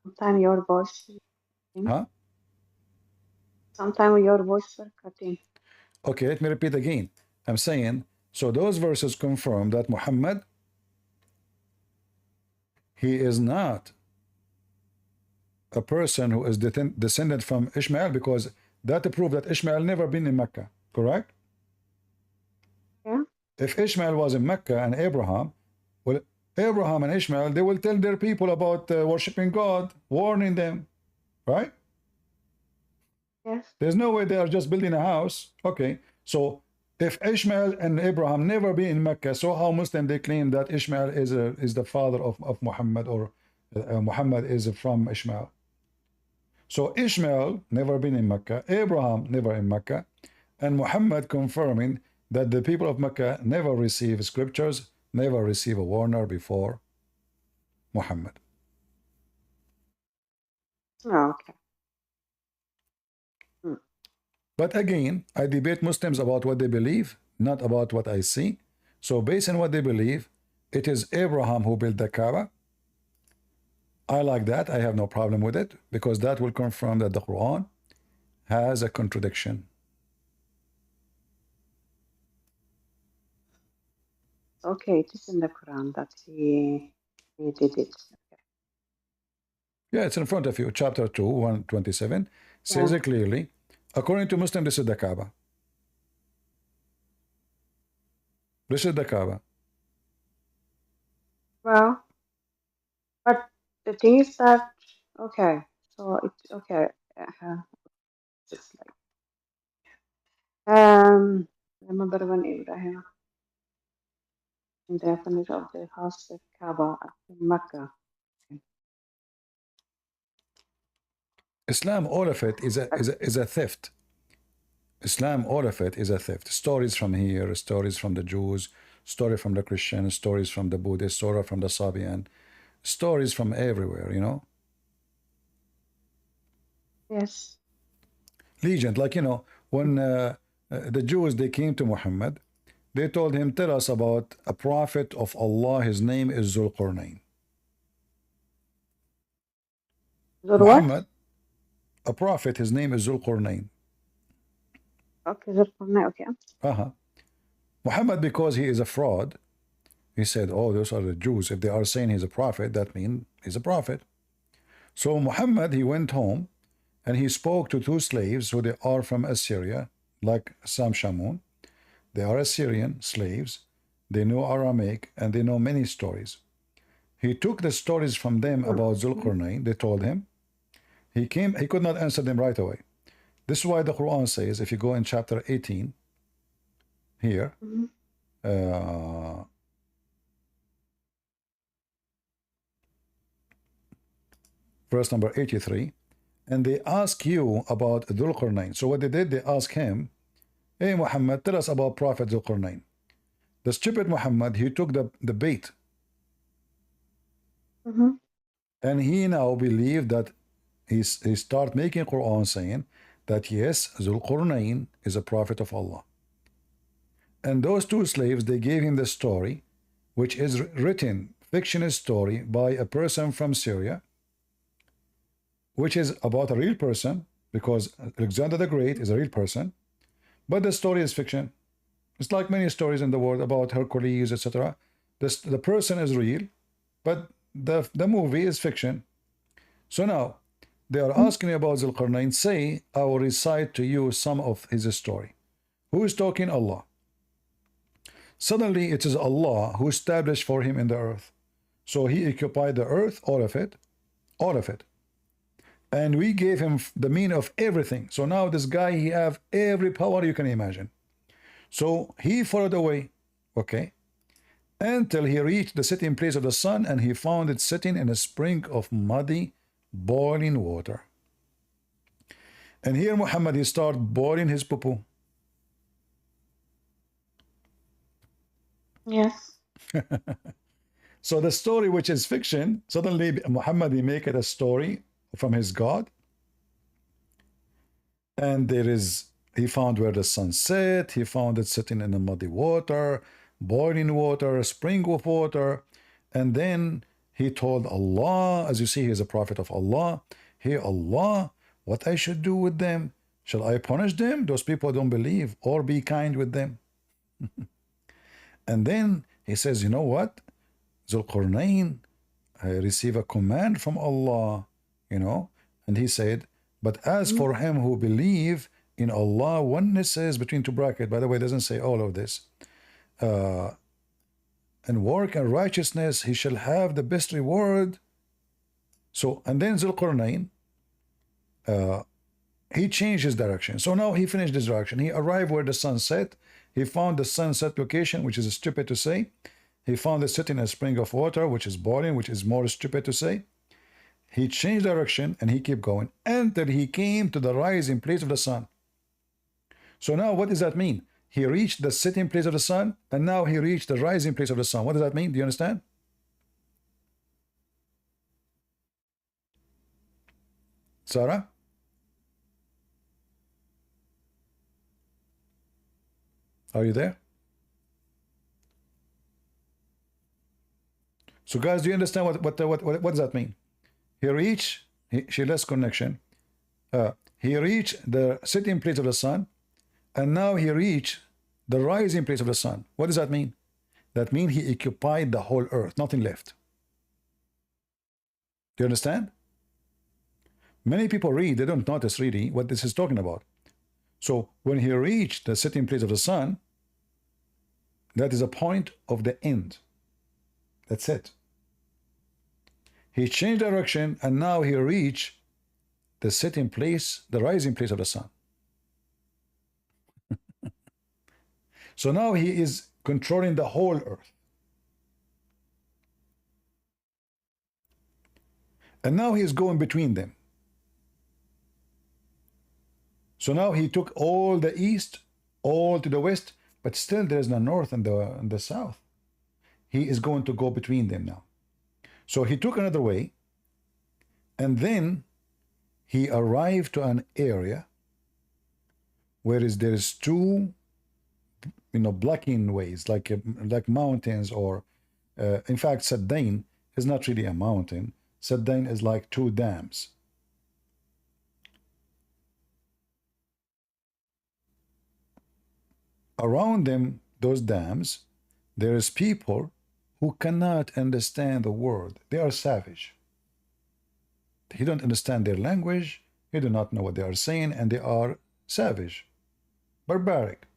Sometimes your voice. Huh? Sometimes your voice is cutting. Okay, let me repeat again. I'm saying, so those verses confirm that Muhammad, he is not a person who is descended from Ishmael, because that proves that Ishmael never been in Mecca, correct? Yeah. If Ishmael was in Mecca and Abraham, well, Abraham and Ishmael, they will tell their people about worshiping God, warning them, right? Yes. There's no way they are just building a house. Okay, so if Ishmael and Abraham never been in Mecca, so how Muslim they claim that Ishmael is the father of Muhammad, or Muhammad is from Ishmael? So Ishmael never been in Mecca, Abraham never in Mecca, and Muhammad confirming that the people of Mecca never receive scriptures, never receive a warner before Muhammad. Oh, okay. But again, I debate Muslims about what they believe, not about what I see. So based on what they believe, it is Abraham who built the Kaaba. I like that. I have no problem with it, because that will confirm that the Quran has a contradiction. Okay, it is in the Quran that he did it. Okay. Yeah, it's in front of you. Chapter 2, 127 says it clearly. According to Muslim, this is the Kaaba. This is the Kaaba. Well, but the thing is that, okay, so it's okay. Just like, remember when Ibrahim in the finish of the house of Kaaba in Mecca. Islam, all of it is a theft. Islam, all of it is a theft. Stories from here, stories from the Jews, story from the Christians, stories from the Buddhists, story from the Sabian, stories from everywhere, you know. Yes. Legend, like, you know, when the Jews, they came to Muhammad, they told him, tell us about a prophet of Allah, his name is Zulqarnain. Muhammad, a prophet, his name is Zulqarnain. Okay, Zulqarnain, okay. Muhammad, because he is a fraud, he said, oh, those are the Jews. If they are saying he's a prophet, that means he's a prophet. So Muhammad, he went home and he spoke to two slaves who they are from Assyria, like Sam Shamoun. They are Assyrian slaves. They know Aramaic and they know many stories. He took the stories from them about Zulqarnain. They told him. He came, he could not answer them right away. This is why the Quran says, if you go in chapter 18, here, verse number 83, and they ask you about Dhul-Qarnayn. So what they did, they asked him, hey Muhammad, tell us about Prophet Dhul-Qarnayn. The stupid Muhammad, he took the bait Mm-hmm. And he now believed that he start making Quran saying that yes, Zul Qarnayn is a prophet of Allah. And those two slaves, they gave him the story, which is written, fictional story by a person from Syria, which is about a real person, because Alexander the Great is a real person, but the story is fiction. It's like many stories in the world about Hercules, etc. The person is real, but the movie is fiction. So now, they are asking about Zulqarnain. Say, I will recite to you some of his story. Who is talking? Allah. Suddenly, it is Allah who established for him in the earth. So he occupied the earth, all of it, all of it. And we gave him the mean of everything. So now this guy, he have every power you can imagine. So he followed away, okay, until he reached the sitting place of the sun, and he found it sitting in a spring of muddy, boiling water. And here Muhammad, he started boiling his poo-poo. Yes. So the story, which is fiction, suddenly Muhammad, he make it a story from his God. And there is, he found where the sun set, he found it sitting in the muddy water, boiling water, a spring of water. And then he told Allah, as you see, he is a prophet of Allah. Hey Allah, what I should do with them? Shall I punish them? Those people don't believe, or be kind with them? And then he says, you know what? Zulqarnain, I receive a command from Allah, you know, and he said, but as for him who believe in Allah, oneness is between two brackets, by the way, it doesn't say all of this, and work and righteousness, he shall have the best reward. So, and then Zulqarnain, he changed his direction. So now he finished his direction. He arrived where the sun set. He found the sunset location, which is stupid to say. He found it sitting in a spring of water, which is boiling, which is more stupid to say. He changed direction and he kept going until he came to the rising place of the sun. So now what does that mean? He reached the sitting place of the sun, and now he reached the rising place of the sun. What does that mean? Do you understand? Sarah? Are you there? So guys, do you understand what does that mean? He reached, she lost connection. He reached the sitting place of the sun, and now he reached the rising place of the sun. What does that mean? That means he occupied the whole earth, nothing left. Do you understand? Many people read, they don't notice really what this is talking about. So when he reached the sitting place of the sun, that is a point of the end. That's it. He changed direction, and now he reached the sitting place, the rising place of the sun. So now he is controlling the whole earth. And now he is going between them. So now he took all the east, all to the west, but still there is no north and the south. He is going to go between them now. So he took another way, and then he arrived to an area where there is two, blocking ways, like mountains, or in fact, Saddain is not really a mountain. Saddain is like two dams. Around them, those dams, there is people who cannot understand the word. They are savage. He don't understand their language. He do not know what they are saying, and they are savage, barbaric.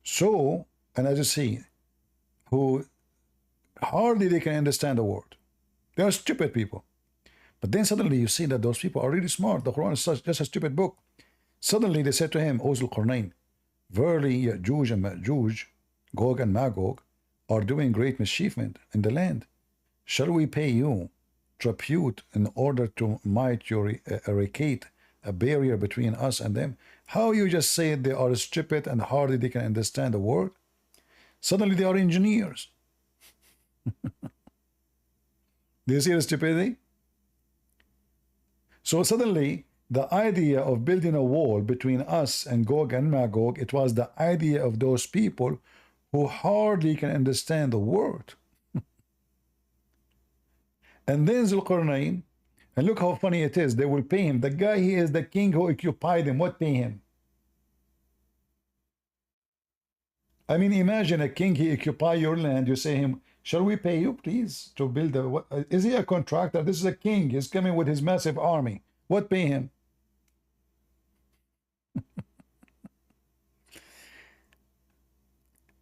So, and as you see, who hardly they can understand the word. They are stupid people. But then suddenly you see that those people are really smart. The Quran is just a stupid book. Suddenly they said to him, O Zulqarnain, verily Ya'juj and Ma'juj, Gog and Magog, are doing great mischievement in the land. Shall we pay you tribute in order to might you eradicate a barrier between us and them? How you just say they are stupid and hardly they can understand the word? Suddenly they are engineers. Do you see the stupidity? So suddenly, the idea of building a wall between us and Gog and Magog, it was the idea of those people who hardly can understand the word. And then Zulqarnain, and look how funny it is, they will pay him. The guy, he is the king who occupied him. What pay him? I mean, imagine a king, he occupy your land. You say him, shall we pay you, please, to build a... What, is he a contractor? This is a king. He's coming with his massive army. What pay him?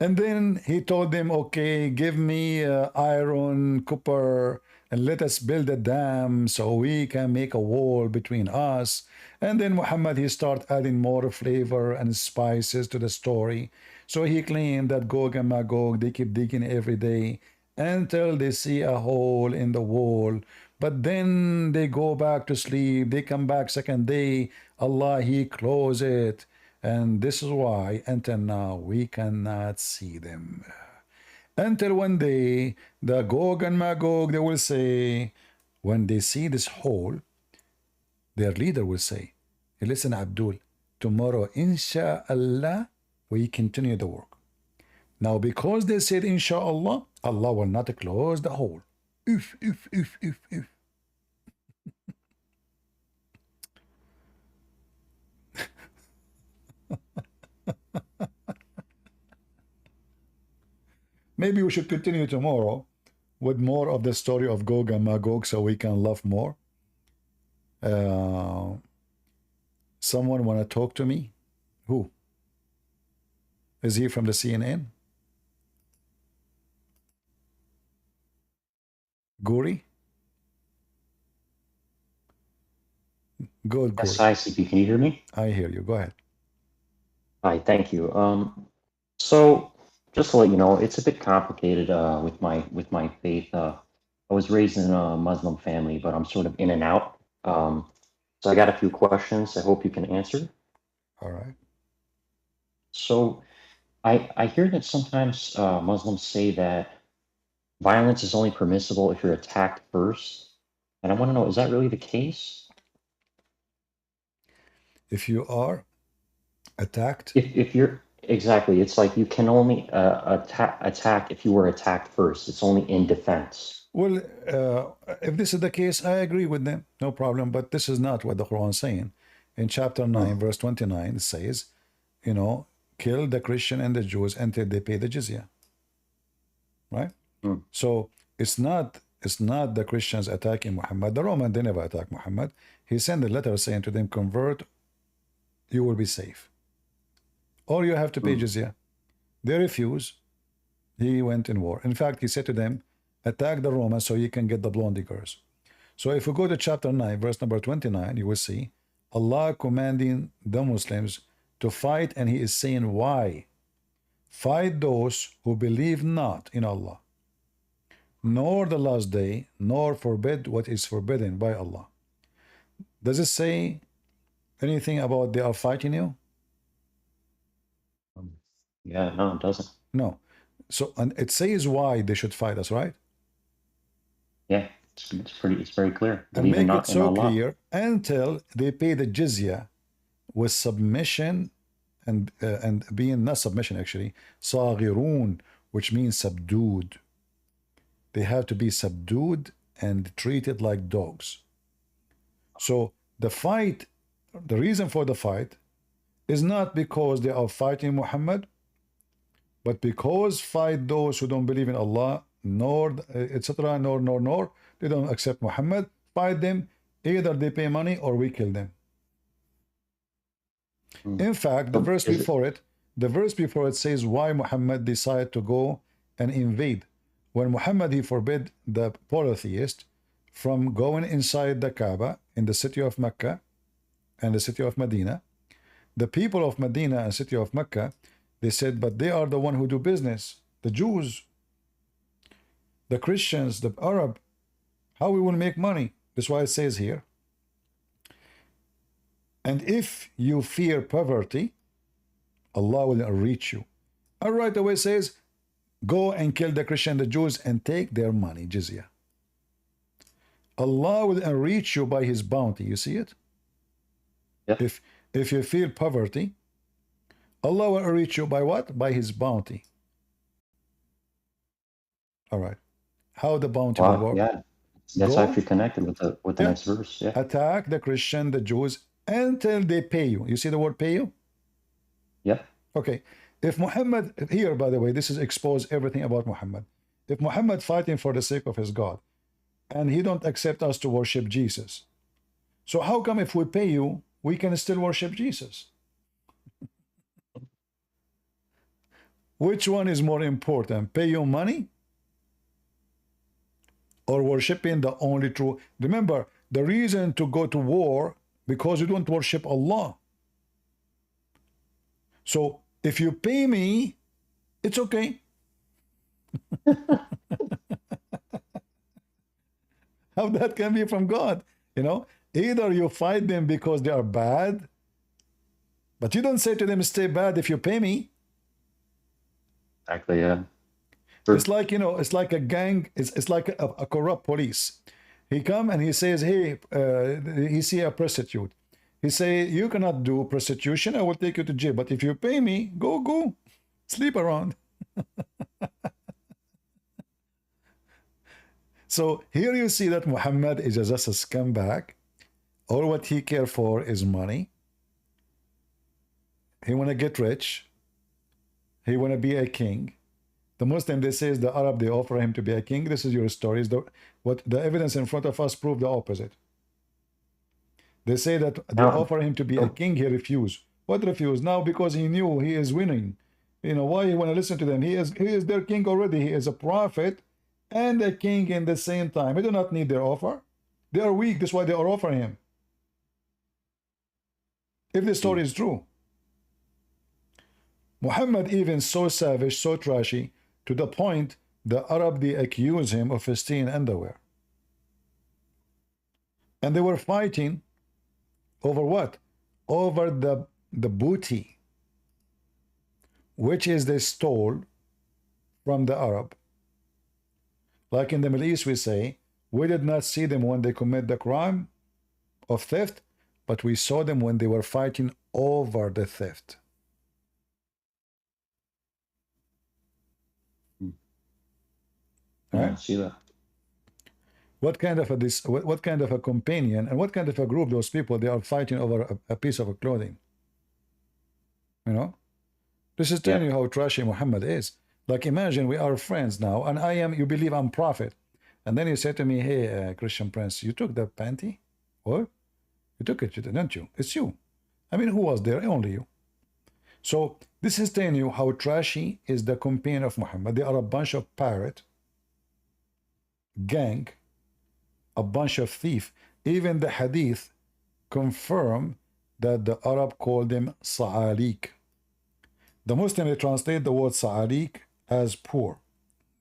And then he told them, okay, give me iron, copper, and let us build a dam so we can make a wall between us. And then Muhammad, he start adding more flavor and spices to the story. So he claimed that Gog and Magog, they keep digging every day until they see a hole in the wall. But then they go back to sleep. They come back second day. Allah, he close it. And this is why until now we cannot see them. Until one day, the Gog and Magog, they will say, when they see this hole, their leader will say, hey, listen, Abdul, tomorrow, inshallah, we continue the work. Now, because they said, inshallah, Allah will not close the hole. If. Maybe we should continue tomorrow with more of the story of Gog and Magog so we can laugh more. Someone want to talk to me? Who? Is he from the CNN? Guri? Good, Yes, Guri. hi, CP. Can you hear me? I hear you. Go ahead. Hi, thank you. So just to let you know, it's a bit complicated with my faith. I was raised in a Muslim family, but I'm sort of in and out. So I got a few questions. I hope you can answer. All right. So I hear that sometimes Muslims say that violence is only permissible if you're attacked first, and I want to know, is that really the case? If you are attacked? If you're exactly, it's like you can only attack if you were attacked first. It's only in defense. Well, if this is the case, I agree with them. No problem. But this is not what the Quran is saying. In chapter 9, verse 29, it says, you know, kill the Christian and the Jews until they pay the jizya. Right? So it's not the Christians attacking Muhammad. The Roman, they never attack Muhammad. He sent a letter saying to them, convert, you will be safe. Or you have to pay jizya. They refuse. He went in war. In fact, he said to them, attack the Romans so you can get the blonde girls. So if we go to chapter 9, verse number 29, you will see Allah commanding the Muslims to fight, and he is saying why. Fight those who believe not in Allah, nor the last day, nor forbid what is forbidden by Allah. Does it say anything about they are fighting you? Yeah, no, it doesn't. No. So, and it says why they should fight us, right? Yeah, it's very clear. And Believe make it so in Allah. clear until they pay the jizya with submission and being not submission actually, صاغرون, which means subdued. They have to be subdued and treated like dogs. So the fight, the reason for the fight is not because they are fighting Muhammad, but because fight those who don't believe in Allah, nor etc. nor they don't accept Muhammad. Fight them. Either they pay money or we kill them. In fact, the verse before it says why Muhammad decided to go and invade. When Muhammad, he forbid the polytheist from going inside the Kaaba in the city of Mecca and the city of Medina, the people of Medina and city of Mecca, they said, but they are the one who do business. The Jews, the Christians, the Arab, how we will make money? That's why it says here. And if you fear poverty, Allah will reach you. And right away says, go and kill the Christian, the Jews, and take their money, jizya. Allah will enrich you by His bounty. You see it? Yeah. If you feel poverty, Allah will enrich you by what? By His bounty. All right. How the bounty will work? Yeah, that's Go, actually connected with the next verse. Yeah. attack the Christian, the Jews, until they pay you. You see the word pay you? Yeah. Okay. If Muhammad, here, by the way, this is expose everything about Muhammad. If Muhammad fighting for the sake of his God, and he don't accept us to worship Jesus, so how come if we pay you, we can still worship Jesus? Which one is more important? Pay you money or worshiping the only true? Remember, the reason to go to war, because you don't worship Allah. So if you pay me, it's okay. How that can be from God? You know, either you fight them because they are bad, but you don't say to them, stay bad if you pay me. Exactly, yeah. It's like, you know, it's like a gang, it's like a corrupt police. He come and he says, hey, he see a prostitute. He say, you cannot do prostitution, I will take you to jail. But if you pay me, go, sleep around. So here you see that Muhammad is just a scumbag. All what he care for is money. He want to get rich. He want to be a king. The Muslim, they say, is the Arab, they offer him to be a king. This is your stories. What the evidence in front of us prove the opposite. They say that they offer him to be a king, he refused. What refused? Now because he knew he is winning. You know, why he want to listen to them? He is their king already. He is a prophet and a king in the same time. He do not need their offer. They are weak. That's why they are offering him. If the story is true. Muhammad even so savage, so trashy, to the point the Arab, they accuse him of stealing underwear. And they were fighting over what? Over the booty, which is they stole from the Arab. Like in the Middle East, we say, we did not see them when they commit the crime of theft, but we saw them when they were fighting over the theft. Yeah, I see that. What kind of what kind of a companion and what kind of a group those people, they are fighting over a piece of clothing. You know, this is telling you how trashy Muhammad is. Like, imagine we are friends now, and you believe I'm prophet, and then you say to me, hey, Christian Prince, you took the panty? What? You took it, didn't you? It's you. I mean, who was there? Only you. So this is telling you how trashy is the companion of Muhammad. They are a bunch of pirate gang, a bunch of thief. Even the hadith confirm that the Arab called them sa'alik. The Muslim, they translate the word sa'alik as poor.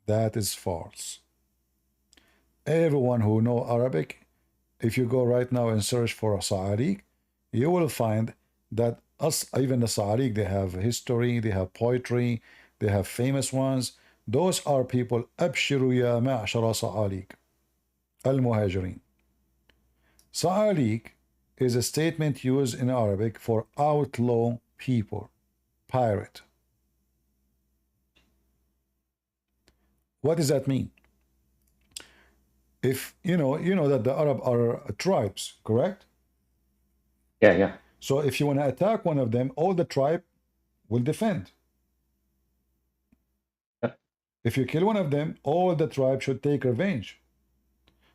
That is false. Everyone who know Arabic, if you go right now and search for a sa'alik, you will find that even the sa'alik, they have history, they have poetry, they have famous ones. Those are people, أبشروا يا معشر صعاليك المهاجرين. Sa'alik is a statement used in Arabic for outlaw people, pirate. What does that mean? If you know that the Arab are tribes, correct? Yeah. So if you want to attack one of them, all the tribe will defend. If you kill one of them, all the tribe should take revenge.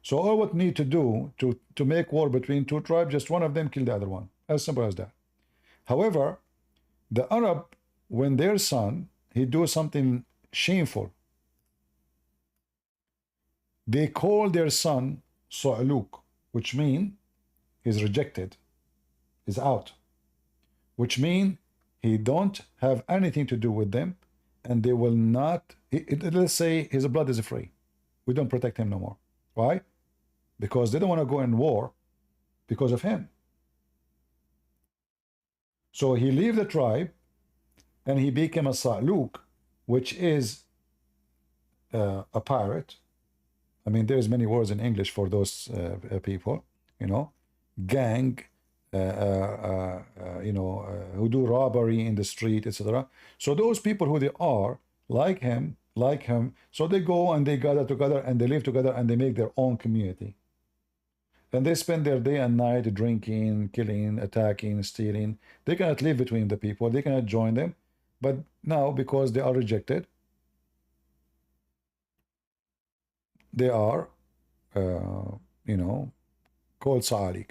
So all what need to do to make war between two tribes, just one of them kill the other one. As simple as that. However, the Arab, when their son, he do something shameful, they call their son Su'luk, which mean he's rejected, he's out, which mean he don't have anything to do with them, and they will not, let's say his blood is free. We don't protect him no more. Why? Because they don't want to go in war because of him. So he leave the tribe and he became a Sa'luk, which is a pirate, I mean, there's many words in English for those people, you know, gang, who do robbery in the street, etc. So those people who they are like him, so they go and they gather together and they live together and they make their own community. And they spend their day and night drinking, killing, attacking, stealing. They cannot live between the people. They cannot join them. But now, because they are rejected, they are, called Sa'alik.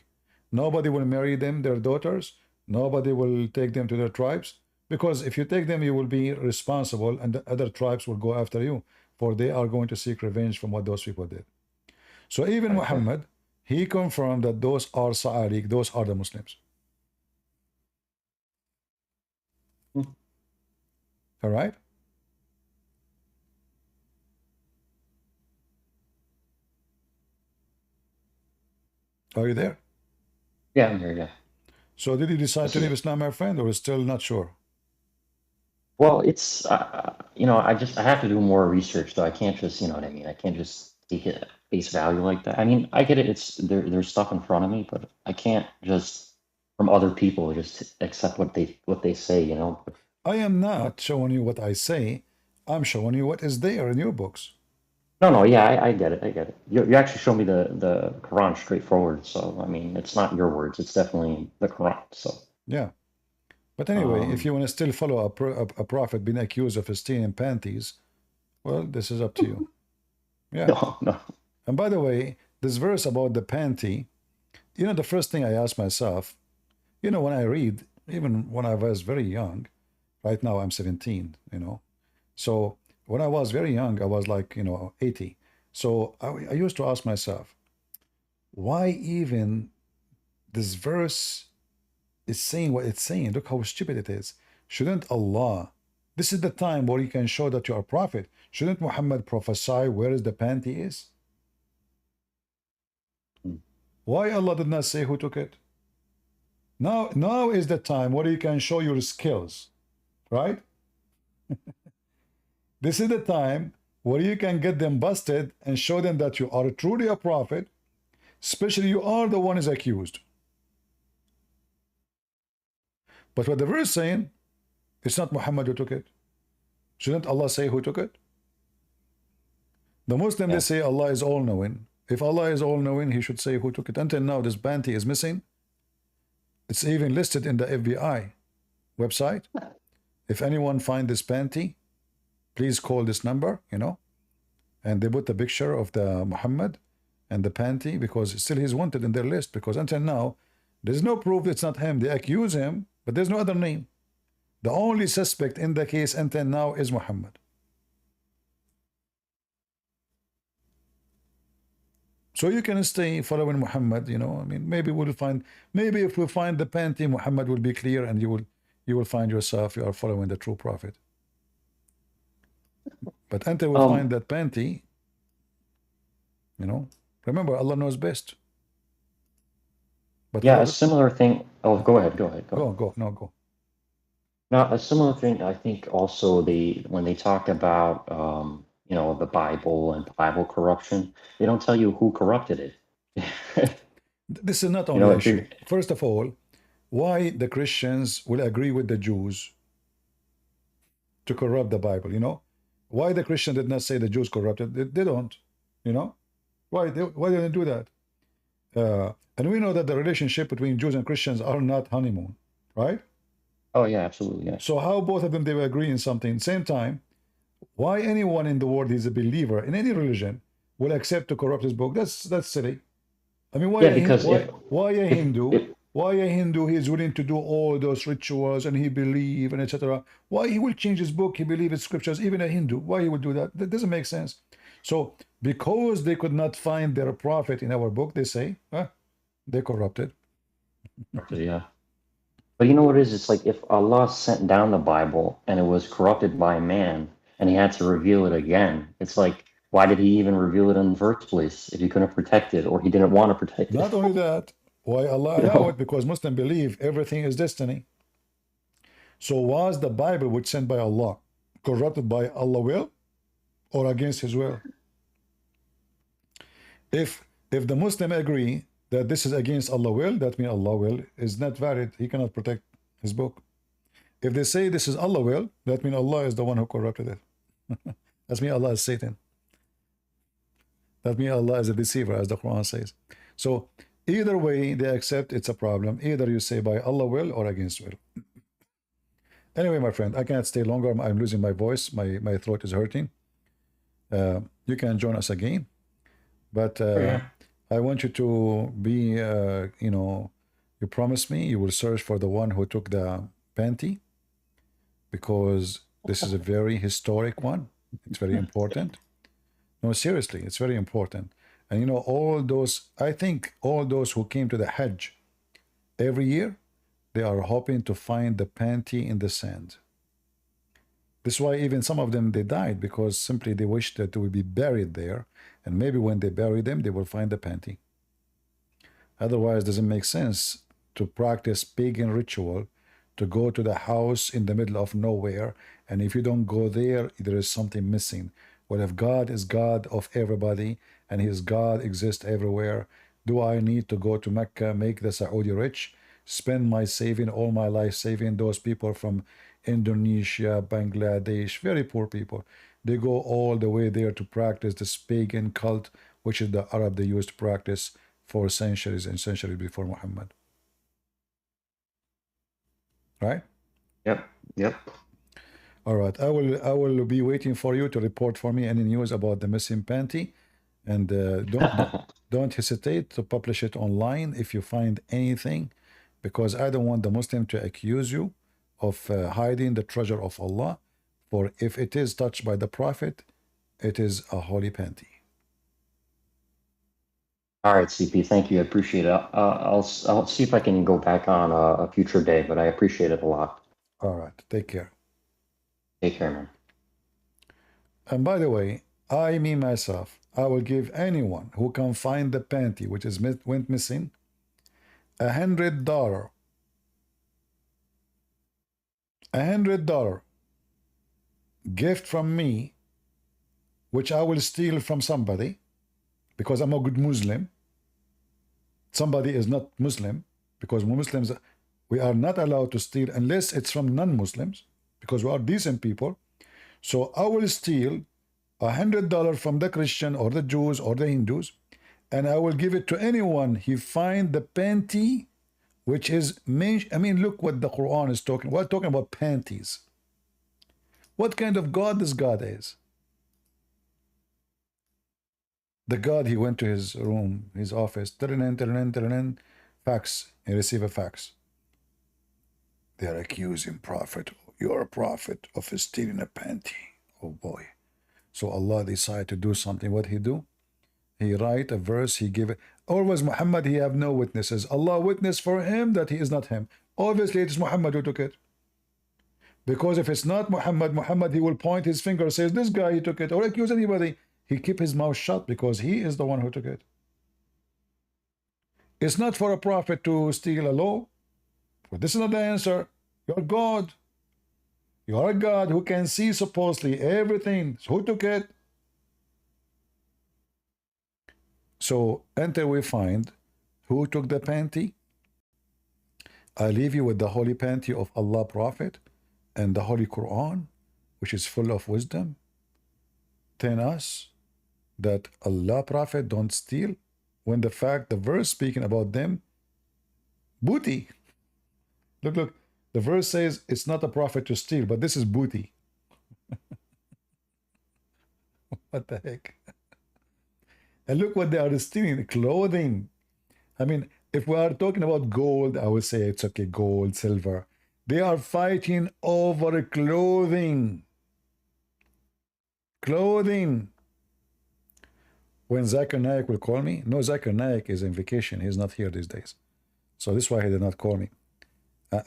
Nobody will marry them, their daughters. Nobody will take them to their tribes. Because if you take them, you will be responsible and the other tribes will go after you. For they are going to seek revenge from what those people did. So even Muhammad, he confirmed that those are Sa'alik, those are the Muslims. All right? Are you there? Yeah, I'm here, yeah. So did you decide to leave Islam, my friend, or still not sure? Well, it's, I have to do more research, though. I can't just, you know what I mean? I can't just take it at face value like that. I mean, I get it. There's stuff in front of me, but I can't just, from other people, just accept what they say, you know? I am not showing you what I say. I'm showing you what is there in your books. No, yeah, I get it. You actually show me the Quran straightforward, so, I mean, it's not your words. It's definitely the Quran, so. Yeah. But anyway, if you want to still follow a prophet being accused of stealing panties, well, this is up to you. Yeah. No. And by the way, this verse about the panty, the first thing I ask myself, when I read, even when I was very young, right now I'm 17, So when I was very young, I was like, 80. So I used to ask myself, why even this verse is saying what it's saying? Look how stupid it is. Shouldn't Allah, this is the time where you can show that you are a prophet. Shouldn't Muhammad prophesy where is the panty is? Why Allah did not say who took it? Now is the time where you can show your skills, right? This is the time where you can get them busted and show them that you are truly a prophet, especially you are the one is accused. But what the verse is saying, it's not Muhammad who took it. Shouldn't Allah say who took it? The Muslim, they say Allah is all-knowing. If Allah is all-knowing, he should say who took it. Until now, this panty is missing. It's even listed in the FBI website. If anyone find this panty, please call this number, And they put the picture of the Muhammad and the panty because still he's wanted in their list because until now, there's no proof it's not him. They accuse him, but there's no other name. The only suspect in the case until now is Muhammad. So you can stay following Muhammad, I mean, maybe if we find the panty, Muhammad will be clear and you will find yourself, you are following the true prophet. But until we find that panty, remember, Allah knows best. But yeah, a similar thing. Oh, go ahead. Go. Go. Now, a similar thing, I think also when they talk about, the Bible and Bible corruption, they don't tell you who corrupted it. This is not only an issue. First of all, why the Christians will agree with the Jews to corrupt the Bible, Why the Christian did not say the Jews corrupted? They don't, Why did they do that? And we know that the relationship between Jews and Christians are not honeymoon, right? Oh, yeah, absolutely, yeah. So how both of them, they will agree in something. Same time, why anyone in the world who is a believer in any religion will accept to corrupt his book? That's silly. I mean, why a Hindu, he is willing to do all those rituals and he believe and etc. Why he will change his book, he believe in scriptures, even a Hindu, why he would do that? That doesn't make sense. So because they could not find their prophet in our book, they say, they corrupted. Yeah. But you know what it is? It's like if Allah sent down the Bible and it was corrupted by man and he had to reveal it again, it's like, why did he even reveal it in the first place if he couldn't protect it or he didn't want to protect it? Not only that, why Allah allow it? Because Muslims believe everything is destiny. So was the Bible which sent by Allah corrupted by Allah's will or against his will? If the Muslim agree that this is against Allah will, that means Allah will is not valid. He cannot protect his book. If they say this is Allah will, that means Allah is the one who corrupted it. That means Allah is Satan. That means Allah is a deceiver, as the Quran says. So either way, they accept it's a problem. Either you say by Allah will or against will. Anyway, my friend, I can't stay longer. I'm losing my voice. My throat is hurting. You can join us again. But I want you to be, you promise me you will search for the one who took the panty, because this is a very historic one. It's very important. No, seriously, it's very important. And I think all those who came to the Hajj every year, they are hoping to find the panty in the sand. This is why even some of them, they died, because simply they wished that they would be buried there, and maybe when they bury them, they will find the panty. Otherwise, it doesn't make sense to practice pagan ritual, to go to the house in the middle of nowhere, and if you don't go there, there is something missing. Well, if God is God of everybody, and His God exists everywhere, do I need to go to Mecca, make the Saudi rich, spend my saving, all my life saving? Those people from Indonesia, Bangladesh, very poor people, they go all the way there to practice this pagan cult, which is the Arab they used to practice for centuries and centuries before Muhammad. Right? Yep. All right. I will be waiting for you to report for me any news about the missing panty, and don't hesitate to publish it online if you find anything, because I don't want the Muslim to accuse you of hiding the treasure of Allah. For if it is touched by the Prophet, it is a holy panty. All right, CP, thank you. I appreciate it. I'll see if I can go back on a future day, but I appreciate it a lot. All right. Take care. Take care, man. And by the way, me myself, I will give anyone who can find the panty which is went missing $100. $100 gift from me, which I will steal from somebody, because I'm a good Muslim. Somebody is not Muslim, because Muslims, we are not allowed to steal unless it's from non-Muslims, because we are decent people. So I will steal $100 from the Christian or the Jews or the Hindus, and I will give it to anyone he find the panty, which is, look what the Quran is talking. We're talking about panties. What kind of God this God is? The God, he went to his room, his office, fax, he received a fax. They are accusing Prophet, you're a prophet, of stealing a panty. Oh boy. So Allah decided to do something. What he do? He write a verse, he give it. Always Muhammad, he have no witnesses. Allah witness for him that he is not him. Obviously, it is Muhammad who took it. Because if it's not Muhammad, he will point his finger and says, this guy, he took it, or accuse anybody. He keep his mouth shut because he is the one who took it. It's not for a prophet to steal a law. But this is not the answer. You're God. You are a God who can see supposedly everything. So who took it? So until we find who took the panty, I leave you with the holy panty of Allah Prophet and the Holy Quran, which is full of wisdom, telling us that Allah Prophet don't steal, when the verse speaking about them, booty. Look, the verse says it's not a prophet to steal, but this is booty. What the heck? And look what they are stealing, clothing. If we are talking about gold, I would say it's okay, gold, silver. They are fighting over clothing. Clothing. When Zakir Naik will call me, no, Zakir Naik is on vacation. He's not here these days. So this is why he did not call me.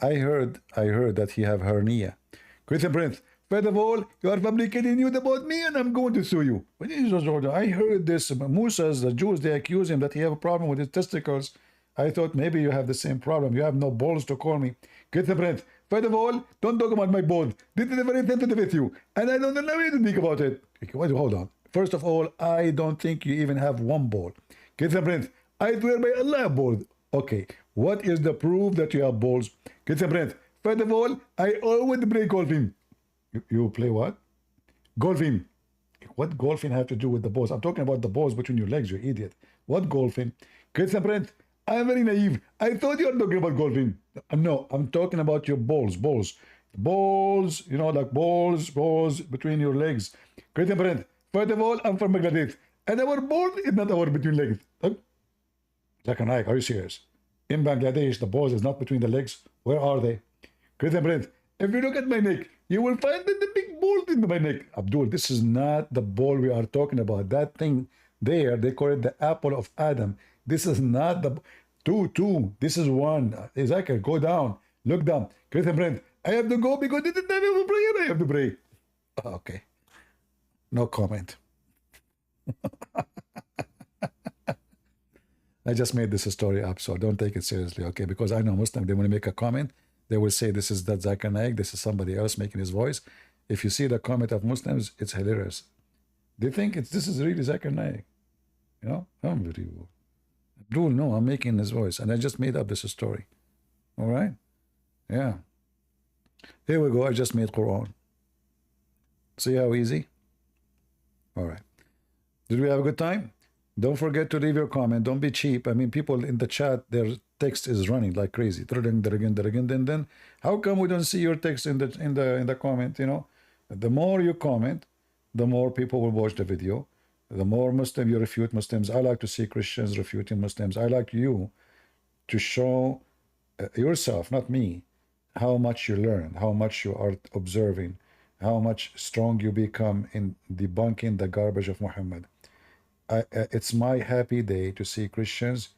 I heard that he have hernia. Christian Prince, first of all, you are fabricating news about me and I'm going to sue you. But I heard this, Musa's, the Jews, they accuse him that he have a problem with his testicles. I thought maybe you have the same problem. You have no balls to call me. Christian Prince, first of all, don't talk about my balls. This is very sensitive with you. And I don't know anything to speak about it. Wait, hold on. First of all, I don't think you even have one ball. Kids and friends, I swear by Allah I have balls. Okay, what is the proof that you have balls? Kids and friends, first of all, I always play golfing. You play what? Golfing. What golfing have to do with the balls? I'm talking about the balls between your legs, you idiot. What golfing? Kids and friends, I'm very naive. I thought you were talking about golfing. No, I'm talking about your balls, balls, you know, like balls between your legs. Kids and friends, first of all, I'm from Bangladesh, and our ball is not our between legs. Like an are you serious? In Bangladesh, the balls is not between the legs. Where are they? Kids and friends, if you look at my neck, you will find that the big ball in my neck. Abdul, this is not the ball we are talking about. That thing there, they call it the apple of Adam. This is not the two. This is one. Ezekiel, go down. Look down. Kids and friends, I have to go because this is time of prayer. I have to pray. Okay. No comment. I just made this a story up, so don't take it seriously, okay? Because I know Muslim, they want to make a comment, they will say this is that Zakir Naik, this is somebody else making his voice. If you see the comment of Muslims, it's hilarious. They think this is really Zakir Naik. You know, unbelievable. Abdul, no, I'm making his voice, and I just made up this story. All right? Yeah. Here we go, I just made Quran. See how easy? All right. Did we have a good time? Don't forget to leave your comment. Don't be cheap. I mean, people in the chat, their text is running like crazy. Then how come we don't see your text in the comment? You know, the more you comment, the more people will watch the video. The more Muslim you refute Muslims. I like to see Christians refuting Muslims. I like you to show yourself, not me, how much you learn, how much you are observing, how much strong you become in debunking the garbage of Muhammad. It's my happy day to see Christians.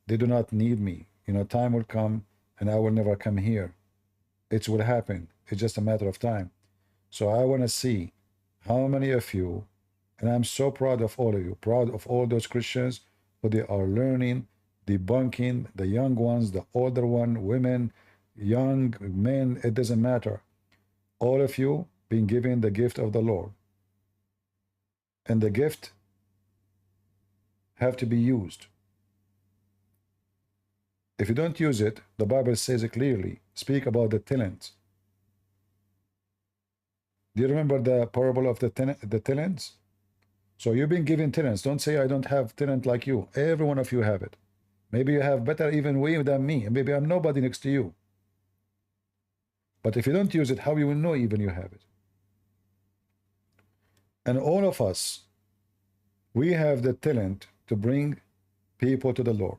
They do not need me. You know, time will come and I will never come here. It will happen. It's just a matter of time. So I want to see how many of you, and I'm so proud of all of you, proud of all those Christians who they are learning, debunking, the young ones, the older one, women, young men, it doesn't matter. All of you being given the gift of the Lord. And the gift have to be used. If you don't use it, the Bible says it clearly. Speak about the talents. Do you remember the parable of the talents? So you've been given talents. Don't say I don't have talent like you. Every one of you have it. Maybe you have better even way than me. Maybe I'm nobody next to you. But if you don't use it, how you will know even you have it? And all of us, we have the talent to bring people to the Lord.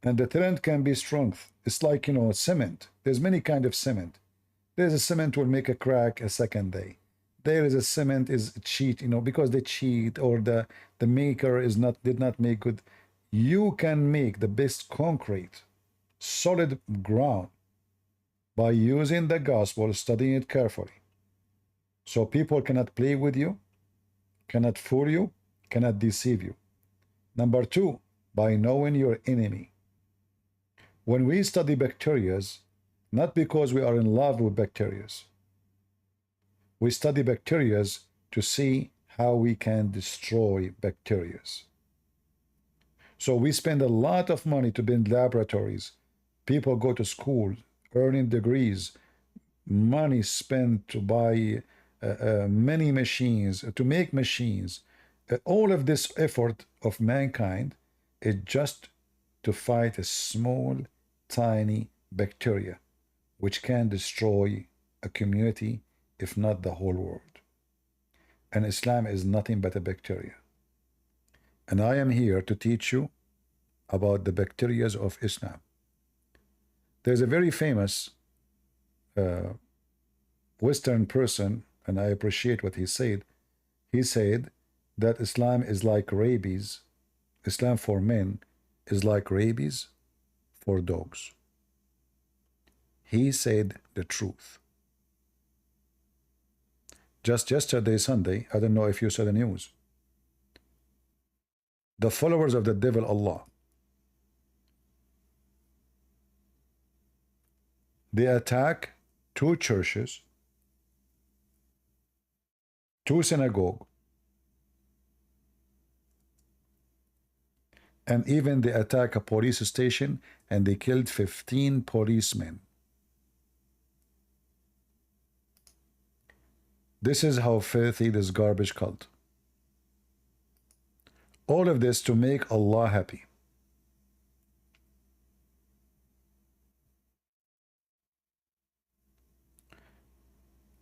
And the talent can be strength. It's like, you know, cement. There's many kind of cement. There's a cement will make a crack a second day. There is a cement is cheat, you know, because they cheat or the maker did not make good. You can make the best concrete, solid ground by using the gospel, studying it carefully. So people cannot play with you, cannot fool you, cannot deceive you. Number two, by knowing your enemy. When we study bacteria, not because we are in love with bacteria, we study bacteria to see how we can destroy bacteria. So we spend a lot of money to build laboratories. People go to school, earning degrees, money spent to buy many machines, to make machines. All of this effort of mankind is just to fight a small, tiny bacteria, which can destroy a community, if not the whole world. And Islam is nothing but a bacteria. And I am here to teach you about the bacteria of Islam. There's a very famous Western person, and I appreciate what he said. He said that Islam is like rabies. Islam for men is like rabies for dogs. He said the truth. Just yesterday, Sunday, I don't know if you saw the news. The followers of the devil Allah, they attack 2 churches, 2 synagogues, And even they attack a police station and they killed 15 policemen. This is how filthy this garbage cult. All of this to make Allah happy.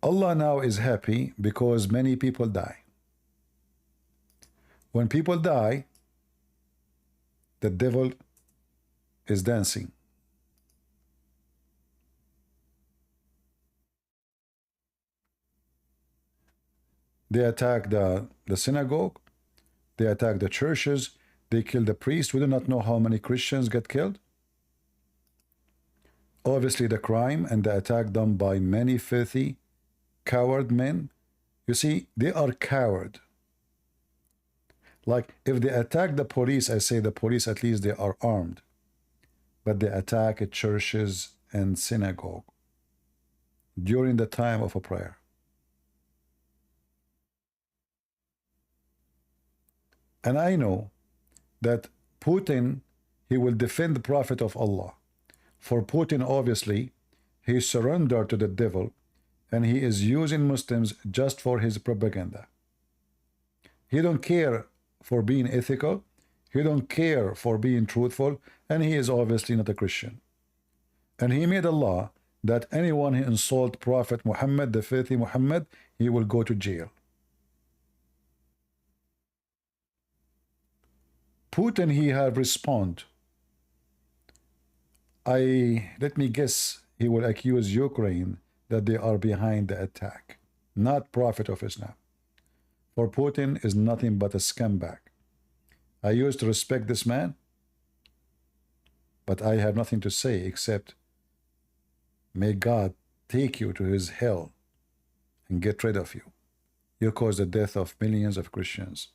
Allah now is happy because many people die. When people die, the devil is dancing. They attack the synagogue, they attack the churches, they kill the priest. We do not know how many Christians get killed. Obviously, the crime and the attack done by many filthy, coward men. You see, they are coward. Like, if they attack the police, I say the police, at least they are armed. But they attack churches and synagogue during the time of a prayer. And I know that Putin, he will defend the Prophet of Allah. For Putin, obviously, he surrendered to the devil and he is using Muslims just for his propaganda. He don't care for being ethical. He don't care for being truthful. And he is obviously not a Christian. And he made a law that anyone who insult Prophet Muhammad, the filthy Muhammad, he will go to jail. Putin, he have respond. Let me guess, he will accuse Ukraine that they are behind the attack, not Prophet of Islam. For Putin is nothing but a scumbag. I used to respect this man, but I have nothing to say except may God take you to his hell and get rid of you. You caused the death of millions of Christians.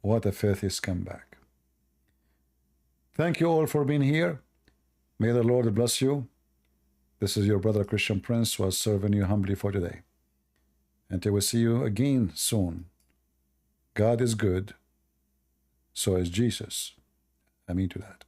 What a filthy scumbag. Thank you all for being here. May the Lord bless you. This is your brother Christian Prince who was serving you humbly for today. Until we see you again soon. God is good. So is Jesus. I mean to that.